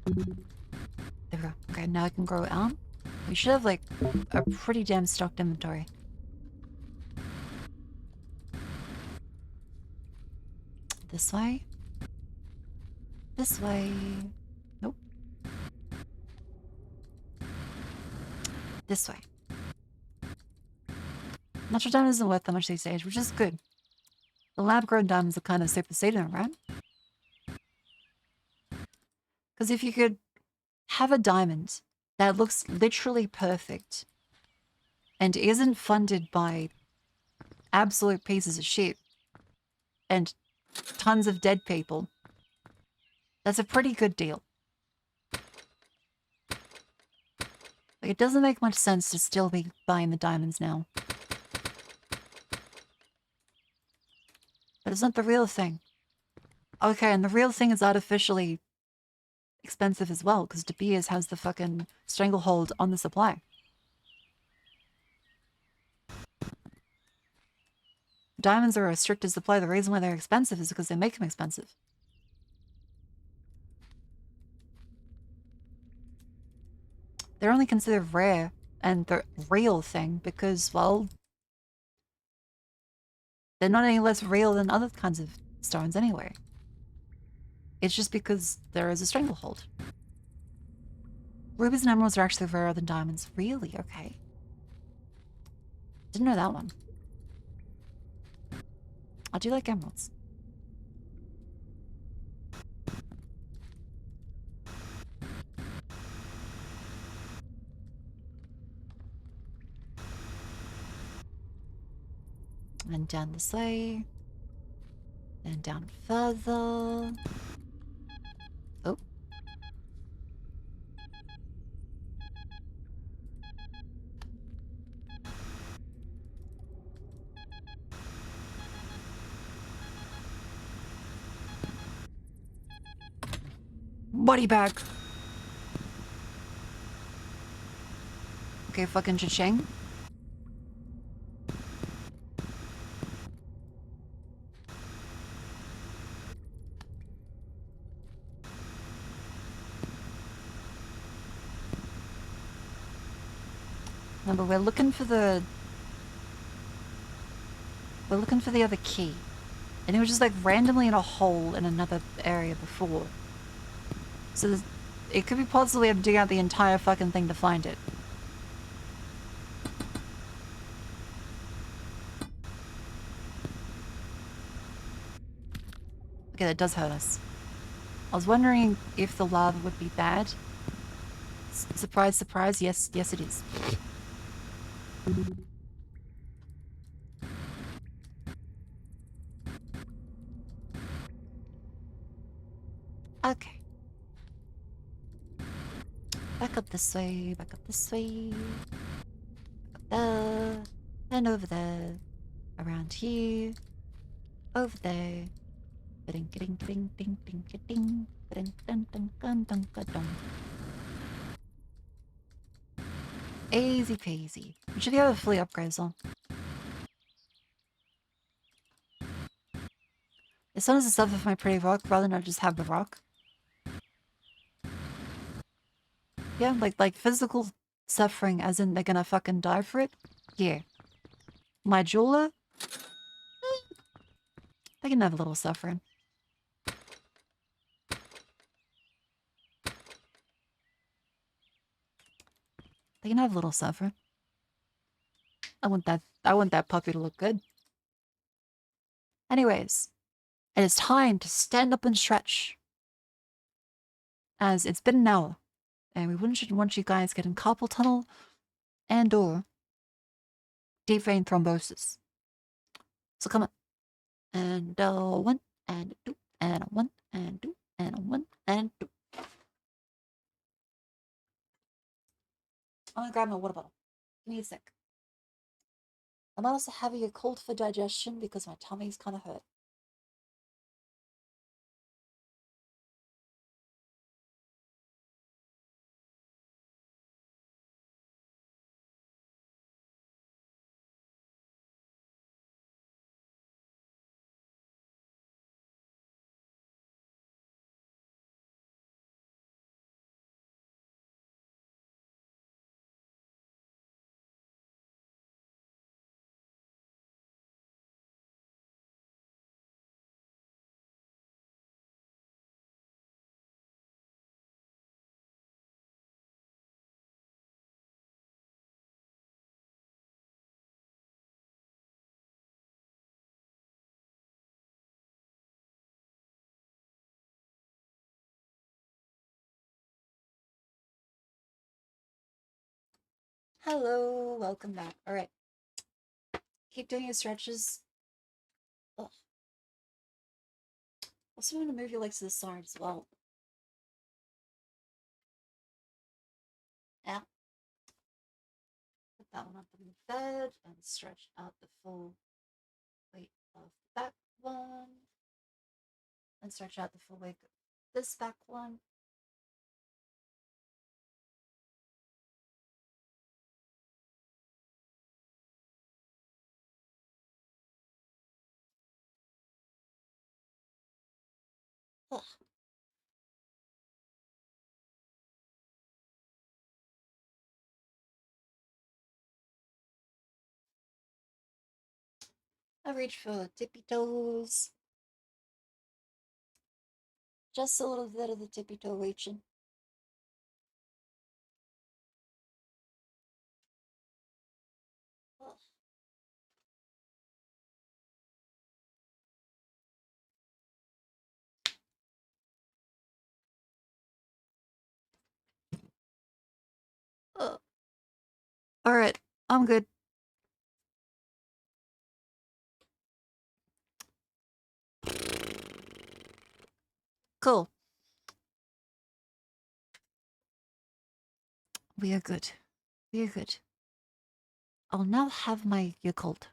There we go. Okay, now I can grow elm. We should have like a pretty damn stocked inventory. This way? This way? Nope. This way. Natural diamond isn't worth that much these days, which is good. The lab-grown diamonds are kind of superseded, right? Because if you could have a diamond that looks literally perfect and isn't funded by absolute pieces of shit and tons of dead people, that's a pretty good deal. Like, it doesn't make much sense to still be buying the diamonds now. But it's not the real thing. Okay, and the real thing is artificially expensive as well, because De Beers has the fucking stranglehold on the supply. Diamonds are a restricted supply. The reason why they're expensive is because they make them expensive. They're only considered rare and the real thing because, well, they're not any less real than other kinds of stones anyway. It's just because there is a stranglehold. Rubies and emeralds are actually rarer than diamonds. Really? Okay. Didn't know that one. I do like emeralds. And down this way. And down further. Oh. Body bag. Okay, fucking cha-ching. Remember, we're looking for the other key. And it was just like randomly in a hole in another area before. So it could be possible we have to dig out the entire fucking thing to find it. Okay, that does hurt us. I was wondering if the lava would be bad. Surprise, surprise, yes, yes it is. Back up this way, back up this way. Up there. And over there. Around here. Over there. Ding ding ding ding ding ding. Ding ding ding ding ding ding. Easy peasy. You should be able to fully upgrade as well. As soon as I suffer for my pretty rock, rather than just have the rock. Yeah, like physical suffering, as in they're gonna fucking die for it. Yeah. My jeweler, they can have a little suffering. They can have a little suffering. I want that puppy to look good. Anyways, it is time to stand up and stretch. As it's been an hour, and we wouldn't want you guys getting carpal tunnel and or deep vein thrombosis. So come on. And one and two and one and two and one and two. I'm gonna grab my water bottle. Give me a sec. I'm also having a cold for digestion because my tummy's kind of hurt. Hello, welcome back. All right. Keep doing your stretches. Ugh. Also want to move your legs to the side as well. Yeah. Put that one up in the bed and stretch out the full weight of the back one. And stretch out the full weight of this back one. Ugh. I reach for the tippy toes. Just a little bit of the tippy toe reaching. Ugh. Ugh. All right, I'm good. Cool. We are good. We are good. I'll now have my Yakult.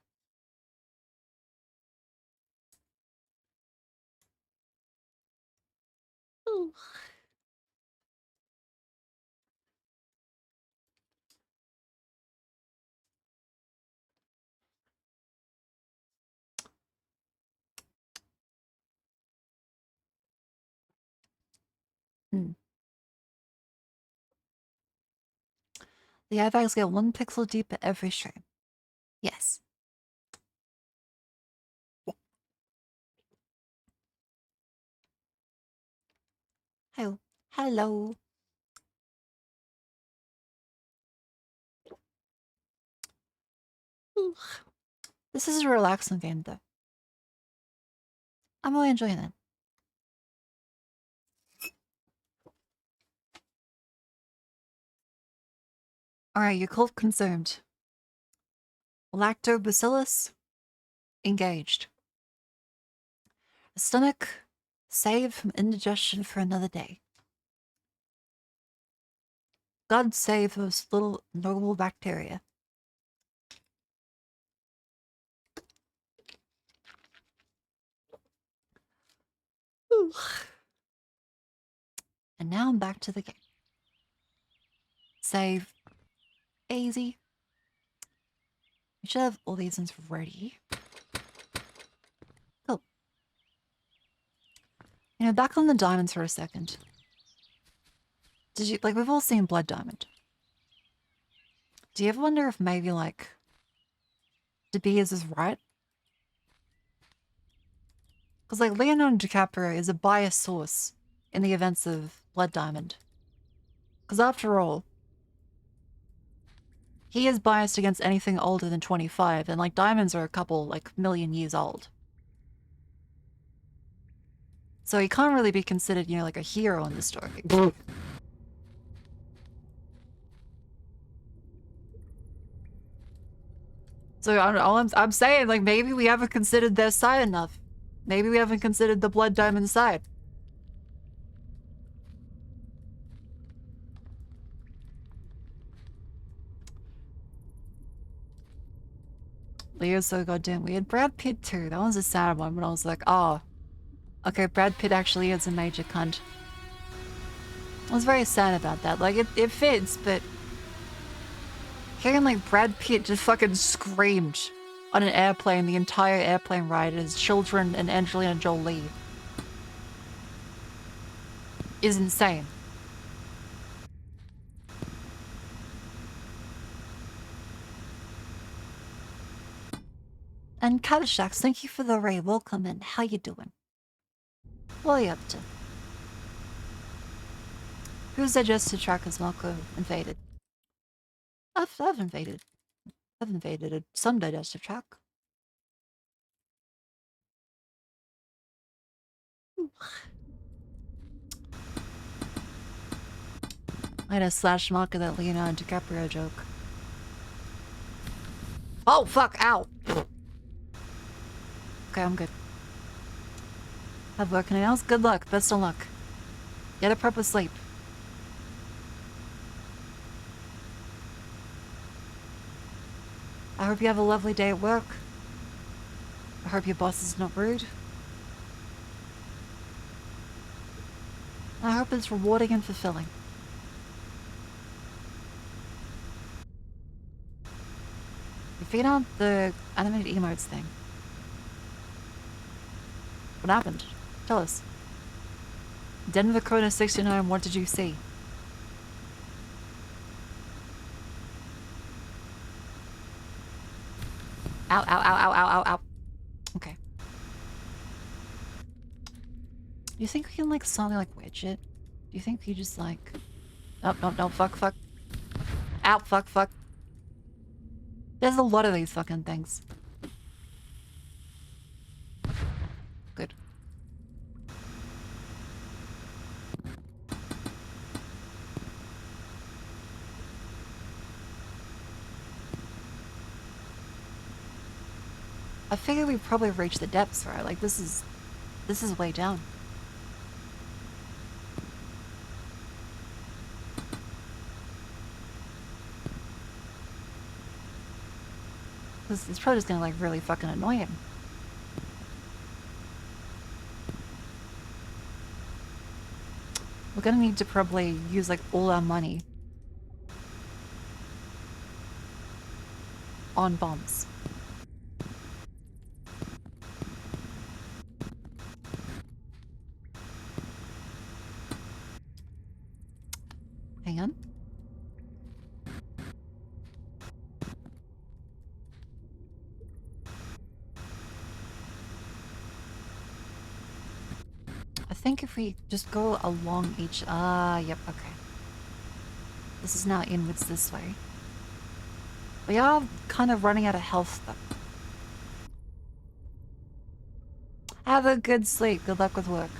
Ooh. Hmm. The eye bags get 1 pixel deep at every stream. Yes. Hello. Hello. Ooh. This is a relaxing game, though. I'm really enjoying it. Alright, Yakult confirmed. Lactobacillus engaged. Stomach saved from indigestion for another day. God save those little noble bacteria. Whew. And now I'm back to the game. Save. Easy. We should have all these ones ready. Cool. You know, back on the diamonds for a second. Did you, like, we've all seen Blood Diamond. Do you ever wonder if maybe, like, De Beers is right? Because, like, Leonardo DiCaprio is a biased source in the events of Blood Diamond. Because after all, he is biased against anything older than 25, and, like, diamonds are a couple, like, million years old. So he can't really be considered, you know, like a hero in the story. So I'm saying, like, maybe we haven't considered their side enough. Maybe we haven't considered the Blood Diamond side. Leo's so goddamn weird. Brad Pitt too. That was a sad one, but I was like, oh, okay, Brad Pitt actually is a major cunt. I was very sad about that. Like, it fits, but hearing, like, Brad Pitt just fucking screamed on an airplane the entire airplane ride at his children and Angelina Jolie is insane. And Caddyshack, thank you for the raid. Welcome in. How you doing? What are you up to? Who's digested track as Marco invaded? I've invaded. I've invaded some digestive track. I had a slash mark of that Leonardo DiCaprio joke. Oh, fuck, ow! Okay, I'm good. Have working nails? Good luck, best of luck. Get a proper sleep. I hope you have a lovely day at work. I hope your boss is not rude. I hope it's rewarding and fulfilling. You figured out the animated emotes thing. What happened? Tell us. Denver Kona 69, what did you see? Ow, ow, ow, ow, ow, ow, ow. Okay. Do you think we can, like, suddenly, like, wedge it? Do you think we just, like... Oh, no, no, fuck, fuck. Ow, fuck, fuck. There's a lot of these fucking things. Good. I figure we probably reached the depths, right? Like, this is way down. It's probably just gonna, like, really fucking annoy him. We're gonna need to probably use, like, all our money on bombs. Hang on. I think if we just go along each... yep, okay. This is now inwards this way. We are kind of running out of health, though. Have a good sleep. Good luck with work.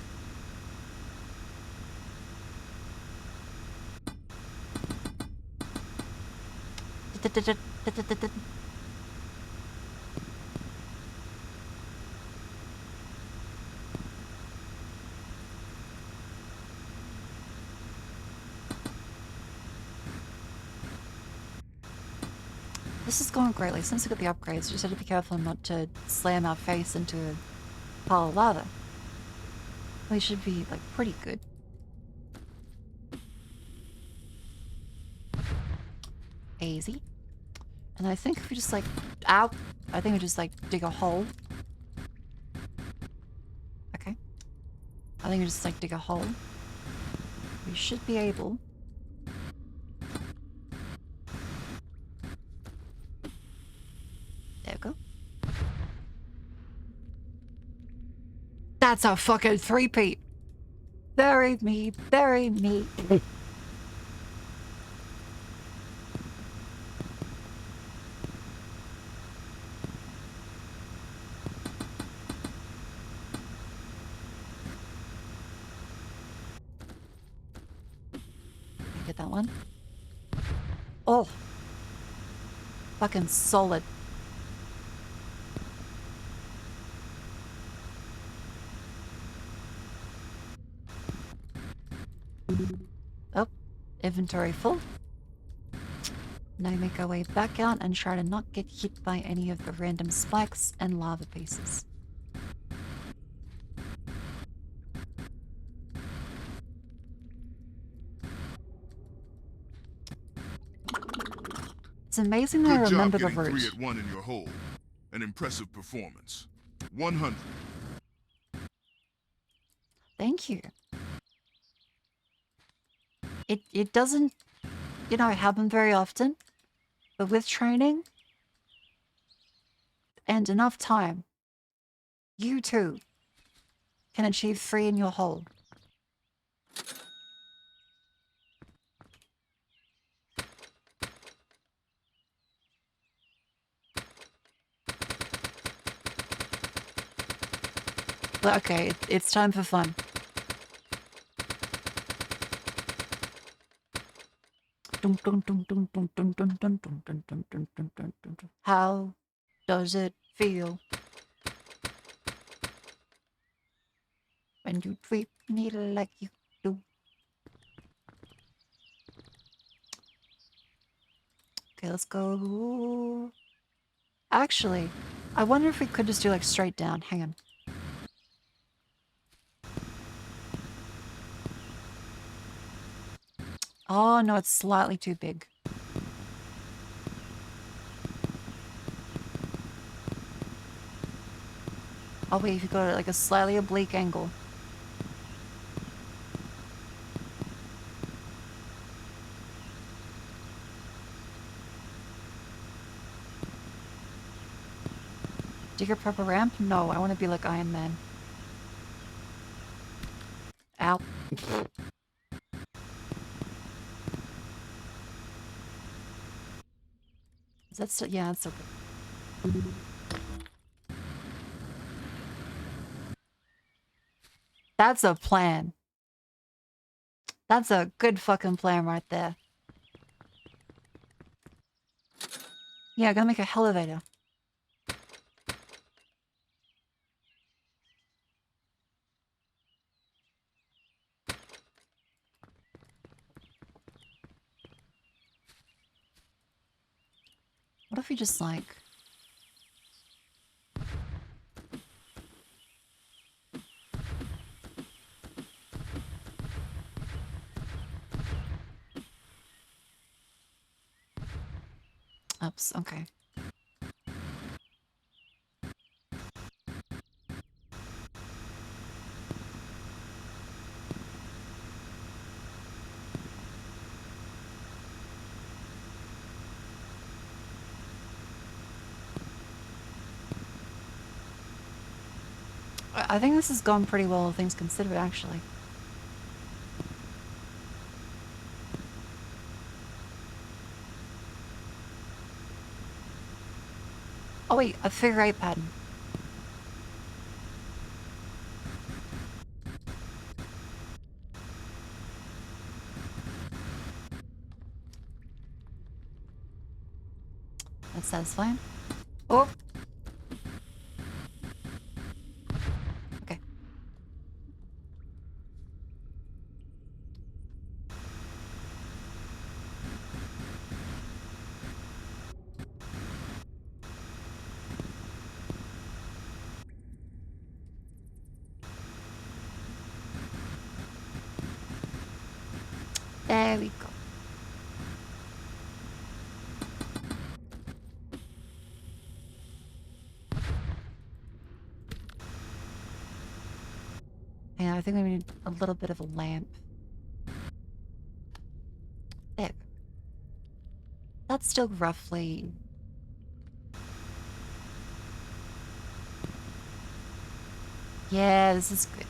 This is going great. Like, since we got the upgrades, just have to be careful not to slam our face into a pile of lava. We should be, like, pretty good. Easy. And I think if we just, like... Ow! I think we just, like, dig a hole. Okay. I think we just, like, dig a hole. We should be able... There we go. That's a fucking three-peat! Bury me, bury me. Get that one. Oh! Fucking solid. Oh, inventory full. Now we make our way back out and try to not get hit by any of the random spikes and lava pieces. It's amazing that I Good job remember the getting 3 route. at 1 in your hole. An impressive performance. 100. Thank you. It doesn't, you know, happen very often, but with training and enough time, you too can achieve 3 in your hole. But okay, it's time for fun. How does it feel when you treat me like you do? Okay, let's go. Actually, I wonder if we could just do like straight down. Hang on. Oh no, it's slightly too big. Oh wait, if you go to like a slightly oblique angle. Dig a proper ramp? No, I want to be like Iron Man. Ow. Is that still? Yeah, that's okay. That's a plan. That's a good fucking plan right there. Yeah, I gotta make a elevator. What if we just like... Oops, okay. I think this has gone pretty well, all things considered, actually. Oh wait, a figure 8 pattern. That's satisfying. Oh! Okay. There we go. Yeah, I think we need a little bit of a lamp. There. That's still roughly... Yeah, this is good.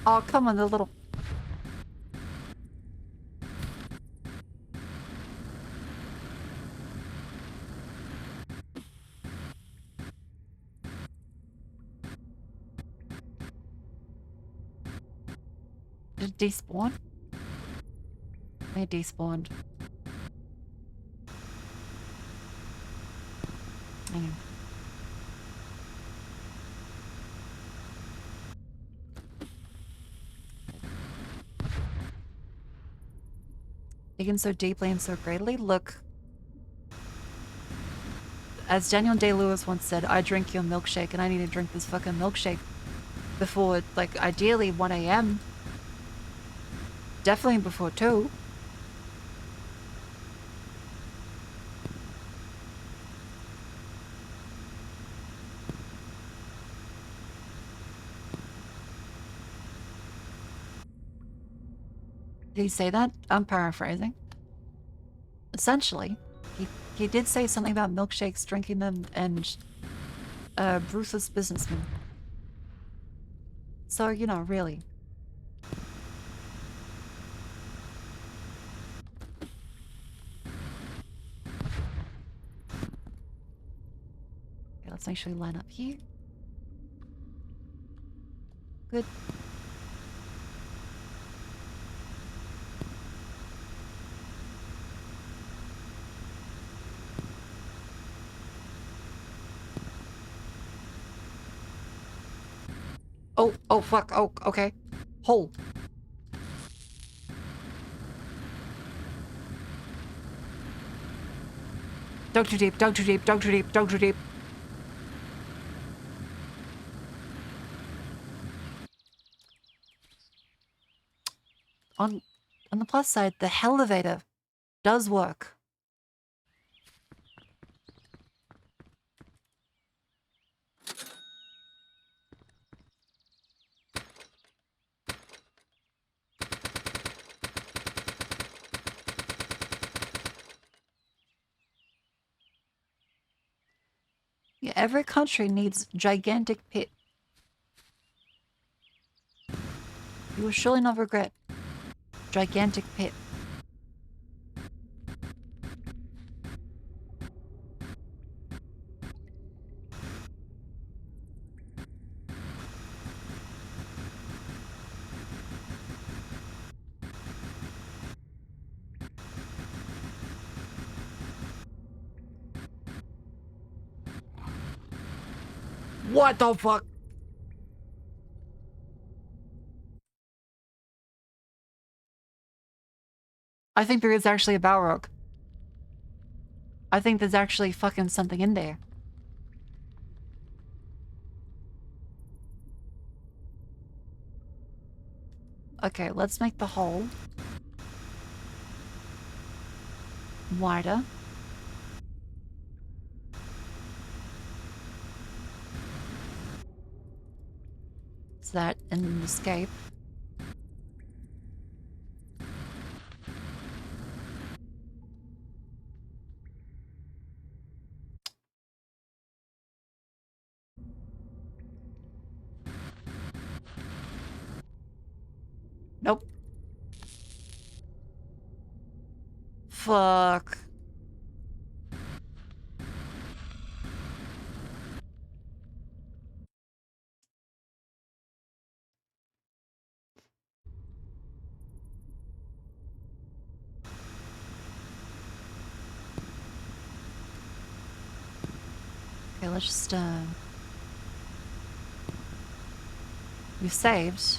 Oh, come on, the little... Did it despawn? It despawned. Hang on. Digging so deeply and so greatly? Look. As Daniel Day-Lewis once said, I drink your milkshake and I need to drink this fucking milkshake before, like, ideally 1 a.m. Definitely before 2. Did he say that? I'm paraphrasing. Essentially, he did say something about milkshakes, drinking them, and ruthless businessmen. So, you know, really. Okay, let's make sure we line up here. Good. Oh, fuck. Oh, okay. Hole. Dug too deep, dug too deep, dug too deep, dug too deep. On the plus side, the elevator does work. Yeah, every country needs gigantic pit. You will surely not regret. Gigantic pit. What the fuck? I think there is actually a Balrog. I think there's actually fucking something in there. Okay, let's make the hole wider. So that an escape. Nope. Fuck. Okay, let's just, we've saved.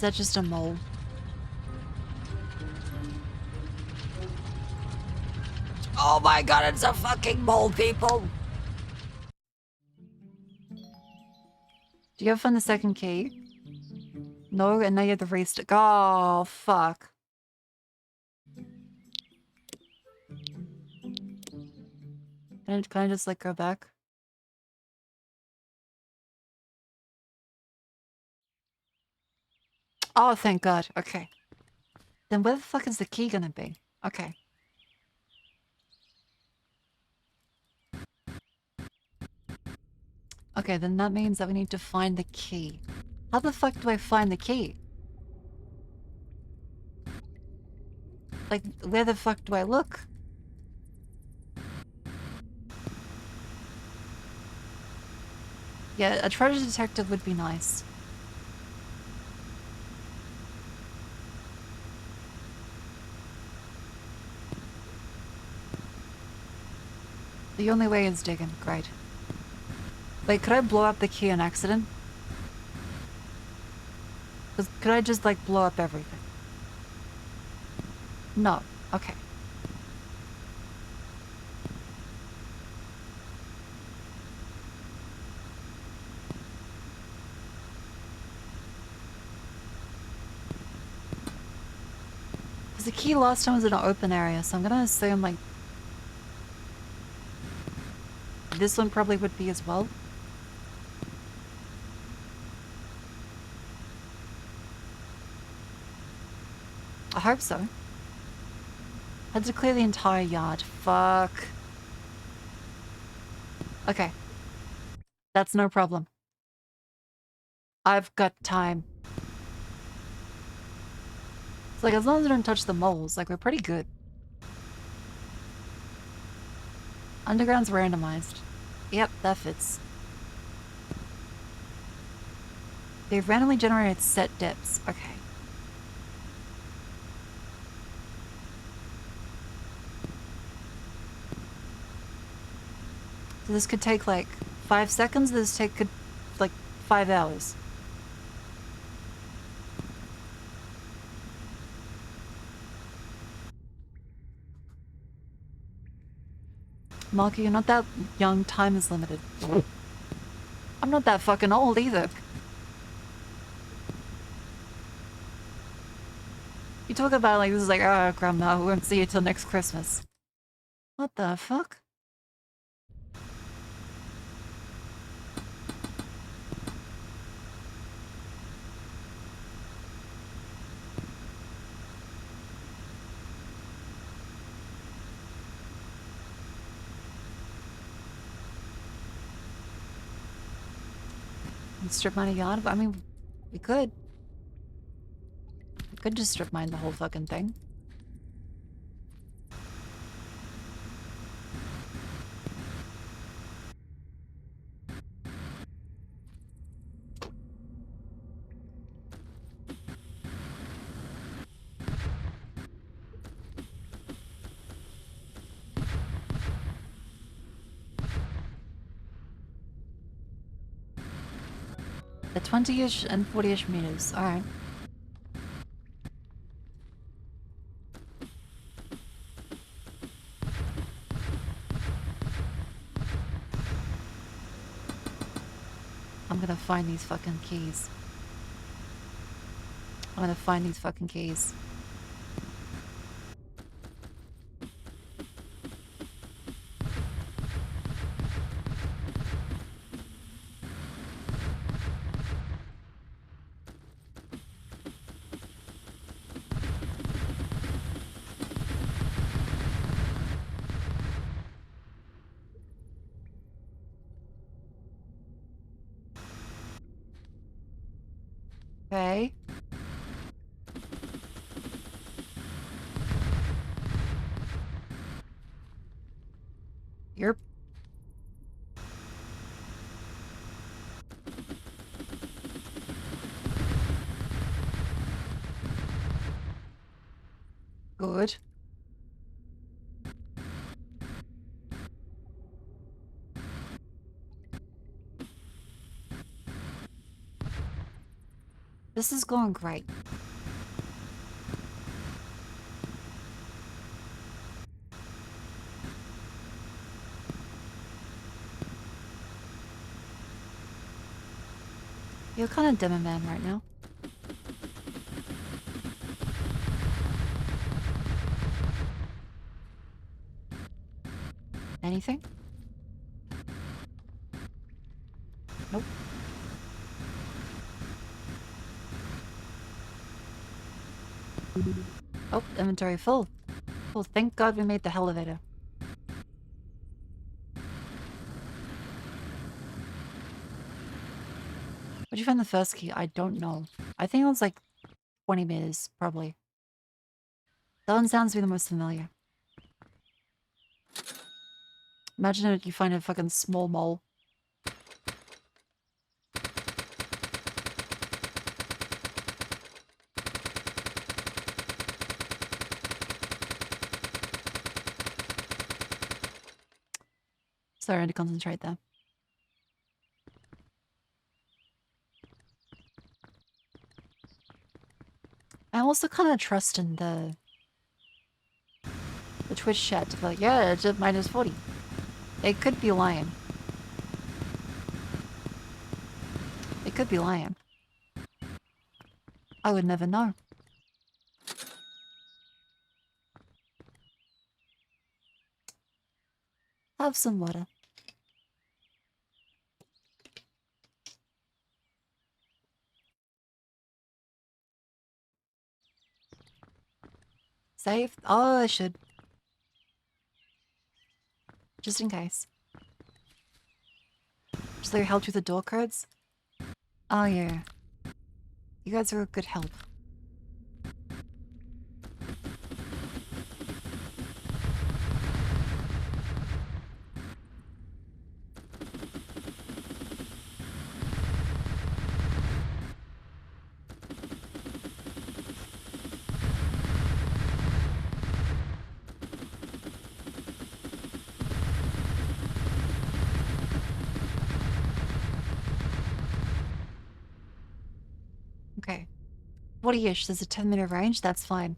Is that just a mole? Oh my god, it's a fucking mole, people! Do you have found the second key? No, and now you have the restart. Oh, fuck. Can I just, like, go back? Oh, thank God. Okay. Then where the fuck is the key gonna be? Okay. Okay, then that means that we need to find the key. How the fuck do I find the key? Like, where the fuck do I look? Yeah, a treasure detective would be nice. The only way is digging. Great. Wait, could I blow up the key on accident? Could I just, like, blow up everything? No. Okay. Because the key last time was in an open area, so I'm gonna assume, like, this one probably would be as well. I hope so. Had to clear the entire yard. Fuck. Okay. That's no problem. I've got time. It's like, as long as I don't touch the moles, like, we're pretty good. Underground's randomized. Yep, that fits. They've randomly generated set depths. Okay. So this could take like 5 seconds. This could like 5 hours. Marky, you're not that young. Time is limited. I'm not that fucking old either. You talk about like this is like, oh, grandma, we won't see you till next Christmas. What the fuck? Strip mine a yard? I mean, we could. We could just strip mine the whole fucking thing. The 20-ish and 40-ish meters. Alright. I'm gonna find these fucking keys. I'm gonna find these fucking keys. Okay. You're... Good. This is going great. You're kind of dim, man, right now. Anything? Nope. Oh, inventory full. Well, thank God we made the elevator. Where'd you find the first key? I don't know. I think it was like 20 meters, probably. That one sounds to be the most familiar. Imagine if you find a fucking small mole. Sorry, I had to concentrate there. I also kind of trust in the Twitch chat to be like, yeah, it's at minus 40. They could be lying. They could be lying. I would never know. Have some water. Save? Oh, I should. Just in case. Just like help you with the door cards? Oh yeah. You guys are a good help. Okay. 40-ish, there's a 10-minute range, that's fine.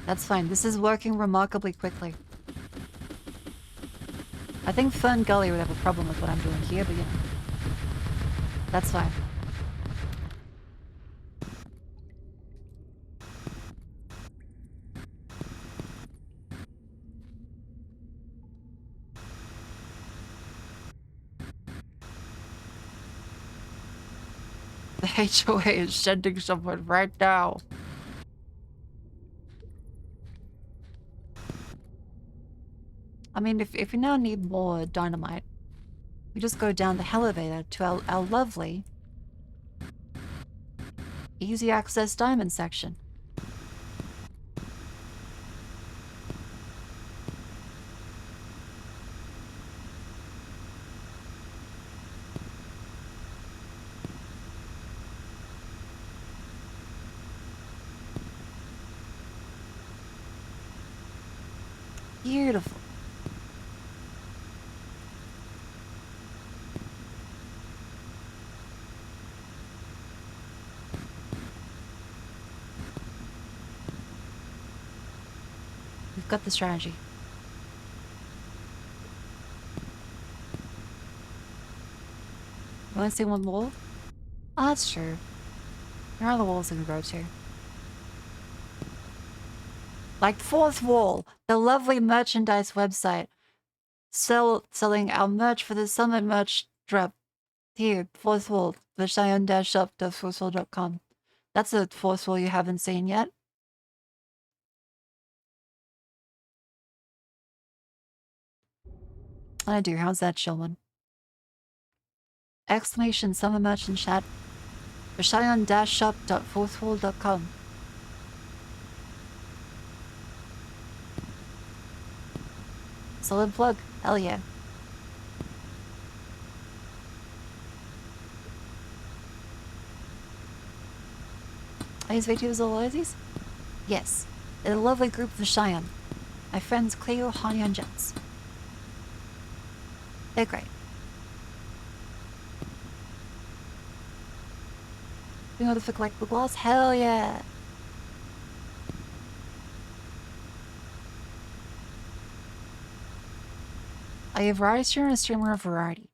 That's fine, this is working remarkably quickly. I think Fern Gully would have a problem with what I'm doing here, but you know. That's fine. The HOA is sending someone right now. I mean, if you now need more dynamite, we just go down the elevator to our lovely, easy access diamond section. Beautiful. We've got the strategy. You want to see one wall? Oh, that's true. There are other walls we can go to. Like Fourth Wall, the lovely merchandise website. Selling our merch for the summer merch drop. Here, Fourth Wall, the cheyenne-shop.fourthwall.com. That's a Fourth Wall you haven't seen yet. I do. How's that, Shulman? Exclamation summer merch in chat. cheyenne-shop.fourthwall.com. Solid plug. Hell yeah. Are these VTubers all Aussies? Yes. They're a lovely group of Cheyenne. My friends Cleo, Hanya, and Jets. They're great. You know the collectible glass? Hell yeah! Are you a variety streamer or a streamer of variety?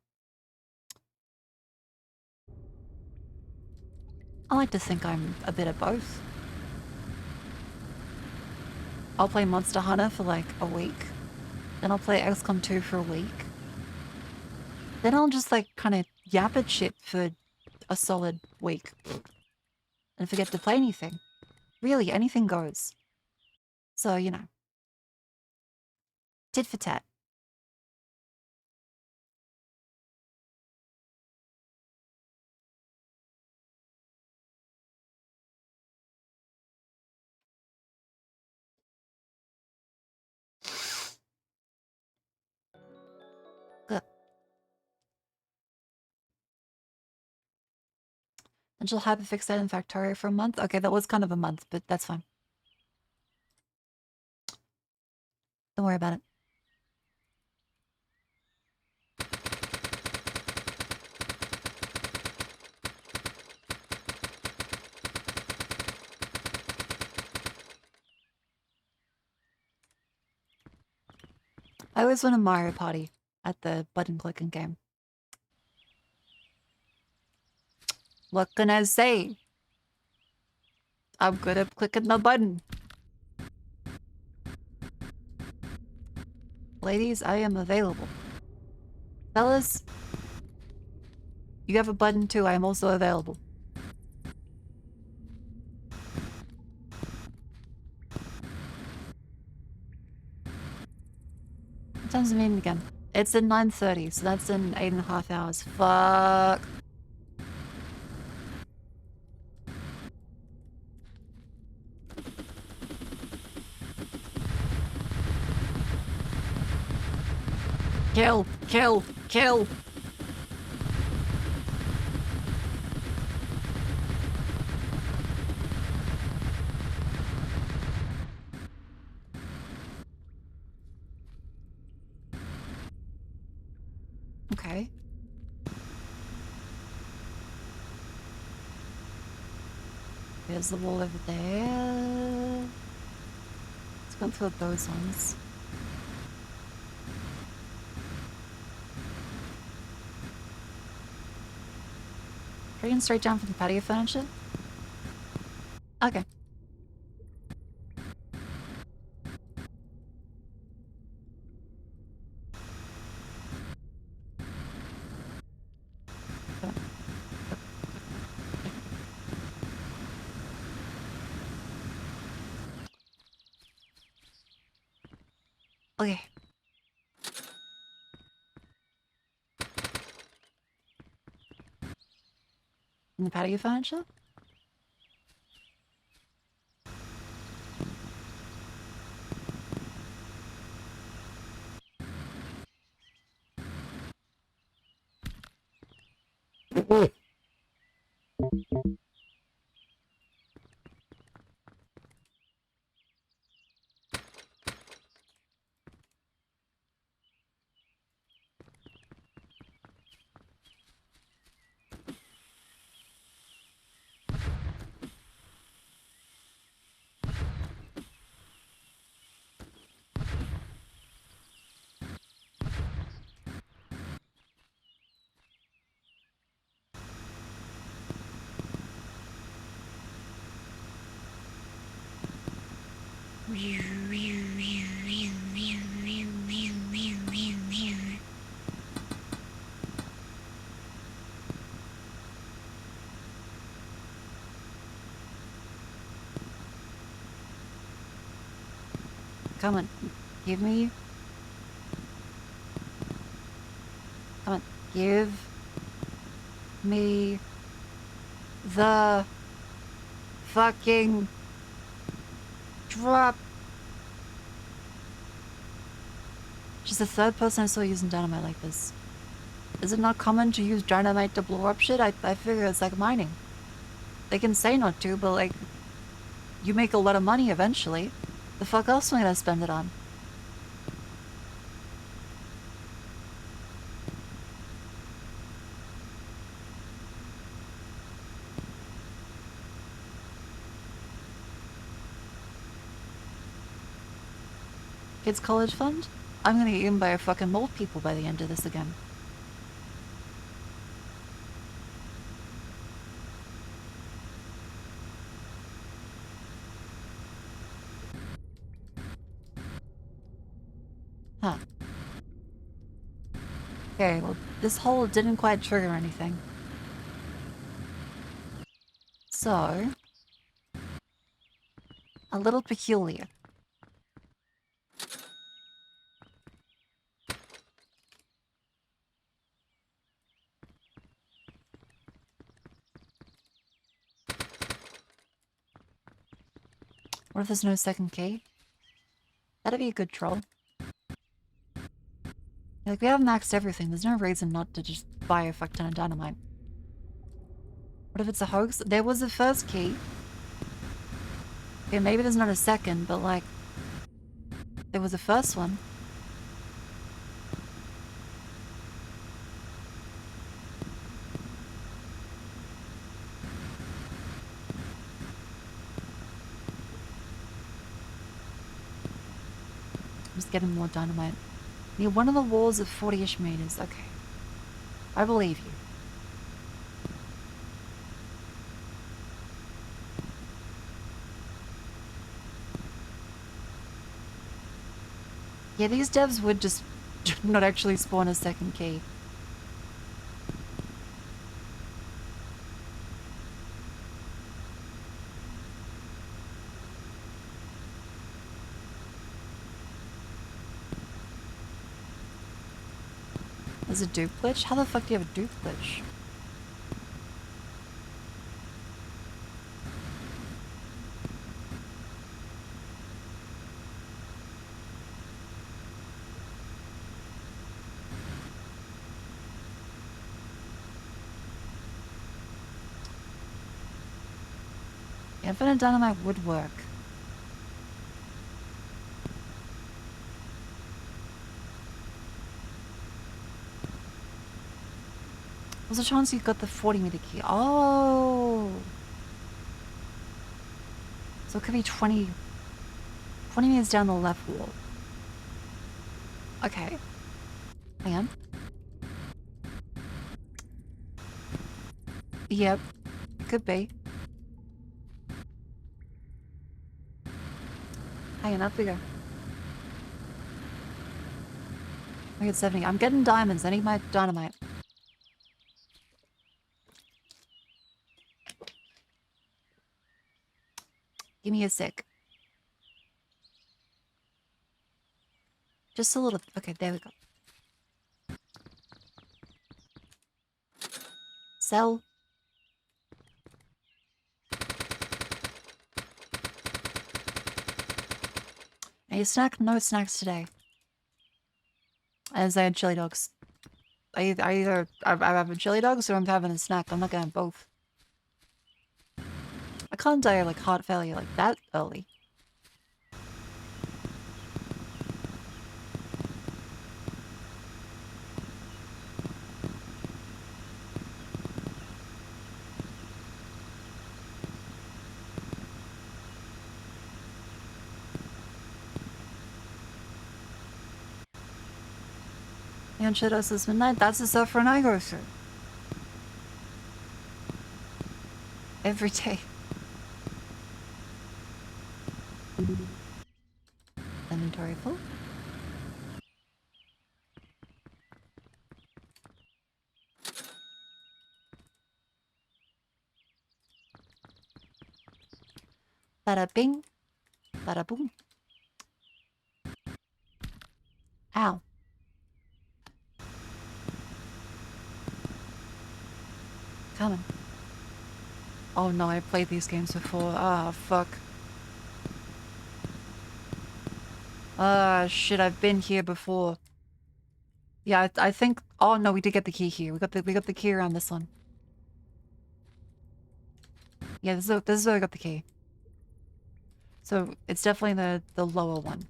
I like to think I'm a bit of both. I'll play Monster Hunter for like a week. Then I'll play XCOM 2 for a week. Then I'll just like kind of yap at shit for a solid week. And forget to play anything. Really, anything goes. So, you know. Tit for tat. Good. And she'll hyperfix that in Factorio for a month? Okay, that was kind of a month, but that's fine. Don't worry about it. I always win a Mario Party at the button clicking game. What can I say? I'm good at clicking the button. Ladies, I am available. Fellas, you have a button too. I am also available. What time's the meeting again? It's at 9:30, so that's in 8.5 hours. Fuck. Kill! Kill! Kill! Okay. There's the wall over there. Let's go through those ones. Bringing straight down from the patio furniture? Okay. Okay. In the patio furniture? Come on, give me. Come on, give me the fucking drop. She's the third person I saw using dynamite like this. Is it not common to use dynamite to blow up shit? I figure it's like mining. They can say not to, but like, you make a lot of money eventually. The fuck else am I gonna spend it on? Kids College Fund? I'm gonna get eaten by a fucking mold people by the end of this again. Huh. Okay, well, this hole didn't quite trigger anything. So... a little peculiar. What if there's no second key? That'd be a good troll. Like, we have maxed everything. There's no reason not to just buy a fuck ton of dynamite. What if it's a hoax? There was a first key. Okay, maybe there's not a second, but like... there was a first one. I'm just getting more dynamite. Near one of the walls of 40-ish meters. Okay. I believe you. Yeah, these devs would just not actually spawn a second key. There's a dupe glitch? How the fuck do you have a dupe glitch? Infinite dynamite would work. There's a chance you got the 40-meter key. Oh! So it could be 20 meters down the left wall. Okay. Hang on. Yep. It could be. Hang on, up we go. I get 70. I'm getting diamonds. I need my dynamite. Give me a sec. Just a little. Okay, there we go. Sell. A snack? No snacks today. As I had chili dogs. I either I'm having chili dogs or I'm having a snack. I'm not gonna have both. I can't die of like heart failure like that early. And shit us this midnight, that's the suffering I go through. Every day. Inventory full. Bada bing. Bada boom. Ow. Coming. Oh no, I played these games before. Ah, fuck. Ah, shit, I've been here before. Yeah, I think... Oh no, we did get the key here. We got the key around this one. Yeah, this is where I got the key. So, it's definitely the lower one.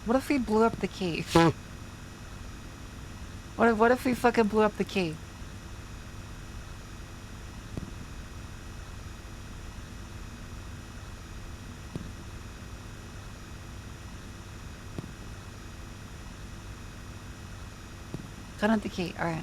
What if we blew up the key? What if we fucking blew up the key? Cut out the key. All right.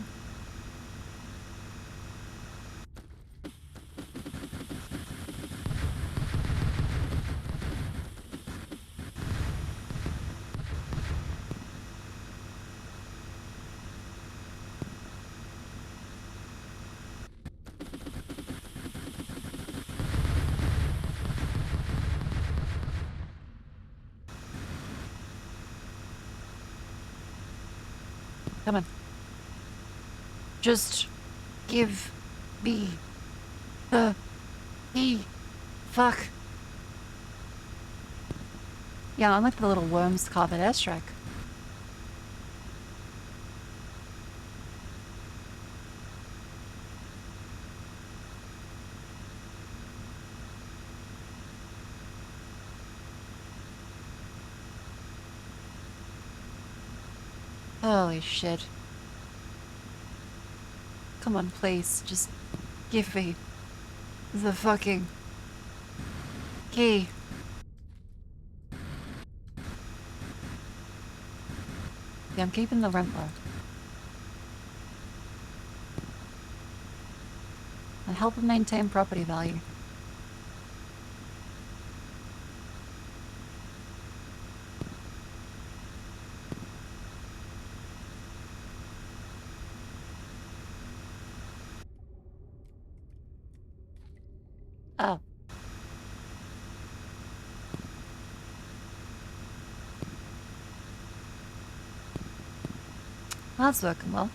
Come on. Just give me the key. Fuck. Yeah, unlike the little worms carved at airstrike. Holy shit. Come on, please. Just give me the fucking key. Yeah, I'm keeping the rent low. And help him maintain property value. Oh. That's working well.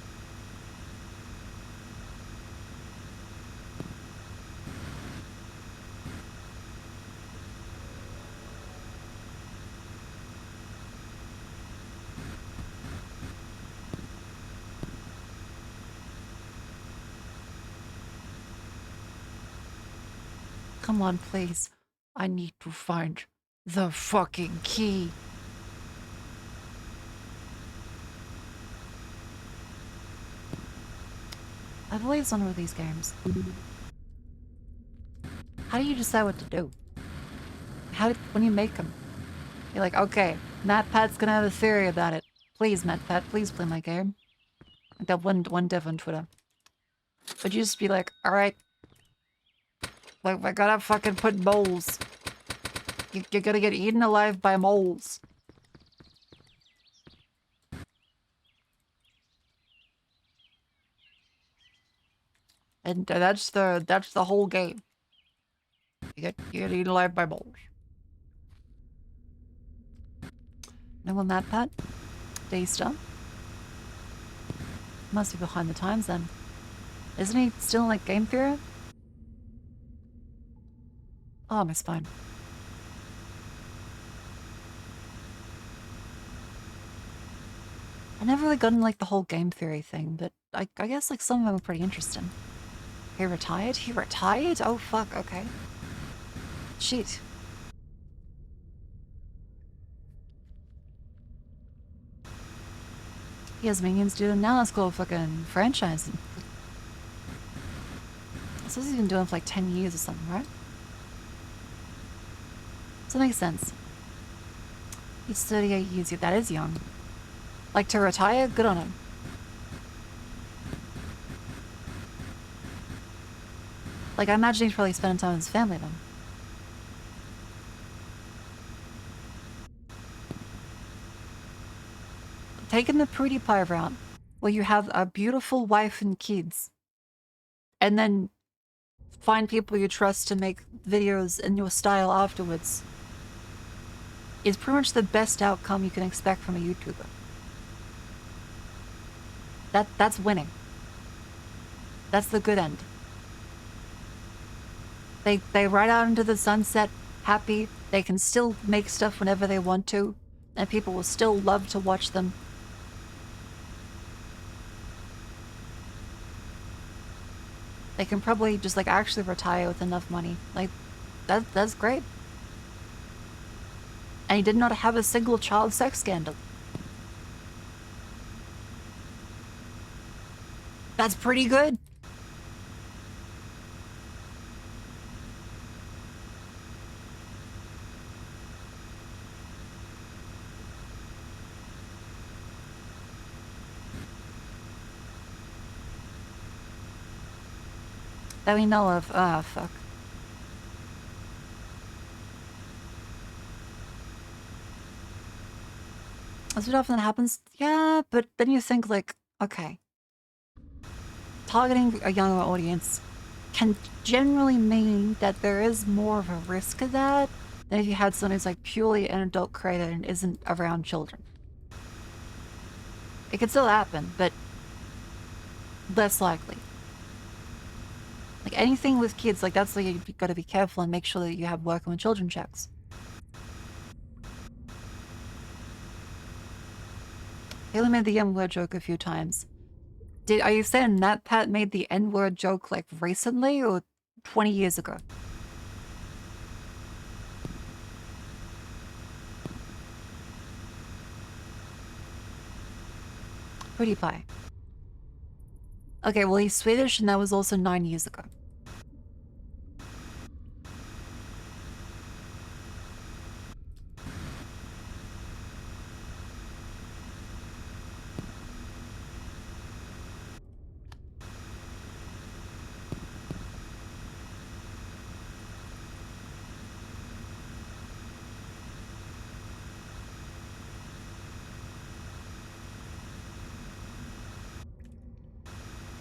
Come on, please. I need to find the fucking key. I've always wondered with these games. How do you decide what to do? When you make them? You're like, okay, MatPat's gonna have a theory about it. Please, MatPat, please play my game. Like that one dev on Twitter. Would you just be like, alright. Like, I gotta fucking put moles. You're gonna get eaten alive by moles. And that's the whole game. You get eaten alive by moles. No one MatPat? Daystar? Must be behind the times then. Isn't he still like Game Theory? Oh, my spine. I never really gotten like the whole game theory thing, but I guess like some of them are pretty interesting. He retired? He retired? Oh fuck, okay. Shit. He has minions, dude, and now let's go fucking franchise. I suppose he's been doing it for like 10 years or something, right? So that makes sense. He's 38 years, that is young. Like, to retire? Good on him. Like, I imagine he's probably spending time with his family then. Taking the PewDiePie route, where you have a beautiful wife and kids, and then find people you trust to make videos in your style afterwards, is pretty much the best outcome you can expect from a YouTuber. That's winning. That's the good end. They ride out into the sunset happy. They can still make stuff whenever they want to, and people will still love to watch them. They can probably just like actually retire with enough money. Like, that's great. And he did not have a single child sex scandal. That's pretty good. That we know of. Ah, fuck. Is it often that happens? Yeah, but then you think like, okay, targeting a younger audience can generally mean that there is more of a risk of that than if you had someone who's like purely an adult creator and isn't around children. It could still happen, but less likely. Like anything with kids, like that's why you gotta be careful and make sure that you have working with children checks. Haley made the N-word joke a few times. Are you saying that Pat made the N-word joke like recently or 20 years ago? Pretty pie. Okay, well he's Swedish and that was also 9 years ago.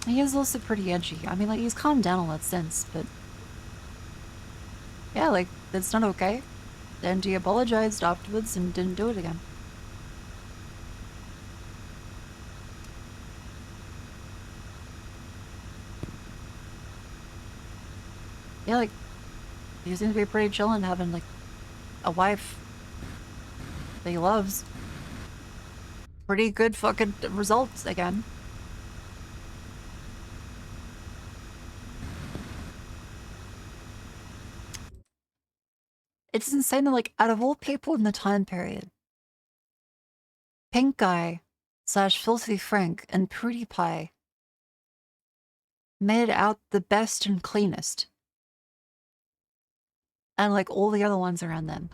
He is also pretty edgy. I mean, like, he's calmed down a lot since, but... Yeah, like, that's not okay. And he apologized afterwards and didn't do it again. Yeah, like, he seems to be pretty chill and having, like, a wife that he loves. Pretty good fucking results again. It's insane that, like, out of all people in the time period, Pink Guy / Filthy Frank and Prudy Pie made it out the best and cleanest. And, like, all the other ones around them.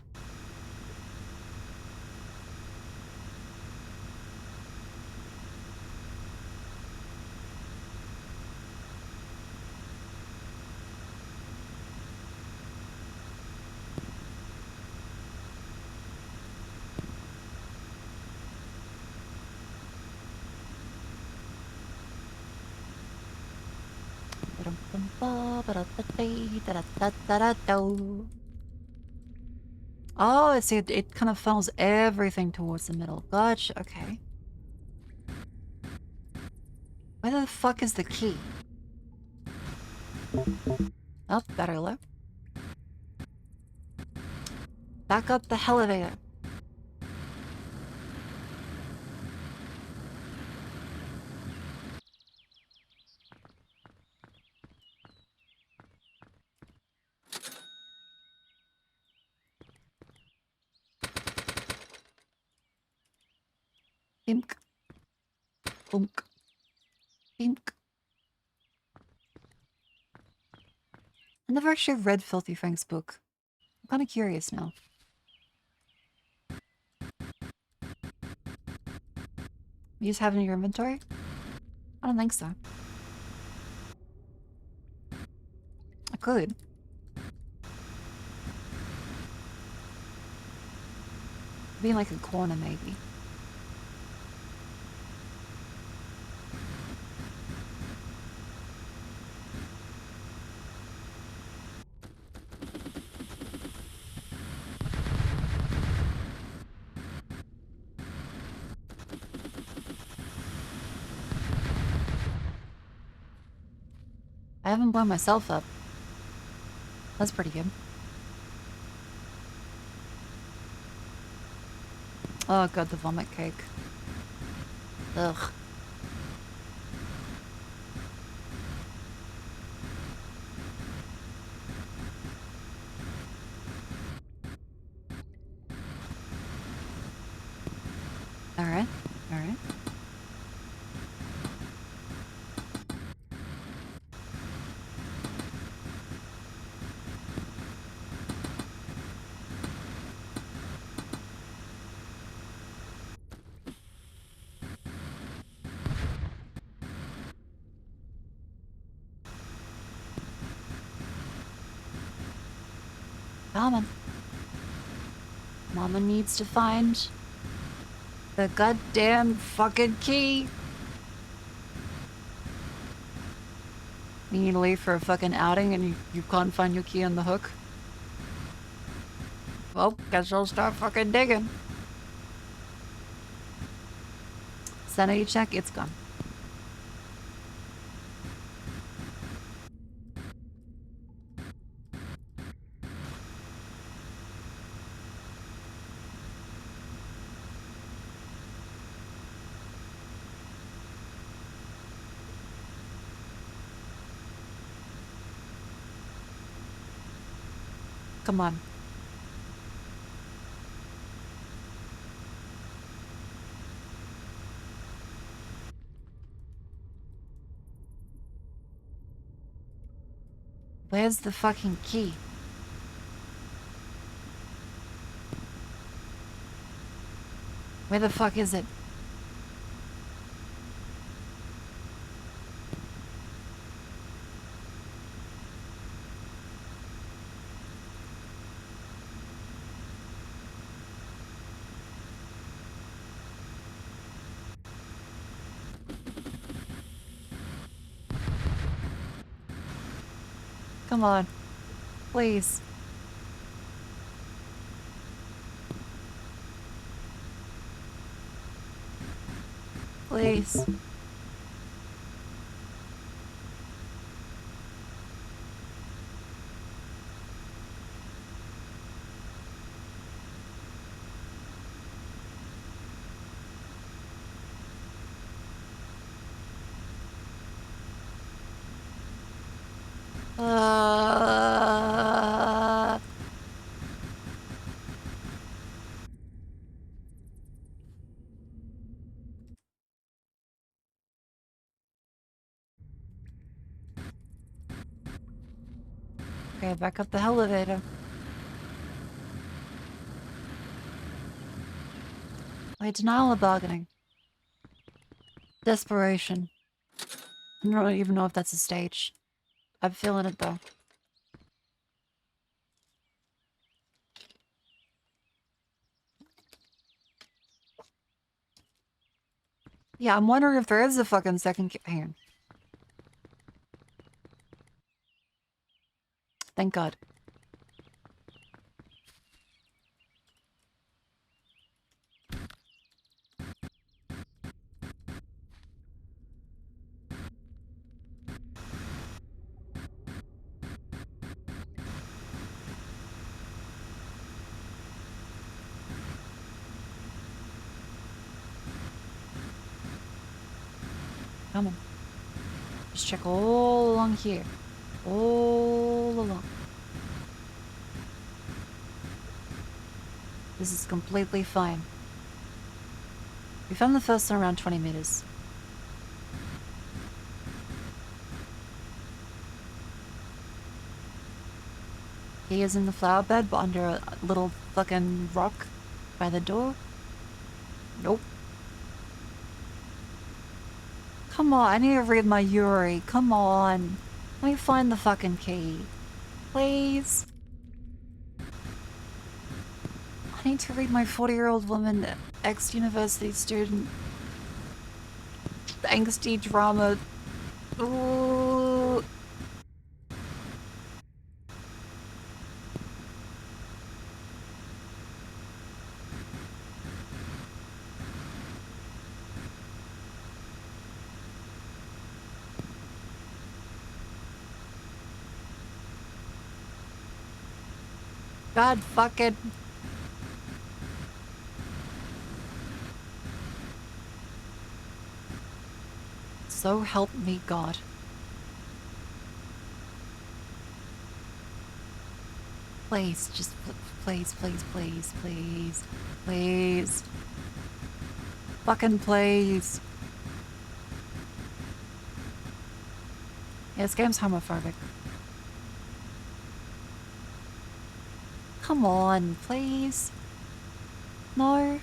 Oh, it's it kind of funnels everything towards the middle. Gotcha, okay. Where the fuck is the key? Oh, better look. Back up the elevator. Pink. Bunk. Pink. I never actually read Filthy Frank's book. I'm kind of curious now. You just have it in your inventory? I don't think so. I could. Be in like a corner, maybe. I haven't blown myself up. That's pretty good. Oh god, the vomit cake. Ugh. Alright, alright. Come on. Mama needs to find the goddamn fucking key. You need to leave for a fucking outing and you can't find your key on the hook? Well, guess I'll start fucking digging. Sanity check, it's gone. Come on. Where's the fucking key? Where the fuck is it? Come on. Please. Please. Okay, back up the elevator. Wait, denial of bargaining. Desperation. I don't even know if that's a stage. I'm feeling it though. Yeah, I'm wondering if there is a fucking second hang on. Thank God. Come on. Just check all along here. All along. This is completely fine. We found the first one around 20 meters. He is in the flower bed, but under a little fucking rock by the door. Nope. Come on, I need to read my Yuri. Come on. Let me find the fucking key. Please. I need to read my 40-year-old woman, ex-university student, angsty drama. Ooh. God fucking. So help me God. Please, just please, please, please, please, please. Fucking please. Yeah, this game's homophobic. Come on, please. No.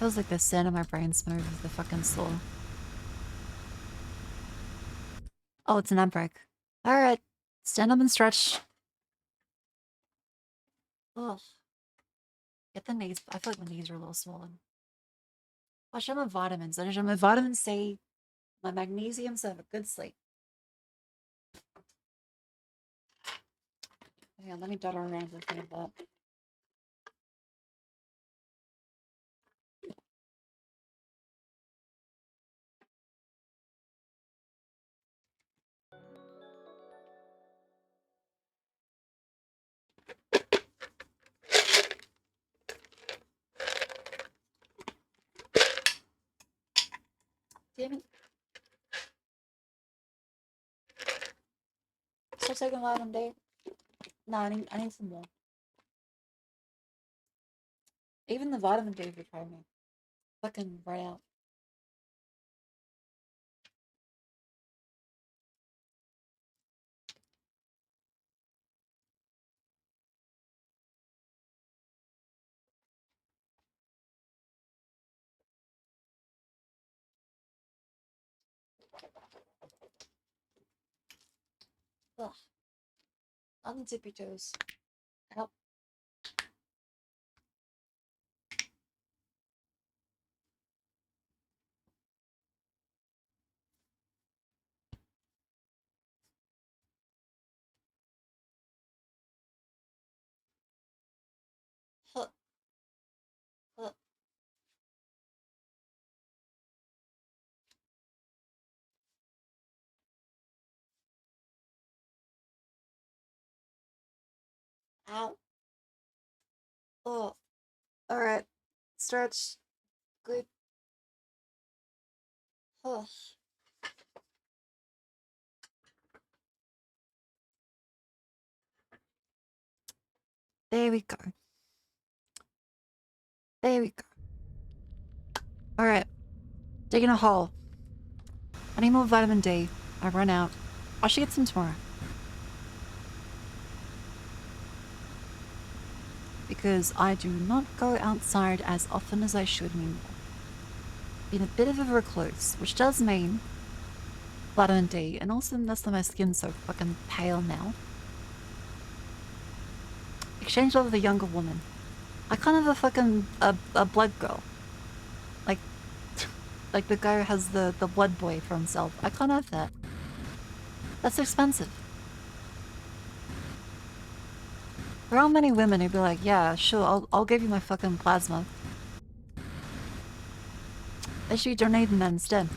Feels like the sand in my brain smooth as the fucking soul. Oh, it's an amp break. Alright. Stand up and stretch. Ugh. Get the knees. I feel like my knees are a little swollen. I should have my vitamins. I should have my vitamin C, my magnesium, so I have a good sleep. Hang on, let me dot around and think of that. Damn it. Still taking vitamin D. No, I need some more. Even the vitamin D betrayed me. Fucking right out. Ugh. On the tippy toes. Help. Huh. Huh. Ow. Oh. Alright. Stretch. Good. Huh. There we go. There we go. Alright. Digging a hole. I need more vitamin D. I run out. I should get some tomorrow. Because I do not go outside as often as I should anymore. Been a bit of a recluse, which does mean vitamin D, and also that's why my skin's so fucking pale now. Exchange love with a younger woman. I kind of a fucking a blood girl. Like like the guy who has the blood boy for himself. I can't have that. That's expensive. There aren't many women who'd be like, yeah, sure, I'll give you my fucking plasma. They should be donating that instead.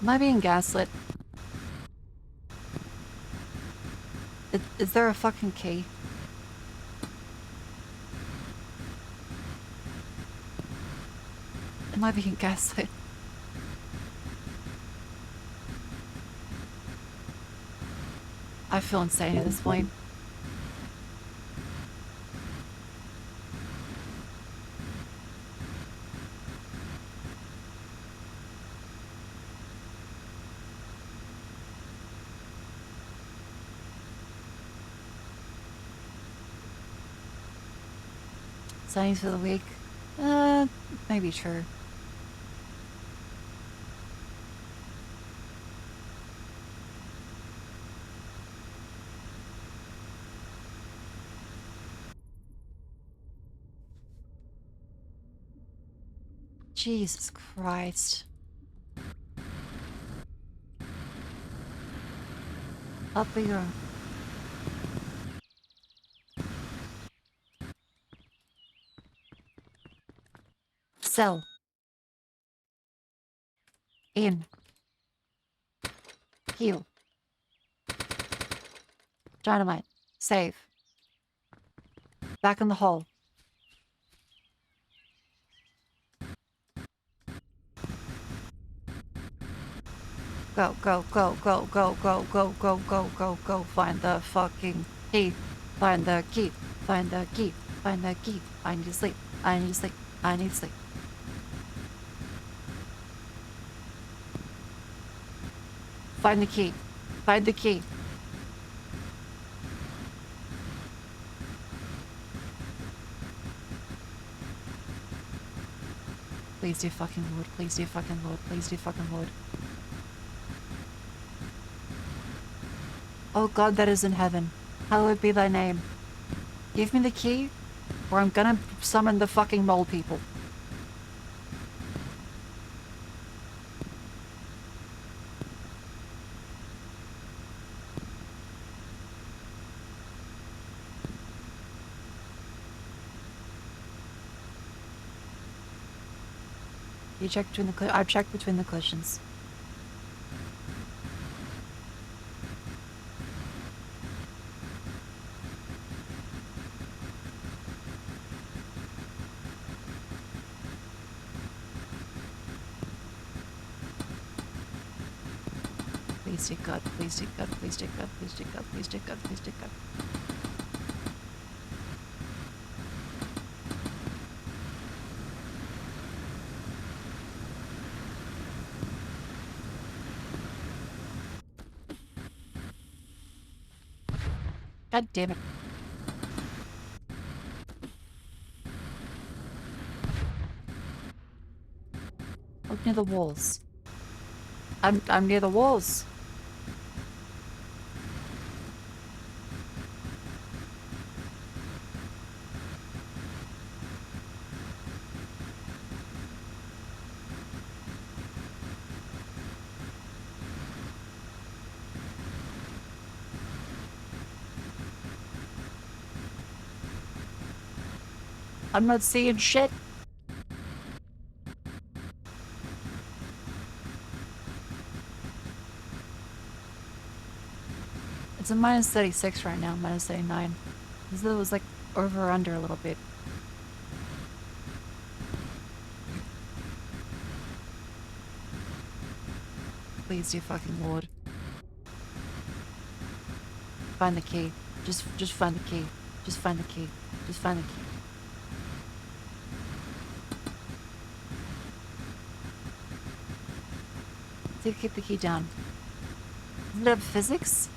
Am I being gaslit? Is there a fucking key? Am I being gaslit? I feel insane at this point. Sightings for the week? Maybe true. Jesus Christ. Up we go. Sell. In. Heal. Dynamite. Save. Back in the hole. Go, go, go, go, go, go, go, go, go, go, go. Find the fucking key. Find the key. Find the key. Find the key. I need to sleep. I need to sleep. I need to sleep. Find the key. Find the key. Please do fucking Lord. Please do fucking Lord. Please do fucking Lord. Oh God that is in heaven. Hallowed be thy name. Give me the key, or I'm gonna summon the fucking mole people. You check between the I've checked between the cushions. Please do God, please do God, please do God, please do God, please do God, please do God. God damn it. Look near the walls. I'm near the walls. I'm not seeing shit. It's a minus 36 right now, minus 39. This was like over or under a little bit. Please do fucking Lord. Find the key. Just find the key. Just find the key. Just find the key. See if you keep the key down. Does it have physics?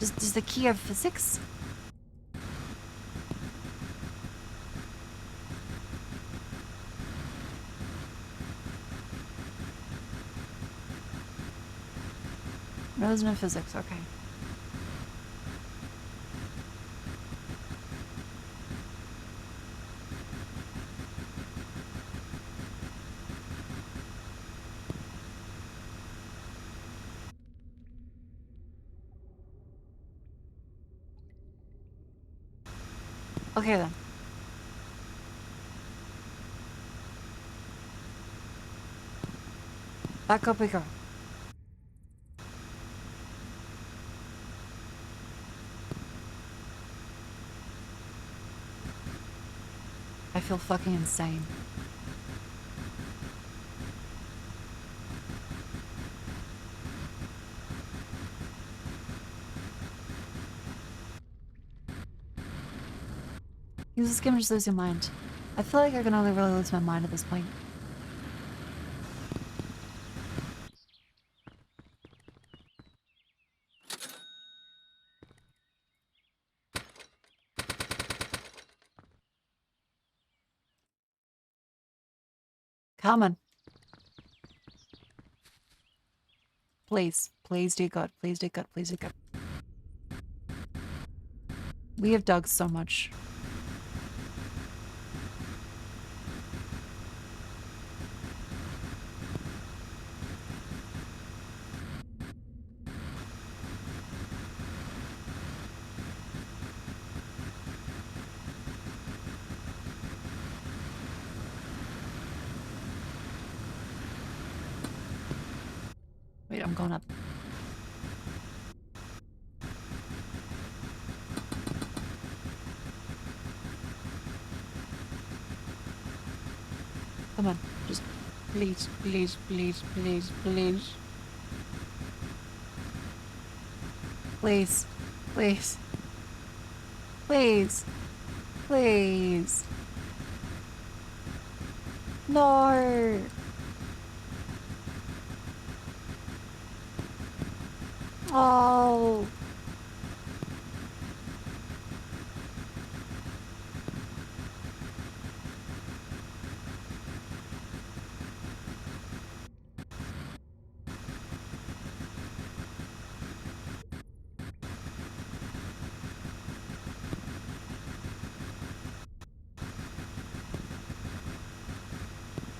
Does the key have physics? No, there's no physics, okay. Okay then. Back up we go. I feel fucking insane. Use this game and just lose your mind. I feel like I can only really lose my mind at this point. Come on. Please. Please do God. Please do God. Please do God. We have dug so much. Wait, I'm going up. Come on, just please, please, please, please, please. Please, please, please, please. No. Oh.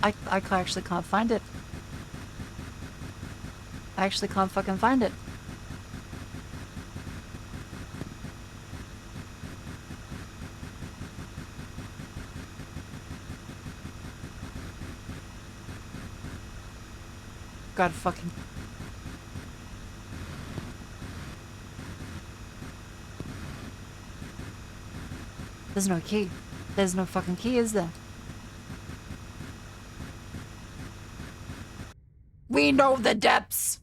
I actually can't find it. I actually can't fucking find it. God fucking... There's no key. There's no fucking key, is there? We know the depths!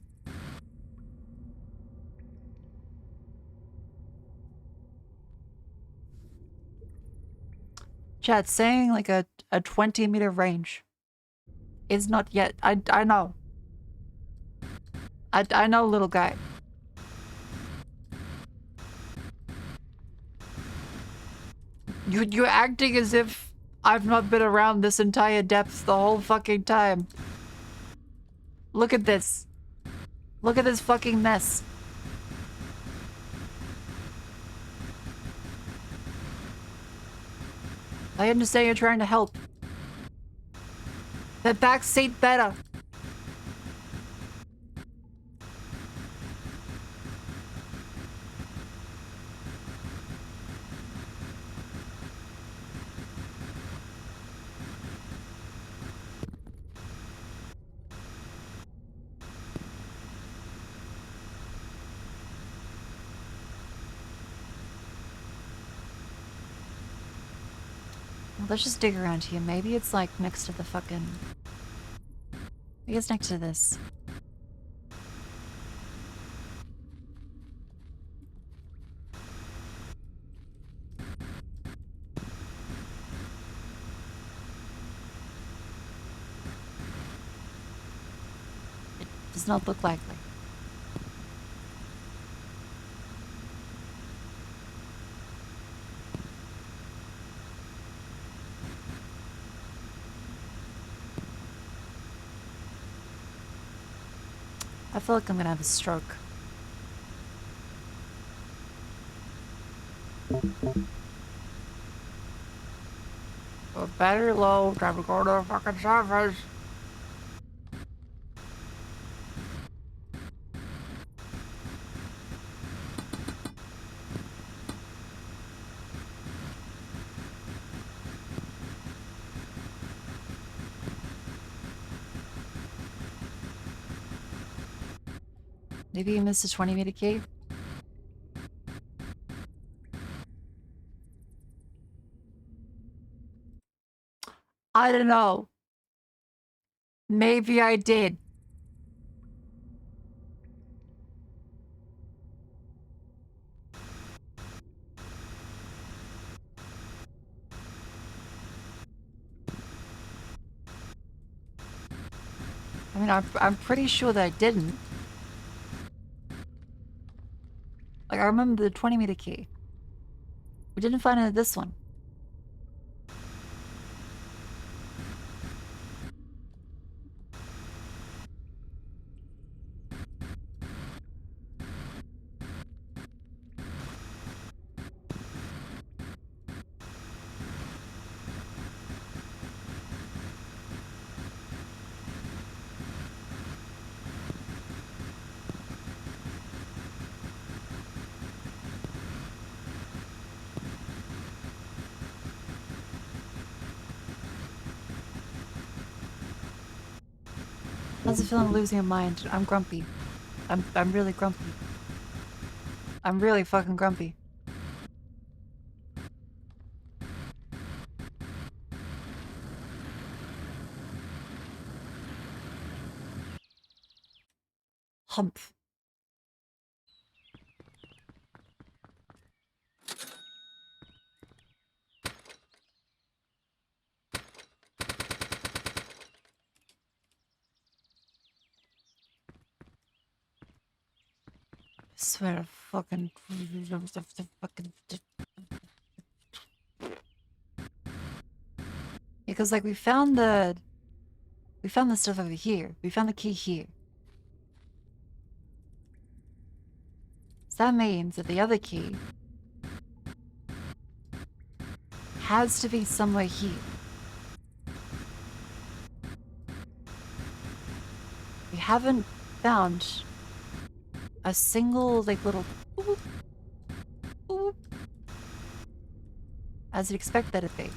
Chat, saying like a 20-meter range is not yet. I know. I know, little guy. You're acting as if I've not been around this entire depth the whole fucking time. Look at this. Look at this fucking mess. I understand you're trying to help. The back seat better. Let's just dig around here. Maybe it's like next to the fucking... Maybe it's next to this. It does not look likely. I feel like I'm gonna have a stroke. Oh, battery low, time to go to the fucking surface. Maybe you missed a 20-meter key? I don't know. Maybe I did. I mean, I'm pretty sure that I didn't. Like, I remember the 20-meter key. We didn't find it at this one. How's it feeling losing your mind? I'm grumpy. I'm really grumpy. I'm really fucking grumpy. Humph. I swear to fucking... Because, like, we found the stuff over here. We found the key here. So that means that the other key has to be somewhere here. haven't found a single, like, little boop, boop, as you'd expect that it be.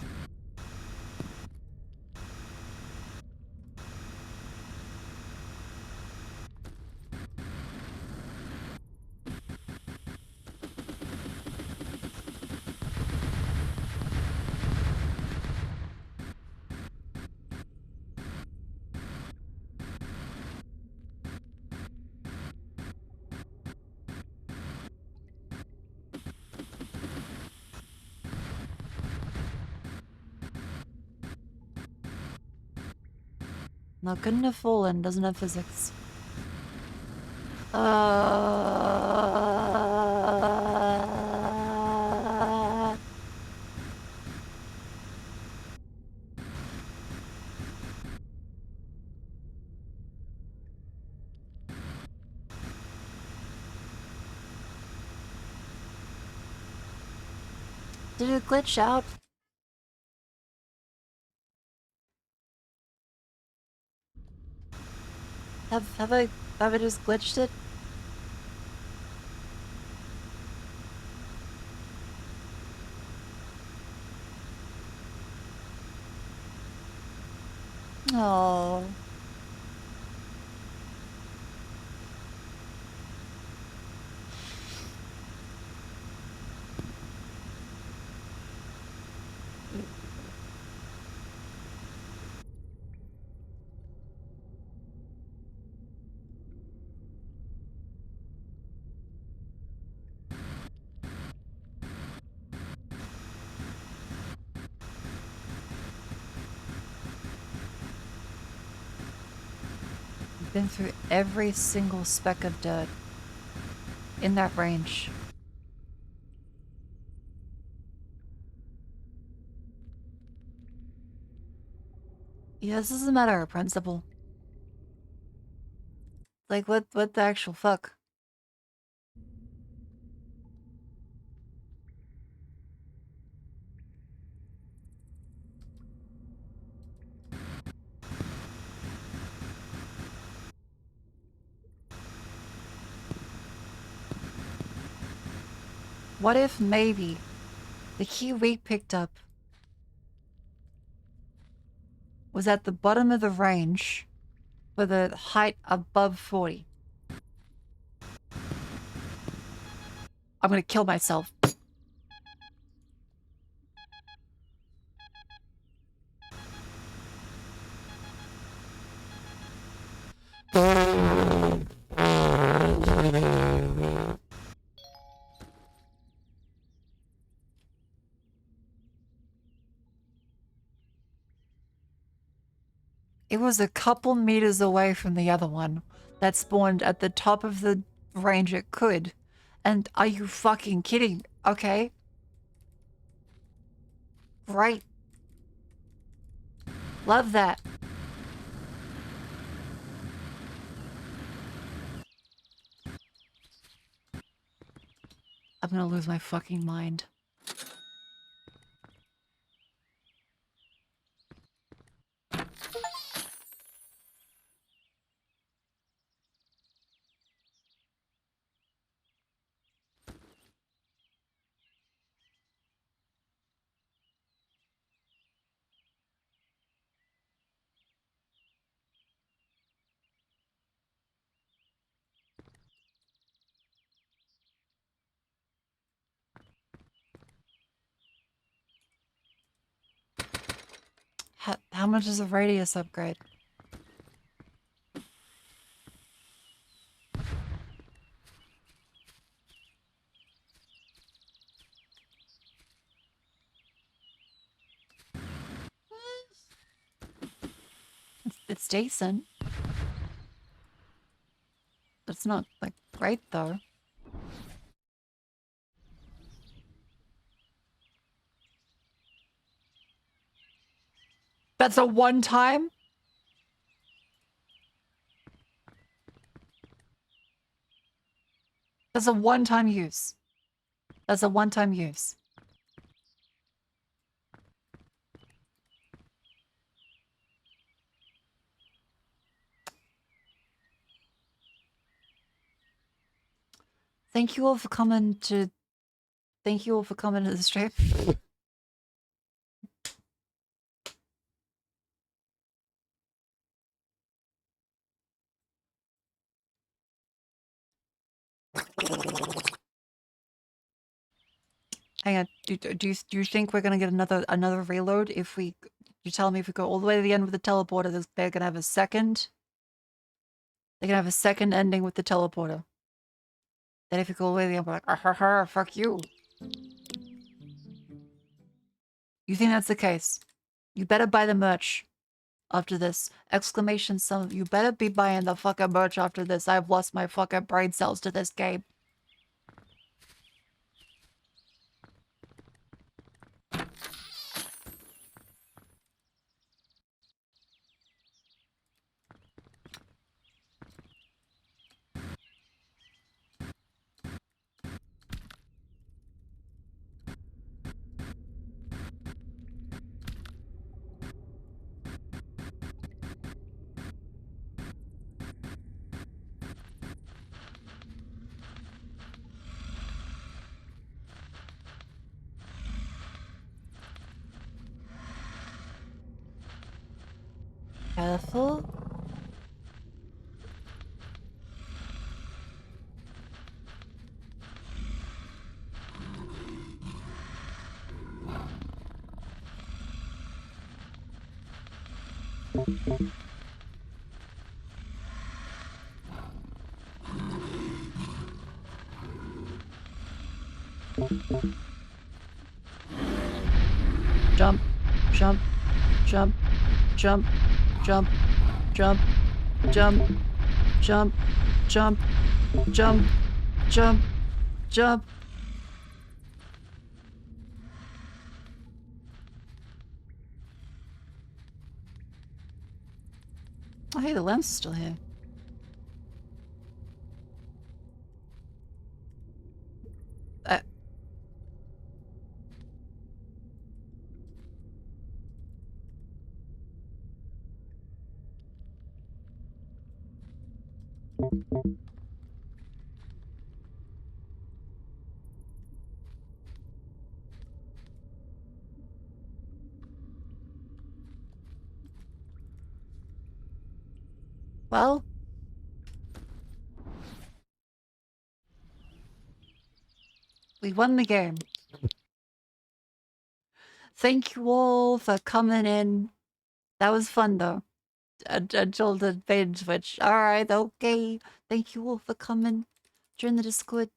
No, couldn't have fallen, doesn't have physics. Did it glitch out? Have I just glitched it? Oh. I've been through every single speck of dirt in that range. Yeah, this is a matter of principle. Like, what the actual fuck? What if maybe the key we picked up was at the bottom of the range with a height above 40? I'm gonna kill myself. It was a couple meters away from the other one that spawned at the top of the range it could. And are you fucking kidding? Okay. Great. Love that. I'm gonna lose my fucking mind. How much is a radius upgrade? It's decent. But it's not, like, great, though. That's a one-time? That's a one-time use. That's a one-time use. Thank you all for coming to. Thank you all for coming to the stream. Hang on. Do you think we're gonna get another reload if we? You tell me if we go all the way to the end with the teleporter, they're gonna have a second. They're gonna have a second ending with the teleporter. Then if you go all the way to the end, we're like, ah, ha, ha, fuck you. You think that's the case? You better buy the merch after this. Exclamation some. You better be buying the fucking merch after this. I've lost my fucking brain cells to this game. Careful. Jump, jump, jump, jump, jump, jump, jump, jump, jump, jump, jump, jump. Oh, hey, the lens is still here. Well, we won the game. Thank you all for coming in. That was fun, though. Until the bait switch. Alright, okay. Thank you all for coming. Join the Discord.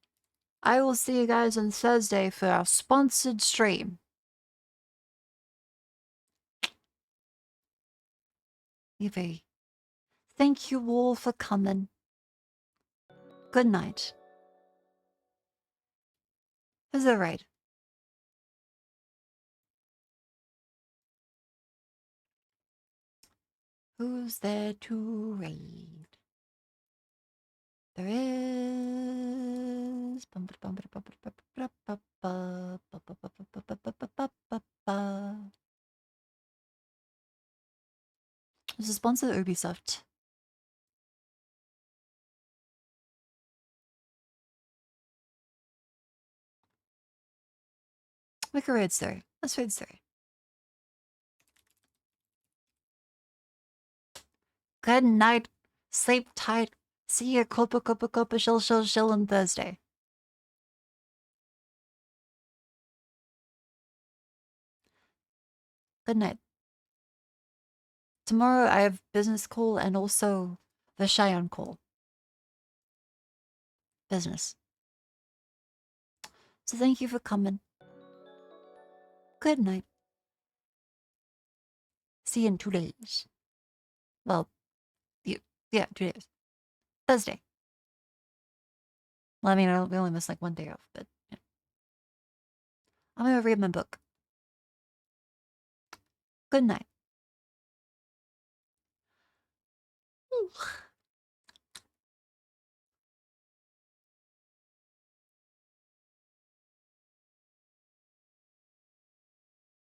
I will see you guys on Thursday for our sponsored stream. Evie. Thank you all for coming. Good night. Who's the raid? Who's there to raid? There is. This is sponsored Ubisoft. Make a raid story. Let's raid story. Good night. Sleep tight. See you copa shill on Thursday. Good night. Tomorrow I have business call and also the Cheyenne call. Business. So thank you for coming. Good night. See you in 2 days. Well, yeah, 2 days. Thursday. Well, I mean, we only missed like 1 day off, but yeah. I'm gonna read my book. Good night. Ooh.